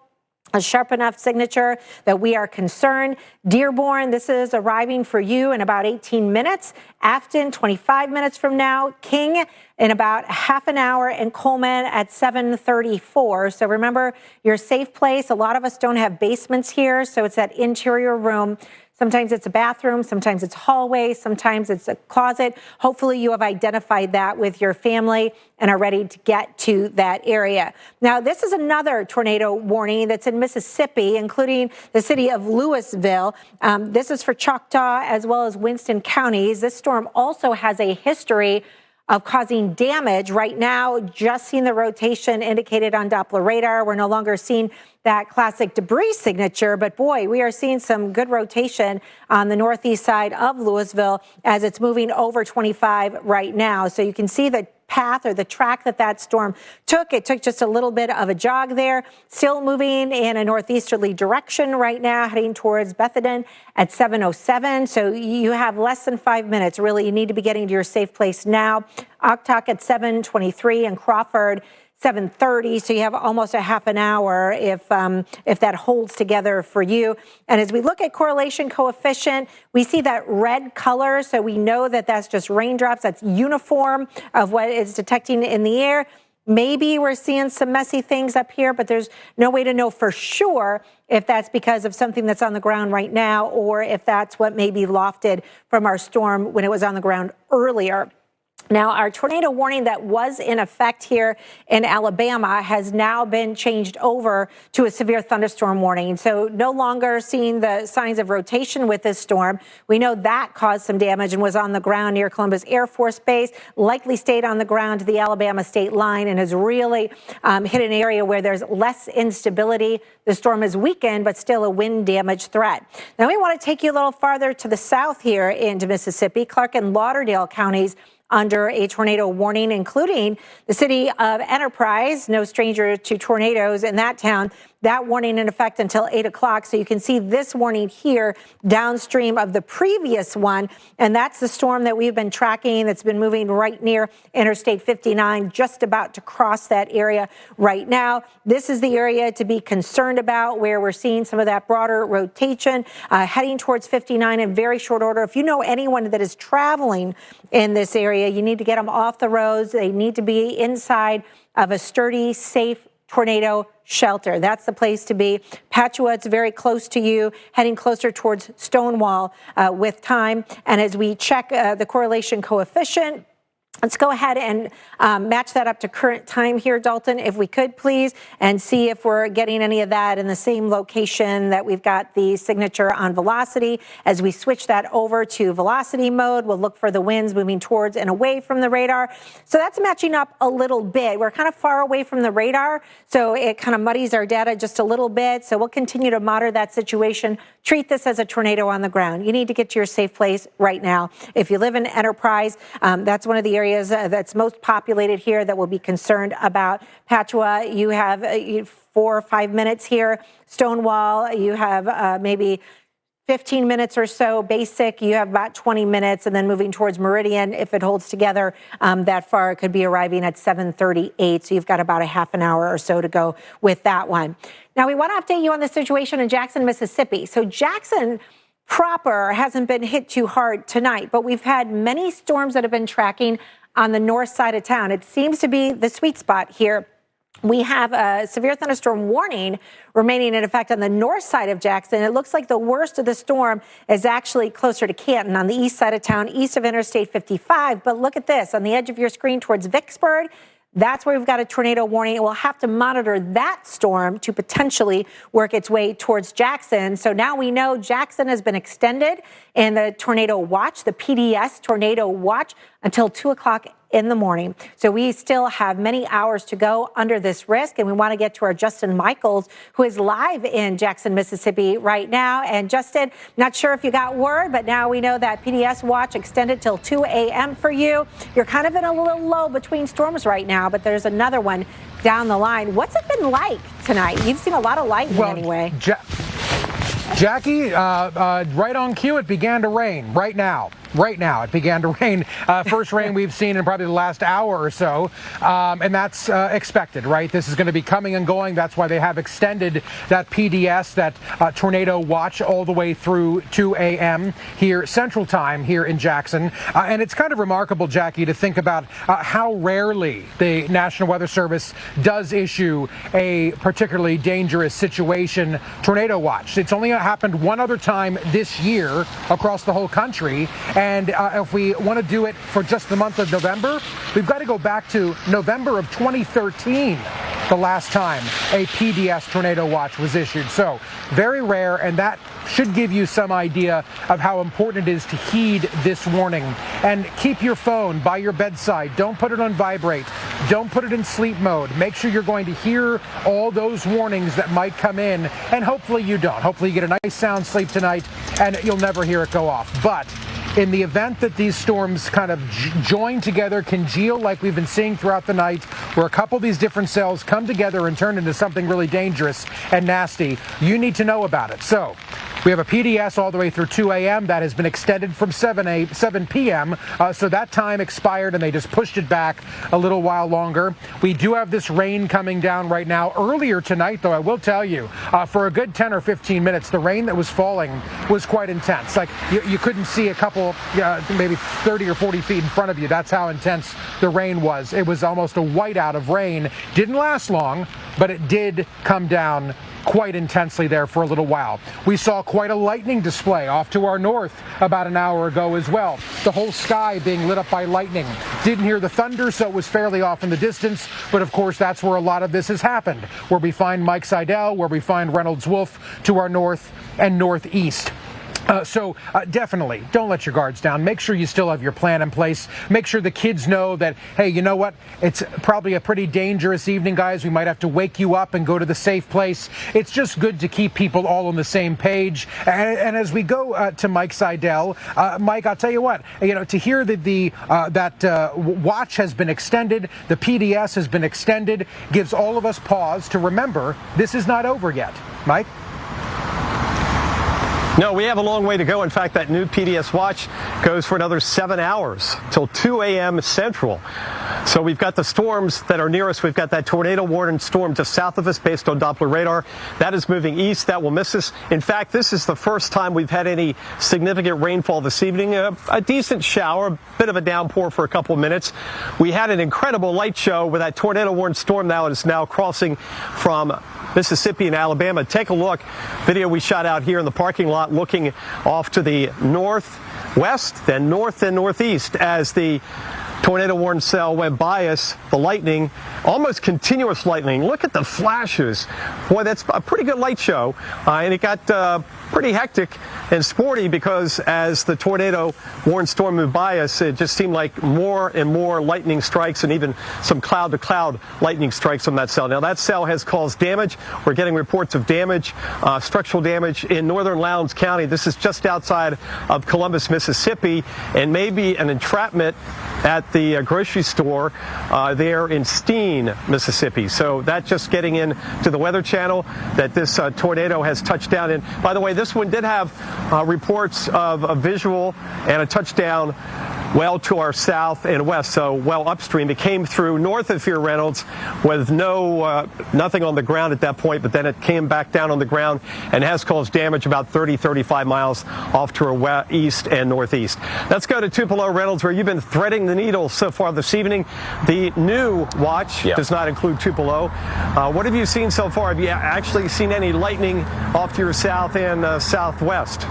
a sharp enough signature that we are concerned. Dearborn, this is arriving for you in about 18 minutes. Afton, 25 minutes from now. King, in about half an hour. And Coleman at 7:34. So remember, your safe place. A lot of us don't have basements here, so it's that interior room. Sometimes it's a bathroom, sometimes it's a hallway, sometimes it's a closet. Hopefully you have identified that with your family and are ready to get to that area. Now, this is another tornado warning that's in Mississippi, including the city of Louisville. This is for Choctaw as well as Winston counties. This storm also has a history of causing damage. Right now, just seeing the rotation indicated on Doppler radar. We're no longer seeing that classic debris signature, but boy, we are seeing some good rotation on the northeast side of Louisville as it's moving over 25 right now. So you can see the path or the track that storm took. It took just a little bit of a jog there, still moving in a northeasterly direction right now, heading towards Bethlehem at 7:07. So you have less than 5 minutes. Really, you need to be getting to your safe place now. Octok at 7:23 and Crawford 7:30, so you have almost a half an hour if that holds together for you. And as we look at correlation coefficient, we see that red color, so we know that that's just raindrops. That's uniform of what is detecting in the air. Maybe we're seeing some messy things up here, but there's no way to know for sure if that's because of something that's on the ground right now or if that's what may be lofted from our storm when it was on the ground earlier. Now, our tornado warning that was in effect here in Alabama has now been changed over to a severe thunderstorm warning. So no longer seeing the signs of rotation with this storm. We know that caused some damage and was on the ground near Columbus Air Force Base, likely stayed on the ground to the Alabama state line and has really hit an area where there's less instability. The storm is weakened, but still a wind damage threat. Now, we want to take you a little farther to the south here into Mississippi. Clark and Lauderdale counties under a tornado warning, including the city of Enterprise, no stranger to tornadoes in that town. That warning in effect until 8 o'clock. So you can see this warning here downstream of the previous one. And that's the storm that we've been tracking that's been moving right near Interstate 59, just about to cross that area right now. This is the area to be concerned about where we're seeing some of that broader rotation heading towards 59 in very short order. If you know anyone that is traveling in this area, you need to get them off the roads. They need to be inside of a sturdy, safe tornado shelter. That's the place to be. Patchogue, it's very close to you, heading closer towards Stonewall with time. And as we check the correlation coefficient, let's go ahead and match that up to current time here, Dalton, if we could, please, and see if we're getting any of that in the same location that we've got the signature on velocity. As we switch that over to velocity mode, we'll look for the winds moving towards and away from the radar. So that's matching up a little bit. We're kind of far away from the radar, so it kind of muddies our data just a little bit. So we'll continue to monitor that situation. Treat this as a tornado on the ground. You need to get to your safe place right now. If you live in Enterprise, that's one of the areas that's most populated here that will be concerned about. Patchogue, you have 4 or 5 minutes here. Stonewall, you have maybe 15 minutes or so. Basic, you have about 20 minutes, and then moving towards Meridian, if it holds together that far, it could be arriving at 7:38. So you've got about a half an hour or so to go with that one. Now, we want to update you on the situation in Jackson, Mississippi. So Jackson proper hasn't been hit too hard tonight, but we've had many storms that have been tracking on the north side of town. It seems to be the sweet spot here. We have a severe thunderstorm warning remaining in effect on the north side of Jackson. It looks like the worst of the storm is actually closer to Canton on the east side of town, east of Interstate 55. But look at this, on the edge of your screen towards Vicksburg, that's where we've got a tornado warning. We'll have to monitor that storm to potentially work its way towards Jackson. So now we know Jackson has been extended in the tornado watch, the PDS tornado watch, until 2 o'clock in the morning. So we still have many hours to go under this risk, and we want to get to our Justin Michaels, who is live in Jackson, Mississippi right now. And Justin, not sure if you got word, but now we know that PDS watch extended till 2 a.m. for you. You're kind of in a little low between storms right now, but there's another one down the line. What's it been like tonight? You've seen a lot of lightning anyway. Jackie, right on cue, it began to rain right now. Right now, it began to rain. First rain we've seen in probably the last hour or so, and that's expected, right? This is going to be coming and going. That's why they have extended that PDS, that tornado watch, all the way through 2 a.m. here, Central Time here in Jackson. And it's kind of remarkable, Jackie, to think about how rarely the National Weather Service does issue a particularly dangerous situation tornado watch. It's only happened one other time this year across the whole country. And if we want to do it for just the month of November, we've got to go back to November of 2013, the last time a PDS tornado watch was issued. So very rare, and that should give you some idea of how important it is to heed this warning. And keep your phone by your bedside. Don't put it on vibrate. Don't put it in sleep mode. Make sure you're going to hear all those warnings that might come in, and hopefully you don't. Hopefully you get a nice sound sleep tonight, and you'll never hear it go off. But in the event that these storms kind of join together, congeal like we've been seeing throughout the night, where a couple of these different cells come together and turn into something really dangerous and nasty, you need to know about it. So we have a PDS all the way through 2 a.m. that has been extended from 7 p.m. So that time expired and they just pushed it back a little while longer. We do have this rain coming down right now. Earlier tonight, though, I will tell you, for a good 10 or 15 minutes, the rain that was falling was quite intense. Like you couldn't see a couple, maybe 30 or 40 feet in front of you. That's how intense the rain was. It was almost a whiteout of rain. Didn't last long, but it did come down quite intensely there for a little while. We saw quite a lightning display off to our north about an hour ago as well. The whole sky being lit up by lightning. Didn't hear the thunder, so it was fairly off in the distance, but of course that's where a lot of this has happened, where we find Mike Seidel, where we find Reynolds Wolf to our north and northeast. So definitely don't let your guards down. Make sure you still have your plan in place. Make sure the kids know that, hey, you know what? It's probably a pretty dangerous evening, guys. We might have to wake you up and go to the safe place. It's just good to keep people all on the same page. And as we go to Mike Seidel, Mike, I'll tell you what, to hear that watch has been extended, the PDS has been extended, gives all of us pause to remember this is not over yet. Mike? No, we have a long way to go. In fact, that new PDS watch goes for another 7 hours till 2 a.m. Central. So we've got the storms that are near us. We've got that tornado warning storm just south of us based on Doppler radar. That is moving east. That will miss us. In fact, this is the first time we've had any significant rainfall this evening. A decent shower, a bit of a downpour for a couple of minutes. We had an incredible light show with that tornado warning storm that is now crossing from Mississippi and Alabama. Take a look. Video we shot out here in the parking lot looking off to the northwest, then north and northeast as the tornado warning cell went by us. The lightning, almost continuous lightning. Look at the flashes. Boy, that's a pretty good light show. And it got pretty hectic and sporty because as the tornado warning storm moved by us, it just seemed like more and more lightning strikes and even some cloud-to-cloud lightning strikes on that cell. Now, that cell has caused damage. We're getting reports of damage, structural damage in northern Lowndes County. This is just outside of Columbus, Mississippi, and maybe an entrapment at the grocery store there in Steen, Mississippi. So that's just getting into the Weather Channel that this tornado has touched down in. By the way, this one did have reports of a visual and a touchdown well to our south and west, so well upstream. It came through north of here, Reynolds, with nothing on the ground at that point, but then it came back down on the ground and has caused damage about 30-35 miles off to our east and northeast. Let's go to Tupelo, Reynolds, where you've been threading the needle so far this evening. The new watch does not include Tupelo. What have you seen so far? Have you actually seen any lightning off to your south and southwest?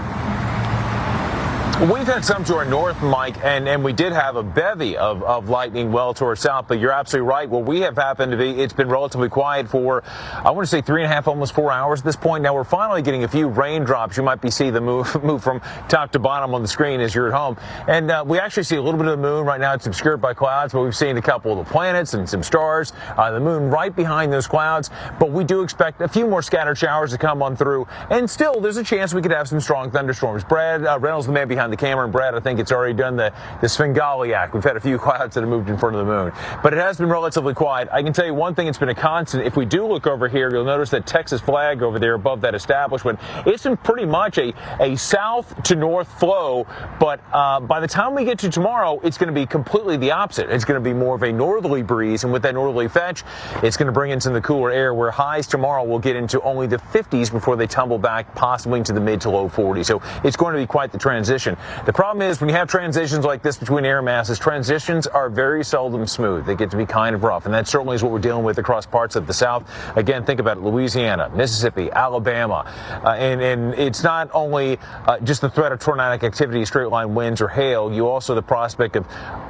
We've had some to our north, Mike, and we did have a bevy of lightning well to our south, but you're absolutely right. What we have happened to be, it's been relatively quiet for, I want to say 3.5, almost 4 hours at this point. Now we're finally getting a few raindrops. You might be seeing the move from top to bottom on the screen as you're at home. And we actually see a little bit of the moon. Right now it's obscured by clouds, but we've seen a couple of the planets and some stars. The moon right behind those clouds, but we do expect a few more scattered showers to come on through. And still, there's a chance we could have some strong thunderstorms. Brad Reynolds, the man behind the camera, and Brad, I think it's already done the Svengali-act. We've had a few clouds that have moved in front of the moon, but it has been relatively quiet. I can tell you one thing, it's been a constant. If we do look over here, you'll notice that Texas flag over there above that establishment. It's been pretty much a south to north flow, but by the time we get to tomorrow, it's going to be completely the opposite. It's going to be more of a northerly breeze, and with that northerly fetch, it's going to bring in some of the cooler air, where highs tomorrow will get into only the 50s before they tumble back, possibly into the mid to low 40s. So it's going to be quite the transition. The problem is when you have transitions like this between air masses, transitions are very seldom smooth. They get to be kind of rough, and that certainly is what we're dealing with across parts of the South. Again, think about it, Louisiana, Mississippi, Alabama, and it's not only just the threat of tornadic activity, straight line winds or hail, you also the prospect of,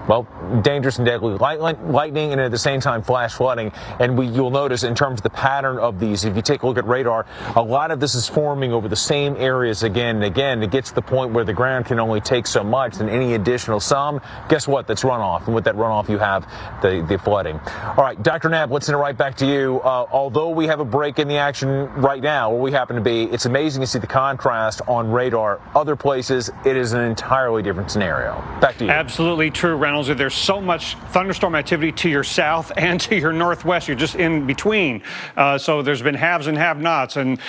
well, dangerous and deadly lightning, and at the same time flash flooding. And you'll notice in terms of the pattern of these, if you take a look at radar, a lot of this is forming over the same areas again and again. It gets to the point where the ground can can only take so much, and any additional sum, guess what? That's runoff. And with that runoff, you have the flooding. All right, Dr. Knapp, let's send it right back to you. Although we have a break in the action right now where we happen to be, it's amazing to see the contrast on radar. Other places, it is an entirely different scenario. Back to you. Absolutely true, Reynolds. There's so much thunderstorm activity to your south and to your northwest. You're just in between. So there's been haves and have-nots. And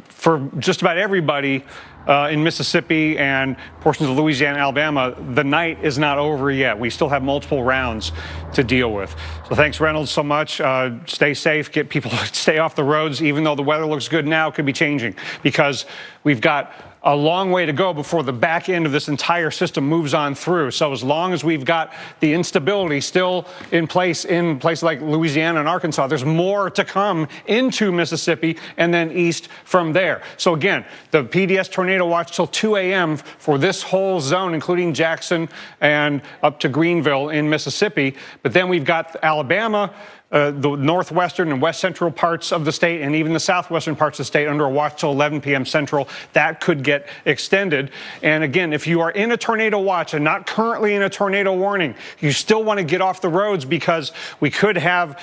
for just about everybody in Mississippi and portions of Louisiana and Alabama, the night is not over yet. We still have multiple rounds to deal with. So thanks, Reynolds, so much. Stay safe. Get people to stay off the roads. Even though the weather looks good now, it could be changing because we've got a long way to go before the back end of this entire system moves on through. So as long as we've got the instability still in places like Louisiana and Arkansas, there's more to come into Mississippi and then east from there. So again, the PDS tornado watch till 2 a.m. for this whole zone, including Jackson and up to Greenville in Mississippi. But then we've got Alabama, the northwestern and west central parts of the state, and even the southwestern parts of the state under a watch till 11 p.m. Central. That could get extended. And again, if you are in a tornado watch and not currently in a tornado warning, you still want to get off the roads because we could have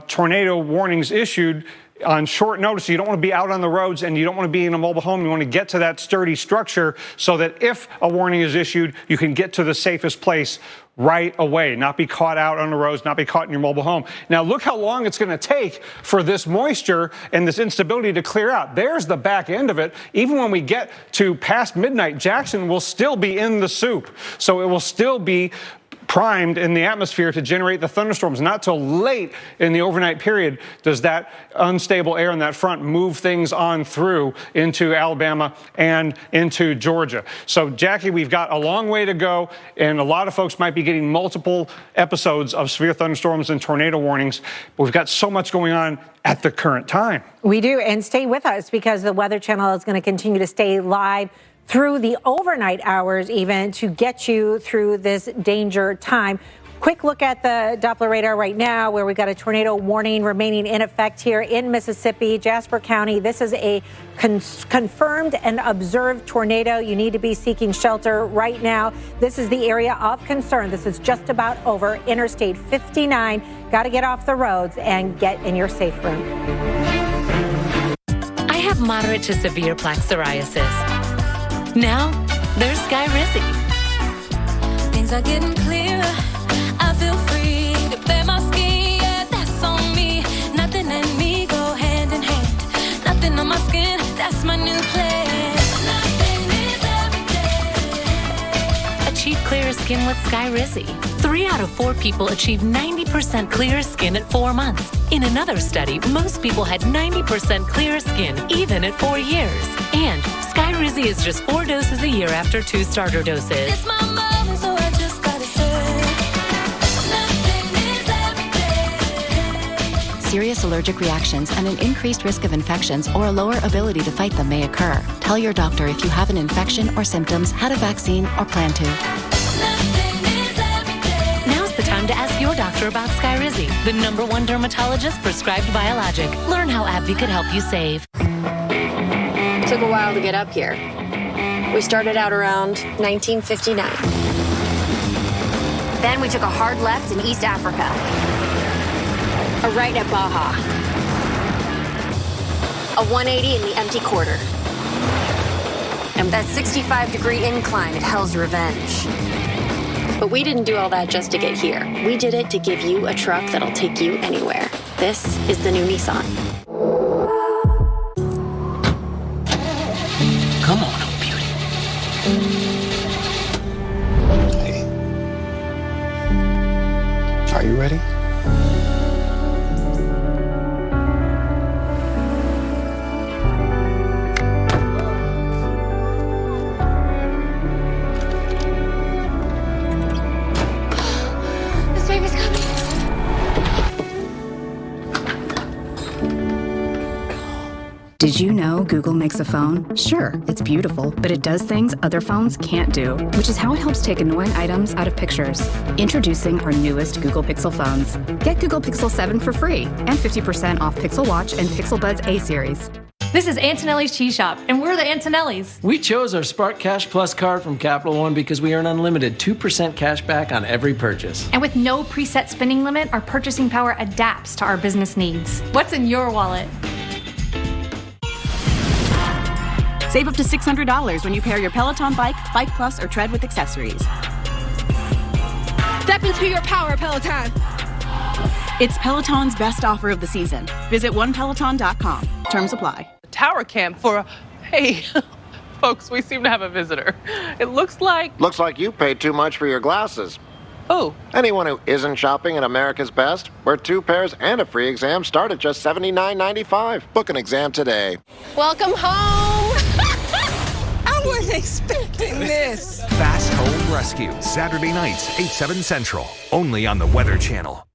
tornado warnings issued on short notice. You don't want to be out on the roads and you don't want to be in a mobile home. You want to get to that sturdy structure so that if a warning is issued, you can get to the safest place right away, not be caught out on the roads, not be caught in your mobile home. Now, look how long it's going to take for this moisture and this instability to clear out. There's the back end of it. Even when we get to past midnight, Jackson will still be in the soup. So it will still be primed in the atmosphere to generate the thunderstorms. Not till late in the overnight period does that unstable air in that front move things on through into Alabama and into Georgia. So, Jackie, we've got a long way to go, and a lot of folks might be getting multiple episodes of severe thunderstorms and tornado warnings, but we've got so much going on at the current time. We do, and stay with us because the Weather Channel is going to continue to stay live through the overnight hours even to get you through this danger time. Quick look at the Doppler radar right now where we've got a tornado warning remaining in effect here in Mississippi, Jasper County. This is a confirmed and observed tornado. You need to be seeking shelter right now. This is the area of concern. This is just about over. Interstate 59. Got to get off the roads and get in your safe room. I have moderate to severe plaque psoriasis. Now, there's Skyrizi. Things are getting clearer. I feel free to bare my skin. Yeah, that's on me. Nothing and me go hand in hand. Nothing on my skin. That's my new plan. Nothing is everything. Achieve clearer skin with Skyrizi. 3 out of 4 people achieve 90% clearer skin at 4 months. In another study, most people had 90% clearer skin even at 4 years. And Skyrizi is just 4 doses a year after 2 starter doses. It's my moment, so I just gotta say, nothing is everything. Serious allergic reactions and an increased risk of infections or a lower ability to fight them may occur. Tell your doctor if you have an infection or symptoms, had a vaccine, or plan to. The time to ask your doctor about Skyrizi, the #1 dermatologist prescribed biologic. Learn how AbbVie could help you save. Took a while to get up here. We started out around 1959. Then we took a hard left in East Africa. A right at Baja. A 180 in the empty quarter. And that 65-degree incline at Hell's Revenge. But we didn't do all that just to get here. We did it to give you a truck that'll take you anywhere. This is the new Nissan. Come on, oh beauty. Hey. Are you ready? Did you know Google makes a phone? Sure, it's beautiful, but it does things other phones can't do, which is how it helps take annoying items out of pictures. Introducing our newest Google Pixel phones. Get Google Pixel 7 for free and 50% off Pixel Watch and Pixel Buds A series. This is Antonelli's Cheese Shop, and we're the Antonellis. We chose our Spark Cash Plus card from Capital One because we earn unlimited 2% cash back on every purchase. And with no preset spending limit, our purchasing power adapts to our business needs. What's in your wallet? Save up to $600 when you pair your Peloton bike, Bike Plus, or Tread with accessories. Step into your power, Peloton. It's Peloton's best offer of the season. Visit onepeloton.com. Terms apply. Tower cam for, hey, folks, we seem to have a visitor. It looks like... Looks like you paid too much for your glasses. Oh. Anyone who isn't shopping at America's Best, where 2 pairs and a free exam start at just $79.95. Book an exam today. Welcome home. I wasn't expecting this. Fast Home Rescue, Saturday nights, 8/7 Central, only on the Weather Channel.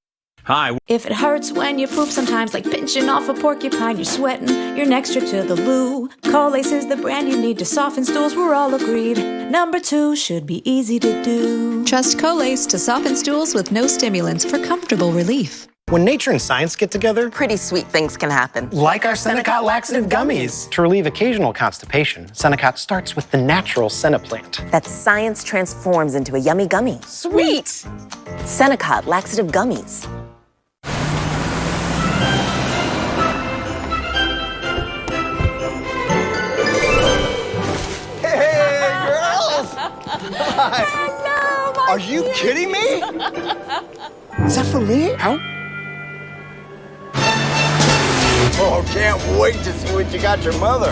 Hi. If it hurts when you poop sometimes, like pinching off a porcupine, you're sweating, you're next trip to the loo. Colace is the brand you need to soften stools, we're all agreed. Number 2 should be easy to do. Trust Colace to soften stools with no stimulants for comfortable relief. When nature and science get together, pretty sweet things can happen. Like our Senecot laxative gummies. To relieve occasional constipation, Senecot starts with the natural senna plant. That science transforms into a yummy gummy. Sweet! Senecot laxative gummies. Hello, are you kidding me? Is that for me? How? Oh, can't wait to see what you got your mother.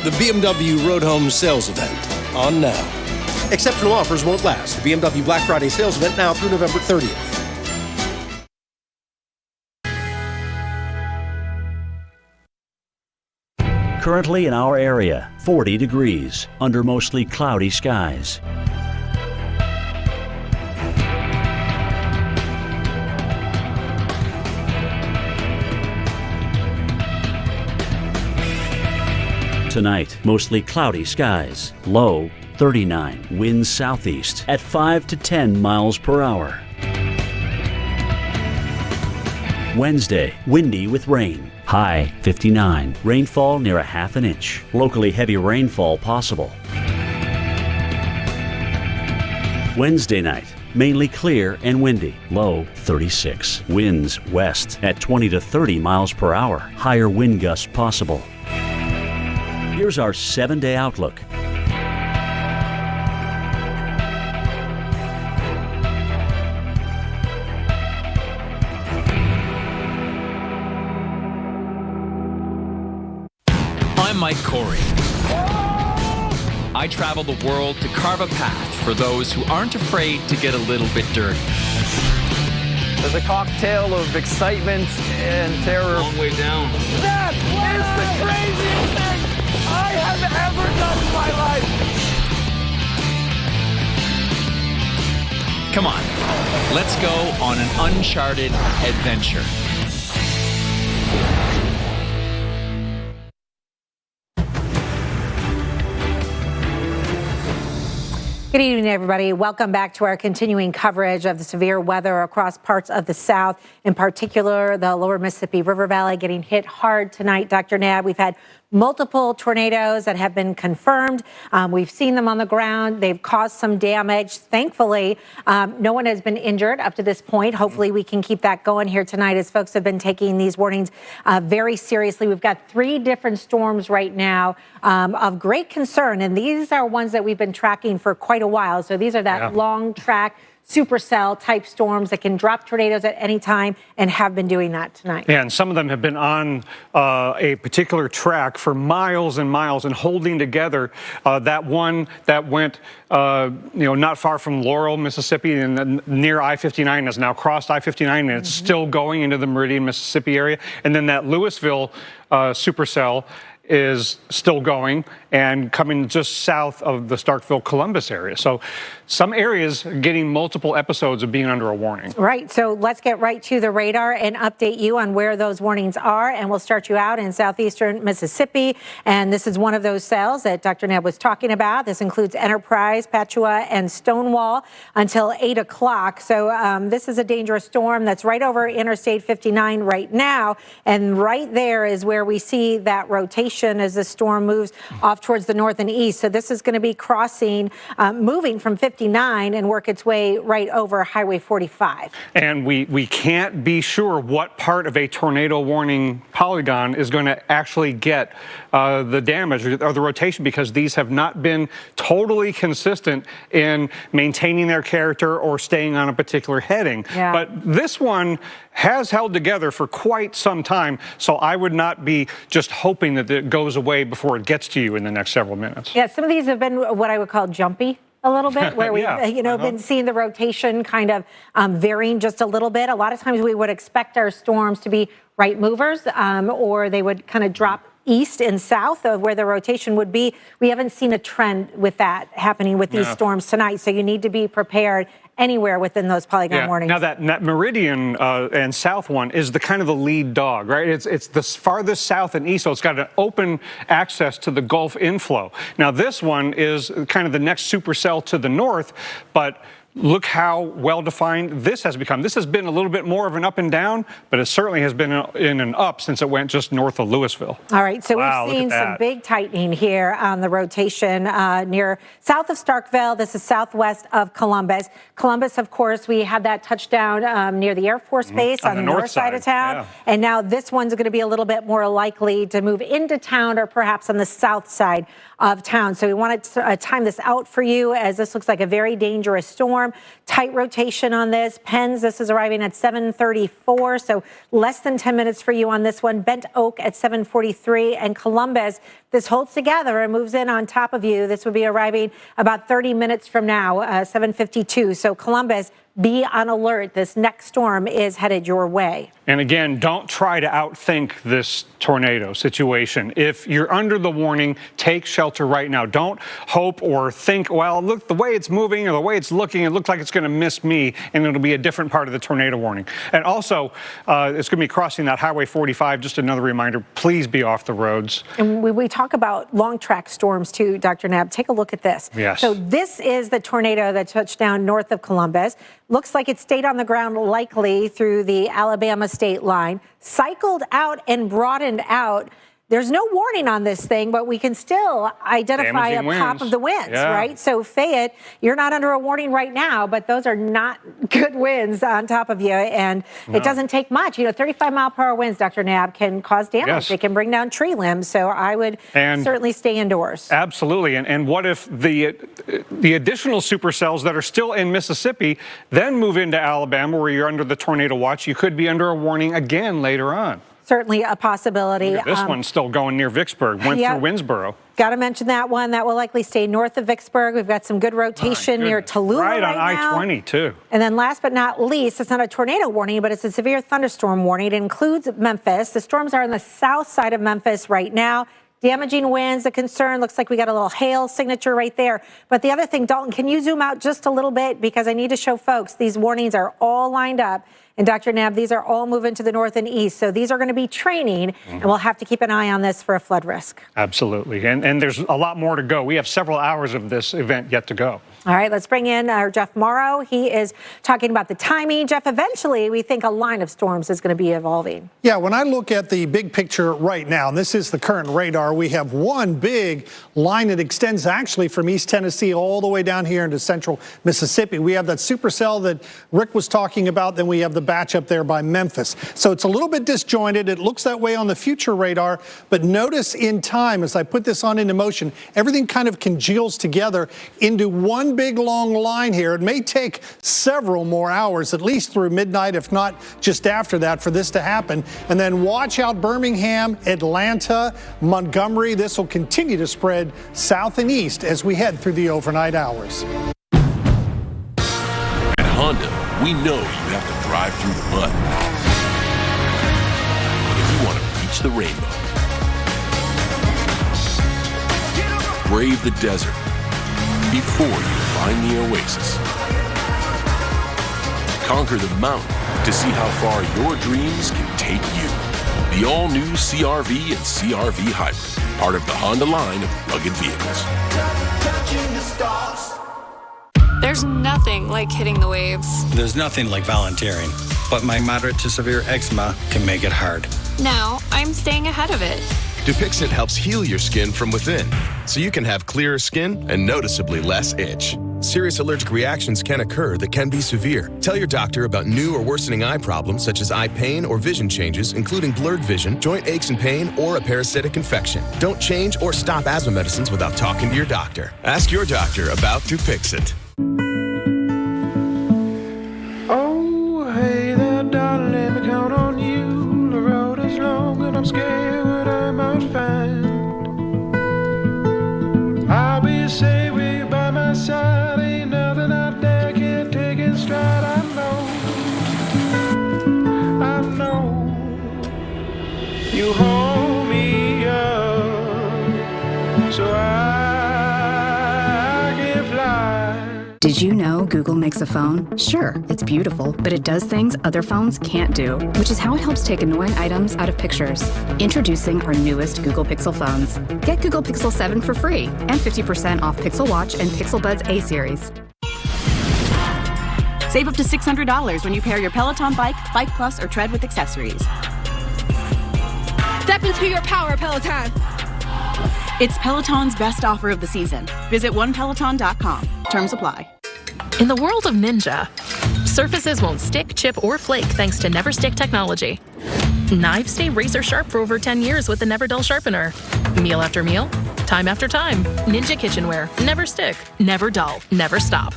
The BMW Road Home Sales Event, on now. Exceptional offers won't last. The BMW Black Friday sales event now through November 30th. Currently in our area, 40 degrees under mostly cloudy skies. Tonight, mostly cloudy skies. Low 39. Winds southeast at 5 to 10 miles per hour. Wednesday, windy with rain. High 59. Rainfall near a half an inch. Locally heavy rainfall possible. Wednesday night, mainly clear and windy. Low 36. Winds west at 20 to 30 miles per hour. Higher wind gusts possible. Here's our 7-day outlook. I'm Mike Corey. I travel the world to carve a path for those who aren't afraid to get a little bit dirty. There's a cocktail of excitement and terror. Long way down. That is the craziest thing I have ever done in my life. Come on, let's go on an uncharted adventure. Good evening, everybody. Welcome back to our continuing coverage of the severe weather across parts of the South, in particular the lower Mississippi River Valley getting hit hard tonight. Dr. Nab, we've had multiple tornadoes that have been confirmed. We've seen them on the ground. They've caused some damage. Thankfully, no one has been injured up to this point. Hopefully we can keep that going here tonight as folks have been taking these warnings very seriously. We've got 3 different storms right now of great concern, and these are ones that we've been tracking for quite a while. So these are that long track supercell type storms that can drop tornadoes at any time and have been doing that tonight. Yeah, and some of them have been on a particular track for miles and miles and holding together. That one that went, not far from Laurel, Mississippi, and near I-59 has now crossed I-59 and it's still going into the Meridian, Mississippi area. And then that Louisville supercell is still going and coming just south of the Starkville-Columbus area. So some areas are getting multiple episodes of being under a warning. Right. So let's get right to the radar and update you on where those warnings are. And we'll start you out in southeastern Mississippi. And this is one of those cells that Dr. Neb was talking about. This includes Enterprise, Patchogue, and Stonewall until 8 o'clock. So this is a dangerous storm that's right over Interstate 59 right now. And right there is where we see that rotation as the storm moves off towards the north and east. So this is going to be crossing, moving from 59 and work its way right over Highway 45. And we can't be sure what part of a tornado warning polygon is going to actually get the damage or the rotation, because these have not been totally consistent in maintaining their character or staying on a particular heading. Yeah. But this one has held together for quite some time, so I would not be just hoping that it goes away before it gets to you in the next several minutes. Yeah, some of these have been what I would call jumpy a little bit, where we've been seeing the rotation kind of varying just a little bit. A lot of times we would expect our storms to be right movers, or they would kind of drop east and south of where the rotation would be. We haven't seen a trend with that happening with these storms tonight, so you need to be prepared anywhere within those polygon warnings. Now that Meridian and south one is the kind of the lead dog, right? It's the farthest south and east, so it's got an open access to the Gulf inflow. Now this one is kind of the next supercell to the north, but look how well-defined this has become. This has been a little bit more of an up and down, but it certainly has been in an up since it went just north of Louisville. All right, so we've seen some big tightening here on the rotation near south of Starkville. This is southwest of Columbus. Columbus, of course, we had that touchdown near the Air Force Base on the north side of town. Yeah. And now this one's going to be a little bit more likely to move into town or perhaps on the south side of town. So we want to time this out for you, as this looks like a very dangerous storm. Tight rotation on this. Penns, this is arriving at 7:34, so less than 10 minutes for you on this one. Bent Oak at 7:43, and Columbus, this holds together and moves in on top of you. This would be arriving about 30 minutes from now, 7:52. So Columbus, be on alert. This next storm is headed your way. And again, don't try to outthink this tornado situation. If you're under the warning, take shelter right now. Don't hope or think, well, look, the way it's moving or the way it's looking, it looks like it's going to miss me, and it'll be a different part of the tornado warning. And also, it's going to be crossing that Highway 45. Just another reminder, please be off the roads. And we talk about long track storms too, Dr. Nab. Take a look at this. Yes. So this is the tornado that touched down north of Columbus. Looks like it stayed on the ground likely through the Alabama state line, cycled out and broadened out. There's no warning on this thing, but we can still identify a pop of the winds, right? So Fayette, you're not under a warning right now, but those are not good winds on top of you, and it doesn't take much. 35-mile-per-hour winds, Dr. Nab, can cause damage. Yes. They can bring down tree limbs, so I would certainly stay indoors. Absolutely, and what if the additional supercells that are still in Mississippi then move into Alabama, where you're under the tornado watch? You could be under a warning again later on. Certainly a possibility. This one's still going near Vicksburg, went through Winsboro. Got to mention that one. That will likely stay north of Vicksburg. We've got some good rotation near Tallulah right now. on I-20, too. And then last but not least, it's not a tornado warning, but it's a severe thunderstorm warning. It includes Memphis. The storms are on the south side of Memphis right now. Damaging winds, a concern. Looks like we got a little hail signature right there. But the other thing, Dalton, can you zoom out just a little bit? Because I need to show folks these warnings are all lined up. And Dr. Nab, these are all moving to the north and east. So these are going to be training, and we'll have to keep an eye on this for a flood risk. Absolutely. And there's a lot more to go. We have several hours of this event yet to go. All right, let's bring in our Jeff Morrow. He is talking about the timing. Jeff, eventually we think a line of storms is going to be evolving. Yeah, when I look at the big picture right now, and this is the current radar, we have one big line that extends actually from East Tennessee all the way down here into central Mississippi. We have that supercell that Rick was talking about, then we have the batch up there by Memphis. So it's a little bit disjointed. It looks that way on the future radar, but notice in time, as I put this on into motion, everything kind of congeals together into one big long line here. It may take several more hours, at least through midnight, if not just after that, for this to happen. And then watch out Birmingham, Atlanta, Montgomery. This will continue to spread south and east as we head through the overnight hours. At Honda, we know you have to drive through the mud if you want to reach the rainbow. brave the desert before you find the oasis. Conquer the mountain to see how far your dreams can take you. The all-new CR-V and CR-V Hybrid, part of the Honda line of rugged vehicles. There's nothing like hitting the waves. There's nothing like volunteering, but my moderate to severe eczema can make it hard. Now, I'm staying ahead of it. Dupixent helps heal your skin from within, so you can have clearer skin and noticeably less itch. Serious allergic reactions can occur that can be severe. Tell your doctor about new or worsening eye problems such as eye pain or vision changes, including blurred vision, joint aches and pain, or a parasitic infection. Don't change or stop asthma medicines without talking to your doctor. Ask your doctor about Dupixent. Oh, hey there, darling, let me count on you. The road is long and I'm scared what I might find. I'll be safe with you by my side. Ain't nothing out there can take it stride. I know. You hold me up so I can fly. Did you know Google makes a phone? Sure, it's beautiful, but it does things other phones can't do, which is how it helps take annoying items out of pictures. Introducing our newest Google Pixel phones. Get Google Pixel 7 for free and 50% off Pixel Watch and Pixel Buds A series. Save up to $600 when you pair your Peloton bike, Bike Plus, or Tread with accessories. Step into your power, Peloton. It's Peloton's best offer of the season. Visit onepeloton.com. Terms apply. In the world of Ninja, surfaces won't stick, chip, or flake thanks to Never Stick technology. Knives stay razor sharp for over 10 years with the Never Dull Sharpener. Meal after meal, time after time. Ninja kitchenware. Never stick, never dull, never stop.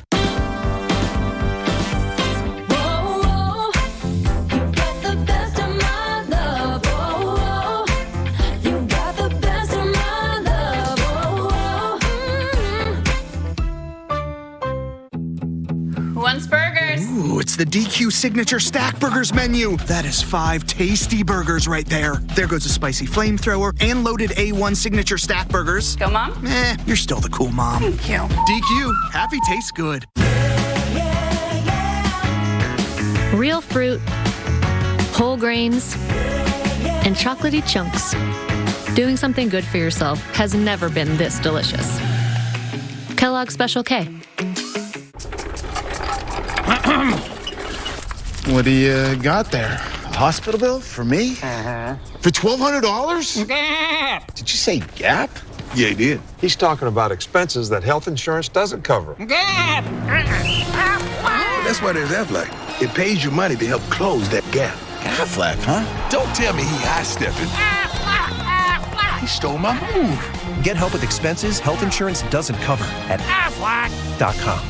Once burgers. Ooh, it's the DQ Signature Stack Burgers menu. That is 5 tasty burgers right there. There goes a spicy flamethrower and loaded A1 Signature Stack Burgers. Go, Mom? You're still the cool mom. Thank you. DQ, happy tastes good. Real fruit, whole grains, and chocolatey chunks. Doing something good for yourself has never been this delicious. Kellogg's Special K. What do you got there? A hospital bill for me? For $1,200? Did you say Gap? Yeah, he did. He's talking about expenses that health insurance doesn't cover. That's why there's Aflac. It pays you money to help close that gap. Aflac, huh? Don't tell me he high-stepping. He stole my move. Get help with expenses health insurance doesn't cover at Aflac.com.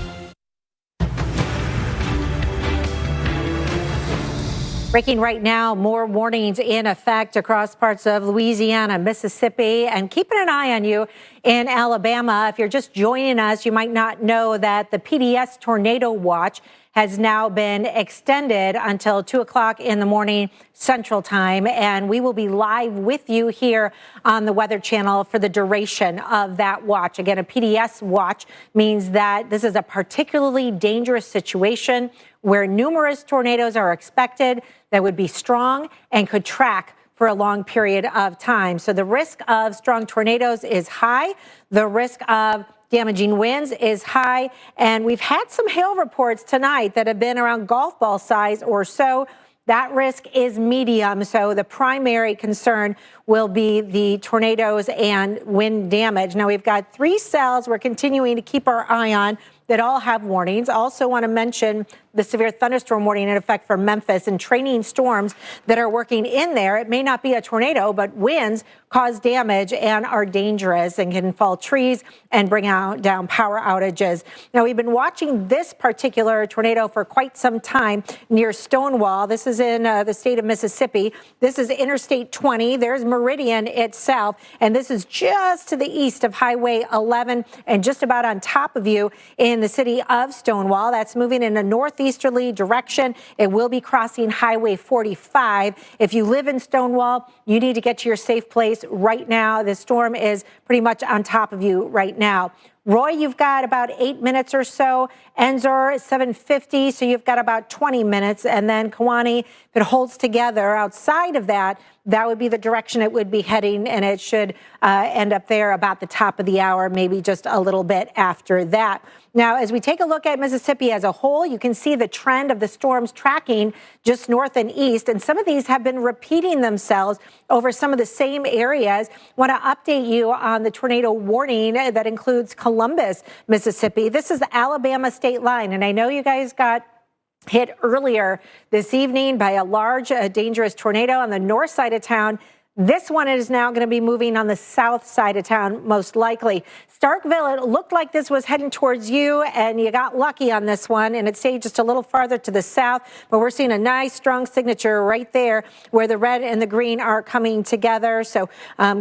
Breaking right now, more warnings in effect across parts of Louisiana, Mississippi, and keeping an eye on you in Alabama. If you're just joining us, you might not know that the PDS Tornado Watch has now been extended until 2 o'clock in the morning Central Time, and we will be live with you here on the Weather Channel for the duration of that watch. Again, a PDS watch means that this is a particularly dangerous situation where numerous tornadoes are expected that would be strong and could track for a long period of time. So the risk of strong tornadoes is high. The risk of damaging winds is high. And we've had some hail reports tonight that have been around golf ball size or so. That risk is medium. So the primary concern will be the tornadoes and wind damage. Now we've got 3 cells we're continuing to keep our eye on that all have warnings. Also want to mention the severe thunderstorm warning in effect for Memphis and training storms that are working in there. It may not be a tornado, but winds cause damage and are dangerous and can fall trees and bring down power outages. Now, we've been watching this particular tornado for quite some time near Stonewall. This is in the state of Mississippi. This is Interstate 20. There's Meridian itself, and this is just to the east of Highway 11 and just about on top of you in in the city of Stonewall. That's moving in a northeasterly direction. It will be crossing Highway 45. If you live in Stonewall, you need to get to your safe place right now. The storm is pretty much on top of you right now. Roy, you've got about 8 minutes or so. Enzor, 7:50, so you've got about 20 minutes. And then Kewaunee, if it holds together outside of that, that would be the direction it would be heading, and it should end up there about the top of the hour, maybe just a little bit after that. Now, as we take a look at Mississippi as a whole, you can see the trend of the storms tracking just north and east, and some of these have been repeating themselves over some of the same areas. I want to update you on the tornado warning that includes Columbus, Mississippi. This is the Alabama state line, and I know you guys got hit earlier this evening by a large, dangerous tornado on the north side of town. This one is now going to be moving on the south side of town, most likely. Starkville, it looked like this was heading towards you, and you got lucky on this one, and it stayed just a little farther to the south, but we're seeing a nice, strong signature right there where the red and the green are coming together. So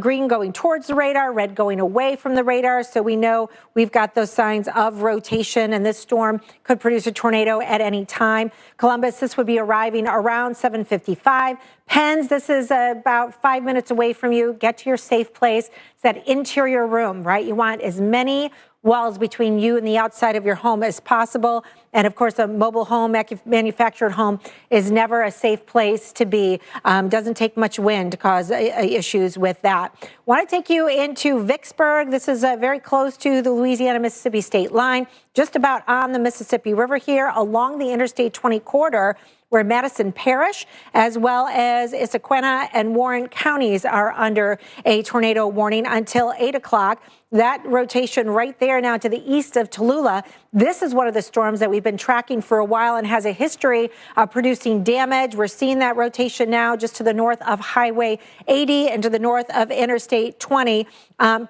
green going towards the radar, red going away from the radar, so we know we've got those signs of rotation, and this storm could produce a tornado at any time. Columbus, this would be arriving around 7:55. Penns, this is about 5 minutes away from you. Get to your safe place. It's that interior room, right? You want as many walls between you and the outside of your home as possible. And of course, a mobile home, manufactured home is never a safe place to be. Doesn't take much wind to cause issues with that. Want to take you into Vicksburg. This is very close to the Louisiana-Mississippi state line, just about on the Mississippi River here along the Interstate 20 corridor, where Madison Parish, as well as Issaquena and Warren counties are under a tornado warning until 8 o'clock. That rotation right there now to the east of Tallulah, this is one of the storms that we've been tracking for a while and has a history of producing damage. We're seeing that rotation now just to the north of Highway 80 and to the north of Interstate 20.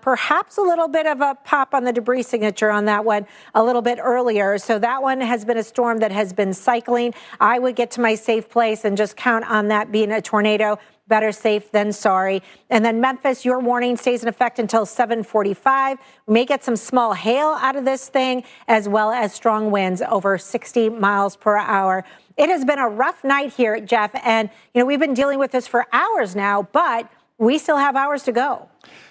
Perhaps a little bit of a pop on the debris signature on that one a little bit earlier. So that one has been a storm that has been cycling. I would get to my safe place and just count on that being a tornado. Better safe than sorry. And then Memphis, your warning stays in effect until 7:45. We may get some small hail out of this thing, as well as strong winds over 60 miles per hour. It has been a rough night here, Jeff, and we've been dealing with this for hours now, but we still have hours to go.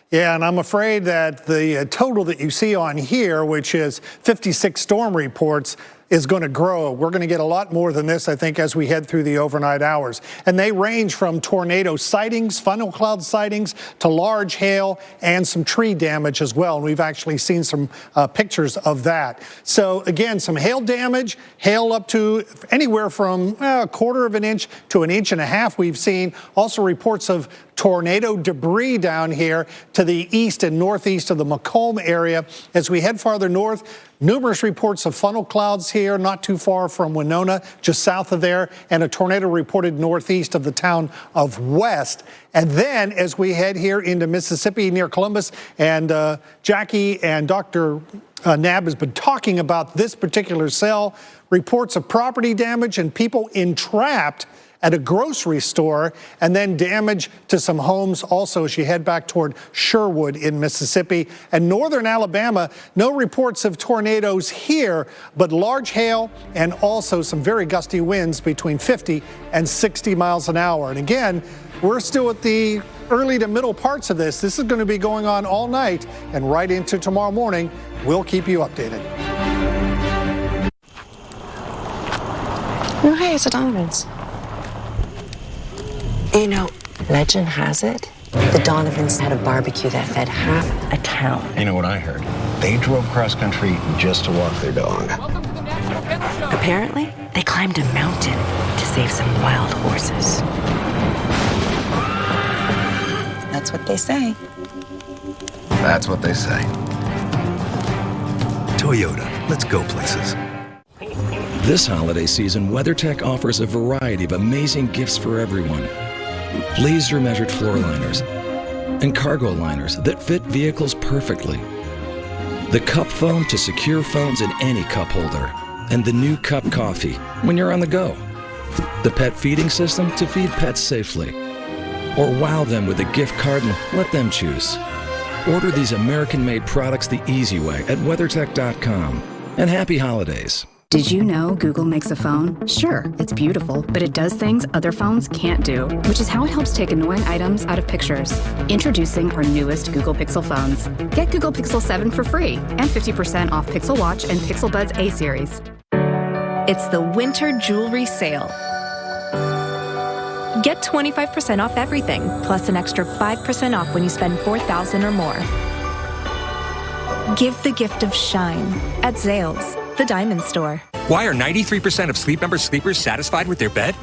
Yeah, and I'm afraid that the total that you see on here, which is 56 storm reports, is going to grow. We're going to get a lot more than this, I think, as we head through the overnight hours. And they range from tornado sightings, funnel cloud sightings, to large hail and some tree damage as well. And we've actually seen some pictures of that. So again, some hail damage, hail up to anywhere from a quarter of an inch to an inch and a half we've seen. Also reports of tornado debris down here to the east and northeast of the Macomb area. As we head farther north, numerous reports of funnel clouds here, not too far from Winona, just south of there, and a tornado reported northeast of the town of West. And then as we head here into Mississippi near Columbus, and Jackie and Dr. Nab has been talking about this particular cell, reports of property damage and people entrapped at a grocery store, and then damage to some homes also as you head back toward Sherwood in Mississippi. And northern Alabama, no reports of tornadoes here, but large hail and also some very gusty winds between 50 and 60 miles an hour. And again, we're still at the early to middle parts of this. This is going to be going on all night and right into tomorrow morning. We'll keep you updated. Oh, hey, it's the Donovans. Legend has it, the Donovans had a barbecue that fed half a town. You know what I heard? They drove cross country just to walk their dog. Apparently, they climbed a mountain to save some wild horses. That's what they say. That's what they say. Toyota, let's go places. This holiday season, WeatherTech offers a variety of amazing gifts for everyone. Laser-measured floor liners and cargo liners that fit vehicles perfectly. The cup phone to secure phones in any cup holder. And the new cup coffee when you're on the go. The pet feeding system to feed pets safely. Or wow them with a gift card and let them choose. Order these American-made products the easy way at WeatherTech.com And happy holidays. Did you know Google makes a phone? Sure, it's beautiful, but it does things other phones can't do, which is how it helps take annoying items out of pictures. Introducing our newest Google Pixel phones. Get Google Pixel 7 for free and 50% off Pixel Watch and Pixel Buds A series. It's the winter jewelry sale. Get 25% off everything, plus an extra 5% off when you spend $4,000 or more. Give the gift of shine at Zales, the diamond store. Why are 93% of Sleep Number sleepers satisfied with their bed?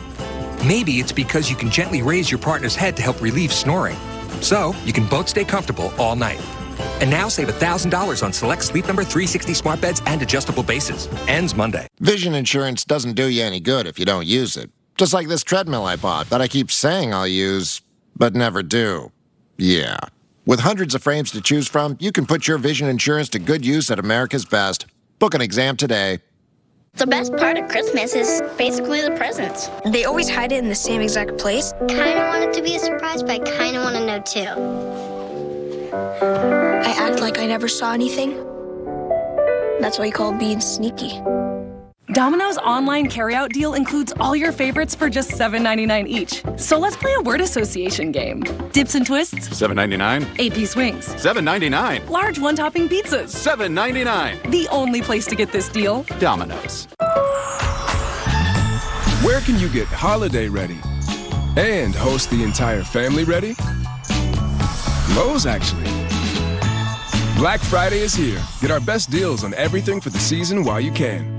Maybe it's because you can gently raise your partner's head to help relieve snoring. So you can both stay comfortable all night. And now save $1,000 on select Sleep Number 360 smart beds and adjustable bases. Ends Monday. Vision insurance doesn't do you any good if you don't use it. Just like this treadmill I bought that I keep saying I'll use, but never do. Yeah. With hundreds of frames to choose from, you can put your vision insurance to good use at America's Best. Book an exam today. The best part of Christmas is basically the presents. They always hide it in the same exact place. Kind of want it to be a surprise, but I kind of want to know too. I act like I never saw anything. That's why you call being sneaky. Domino's online carryout deal includes all your favorites for just $7.99 each. So let's play a word association game. Dips and twists? $7.99. AP swings? $7.99. Large one-topping pizzas? $7.99. The only place to get this deal? Domino's. Where can you get holiday ready and host the entire family ready? Lowe's, actually. Black Friday is here. Get our best deals on everything for the season while you can.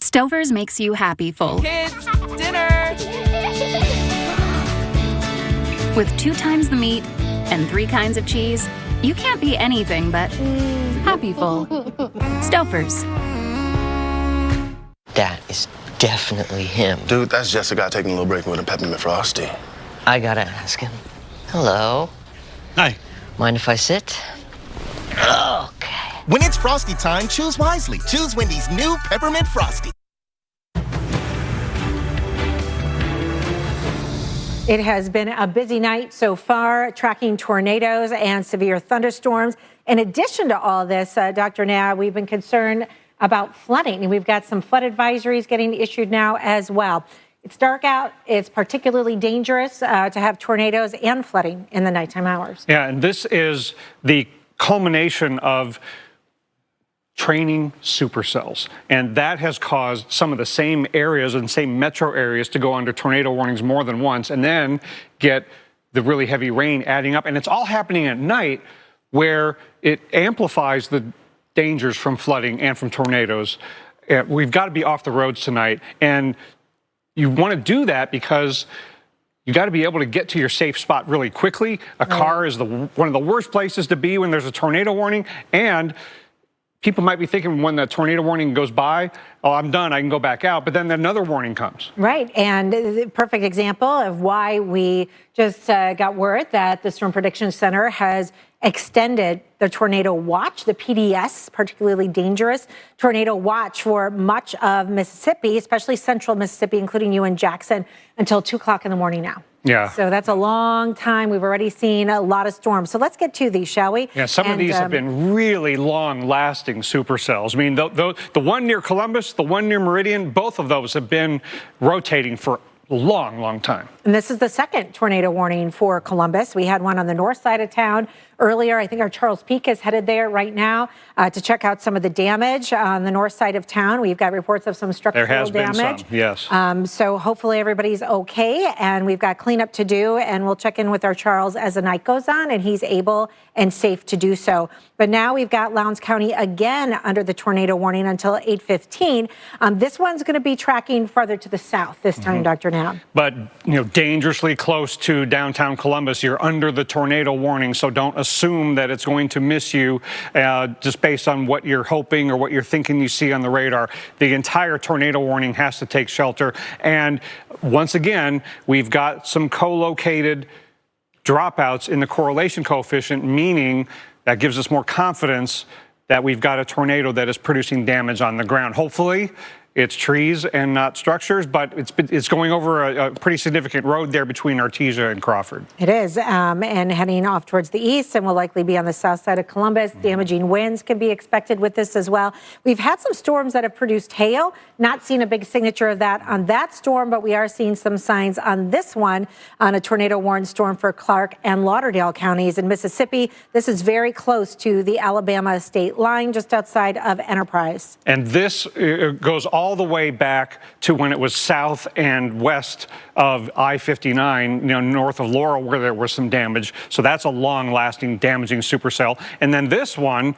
Stouffer's makes you happy full. Kids, dinner! With 2 times the meat and 3 kinds of cheese, you can't be anything but happy full. Stouffer's. That is definitely him. Dude, that's just a guy taking a little break with a peppermint frosty. I gotta ask him. Hello. Hi. Mind if I sit? Okay. When it's Frosty time, choose wisely. Choose Wendy's new Peppermint Frosty. It has been a busy night so far, tracking tornadoes and severe thunderstorms. In addition to all this, Dr. Nab, we've been concerned about flooding, and we've got some flood advisories getting issued now as well. It's dark out. It's particularly dangerous to have tornadoes and flooding in the nighttime hours. Yeah, and this is the culmination of training supercells, and that has caused some of the same areas and same metro areas to go under tornado warnings more than once, and then get the really heavy rain adding up. And it's all happening at night, where it amplifies the dangers from flooding and from tornadoes. We've got to be off the roads tonight, and you want to do that because you got to be able to get to your safe spot really quickly. A car is one of the worst places to be when there's a tornado warning, and people might be thinking when the tornado warning goes by, oh, I'm done, I can go back out, but then another warning comes. Right, and the perfect example of why we just got word that the Storm Prediction Center has extended the tornado watch, the PDS, particularly dangerous tornado watch for much of Mississippi, especially central Mississippi, including you and Jackson, until 2 o'clock in the morning now. Yeah. So that's a long time. We've already seen a lot of storms. So let's get to these, shall we? Yeah, some of these have been really long-lasting supercells. I mean, the one near Columbus, the one near Meridian, both of those have been rotating for a long, long time. And this is the second tornado warning for Columbus. We had one on the north side of town earlier. I think our Charles Peak is headed there right now to check out some of the damage on the north side of town. We've got reports of some structural damage. There has been some, yes. So hopefully everybody's okay, and we've got cleanup to do, and we'll check in with our Charles as the night goes on, and he's able and safe to do so. But now we've got Lowndes County again under the tornado warning until 8:15. This one's going to be tracking farther to the south this time, Dr. Nab. But, you know, dangerously close to downtown Columbus, you're under the tornado warning, so don't assume that it's going to miss you just based on what you're hoping or what you're thinking you see on the radar. The entire tornado warning has to take shelter. And once again, we've got some co-located dropouts in the correlation coefficient, meaning that gives us more confidence that we've got a tornado that is producing damage on the ground. Hopefully, it's trees and not structures, but it's going over a pretty significant road there between Artesia and Crawford. It is, and heading off towards the east, and will likely be on the south side of Columbus. Damaging winds can be expected with this as well. We've had some storms that have produced hail. Not seen a big signature of that on that storm, but we are seeing some signs on this one, on a tornado-warned storm for Clark and Lauderdale counties in Mississippi. This is very close to the Alabama state line, just outside of Enterprise. And this goes all the way back to when it was south and west of I-59, north of Laurel, where there was some damage. So that's a long-lasting, damaging supercell. And then this one,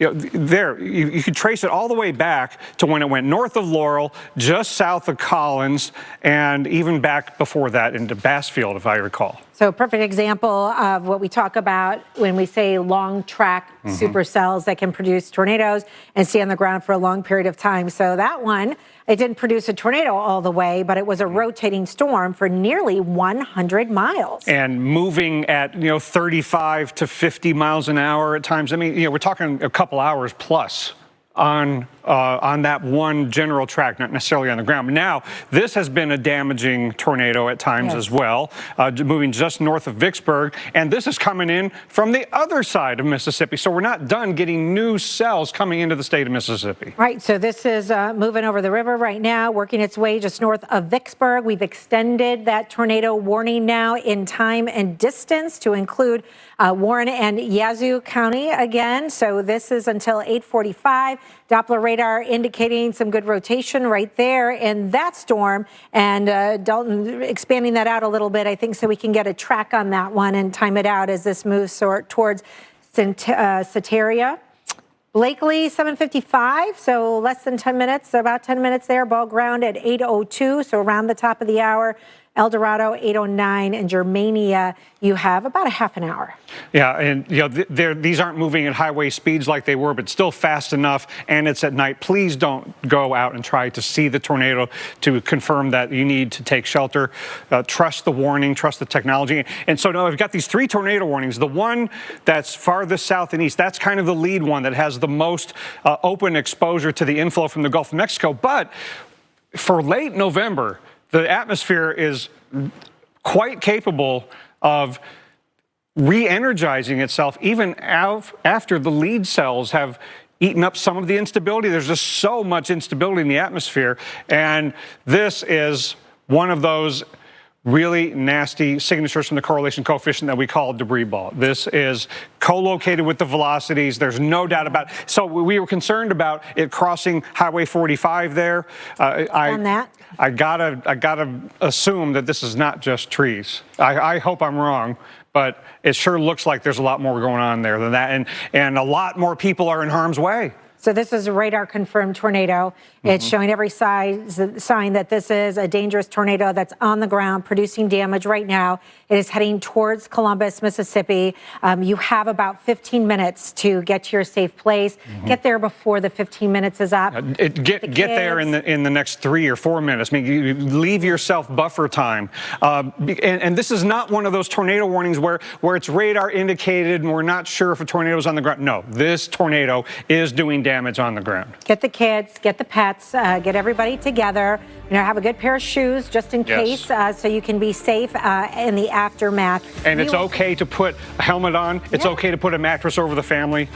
you could trace it all the way back to when it went north of Laurel, just south of Collins, and even back before that into Bassfield, if I recall. So a perfect example of what we talk about when we say long track supercells that can produce tornadoes and stay on the ground for a long period of time. So that one, it didn't produce a tornado all the way, but it was a rotating storm for nearly 100 miles. And moving at, 35 to 50 miles an hour at times. I mean, we're talking a couple hours plus on that one general track, not necessarily on the ground. But now, this has been a damaging tornado at times as well, moving just north of Vicksburg, and this is coming in from the other side of Mississippi. So we're not done getting new cells coming into the state of Mississippi. Right, so this is moving over the river right now, working its way just north of Vicksburg. We've extended that tornado warning now in time and distance to include Warren and Yazoo County again. So this is until 8:45. Doppler radar indicating some good rotation right there in that storm. And Dalton expanding that out a little bit, I think, so we can get a track on that one and time it out as this moves towards Cetaria. Blakely, 7:55, so less than 10 minutes, about 10 minutes there. Ball ground at 8:02, so around the top of the hour. El Dorado, 8:09, and Germania, you have about a half an hour. Yeah, and these aren't moving at highway speeds like they were, but still fast enough, and it's at night. Please don't go out and try to see the tornado to confirm that you need to take shelter. Trust the warning, trust the technology. And so now we've got these 3 tornado warnings. The one that's farthest south and east, that's kind of the lead one that has the most open exposure to the inflow from the Gulf of Mexico. But for late November, the atmosphere is quite capable of re-energizing itself even after the lead cells have eaten up some of the instability. There's just so much instability in the atmosphere, and this is one of those really nasty signatures from the correlation coefficient that we call debris ball. This is co-located with the velocities. There's no doubt about it. So we were concerned about it crossing Highway 45 there. I gotta assume that this is not just trees. I hope I'm wrong, but it sure looks like there's a lot more going on there than that, and a lot more people are in harm's way. So this is a radar-confirmed tornado. It's showing every sign that this is a dangerous tornado that's on the ground, producing damage right now. It is heading towards Columbus, Mississippi. You have about 15 minutes to get to your safe place. Get there before the 15 minutes is up. Get there in the next 3 or 4 minutes. I mean, you leave yourself buffer time. And this is not one of those tornado warnings where it's radar indicated and we're not sure if a tornado is on the ground. No, this tornado is doing damage on the ground. Get the kids, get the pets, get everybody together. Have a good pair of shoes just in case, so you can be safe in the aftermath. And it's okay to put a helmet on. It's okay to put a mattress over the family.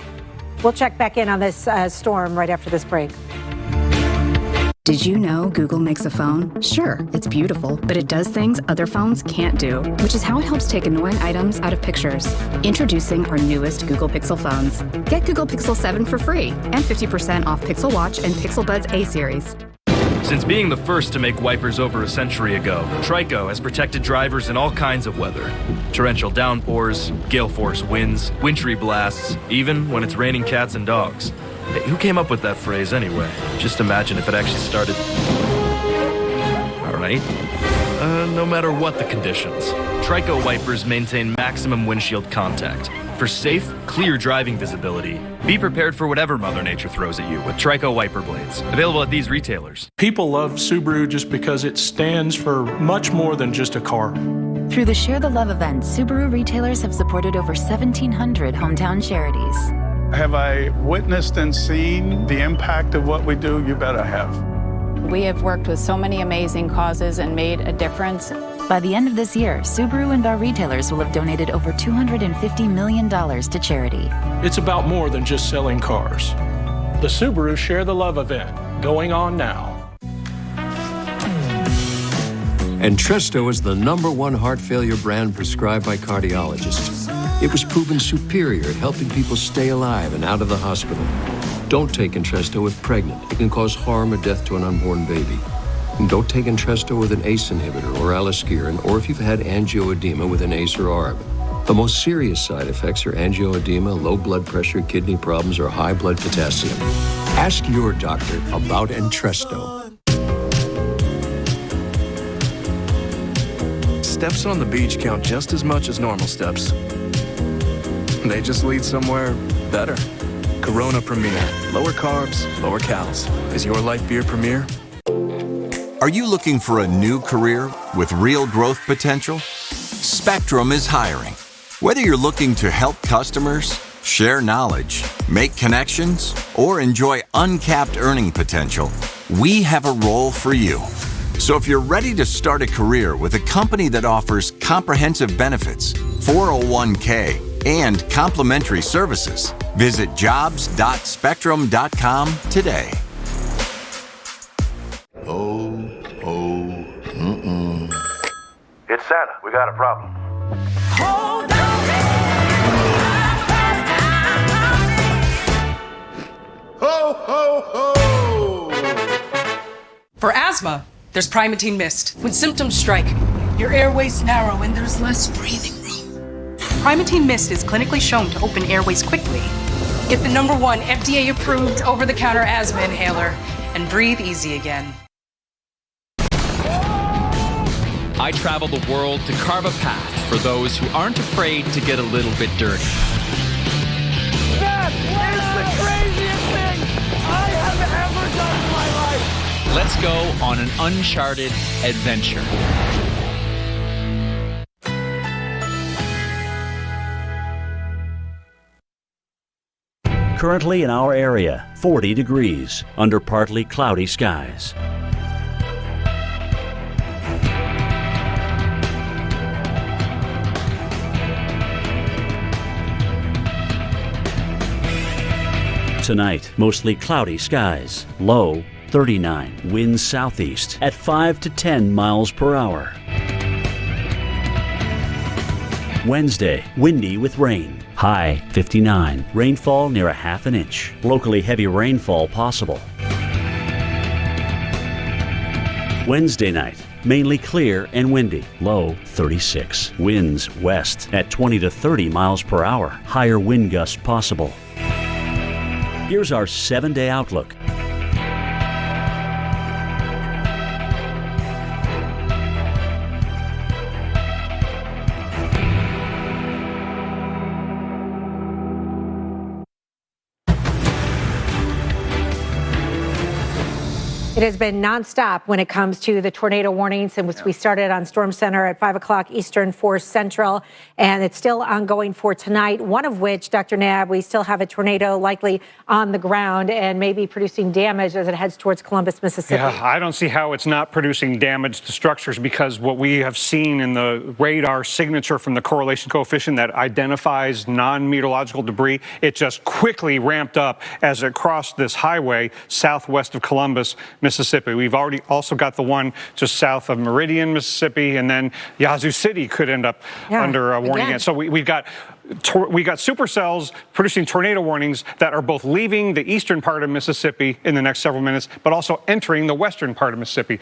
We'll check back in on this storm right after this break. Did you know Google makes a phone? Sure, it's beautiful, but it does things other phones can't do, which is how it helps take annoying items out of pictures. Introducing our newest Google Pixel phones. Get Google Pixel 7 for free and 50% off Pixel Watch and Pixel Buds A series. Since being the first to make wipers over a century ago, Trico has protected drivers in all kinds of weather. Torrential downpours, gale force winds, wintry blasts, even when it's raining cats and dogs. Hey, who came up with that phrase anyway? Just imagine if it actually started... All right. No matter what the conditions, Trico wipers maintain maximum windshield contact. For safe, clear driving visibility, be prepared for whatever Mother Nature throws at you with Trico wiper blades. Available at these retailers. People love Subaru just because it stands for much more than just a car. Through the Share the Love event, Subaru retailers have supported over 1,700 hometown charities. Have I witnessed and seen the impact of what we do? You bet I have. We have worked with so many amazing causes and made a difference. By the end of this year, Subaru and our retailers will have donated over $250 million to charity. It's about more than just selling cars. The Subaru Share the Love event, going on now. Entresto is the #1 heart failure brand prescribed by cardiologists. It was proven superior at helping people stay alive and out of the hospital. Don't take Entresto if pregnant. It can cause harm or death to an unborn baby. And don't take Entresto with an ACE inhibitor or aliskiren, or if you've had angioedema with an ACE or ARB. The most serious side effects are angioedema, low blood pressure, kidney problems, or high blood potassium. Ask your doctor about Entresto. Steps on the beach count just as much as normal steps. They just lead somewhere better. Corona Premier. Lower carbs, lower calories. Is your light beer Premier? Are you looking for a new career with real growth potential? Spectrum is hiring. Whether you're looking to help customers, share knowledge, make connections, or enjoy uncapped earning potential, we have a role for you. So if you're ready to start a career with a company that offers comprehensive benefits, 401k, and complimentary services, visit jobs.spectrum.com today. It's Santa. We got a problem. Ho, ho, ho! For asthma, there's Primatene Mist. When symptoms strike, your airways narrow and there's less breathing room. Primatene Mist is clinically shown to open airways quickly. Get the #1 FDA-approved over-the-counter asthma inhaler and breathe easy again. I travel the world to carve a path for those who aren't afraid to get a little bit dirty. That is the craziest thing I have ever done in my life. Let's go on an uncharted adventure. Currently in our area, 40 degrees under partly cloudy skies. Tonight, mostly cloudy skies, low 39, winds southeast at 5 to 10 miles per hour. Wednesday, windy with rain, high 59, rainfall near a ½ an inch, locally heavy rainfall possible. Wednesday night, mainly clear and windy, low 36, winds west at 20 to 30 miles per hour, higher wind gusts possible. Here's our 7-day outlook. It has been nonstop when it comes to the tornado warnings, and we started on Storm Center at 5 o'clock Eastern, 4 Central, and it's still ongoing for tonight, one of which, Dr. Knabb, we still have a tornado likely on the ground and maybe producing damage as it heads towards Columbus, Mississippi. Yeah, I don't see how it's not producing damage to structures, because what we have seen in the radar signature from the correlation coefficient that identifies non-meteorological debris, it just quickly ramped up as it crossed this highway southwest of Columbus, Mississippi. We've already also got the one just south of Meridian, Mississippi, and then Yazoo City could end up under a warning. Again. So we got supercells producing tornado warnings that are both leaving the eastern part of Mississippi in the next several minutes, but also entering the western part of Mississippi.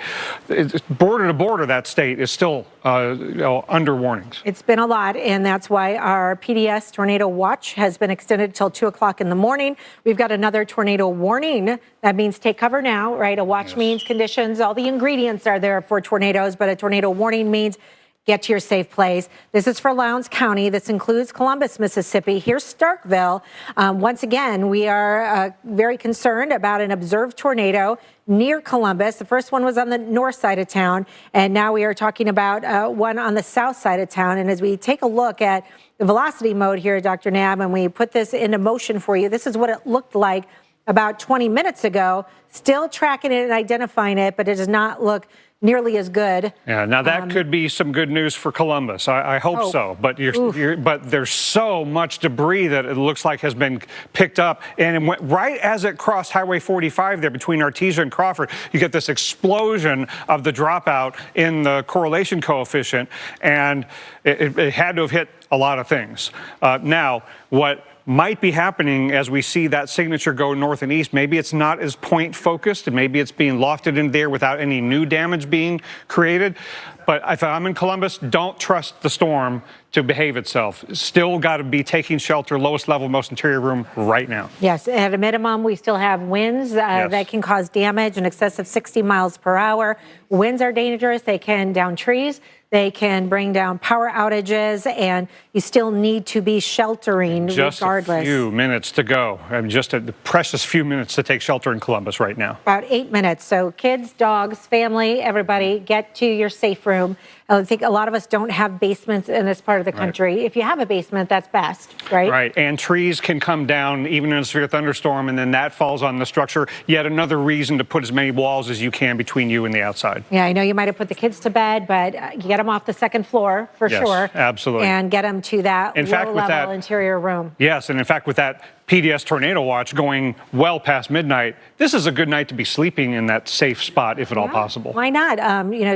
It's border to border, that state is still under warnings. It's been a lot, and that's why our PDS tornado watch has been extended till 2 o'clock in the morning. We've got another tornado warning. That means take cover now, right? A watch means conditions, all the ingredients are there for tornadoes, but a tornado warning means get to your safe place. This is for Lowndes County. This includes Columbus, Mississippi. Here's Starkville. Once again, we are very concerned about an observed tornado near Columbus. The first one was on the north side of town, and now we are talking about one on the south side of town. And as we take a look at the velocity mode here, Dr. Knabb, and we put this into motion for you, this is what it looked like about 20 minutes ago. Still tracking it and identifying it, but it does not look nearly as good. Yeah, now that could be some good news for Columbus. I hope so. But but there's so much debris that it looks like has been picked up, and it went right as it crossed Highway 45 there between Artesia and Crawford. You get this explosion of the dropout in the correlation coefficient, and it had to have hit a lot of things. Now, what might be happening as we see that signature go north and east, maybe it's not as point focused, and maybe it's being lofted in there without any new damage being created. But if I'm in Columbus, don't trust the storm to behave itself. Still got to be taking shelter, lowest level, most interior room right now. Yes, at a minimum, we still have winds that can cause damage in excess of 60 miles per hour. Winds are dangerous. They can down trees. They can bring down power outages, and you still need to be sheltering just regardless. Just a few minutes to go. I mean, just a precious few minutes to take shelter in Columbus right now. About 8 minutes. So kids, dogs, family, everybody, get to your safe room. I think a lot of us don't have basements in this part of the country. Right. If you have a basement, that's best, right? Right, and trees can come down even in a severe thunderstorm, and then that falls on the structure. Yet another reason to put as many walls as you can between you and the outside. Yeah, I know you might have put the kids to bed, but you get them off the second floor for sure. Absolutely. And get them to that low-level interior room. Yes, and in fact, with that PDS tornado watch going well past midnight, this is a good night to be sleeping in that safe spot, if at all possible. Why not?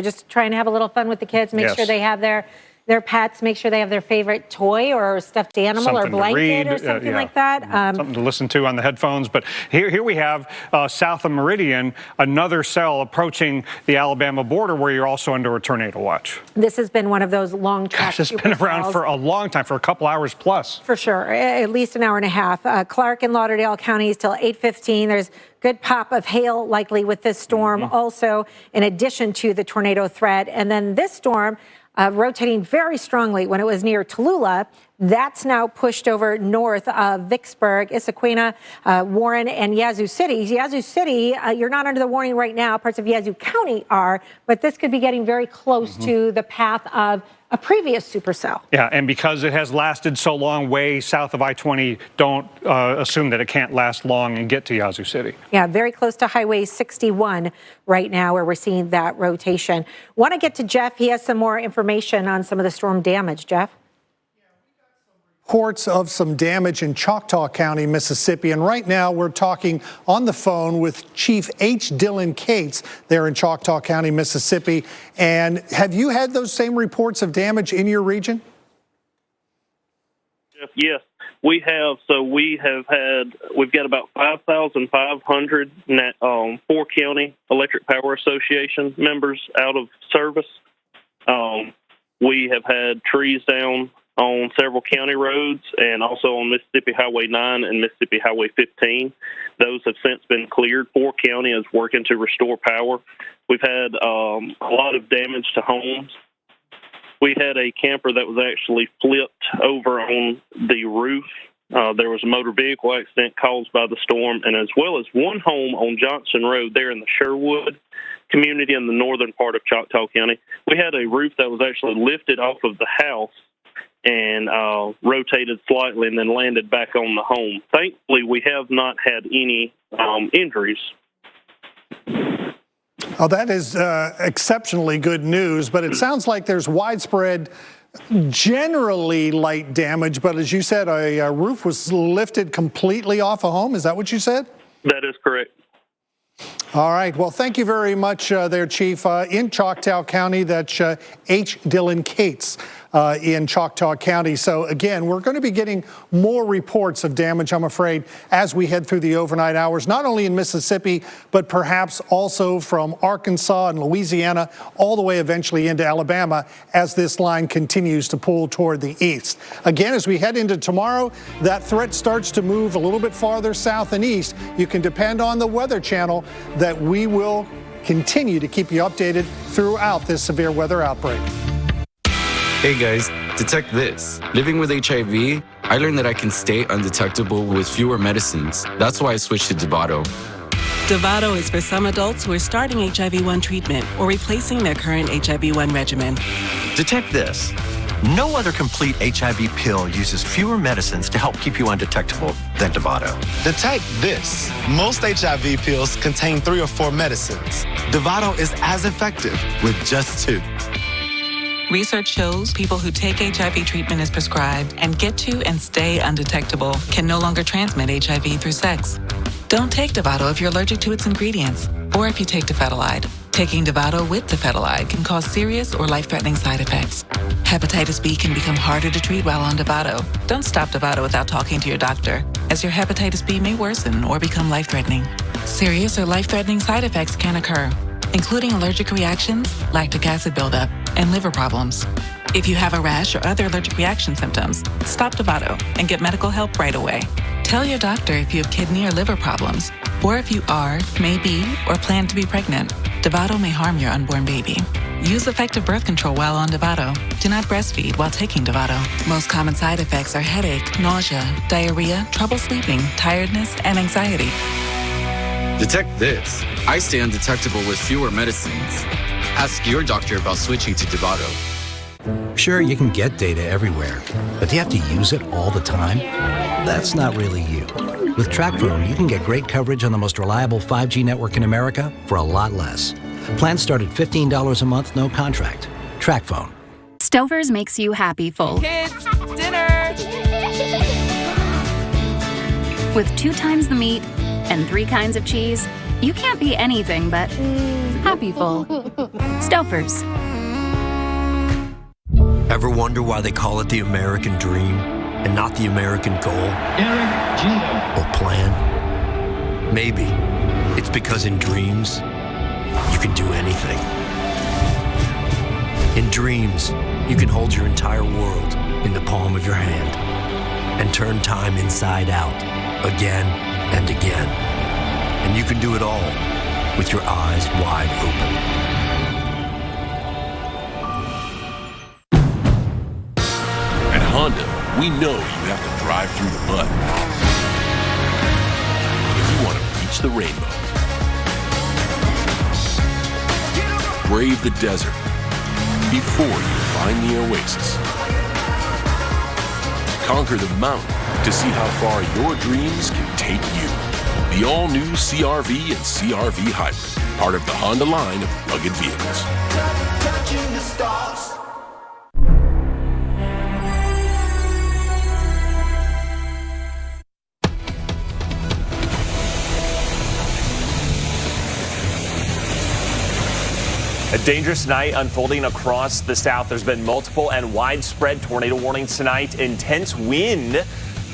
Just trying to have a little fun with the kids, make sure they have their pets, make sure they have their favorite toy or stuffed animal something or blanket to read, or something like that. Something to listen to on the headphones. But here we have south of Meridian, another cell approaching the Alabama border where you're also under a tornado watch. This has been one of those long track. It's been around for a long time, for a couple hours plus. For sure, at least an hour and a half. Clark and Lauderdale counties till 8:15. There's good pop of hail likely with this storm also, in addition to the tornado threat. And then this storm, rotating very strongly when it was near Tallulah. That's now pushed over north of Vicksburg, Issaquena, Warren, and Yazoo City. Yazoo City, you're not under the warning right now. Parts of Yazoo County are, but this could be getting very close to the path of a previous supercell. Yeah, and because it has lasted so long way south of I-20, don't assume that it can't last long and get to Yazoo City. Yeah, very close to Highway 61 right now where we're seeing that rotation. Want to get to Jeff. He has some more information on some of the storm damage. Jeff? Reports of some damage in Choctaw County, Mississippi. And right now we're talking on the phone with Chief H. Dillon Cates there in Choctaw County, Mississippi. And have you had those same reports of damage in your region? Yes, we have. So we've got about 5,500 four-county Electric Power Association members out of service. We have had trees down on several county roads and also on Mississippi Highway 9 and Mississippi Highway 15. Those have since been cleared. 4 County is working to restore power. We've had a lot of damage to homes. We had a camper that was actually flipped over on the roof. There was a motor vehicle accident caused by the storm, and as well as one home on Johnson Road there in the Sherwood community in the northern part of Choctaw County. We had a roof that was actually lifted off of the house and rotated slightly and then landed back on the home. Thankfully, we have not had any injuries. Oh, that is exceptionally good news, but it sounds like there's widespread, generally light damage, but as you said, a roof was lifted completely off a home. Is that what you said? That is correct. All right. Well, thank you very much there, Chief. In Choctaw County, that's H. Dillon Cates in Choctaw County. So, again, we're going to be getting more reports of damage, I'm afraid, as we head through the overnight hours, not only in Mississippi, but perhaps also from Arkansas and Louisiana, all the way eventually into Alabama as this line continues to pull toward the east. Again, as we head into tomorrow, that threat starts to move a little bit farther south and east. You can depend on the Weather Channel that we will continue to keep you updated throughout this severe weather outbreak. Hey guys, detect this. Living with HIV, I learned that I can stay undetectable with fewer medicines. That's why I switched to Dovato. Dovato is for some adults who are starting HIV-1 treatment or replacing their current HIV-1 regimen. Detect this. No other complete HIV pill uses fewer medicines to help keep you undetectable than Dovato. Detect this. Most HIV pills contain 3 or 4 medicines. Dovato is as effective with just 2. Research shows people who take HIV treatment as prescribed and get to and stay undetectable can no longer transmit HIV through sex. Don't take Dovato if you're allergic to its ingredients or if you take dofetilide. Taking Dovato with dofetilide can cause serious or life-threatening side effects. Hepatitis B can become harder to treat while on Dovato. Don't stop Dovato without talking to your doctor, as your hepatitis B may worsen or become life-threatening. Serious or life-threatening side effects can occur, including allergic reactions, lactic acid buildup, and liver problems. If you have a rash or other allergic reaction symptoms, stop Dovato and get medical help right away. Tell your doctor if you have kidney or liver problems, or if you are, may be, or plan to be pregnant. Dovato may harm your unborn baby. Use effective birth control while on Dovato. Do not breastfeed while taking Dovato. Most common side effects are headache, nausea, diarrhea, trouble sleeping, tiredness, and anxiety. Detect this. I stay undetectable with fewer medicines. Ask your doctor about switching to Dovato. Sure, you can get data everywhere, but do you have to use it all the time? That's not really you. With TracFone, you can get great coverage on the most reliable 5G network in America for a lot less. Plans start at $15 a month, no contract. TracFone. Stouffer's makes you happy full. Kids, dinner! With 2 times the meat and 3 kinds of cheese, you can't be anything but happy full. Stouffer's. Ever wonder why they call it the American dream and not the American goal? Or plan? Maybe it's because in dreams, you can do anything. In dreams, you can hold your entire world in the palm of your hand and turn time inside out again and again. And you can do it all with your eyes wide open. At Honda, we know you have to drive through the mud if you want to reach the rainbow. Brave the desert before you find the oasis. Conquer the mountain to see how far your dreams can take you. The all-new CR-V and CR-V Hybrid, part of the Honda line of rugged vehicles. A dangerous night unfolding across the South. There's been multiple and widespread tornado warnings tonight. Intense wind,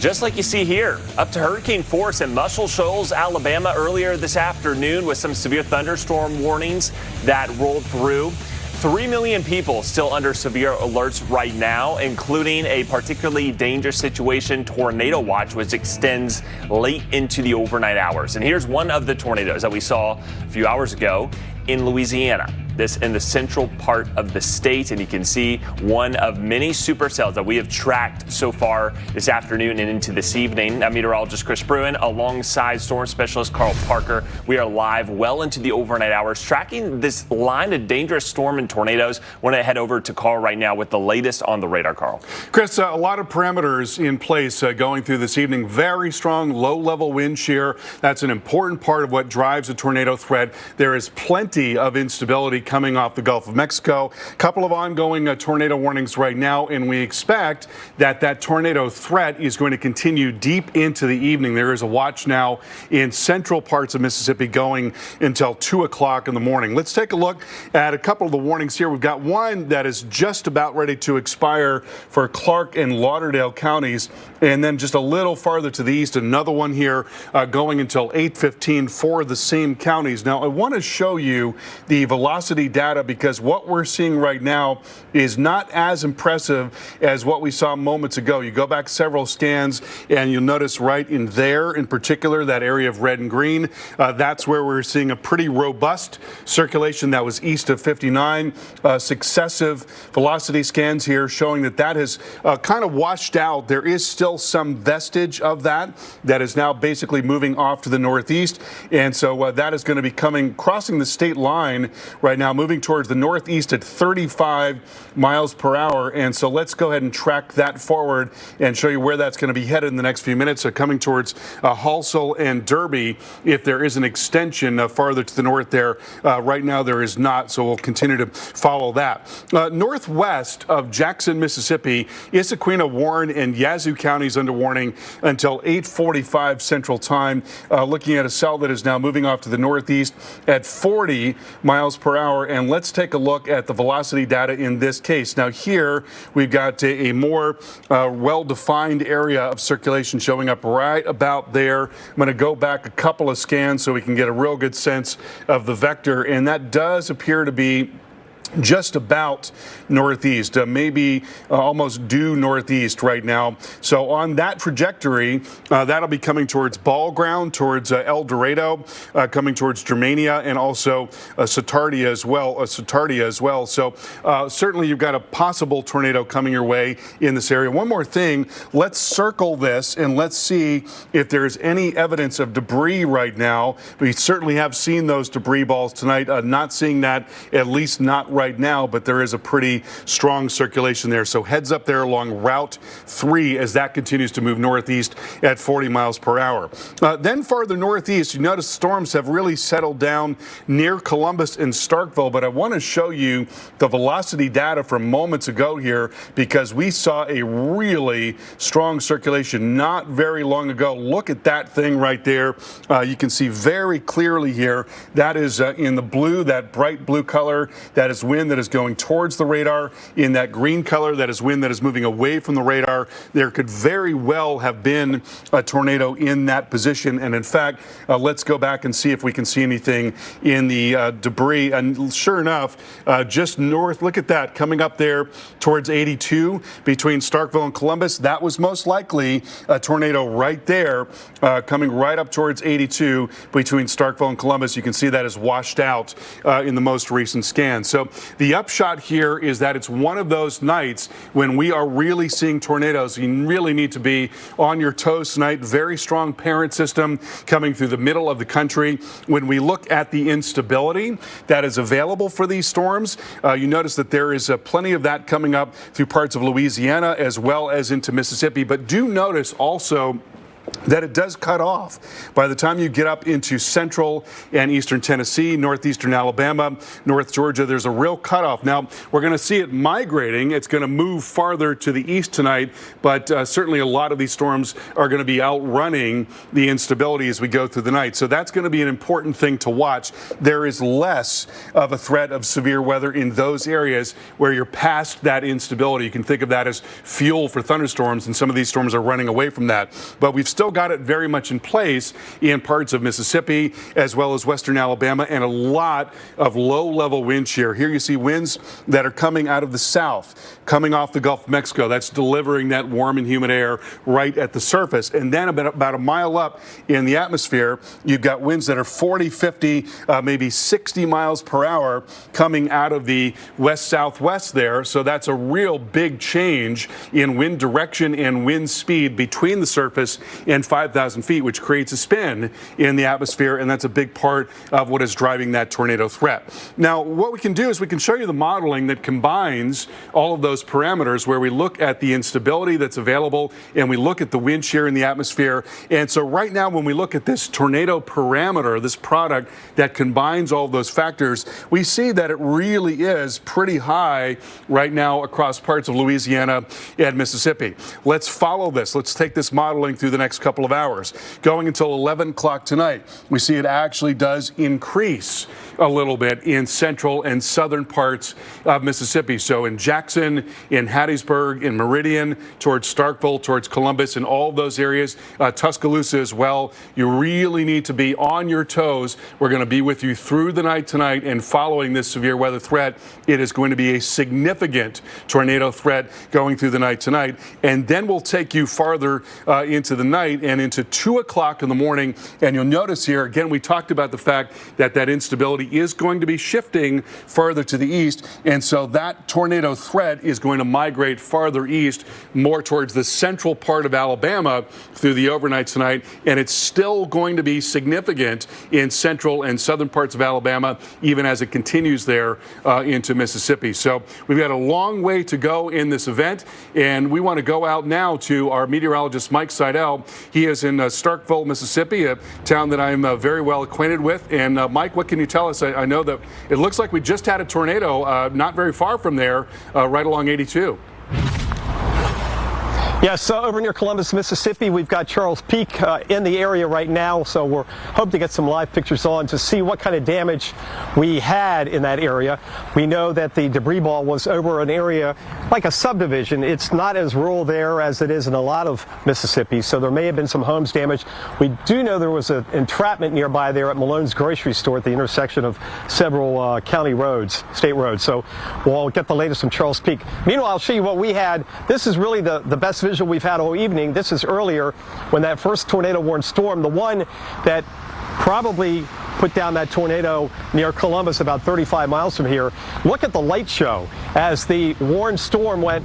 just like you see here, up to hurricane force in Muscle Shoals, Alabama earlier this afternoon with some severe thunderstorm warnings that rolled through. 3 million people still under severe alerts right now, including a particularly dangerous situation tornado watch, which extends late into the overnight hours. And here's one of the tornadoes that we saw a few hours ago in Louisiana. This in the central part of the state, and you can see one of many supercells that we have tracked so far this afternoon and into this evening. I'm meteorologist Chris Bruin alongside storm specialist Carl Parker. We are live well into the overnight hours tracking this line of dangerous storm and tornadoes. I want to head over to Carl right now with the latest on the radar. Carl. Chris, a lot of parameters in place going through this evening. Very strong low-level wind shear. That's an important part of what drives a tornado threat. There is plenty of instability coming off the Gulf of Mexico. A couple of ongoing tornado warnings right now, and we expect that tornado threat is going to continue deep into the evening. There is a watch now in central parts of Mississippi going until 2 o'clock in the morning. Let's take a look at a couple of the warnings here. We've got one that is just about ready to expire for Clark and Lauderdale counties, and then just a little farther to the east, another one here going until 8:15 for the same counties. Now, I want to show you the velocity velocity data, because what we're seeing right now is not as impressive as what we saw moments ago. You go back several scans and you'll notice right in there in particular, that area of red and green, that's where we're seeing a pretty robust circulation that was east of 59. Successive velocity scans here showing that that has kind of washed out. There is still some vestige of that is now basically moving off to the northeast, and so that is going to be crossing the state line right now, moving towards the northeast at 35 miles per hour. And so let's go ahead and track that forward and show you where that's going to be headed in the next few minutes. So coming towards Halsell and Derby, if there is an extension farther to the north there. Right now there is not, so we'll continue to follow that. Northwest of Jackson, Mississippi, Issaquah, Warren, and Yazoo counties under warning until 8:45 Central Time. Looking at a cell that is now moving off to the northeast at 40 miles per hour. And let's take a look at the velocity data in this case. Now here we've got a more well-defined area of circulation showing up right about there. I'm going to go back a couple of scans so we can get a real good sense of the vector, and that does appear to be just about northeast, maybe almost due northeast right now. So on that trajectory, that'll be coming towards Ball Ground, towards El Dorado, coming towards Germania, and also Satardia as well. So certainly you've got a possible tornado coming your way in this area. One more thing, let's circle this and let's see if there's any evidence of debris right now. We certainly have seen those debris balls tonight. Not seeing that, at least not right now, but there is a pretty strong circulation there. So heads up there along Route 3 as that continues to move northeast at 40 miles per hour. Then farther northeast, you notice storms have really settled down near Columbus and Starkville, but I want to show you the velocity data from moments ago here because we saw a really strong circulation not very long ago. Look at that thing right there. You can see very clearly here. That is in the blue, that bright blue color. That is wind that is going towards the radar. In that green color, that is wind that is moving away from the radar. There could very well have been a tornado in that position. And in fact, let's go back and see if we can see anything in the debris. And sure enough, just north, look at that, coming up there towards 82 between Starkville and Columbus. That was most likely a tornado right there, coming right up towards 82 between Starkville and Columbus. You can see that is washed out in the most recent scan. So the upshot here is that it's one of those nights when we are really seeing tornadoes. You really need to be on your toes tonight. Very strong parent system coming through the middle of the country. When we look at the instability that is available for these storms, you notice that there is plenty of that coming up through parts of Louisiana as well as into Mississippi. But do notice also that it does cut off by the time you get up into central and eastern Tennessee, northeastern Alabama, North Georgia. There's a real cutoff. Now, we're going to see it migrating. It's going to move farther to the east tonight, but certainly a lot of these storms are going to be outrunning the instability as we go through the night. So that's going to be an important thing to watch. There is less of a threat of severe weather in those areas where you're past that instability. You can think of that as fuel for thunderstorms, and some of these storms are running away from that. But we've still got it very much in place in parts of Mississippi as well as western Alabama, and a lot of low-level wind shear. Here you see winds that are coming out of the south, coming off the Gulf of Mexico. That's delivering that warm and humid air right at the surface. And then about a mile up in the atmosphere, you've got winds that are 40, 50, maybe 60 miles per hour coming out of the west-southwest there. So that's a real big change in wind direction and wind speed between the surface and 5,000 feet, which creates a spin in the atmosphere, and that's a big part of what is driving that tornado threat. Now, what we can do is we can show you the modeling that combines all of those parameters, where we look at the instability that's available and we look at the wind shear in the atmosphere. And so right now, when we look at this tornado parameter, this product that combines all of those factors, we see that it really is pretty high right now across parts of Louisiana and Mississippi. Let's follow this. Let's take this modeling through the next next couple of hours. Going until 11 o'clock tonight, we see it actually does increase a little bit in central and southern parts of Mississippi. So in Jackson, in Hattiesburg, in Meridian, towards Starkville, towards Columbus, and all of those areas, Tuscaloosa as well. You really need to be on your toes. We're going to be with you through the night tonight, and following this severe weather threat, it is going to be a significant tornado threat going through the night tonight. And then we'll take you farther into the night and into 2 o'clock in the morning. And you'll notice here, again, we talked about the fact that that instability is going to be shifting farther to the east. And so that tornado threat is going to migrate farther east, more towards the central part of Alabama through the overnight tonight. And it's still going to be significant in central and southern parts of Alabama, even as it continues there into Mississippi. So we've got a long way to go in this event. And we want to go out now to our meteorologist, Mike Seidel. He is in Starkville, Mississippi, a town that I'm very well acquainted with. And Mike, what can you tell us? I know that it looks like we just had a tornado not very far from there, right along 82. Yes, over near Columbus, Mississippi, we've got Charles Peak in the area right now, so we're hoping to get some live pictures on to see what kind of damage we had in that area. We know that the debris ball was over an area like a subdivision. It's not as rural there as it is in a lot of Mississippi, so there may have been some homes damaged. We do know there was an entrapment nearby there at Malone's grocery store at the intersection of several county roads, state roads. So we'll get the latest from Charles Peak. Meanwhile, I'll show you what we had. This is really the best visual we've had all evening. This is earlier when that first tornado-warned storm, the one that probably put down that tornado near Columbus about 35 miles from here. Look at the light show as the warned storm went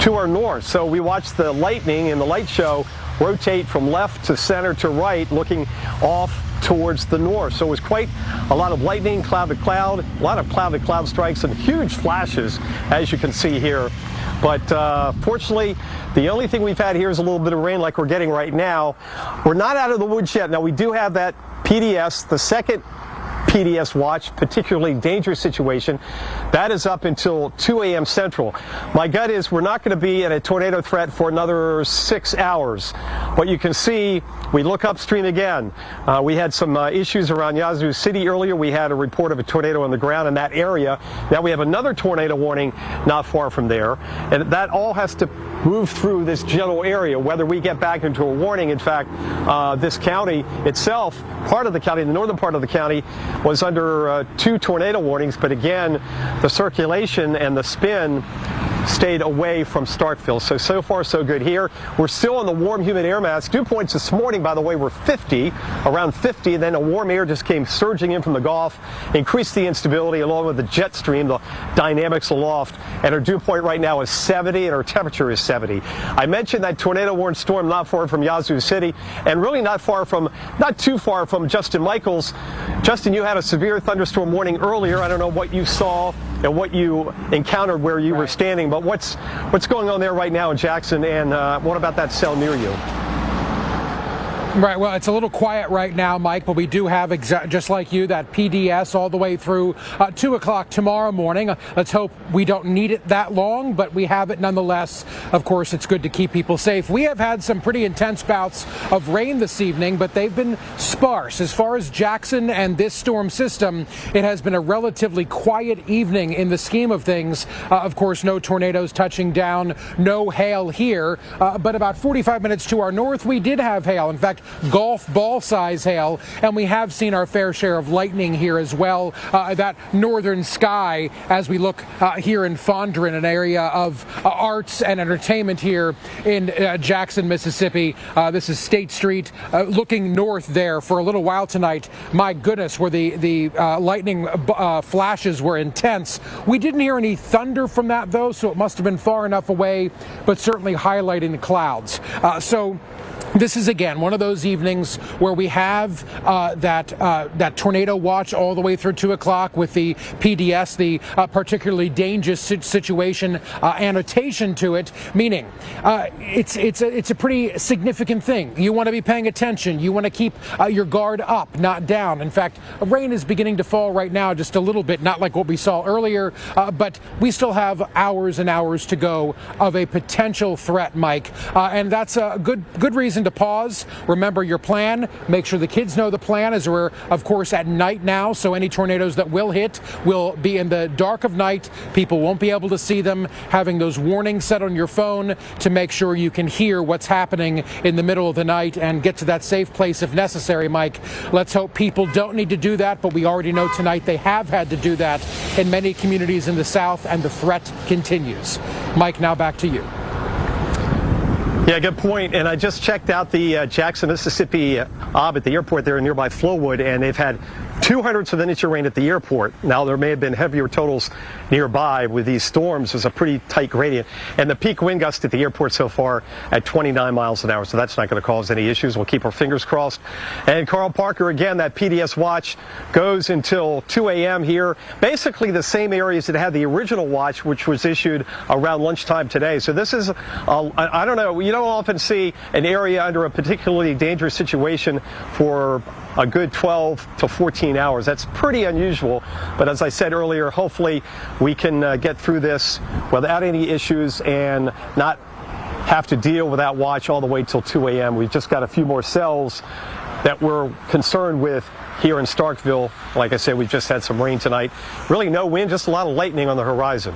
to our north. So we watched the lightning in the light show rotate from left to center to right, looking off towards the north. So it was quite a lot of lightning, cloud to cloud, a lot of cloud to cloud strikes and huge flashes, as you can see here. But fortunately, the only thing we've had here is a little bit of rain like we're getting right now. We're not out of the woods yet. Now, we do have that PDS, the second PDS watch, particularly dangerous situation. That is up until 2 a.m. Central. My gut is we're not going to be at a tornado threat for another 6 hours. But you can see, we look upstream again. We had some issues around Yazoo City earlier. We had a report of a tornado on the ground in that area. Now we have another tornado warning not far from there. And that all has to move through this general area, whether we get back into a warning. In fact, this county itself, part of the county, the northern part of the county, was under 2 tornado warnings, but again, the circulation and the spin stayed away from Starkville. So far so good here. We're still on the warm, humid air mass. Dew points this morning, by the way, were 50, around 50, and then a warm air just came surging in from the Gulf, increased the instability along with the jet stream, the dynamics aloft, and our dew point right now is 70 and our temperature is 70. I mentioned that tornado warned storm not far from Yazoo City, and really not too far from Justin Michaels. Justin, you had a severe thunderstorm warning earlier. I don't know what you saw and what you encountered where you were standing, but what's going on there right now in Jackson, and what about that cell near you? Right, well, it's a little quiet right now, Mike, but we do have, just like you, that PDS all the way through 2 o'clock tomorrow morning. Let's hope we don't need it that long, but we have it nonetheless. Of course, it's good to keep people safe. We have had some pretty intense bouts of rain this evening, but they've been sparse. As far as Jackson and this storm system, it has been a relatively quiet evening in the scheme of things. Of course, no tornadoes touching down, no hail here, but about 45 minutes to our north, we did have hail. In fact, golf ball size hail, and we have seen our fair share of lightning here as well. That northern sky, as we look here in Fondren, an area of arts and entertainment here in Jackson, Mississippi. This is State Street, looking north there for a little while tonight. My goodness, where the lightning flashes were intense. We didn't hear any thunder from that, though, so it must have been far enough away, but certainly highlighting the clouds. So this is, again, one of those evenings where we have that tornado watch all the way through 2 o'clock with the PDS, the particularly dangerous situation annotation to it, meaning it's a pretty significant thing. You want to be paying attention. You want to keep your guard up, not down. In fact, rain is beginning to fall right now just a little bit, not like what we saw earlier, but we still have hours and hours to go of a potential threat, Mike, and that's a good reason reason to pause. Remember your plan. Make sure the kids know the plan, as we're, of course, at night now, so any tornadoes that will hit will be in the dark of night. People won't be able to see them. Having those warnings set on your phone to make sure you can hear what's happening in the middle of the night and get to that safe place if necessary, Mike. Let's hope people don't need to do that, but we already know tonight they have had to do that in many communities in the South, and the threat continues. Mike, now back to you. Yeah, good point. And I just checked out the Jackson, Mississippi ob at the airport there in nearby Flatwood, and they've had 200ths of an inch of rain at the airport. Now, there may have been heavier totals nearby with these storms. There's a pretty tight gradient. And the peak wind gust at the airport so far at 29 miles an hour, so that's not going to cause any issues. We'll keep our fingers crossed. And Carl Parker, again, that PDS watch goes until 2 a.m. here. Basically the same areas that had the original watch, which was issued around lunchtime today. So this is, I don't know, you don't often see an area under a particularly dangerous situation for a good 12 to 14 hours. That's pretty unusual. But as I said earlier, hopefully we can get through this without any issues and not have to deal with that watch all the way till 2 a.m. We've just got a few more cells that we're concerned with here in Starkville. Like I said, we've just had some rain tonight. Really no wind, just a lot of lightning on the horizon.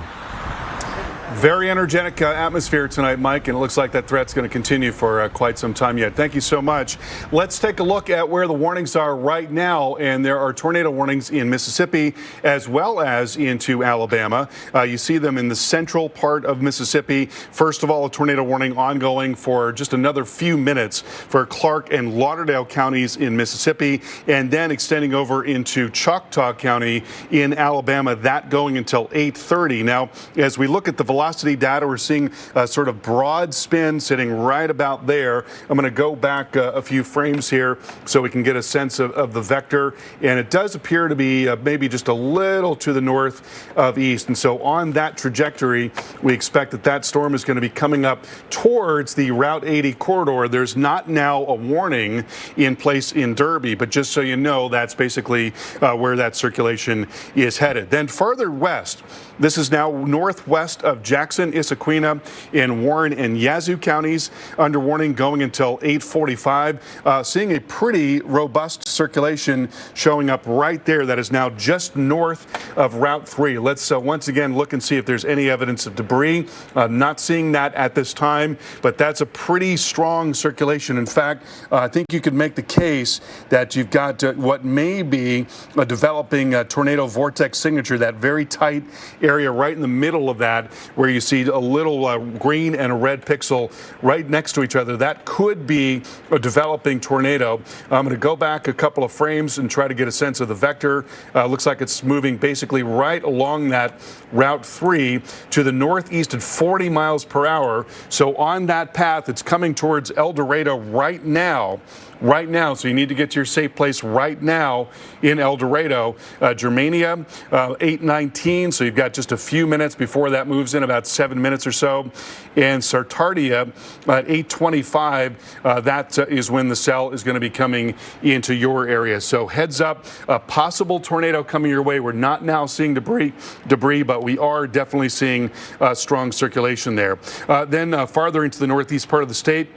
Very energetic atmosphere tonight, Mike, and it looks like that threat's going to continue for quite some time yet. Thank you so much. Let's take a look at where the warnings are right now, and there are tornado warnings in Mississippi as well as into Alabama. You see them in the central part of Mississippi. First of all, a tornado warning ongoing for just another few minutes for Clark and Lauderdale counties in Mississippi, and then extending over into Choctaw County in Alabama, that going until 8:30. Now, as we look at the velocity data, we're seeing a sort of broad spin sitting right about there. I'm going to go back a few frames here so we can get a sense of the vector, and it does appear to be maybe just a little to the north of east. And so on that trajectory, we expect that that storm is going to be coming up towards the Route 80 corridor. There's not now a warning in place in Derby, but just so you know, that's basically where that circulation is headed. Then further west, this is now northwest of Jackson, Issaquena, in Warren and Yazoo counties, under warning going until 8:45. Seeing a pretty robust circulation showing up right there that is now just north of Route 3. Let's once again look and see if there's any evidence of debris. Not seeing that at this time, but that's a pretty strong circulation. In fact, I think you could make the case that you've got what may be a developing tornado vortex signature, that very tight area right in the middle of that, where you see a little green and a red pixel right next to each other. That could be a developing tornado. I'm going to go back a couple of frames and try to get a sense of the vector. Looks like it's moving basically right along that Route 3 to the northeast at 40 miles per hour. So on that path, it's coming towards El Dorado right now. So you need to get to your safe place right now in El Dorado. Germania, 8:19, so you've got just a few minutes before that moves in, about 7 minutes or so. And Sartartia at 8:25, that is when the cell is going to be coming into your area. So heads up, a possible tornado coming your way. We're not now seeing debris, but we are definitely seeing strong circulation there. Then farther into the northeast part of the state,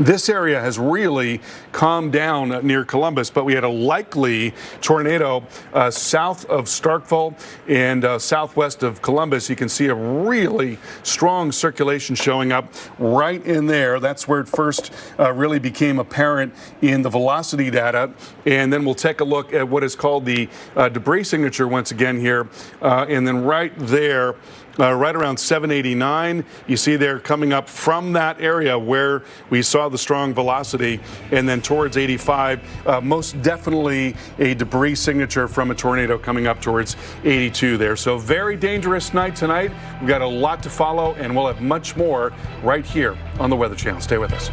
this area has really calmed down near Columbus, but we had a likely tornado south of Starkville and southwest of Columbus. You can see a really strong circulation showing up right in there. That's where it first really became apparent in the velocity data. And then we'll take a look at what is called the debris signature once again here. And then right there, right around 789, you see there coming up from that area where we saw the strong velocity, and then towards 85, most definitely a debris signature from a tornado coming up towards 82 there. So very dangerous night tonight. We've got a lot to follow, and we'll have much more right here on the Weather Channel. Stay with us.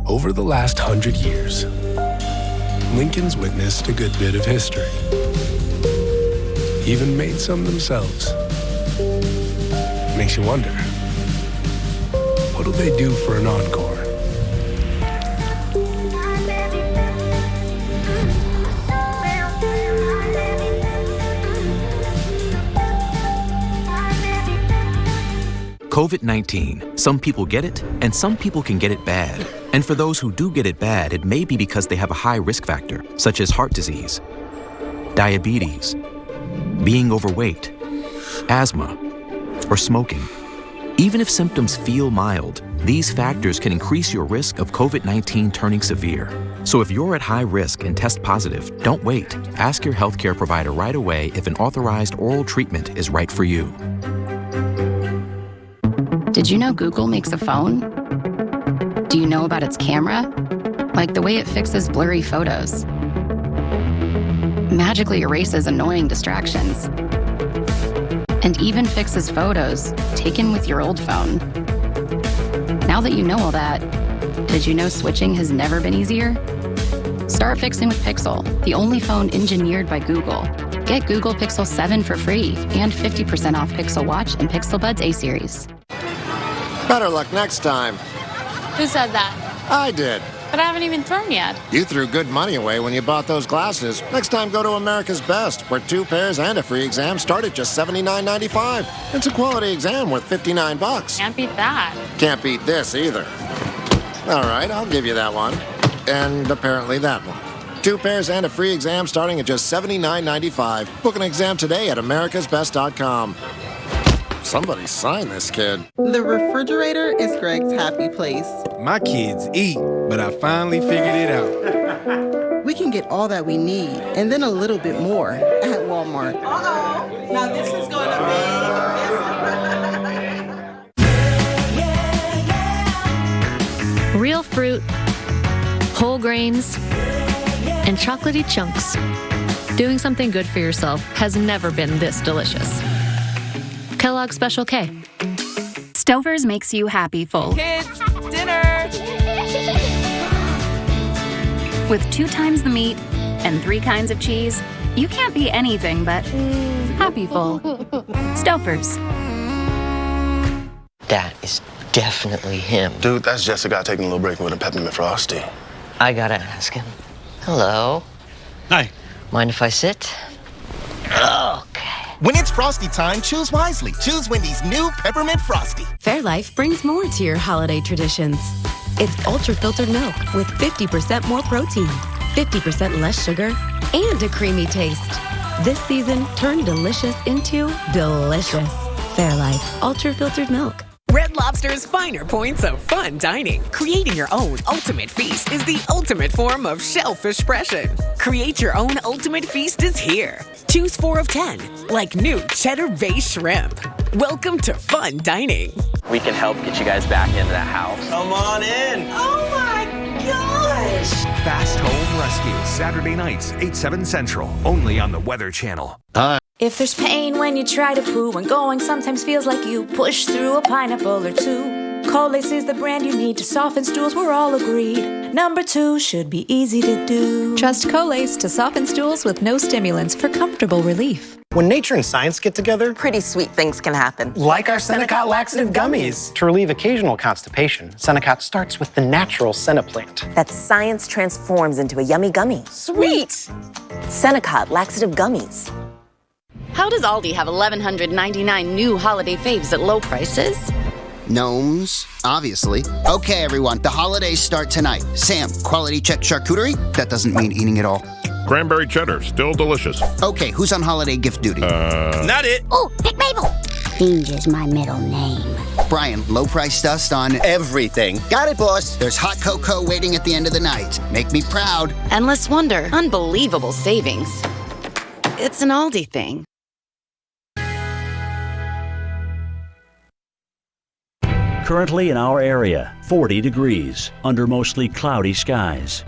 Over the last 100 years, Lincoln's witnessed a good bit of history. Even made some themselves. Makes you wonder, what'll they do for an encore? COVID-19. Some people get it, and some people can get it bad. And for those who do get it bad, it may be because they have a high risk factor, such as heart disease, diabetes, being overweight, asthma, or smoking. Even if symptoms feel mild, these factors can increase your risk of COVID-19 turning severe. So if you're at high risk and test positive, don't wait. Ask your healthcare provider right away if an authorized oral treatment is right for you. Did you know Google makes a phone? Do you know about its camera? Like the way it fixes blurry photos. Magically erases annoying distractions. And even fixes photos taken with your old phone. Now that you know all that, did you know switching has never been easier? Start fixing with Pixel, the only phone engineered by Google. Get Google Pixel 7 for free and 50% off Pixel Watch and Pixel Buds A-Series. Better luck next time. Who said that? I did. But I haven't even thrown yet. You threw good money away when you bought those glasses. Next time, go to America's Best, where 2 pairs and a free exam start at just $79.95. It's a quality exam worth $59. Can't beat that. Can't beat this either. All right, I'll give you that one. And apparently that one. 2 pairs and a free exam starting at just $79.95. Book an exam today at americasbest.com. Somebody sign this kid. The refrigerator is Greg's happy place. My kids eat, but I finally figured it out. We can get all that we need and then a little bit more at Walmart. Uh-oh. Now this is going to be... Real fruit, whole grains, and chocolatey chunks. Doing something good for yourself has never been this delicious. Kellogg's Special K. Stouffer's makes you happy full. Kids, dinner! With 2 times the meat and 3 kinds of cheese, you can't be anything but happy full. Stouffer's. That is definitely him. Dude, that's just a guy taking a little break with a peppermint frosty. I gotta ask him. Hello. Hi. Mind if I sit? Okay. When it's Frosty time, choose wisely. Choose Wendy's new Peppermint Frosty. Fairlife brings more to your holiday traditions. It's ultra-filtered milk with 50% more protein, 50% less sugar, and a creamy taste. This season, turn delicious into delicious. Fairlife ultra-filtered milk. Red Lobster's finer points of fun dining. Creating your own ultimate feast is the ultimate form of shellfish expression. Create your own ultimate feast is here. Choose 4 of 10, like new cheddar bay shrimp. Welcome to fun dining. We can help get you guys back into that house. Come on in. Oh my gosh! Fast Home Rescue, Saturday nights, 8/7 Central, only on the Weather Channel. If there's pain when you try to poo and going sometimes feels like you push through a pineapple or 2, Colace is the brand you need to soften stools, we're all agreed. Number 2 should be easy to do. Trust Colace to soften stools with no stimulants for comfortable relief. When nature and science get together, pretty sweet things can happen. Like our Senecot laxative gummies. To relieve occasional constipation, Senecot starts with the natural Senna plant. That science transforms into a yummy gummy. Sweet! Senecot laxative gummies. How does Aldi have 1,199 new holiday faves at low prices? Gnomes, obviously. Okay, everyone, the holidays start tonight. Sam, quality check charcuterie? That doesn't mean eating it all. Cranberry cheddar, still delicious. Okay, who's on holiday gift duty? Not it. Oh, Pick Mabel. Binge is my middle name. Brian, low price dust on everything. Got it, boss. There's hot cocoa waiting at the end of the night. Make me proud. Endless wonder, unbelievable savings. It's an Aldi thing. Currently in our area, 40 degrees under mostly cloudy skies.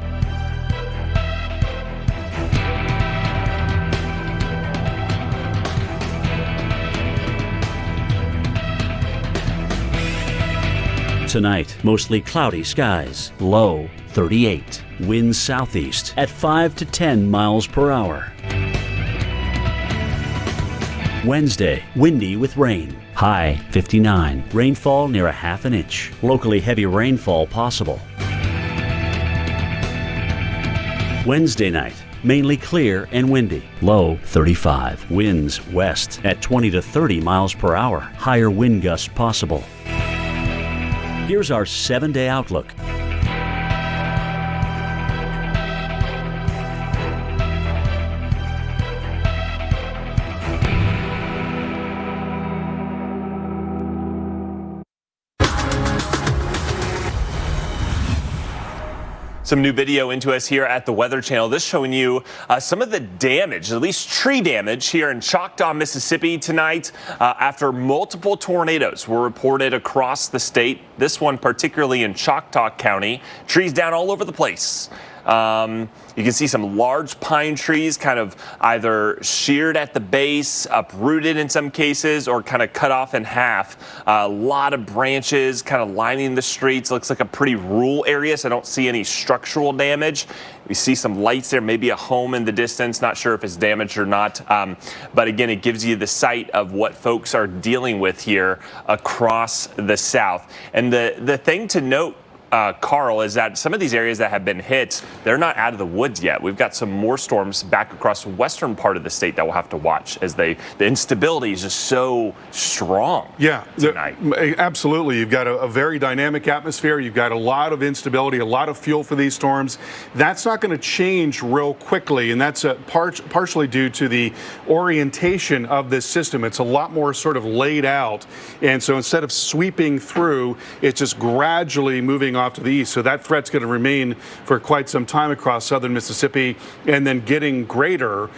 Tonight, mostly cloudy skies, low 38. Winds southeast at 5 to 10 miles per hour. Wednesday, windy with rain. High 59. Rainfall near a ½ inch. Locally heavy rainfall possible. Wednesday night, mainly clear and windy. Low 35. Winds west at 20 to 30 miles per hour. Higher wind gusts possible. Here's our 7-day outlook. Some new video into us here at the Weather Channel. This showing you some of the damage, at least tree damage, here in Choctaw, Mississippi tonight after multiple tornadoes were reported across the state. This one particularly in Choctaw County. Trees down all over the place. You can see some large pine trees kind of either sheared at the base, uprooted in some cases, or kind of cut off in half. A lot of branches kind of lining the streets. Looks like a pretty rural area, so I don't see any structural damage. We see some lights there, maybe a home in the distance. Not sure if it's damaged or not. But again, it gives you the sight of what folks are dealing with here across the South. And the thing to note, Carl, is that some of these areas that have been hit, they're not out of the woods yet. We've got some more storms back across the western part of the state that we'll have to watch as the instability is just so strong. Yeah, tonight. Absolutely. You've got a very dynamic atmosphere. You've got a lot of instability, a lot of fuel for these storms. That's not going to change real quickly, and that's partially due to the orientation of this system. It's a lot more sort of laid out, and so instead of sweeping through, it's just gradually moving off to the east. So that threat's going to remain for quite some time across southern Mississippi and then getting greater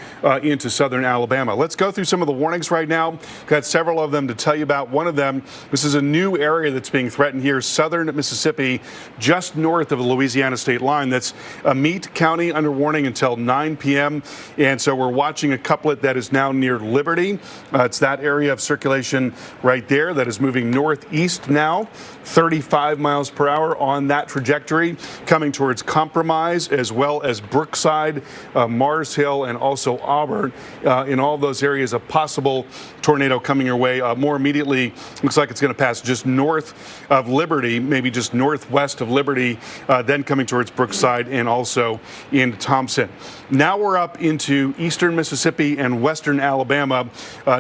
into southern Alabama. Let's go through some of the warnings right now. Got several of them to tell you about. One of them, this is a new area that's being threatened here, southern Mississippi, just north of the Louisiana state line. That's Meade County under warning until 9 p.m. And so we're watching a couplet that is now near Liberty. It's that area of circulation right there that is moving northeast now, 35 miles per hour on that trajectory, coming towards Compromise as well as Brookside, Mars Hill, and also Auburn. In all those areas, a possible tornado coming your way. More immediately, looks like it's going to pass just north of Liberty, maybe just northwest of Liberty, then coming towards Brookside and also into Thompson. Now we're up into eastern Mississippi and western Alabama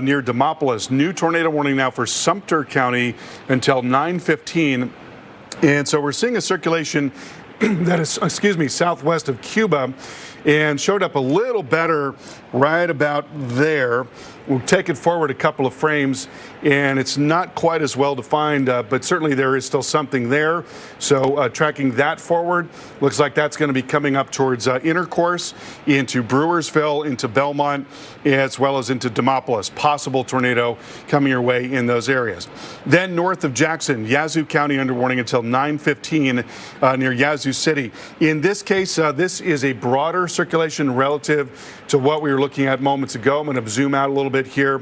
near Demopolis. New tornado warning now for Sumter County until 9:15. And so we're seeing a circulation that is, southwest of Cuba and showed up a little better right about there. We'll take it forward a couple of frames, and it's not quite as well defined, but certainly there is still something there. So tracking that forward, looks like that's going to be coming up towards Intercourse, into Brewersville, into Belmont, as well as into Demopolis. Possible tornado coming your way in those areas. Then north of Jackson, Yazoo County under warning until 9:15 near Yazoo City. In this case, this is a broader circulation relative to what we were looking at moments ago. I'm going to zoom out a little bit here.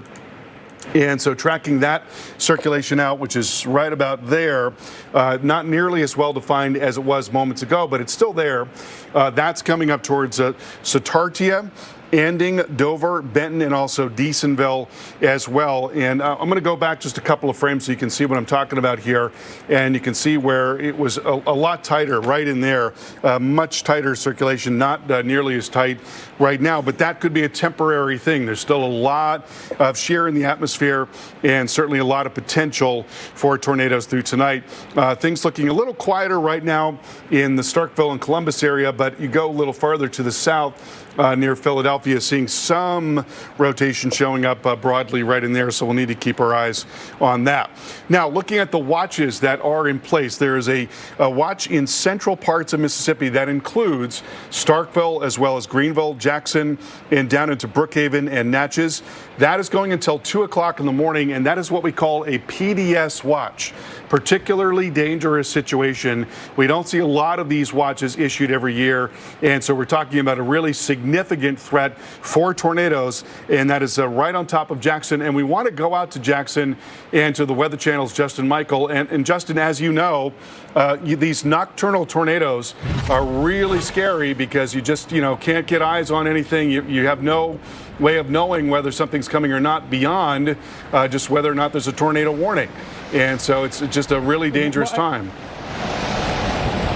And so tracking that circulation out, which is right about there, not nearly as well defined as it was moments ago, but it's still there. That's coming up towards Satartia, Anding, Dover, Benton, and also Deasonville as well. And I'm going to go back just a couple of frames so you can see what I'm talking about here. And you can see where it was a lot tighter right in there, much tighter circulation, not nearly as tight right now, but that could be a temporary thing. There's still a lot of shear in the atmosphere and certainly a lot of potential for tornadoes through tonight. Things looking a little quieter right now in the Starkville and Columbus area, but you go a little farther to the south near Philadelphia, seeing some rotation showing up broadly right in there, so we'll need to keep our eyes on that. Now, looking at the watches that are in place, there is a watch in central parts of Mississippi that includes Starkville as well as Greenville, Jackson, and down into Brookhaven and Natchez. That is going until 2 o'clock in the morning, and that is what we call a PDS watch. Particularly dangerous situation. We don't see a lot of these watches issued every year, and so we're talking about a really significant threat for tornadoes, and that is right on top of Jackson. And we want to go out to Jackson and to the Weather Channel's Justin Michael. And Justin, as you know, these nocturnal tornadoes are really scary because you just, can't get eyes on anything. You have no way of knowing whether something's coming or not beyond just whether or not there's a tornado warning. And so it's just a really dangerous time.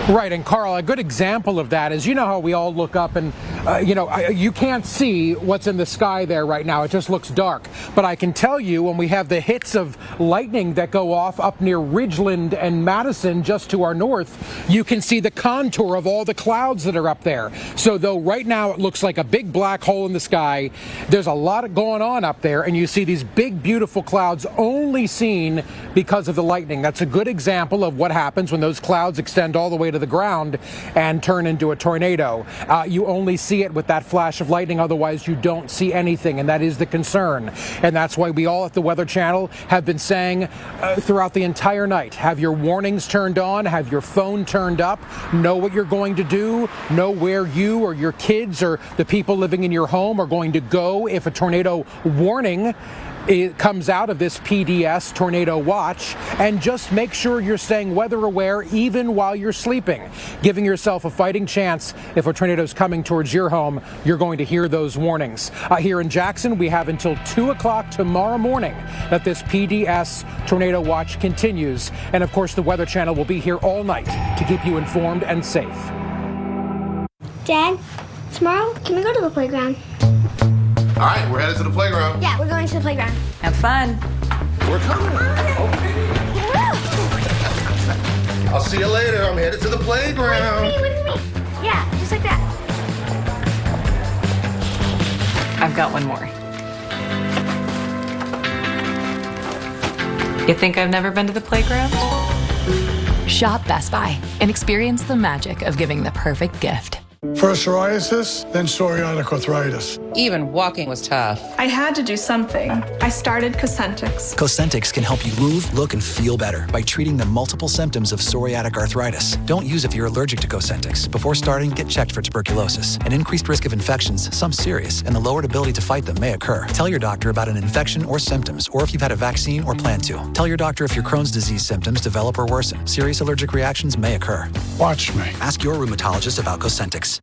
Right, and Carl, a good example of that is, how we all look up and You can't see what's in the sky there right now. It just looks dark. But I can tell you when we have the hits of lightning that go off up near Ridgeland and Madison just to our north, you can see the contour of all the clouds that are up there. So though right now it looks like a big black hole in the sky, there's a lot going on up there, and you see these big, beautiful clouds only seen because of the lightning. That's a good example of what happens when those clouds extend all the way to the ground and turn into a tornado. You only see it with that flash of lightning, otherwise you don't see anything, and that is the concern. And that's why we all at the Weather Channel have been saying throughout the entire night, have your warnings turned on, have your phone turned up, know what you're going to do, know where you or your kids or the people living in your home are going to go if a tornado warning comes out of this PDS tornado watch, and just make sure you're staying weather aware even while you're sleeping, giving yourself a fighting chance. If a tornado is coming towards your home, you're going to hear those warnings. Here in Jackson, we have until 2 o'clock tomorrow morning that this PDS tornado watch continues, and of course the Weather Channel will be here all night to keep you informed and safe. Dad, tomorrow can we go to the playground? All right, we're headed to the playground. Yeah, we're going to the playground. Have fun. We're coming. I'll see you later. I'm headed to the playground. Wait for me. Yeah, just like that. I've got one more. You think I've never been to the playground? Shop Best Buy and experience the magic of giving the perfect gift. First psoriasis, then psoriatic arthritis. Even walking was tough. I had to do something. I started Cosentix. Cosentix can help you move, look, and feel better by treating the multiple symptoms of psoriatic arthritis. Don't use if you're allergic to Cosentix. Before starting, get checked for tuberculosis. An increased risk of infections, some serious, and the lowered ability to fight them may occur. Tell your doctor about an infection or symptoms, or if you've had a vaccine or plan to. Tell your doctor if your Crohn's disease symptoms develop or worsen. Serious allergic reactions may occur. Watch me. Ask your rheumatologist about Cosentix.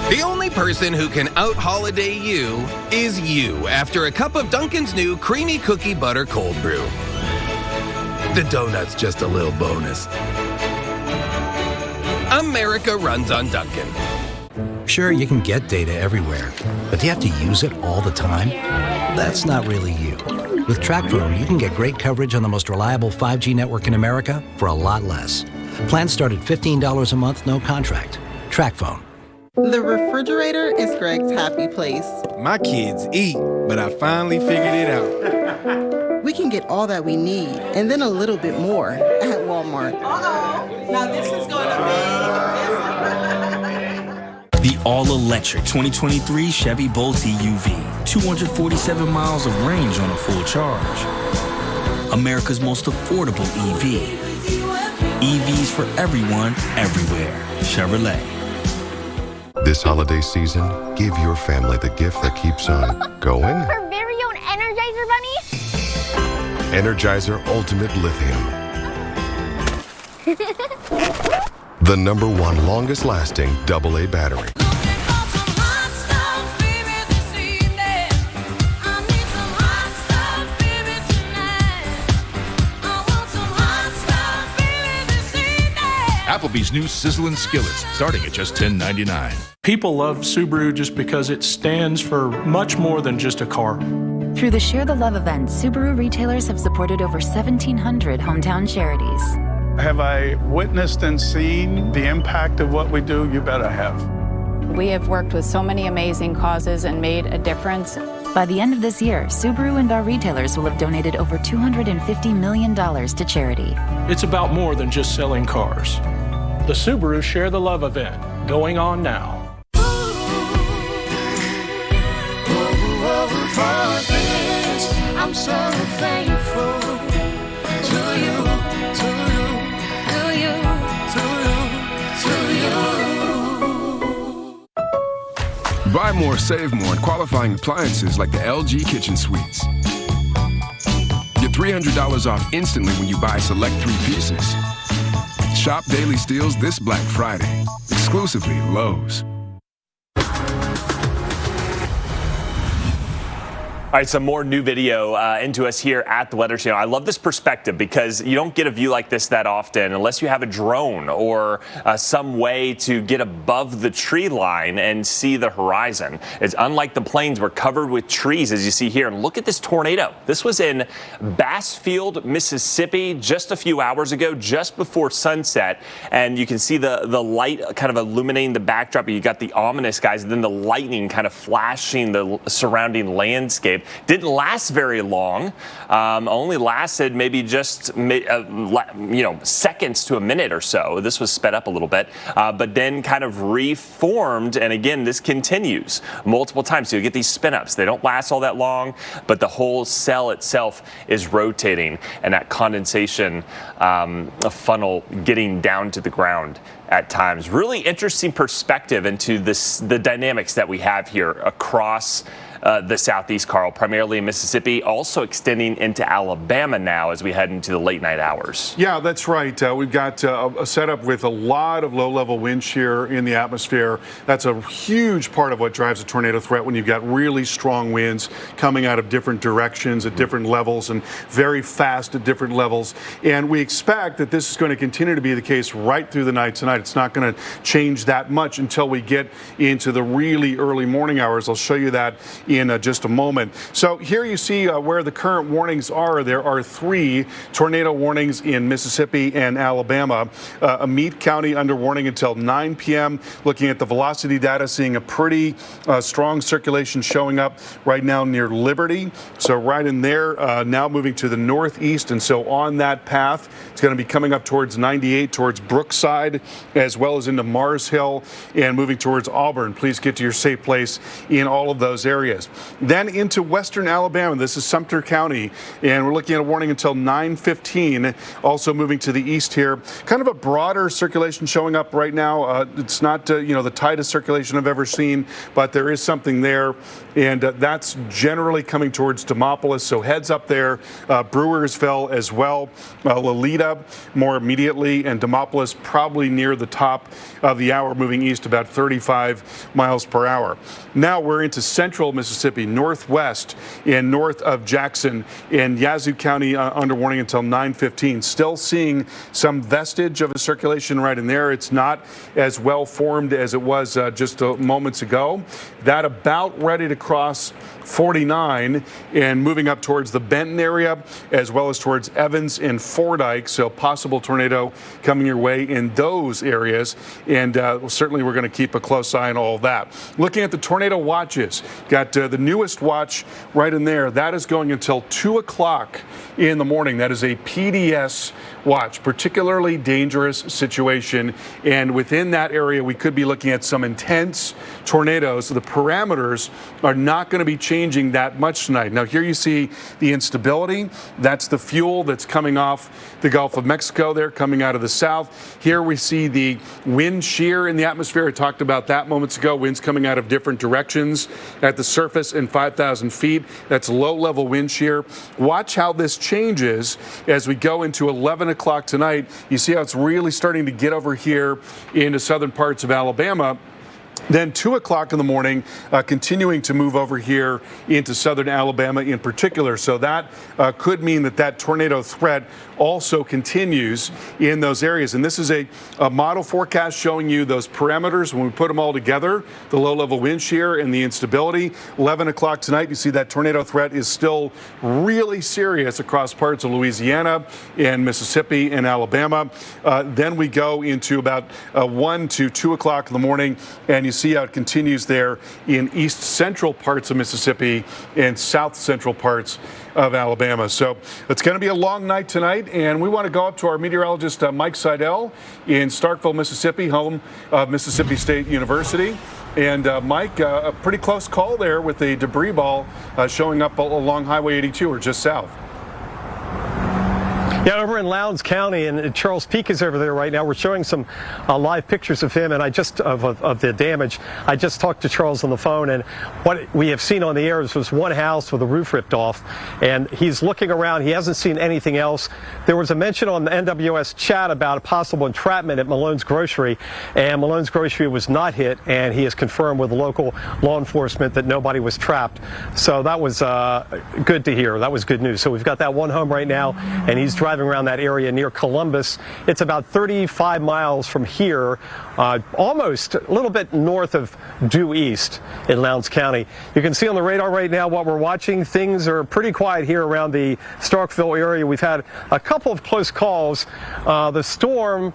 The only person who can out-holiday you is you after a cup of Dunkin's new creamy cookie butter cold brew. The donut's just a little bonus. America runs on Dunkin'. Sure, you can get data everywhere, but do you have to use it all the time? That's not really you. With TracFone, you can get great coverage on the most reliable 5G network in America for a lot less. Plans start at $15 a month, no contract. TracFone. The refrigerator is Greg's happy place. My kids eat, but I finally figured it out. We can get all that we need and then a little bit more at Walmart. Uh-oh. Now this is going to be... The all-electric 2023 Chevy Bolt EUV. 247 miles of range on a full charge. America's most affordable EV. EVs for everyone, everywhere. Chevrolet. This holiday season, give your family the gift that keeps on going. Her very own Energizer Bunny? Energizer Ultimate Lithium. The #1 longest lasting AA battery. Applebee's new sizzling skillets, starting at just $10.99. People love Subaru just because it stands for much more than just a car. Through the Share the Love event, Subaru retailers have supported over 1,700 hometown charities. Have I witnessed and seen the impact of what we do? You bet I have. We have worked with so many amazing causes and made a difference. By the end of this year, Subaru and our retailers will have donated over $250 million to charity. It's about more than just selling cars. The Subaru Share the Love event, going on now. I'm so thankful to you, to you, to you, to you, to you. Buy more, save more on qualifying appliances like the LG Kitchen Suites. Get $300 off instantly when you buy select 3 pieces. Shop daily steals this Black Friday, exclusively at Lowe's. All All right, some more new video into us here at the Weather Channel. I love this perspective because you don't get a view like this that often unless you have a drone or some way to get above the tree line and see the horizon. It's unlike the plains, we're covered with trees, as you see here. And look at this tornado. This was in Bassfield, Mississippi, just a few hours ago, just before sunset. And you can see the light kind of illuminating the backdrop. You got the ominous skies, and then the lightning kind of flashing the surrounding landscape. Didn't last very long. Only lasted maybe just seconds to a minute or so. This was sped up a little bit, but then kind of reformed. And again, this continues multiple times. So you get these spin ups. They don't last all that long, but the whole cell itself is rotating, and that condensation funnel getting down to the ground at times. Really interesting perspective into the dynamics that we have here across the southeast, Carl, primarily in Mississippi, also extending into Alabama now as we head into the late night hours. Yeah, that's right. We've got a setup with a lot of low-level wind shear in the atmosphere. That's a huge part of what drives a tornado threat when you've got really strong winds coming out of different directions at different levels and very fast at different levels. And we expect that this is going to continue to be the case right through the night tonight. It's not going to change that much until we get into the really early morning hours. I'll show you that in just a moment. So here you see where the current warnings are. There are 3 tornado warnings in Mississippi and Alabama. Amite County under warning until 9 p.m. Looking at the velocity data, seeing a pretty strong circulation showing up right now near Liberty. So right in there, now moving to the northeast. And so on that path, it's going to be coming up towards 98, towards Brookside, as well as into Mars Hill and moving towards Auburn. Please get to your safe place in all of those areas. Then into western Alabama. This is Sumter County, and we're looking at a warning until 9:15. Also moving to the east here. Kind of a broader circulation showing up right now. It's not the tightest circulation I've ever seen, but there is something there, and that's generally coming towards Demopolis. So heads up there. Brewersville as well. Lolita more immediately, and Demopolis probably near the top of the hour, moving east about 35 miles per hour. Now we're into central Mississippi, northwest and north of Jackson, and Yazoo County under warning until 9:15. Still seeing some vestige of a circulation right in there. It's not as well formed as it was just moments ago. That about ready to cross 49 and moving up towards the Benton area as well as towards Evans and Fordyke. So possible tornado coming your way in those areas, and certainly we're going to keep a close eye on all of that. Looking at the tornado watches, got the newest watch right in there. That is going until 2 o'clock in the morning. That is a PDS watch, particularly dangerous situation, and within that area we could be looking at some intense tornadoes. The parameters are not going to be changing that much tonight. Now here you see the instability. That's the fuel that's coming off the Gulf of Mexico there, coming out of the south. Here we see the wind shear in the atmosphere. I talked about that moments ago. Winds coming out of different directions at the surface and 5,000 feet. That's low-level wind shear. Watch how this changes as we go into 11 o'clock tonight. You see how it's really starting to get over here into southern parts of Alabama. Then 2 o'clock in the morning, continuing to move over here into southern Alabama in particular. So that could mean that tornado threat also continues in those areas. And this is a model forecast showing you those parameters when we put them all together, the low-level wind shear and the instability. 11 o'clock tonight, you see that tornado threat is still really serious across parts of Louisiana and Mississippi and Alabama. Then we go into about 1 to 2 o'clock in the morning, and you see how it continues there in east central parts of Mississippi and south central parts of Alabama. So it's going to be a long night tonight, and we want to go up to our meteorologist Mike Seidel in Starkville, Mississippi, home of Mississippi State University. And Mike, a pretty close call there with a debris ball showing up along Highway 82 or just south. Yeah, over in Lowndes County, and Charles Peak is over there right now. We're showing some live pictures of him, and of the damage. I just talked to Charles on the phone, and what we have seen on the air was one house with a roof ripped off, and he's looking around. He hasn't seen anything else. There was a mention on the NWS chat about a possible entrapment at Malone's Grocery, and Malone's Grocery was not hit, and he has confirmed with the local law enforcement that nobody was trapped. So that was good to hear. That was good news. So we've got that one home right now, and he's driving around that area near Columbus. It's about 35 miles from here, almost a little bit north of due east in Lowndes County. You can see on the radar right now what we're watching. Things are pretty quiet here around the Starkville area. We've had a couple of close calls. The storm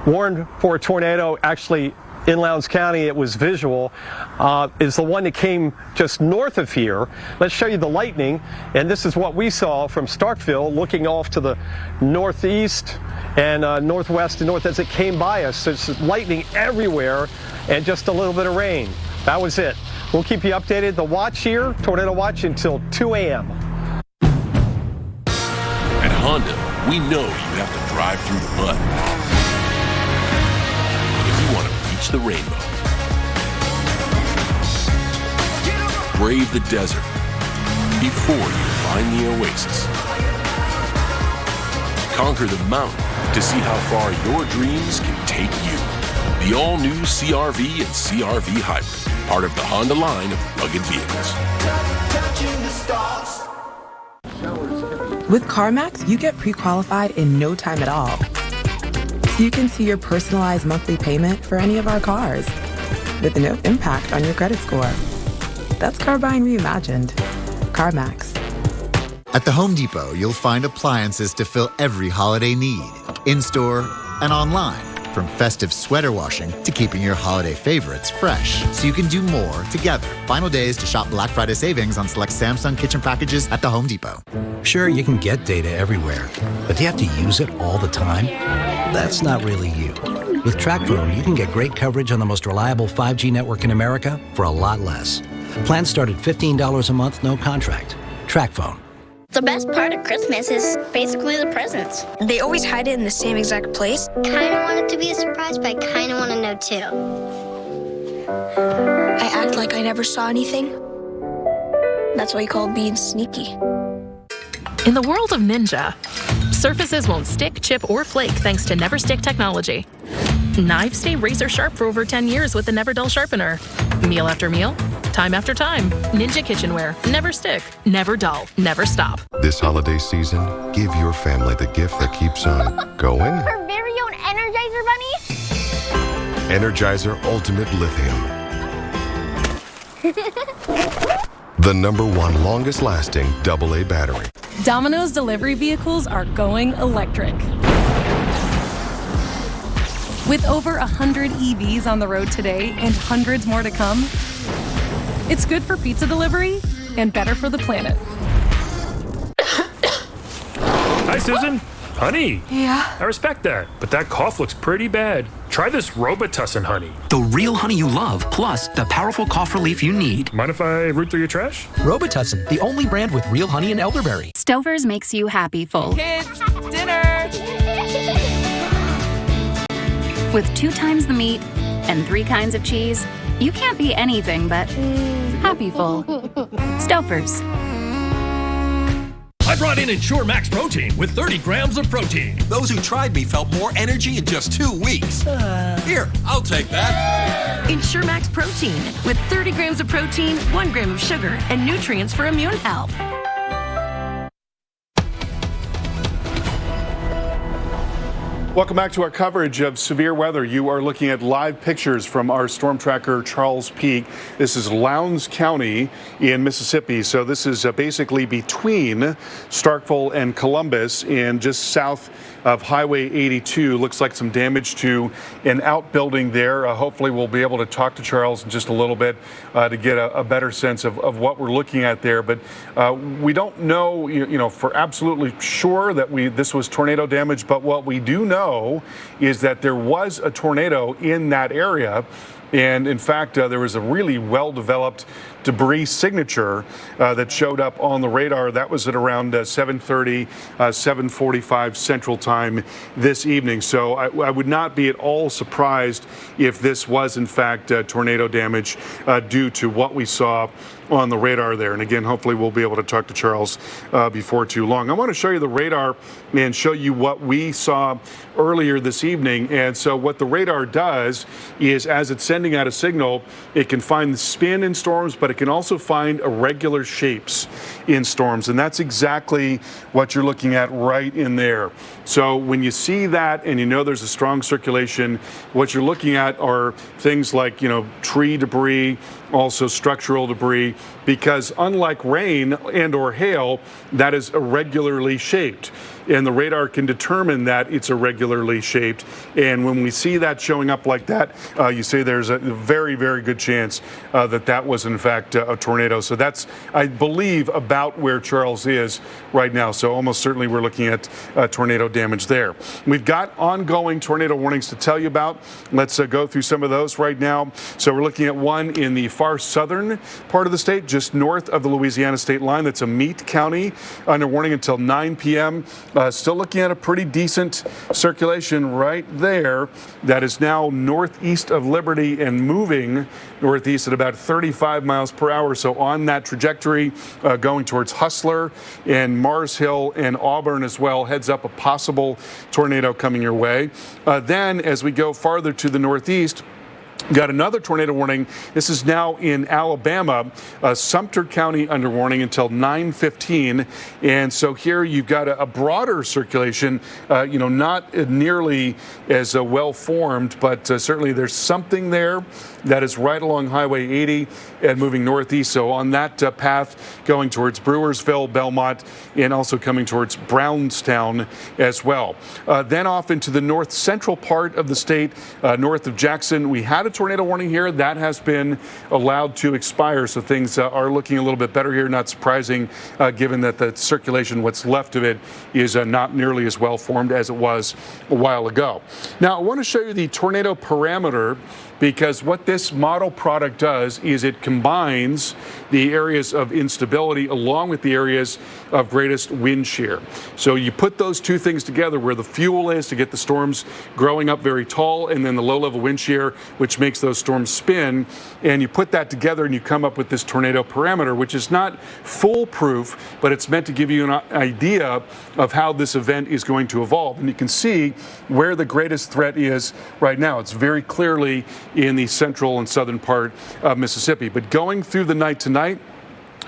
warned for a tornado. Actually, in Lowndes County, it was visual, is the one that came just north of here. Let's show you the lightning, and this is what we saw from Starkville, looking off to the northeast and northwest and north as it came by us. There's lightning everywhere and just a little bit of rain. That was it. We'll keep you updated. The watch here, tornado watch, until 2 a.m. At Honda, we know you have to drive through the mud if you want to reach the rainbow. Brave the desert before you find the oasis. Conquer the mountain to see how far your dreams can take you. The all-new CR-V and CR-V Hybrid, part of the Honda line of rugged vehicles. With CarMax, you get pre-qualified in no time at all. So you can see your personalized monthly payment for any of our cars with no impact on your credit score. That's car buying reimagined. CarMax. At the Home Depot, you'll find appliances to fill every holiday need, in-store and online. From festive sweater washing to keeping your holiday favorites fresh, so you can do more together. Final days to shop Black Friday savings on select Samsung kitchen packages at the Home Depot. Sure, you can get data everywhere, but do you have to use it all the time? That's not really you. With TracFone, you can get great coverage on the most reliable 5G network in America for a lot less. Plans start at $15 a month, no contract. TracFone. The best part of Christmas is basically the presents. They always hide it in the same exact place. Kind of want it to be a surprise, but I kind of want to know too. I act like I never saw anything. That's what you call being sneaky. In the world of Ninja, surfaces won't stick, chip, or flake thanks to Never Stick technology. Knives stay razor sharp for over 10 years with the Never Dull Sharpener. Meal after meal, time after time. Ninja kitchenware. Never stick, never dull, never stop. This holiday season, give your family the gift that keeps on going. Her very own Energizer Bunny? Energizer Ultimate Lithium. The #1 longest lasting AA battery. Domino's delivery vehicles are going electric. With over 100 EVs on the road today and hundreds more to come, it's good for pizza delivery and better for the planet. Hi, Susan. Honey. Yeah? I respect that, but that cough looks pretty bad. Try this Robitussin honey. The real honey you love, plus the powerful cough relief you need. Mind if I root through your trash? Robitussin, the only brand with real honey and elderberry. Stover's makes you happy full. Kids, dinner! With 2 times the meat and 3 kinds of cheese, you can't be anything but happy full. Stouffer's. I brought in Ensure Max Protein with 30 grams of protein. Those who tried me felt more energy in just 2 weeks. Here, I'll take that. Ensure Max Protein with 30 grams of protein, 1 gram of sugar, and nutrients for immune health. Welcome back to our coverage of severe weather. You are looking at live pictures from our storm tracker, Charles Peak. This is Lowndes County in Mississippi. So this is basically between Starkville and Columbus and just south of Highway 82. Looks like some damage to an outbuilding there. Hopefully we'll be able to talk to Charles in just a little bit to get a better sense of what we're looking at there. But we don't know, for absolutely sure that this was tornado damage, but what we do know is that there was a tornado in that area And in fact, there was a really well-developed debris signature that showed up on the radar. That was at around 7:30, 7:45 Central Time this evening. So I would not be at all surprised if this was, in fact, tornado damage due to what we saw on the radar there. And again, hopefully we'll be able to talk to Charles before too long. I want to show you the radar and show you what we saw earlier this evening. And so what the radar does is, as it's sending out a signal, it can find the spin in storms, but it can also find irregular shapes in storms. And that's exactly what you're looking at right in there. So when you see that and you know there's a strong circulation, what you're looking at are things like, tree debris, also structural debris, because unlike rain and or hail, that is irregularly shaped. And the radar can determine that it's irregularly shaped. And when we see that showing up like that, you say there's a very, very good chance that was in fact a tornado. So that's, I believe, about where Charles is right now. So almost certainly we're looking at tornado damage there. We've got ongoing tornado warnings to tell you about. Let's go through some of those right now. So we're looking at one in the far southern part of the state, just north of the Louisiana state line. That's a Meade County, under warning until 9 p.m. Still looking at a pretty decent circulation right there. That is now northeast of Liberty and moving northeast at about 35 miles per hour. So on that trajectory, going towards Hustler and Mars Hill and Auburn as well, heads up a possible tornado coming your way. Then as we go farther to the northeast, got another tornado warning. This is now in Alabama, Sumter County under warning until 9:15. And so here you've got a broader circulation, not nearly as well formed, but certainly there's something there that is right along Highway 80 and moving northeast. So on that path going towards Brewersville, Belmont, and also coming towards Brownstown as well. Then off into the north central part of the state, north of Jackson, we had a tornado warning here. That has been allowed to expire, so things are looking a little bit better here. Not surprising, given that the circulation, what's left of it, is not nearly as well formed as it was a while ago. Now, I want to show you the tornado parameter, because what this model product does is it combines the areas of instability along with the areas of greatest wind shear. So you put those two things together, where the fuel is to get the storms growing up very tall, and then the low-level wind shear, which makes those storms spin, and you put that together and you come up with this tornado parameter, which is not foolproof, but it's meant to give you an idea of how this event is going to evolve. And you can see where the greatest threat is right now. It's very clearly in the central and southern part of Mississippi. But going through the night tonight,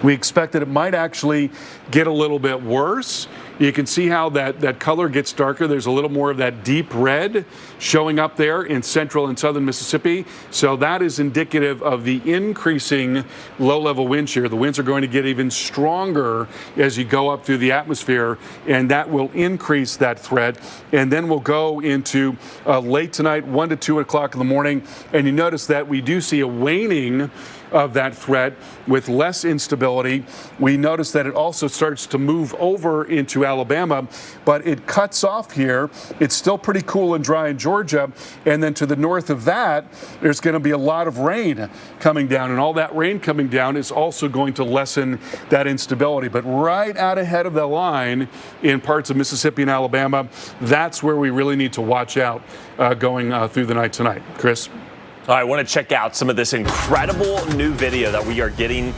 we expect that it might actually get a little bit worse. You can see how that color gets darker. There's a little more of that deep red showing up there in central and southern Mississippi. So that is indicative of the increasing low-level wind shear. The winds are going to get even stronger as you go up through the atmosphere, and that will increase that threat. And then we'll go into late tonight, 1 to 2 o'clock in the morning, and you notice that we do see a waning of that threat with less instability. We notice that it also starts to move over into Alabama, but it cuts off here. It's still pretty cool and dry in Georgia, and then to the north of that, there's going to be a lot of rain coming down, and all that rain coming down is also going to lessen that instability. But right out ahead of the line in parts of Mississippi and Alabama, that's where we really need to watch out going through the night tonight. Chris? I want to check out some of this incredible new video that we are getting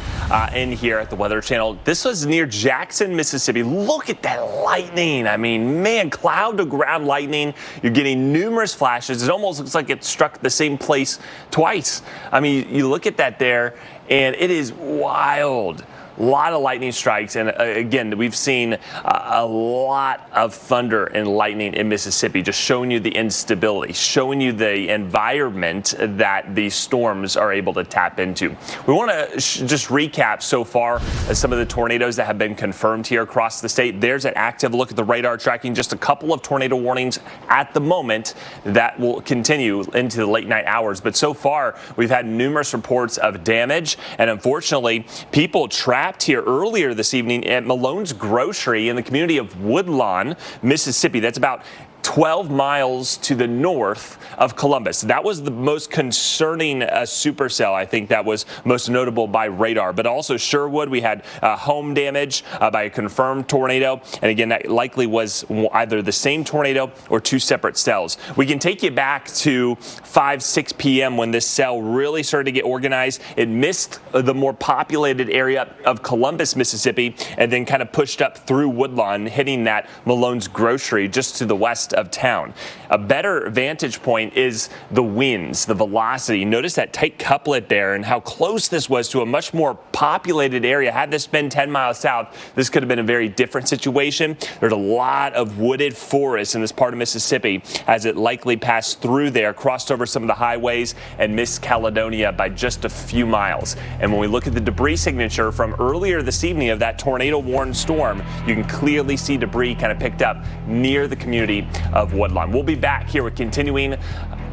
in here at the Weather Channel. This was near Jackson, Mississippi. Look at that lightning. I mean, man, cloud to ground lightning. You're getting numerous flashes. It almost looks like it struck the same place twice. I mean, you look at that there, and it is wild. A lot of lightning strikes, and again, we've seen a lot of thunder and lightning in Mississippi, just showing you the instability, showing you the environment that these storms are able to tap into. We want to just recap so far some of the tornadoes that have been confirmed here across the state. There's an active look at the radar tracking, just a couple of tornado warnings at the moment that will continue into the late night hours. But so far, we've had numerous reports of damage, and unfortunately, people trapped here earlier this evening at Malone's Grocery in the community of Woodlawn, Mississippi. That's about 12 miles to the north of Columbus. That was the most concerning supercell. I think that was most notable by radar. But also Sherwood, we had home damage by a confirmed tornado. And again, that likely was either the same tornado or two separate cells. We can take you back to 6 p.m. when this cell really started to get organized. It missed the more populated area of Columbus, Mississippi, and then kind of pushed up through Woodlawn, hitting that Malone's Grocery just to the west of town. A better vantage point is the winds, the velocity. Notice that tight couplet there and how close this was to a much more populated area. Had this been 10 miles south, this could have been a very different situation. There's a lot of wooded forests in this part of Mississippi as it likely passed through there, crossed over some of the highways, and missed Caledonia by just a few miles. And when we look at the debris signature from earlier this evening of that tornado-warned storm, you can clearly see debris kind of picked up near the community of Woodlawn. We'll be back here with continuing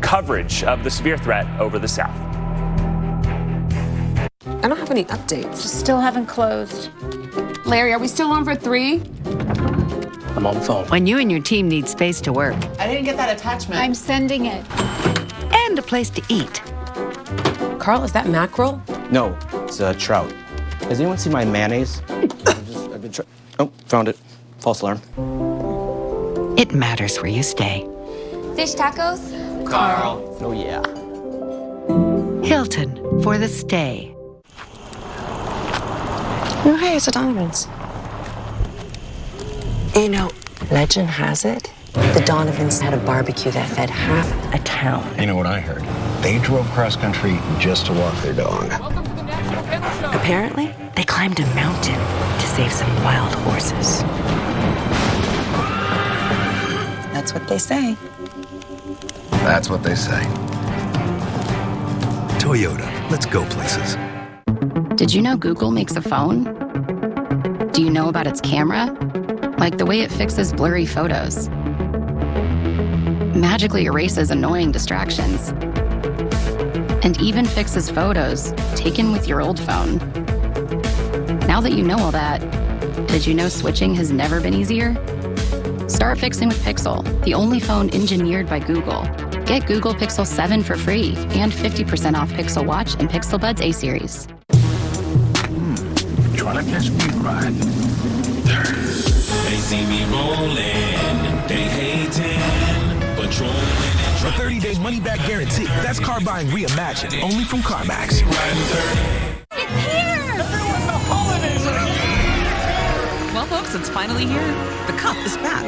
coverage of the severe threat over the south. I don't have any updates. Still haven't closed. Larry, are we still on for 3? I'm on the phone. When you and your team need space to work. I didn't get that attachment. I'm sending it. And a place to eat. Carl, is that mackerel? No, it's trout. Has anyone seen my mayonnaise? I've been oh, found it. False alarm. It matters where you stay. Fish tacos? Carl. Oh, yeah. Hilton for the stay. Oh, hey, it's a Donovan's. You know, legend has it, the Donovans had a barbecue that fed half a town. You know what I heard? They drove cross country just to walk their dog. Apparently, they climbed a mountain to save some wild horses. That's what they say. That's what they say. Toyota, let's go places. Did you know Google makes a phone? Do you know about its camera? Like the way it fixes blurry photos. Magically erases annoying distractions. And even fixes photos taken with your old phone. Now that you know all that, did you know switching has never been easier? Start fixing with Pixel, the only phone engineered by Google. Get Google Pixel 7 for free and 50% off Pixel Watch and Pixel Buds A-Series. Trying to catch me right. They see me rolling, they hating, patrolling. A 30-day money-back guarantee. That's car buying reimagined. Only from CarMax. It's here! Everyone, the holidays are here! Well, folks, it's finally here. The cup is back.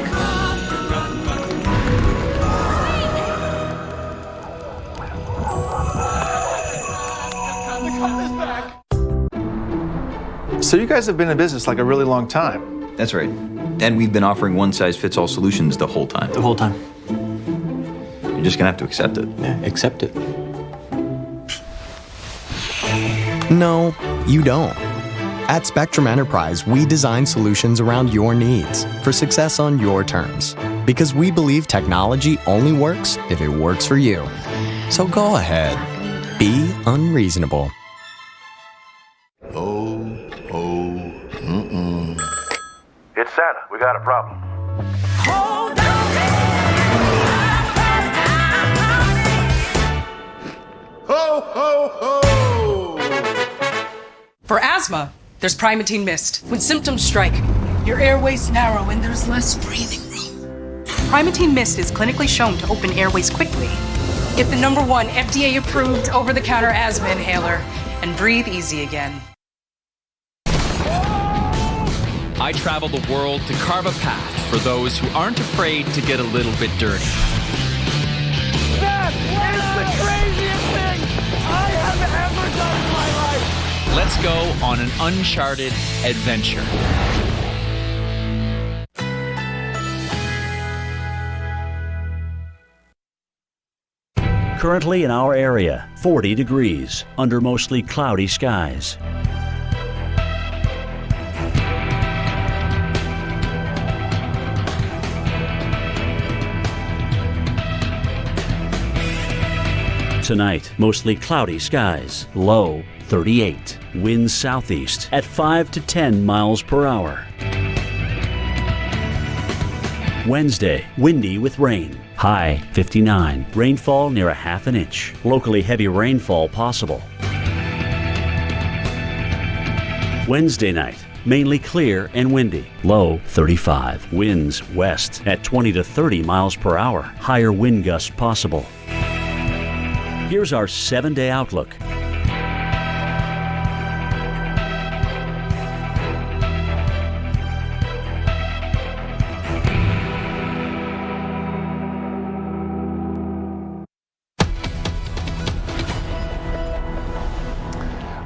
The cup is back. So you guys have been in business like a really long time. That's right. And we've been offering one-size-fits-all solutions the whole time. The whole time. You're just gonna have to accept it. Yeah, accept it. No, you don't. At Spectrum Enterprise, we design solutions around your needs for success on your terms. Because we believe technology only works if it works for you. So go ahead. Be unreasonable. It's Santa. We got a problem. Ho, ho, ho! For asthma, there's Primatene Mist. When symptoms strike, your airways narrow and there's less breathing room. Primatene Mist is clinically shown to open airways quickly. Get the #1 FDA-approved over-the-counter asthma inhaler and breathe easy again. I travel the world to carve a path for those who aren't afraid to get a little bit dirty. That is the craziest thing I have ever done in my life. Let's go on an uncharted adventure. Currently in our area, 40 degrees under mostly cloudy skies. Tonight, mostly cloudy skies, low 38. Winds southeast at 5 to 10 miles per hour. Wednesday, windy with rain. High 59. Rainfall near a half an inch. Locally heavy rainfall possible. Wednesday night, mainly clear and windy. Low 35. Winds west at 20 to 30 miles per hour. Higher wind gusts possible. Here's our 7-day outlook.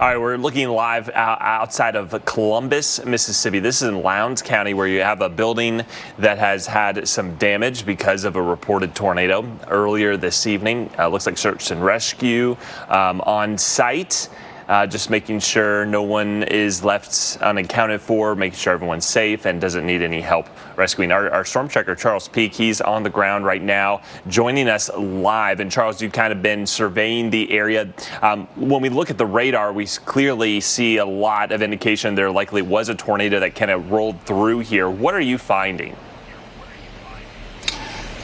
All right, we're looking live outside of Columbus, Mississippi. This is in Lowndes County, where you have a building that has had some damage because of a reported tornado earlier this evening. Looks like search and rescue on site. Just making sure no one is left unaccounted for, making sure everyone's safe and doesn't need any help rescuing. Our storm checker, Charles Peak, he's on the ground right now, joining us live. And Charles, you've kind of been surveying the area. When we look at the radar, we clearly see a lot of indication there likely was a tornado that kind of rolled through here. What are you finding?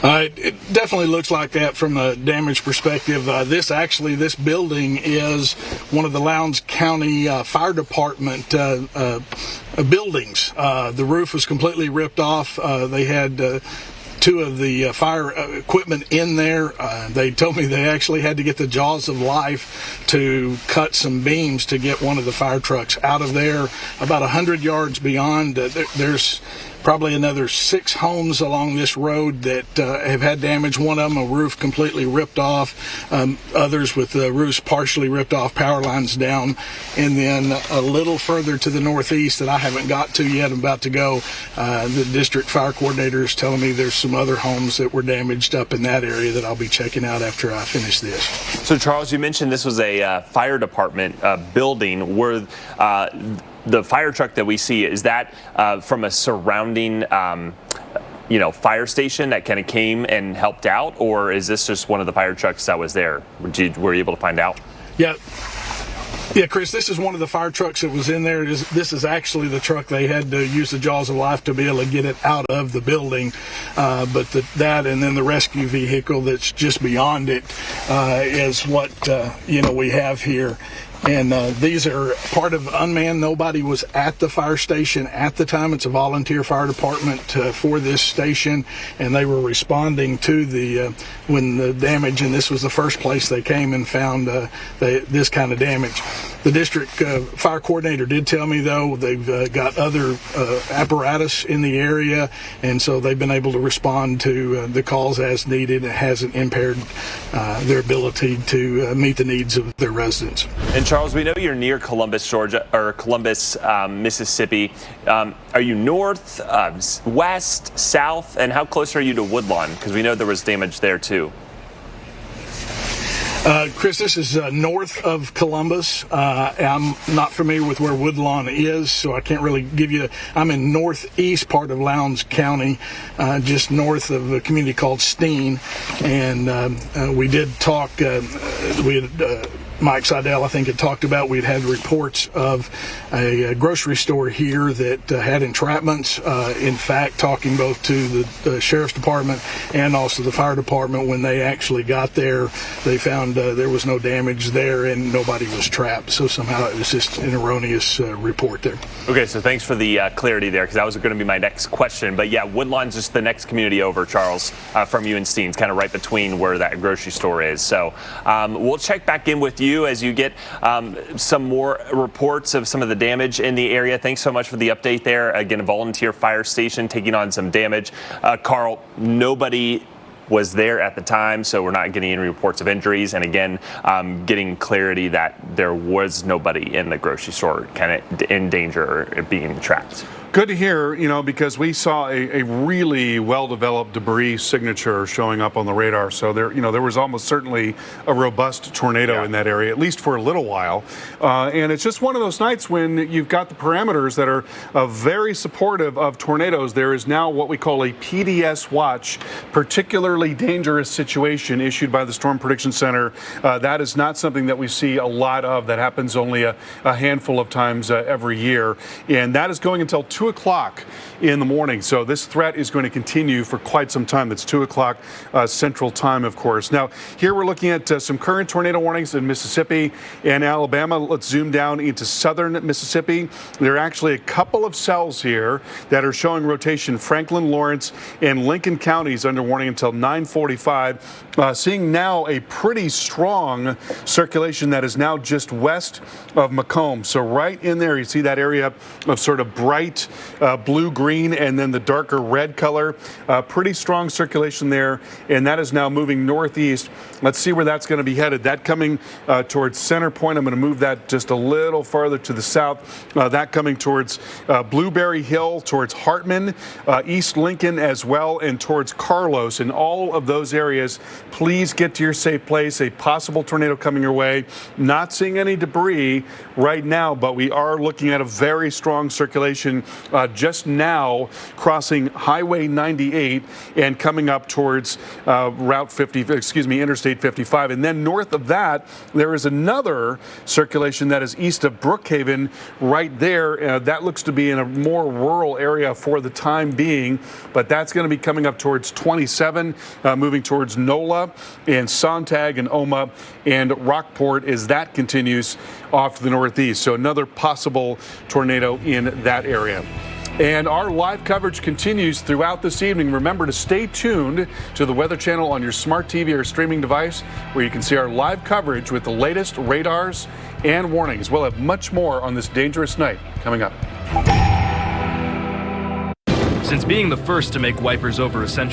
It definitely looks like that from a damage perspective. This building is one of the Lowndes County Fire Department buildings. The roof was completely ripped off. They had two of the fire equipment in there. They told me they actually had to get the jaws of life to cut some beams to get one of the fire trucks out of there. About 100 yards beyond, there's probably another 6 homes along this road that have had damage. One of them, a roof completely ripped off. Others with the roofs partially ripped off, power lines down. And then a little further to the northeast that I haven't got to yet, I'm about to go, the district fire coordinator is telling me there's some other homes that were damaged up in that area that I'll be checking out after I finish this. So, Charles, you mentioned this was a fire department building where the fire truck that we see, is that from a surrounding fire station that kind of came and helped out, or is this just one of the fire trucks that was there? Were you able to find out? Yeah, Chris, this is one of the fire trucks that was in there. This is actually the truck they had to use the jaws of life to be able to get it out of the building. But that and then the rescue vehicle that's just beyond it is what we have here. And these are part of unmanned. Nobody was at the fire station at the time. It's a volunteer fire department for this station, and they were responding to when the damage, and this was the first place they came and found this kind of damage. The district fire coordinator did tell me, though, they've got other apparatus in the area, and so they've been able to respond to the calls as needed. It hasn't impaired their ability to meet the needs of their residents. And Charles, we know you're near Columbus, Georgia, or Columbus, Mississippi. Are you north, west, south, and how close are you to Woodlawn? Because we know there was damage there too. Chris, this is north of Columbus. I'm not familiar with where Woodlawn is, so I can't really give you. I'm in northeast part of Lowndes County, just north of a community called Steen, and we did talk. Mike Seidel, I think, had talked about we'd had reports of a grocery store here that had entrapments. In fact, talking both to the sheriff's department and also the fire department, when they actually got there, they found there was no damage there and nobody was trapped. So somehow it was just an erroneous report there. Okay, so thanks for the clarity there, because that was going to be my next question. But yeah, Woodlawn's just the next community over, Charles, from you and Steen's, kind of right between where that grocery store is. So we'll check back in with you as you get some more reports of some of the damage in the area. Thanks so much for the update there. Again, a volunteer fire station taking on some damage. Carl, nobody was there at the time, so we're not getting any reports of injuries. And again, getting clarity that there was nobody in the grocery store kind of in danger or being trapped. Good to hear, because we saw a really well-developed debris signature showing up on the radar. So there was almost certainly a robust tornado in that area, at least for a little while. And it's just one of those nights when you've got the parameters that are very supportive of tornadoes. There is now what we call a PDS watch, particularly dangerous situation, issued by the Storm Prediction Center. That is not something that we see a lot of. That happens only a handful of times every year. And that is going until 2 2 o'clock in the morning. So this threat is going to continue for quite some time. That's 2 o'clock Central Time, of course. Now, here we're looking at some current tornado warnings in Mississippi and Alabama. Let's zoom down into southern Mississippi. There are actually a couple of cells here that are showing rotation. Franklin, Lawrence, and Lincoln counties under warning until 9:45. Seeing now a pretty strong circulation that is now just west of Macomb. So right in there, you see that area of sort of bright blue-green and then the darker red color. Pretty strong circulation there, and that is now moving northeast. Let's see where that's going to be headed. That coming towards Center Point. I'm going to move that just a little farther to the south. That coming towards Blueberry Hill, towards Hartman, East Lincoln as well, and towards Carlos. In all of those areas, please get to your safe place. A possible tornado coming your way. Not seeing any debris right now, but we are looking at a very strong circulation just now crossing Highway 98 and coming up towards Interstate 55. And then north of that, there is another circulation that is east of Brookhaven right there. That looks to be in a more rural area for the time being, but that's going to be coming up towards 27, moving towards NOLA and Sontag and Oma and Rockport as that continues off to the northeast. So another possible tornado in that area. And our live coverage continues throughout this evening. Remember to stay tuned to the Weather Channel on your smart TV or streaming device, where you can see our live coverage with the latest radars and warnings. We'll have much more on this dangerous night coming up. Since being the first to make wipers over essential